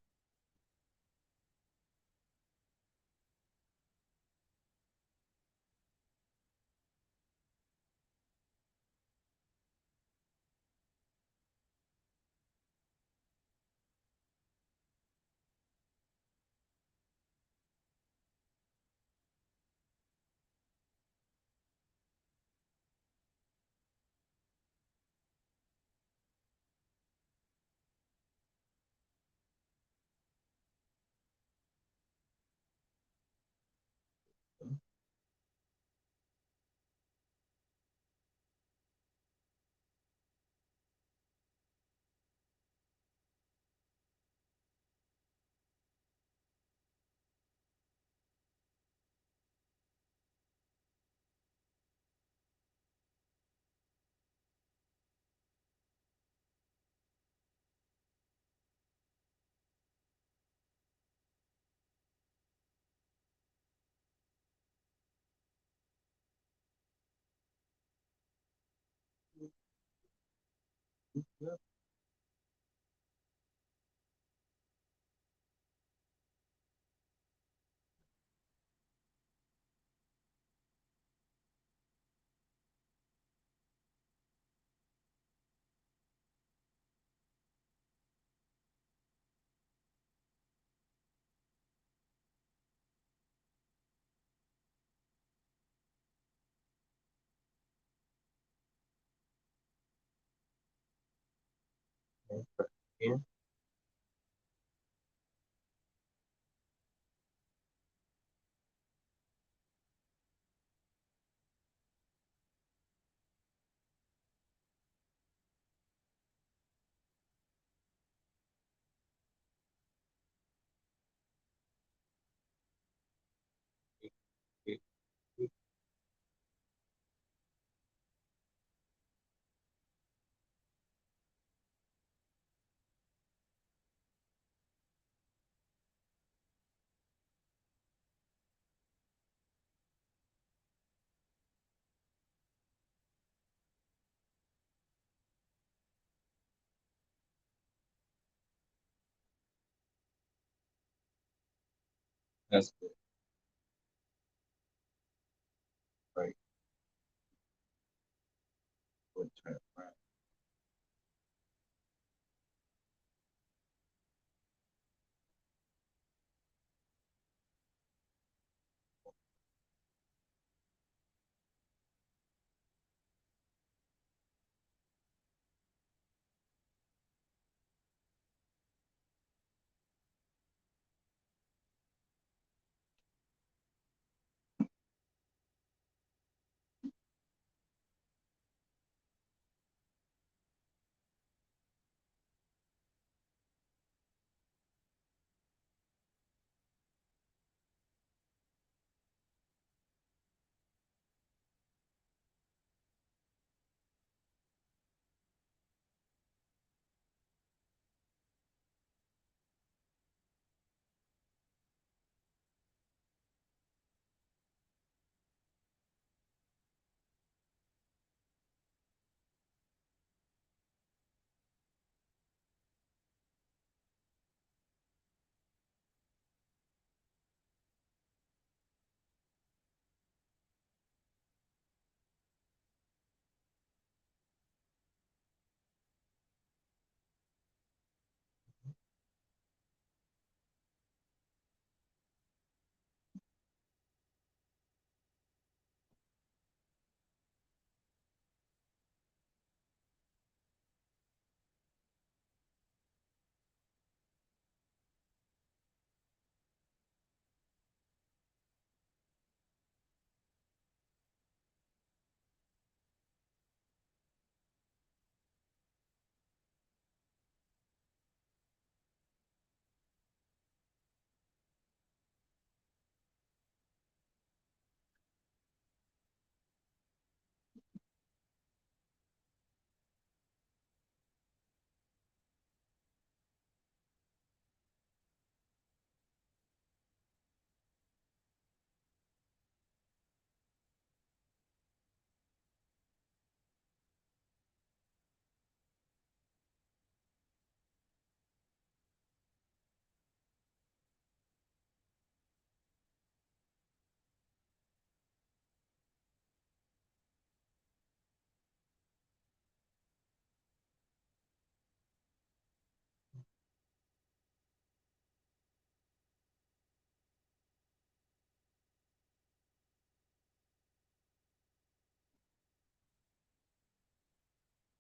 Yeah. Yeah. Yeah. That's good. Right. Good transparent.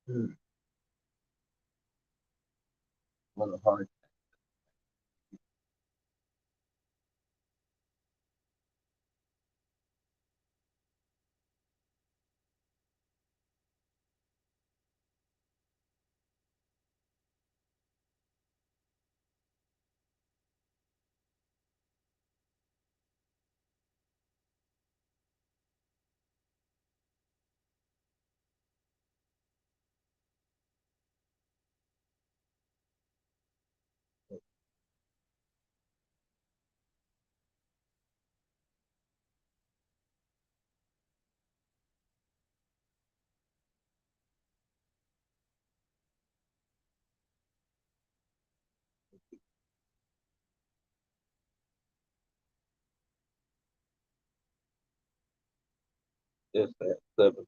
Hmm. One of the hard. Yes, that 7.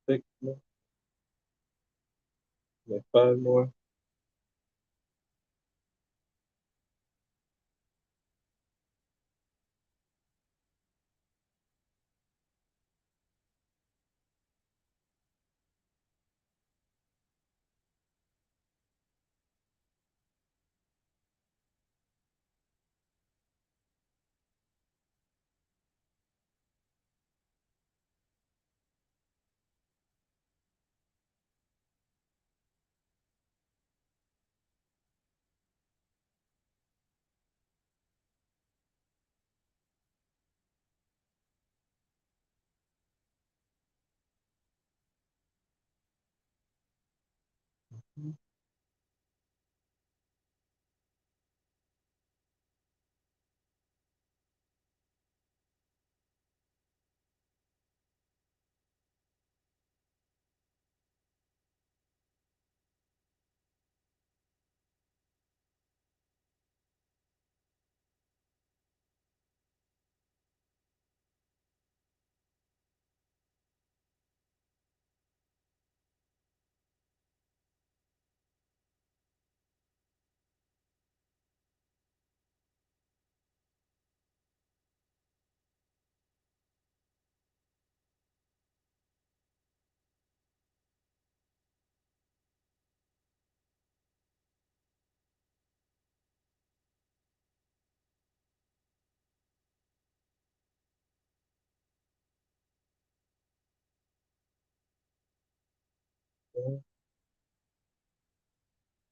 Six more, like five more.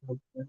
Okay.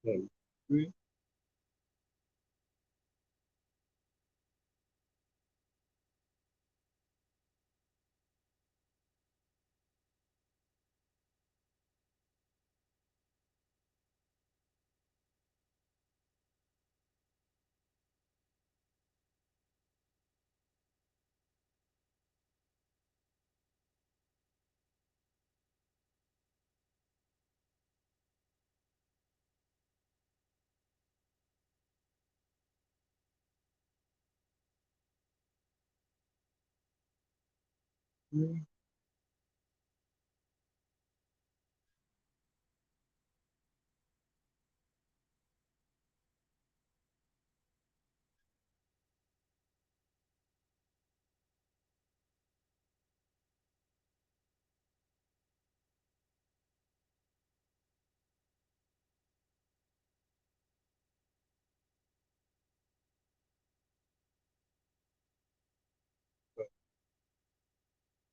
Like, three. Three.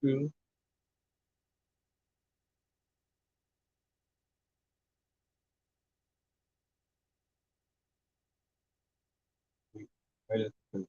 true. That is true.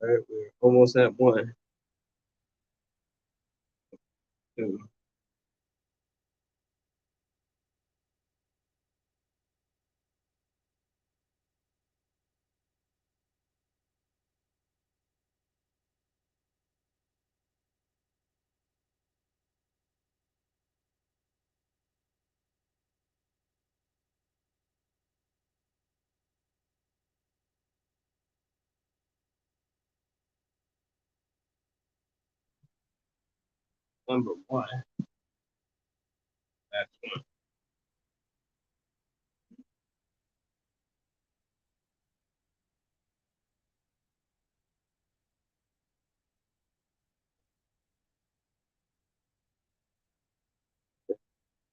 All right, we're almost at one. Two. Number one. That's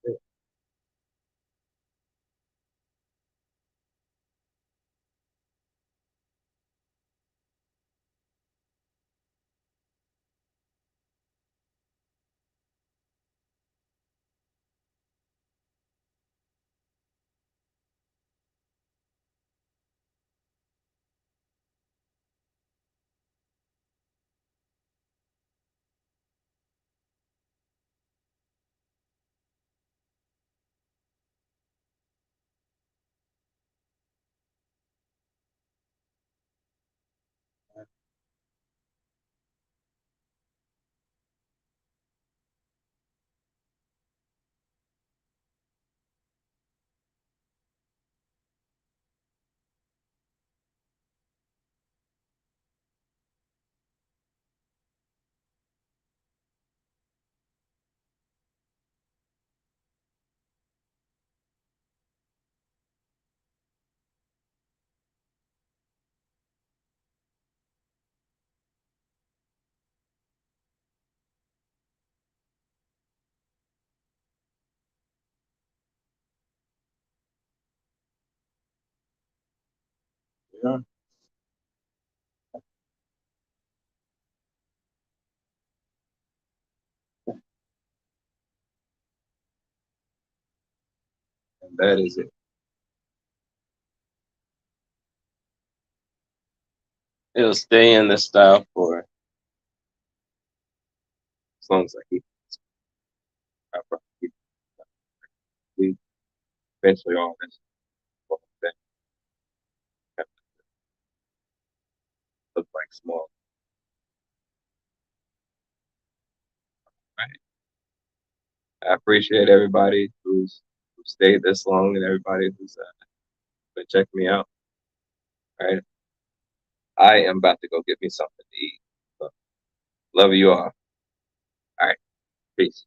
one. Yeah. And that is it. It'll stay in this style for as long as I keep it. I'll probably keep it. Eventually all this will look like small. Right. I appreciate everybody who stayed this long and everybody who's been checking me out. All right. I am about to go get me something to eat. So, love you all. All right. Peace.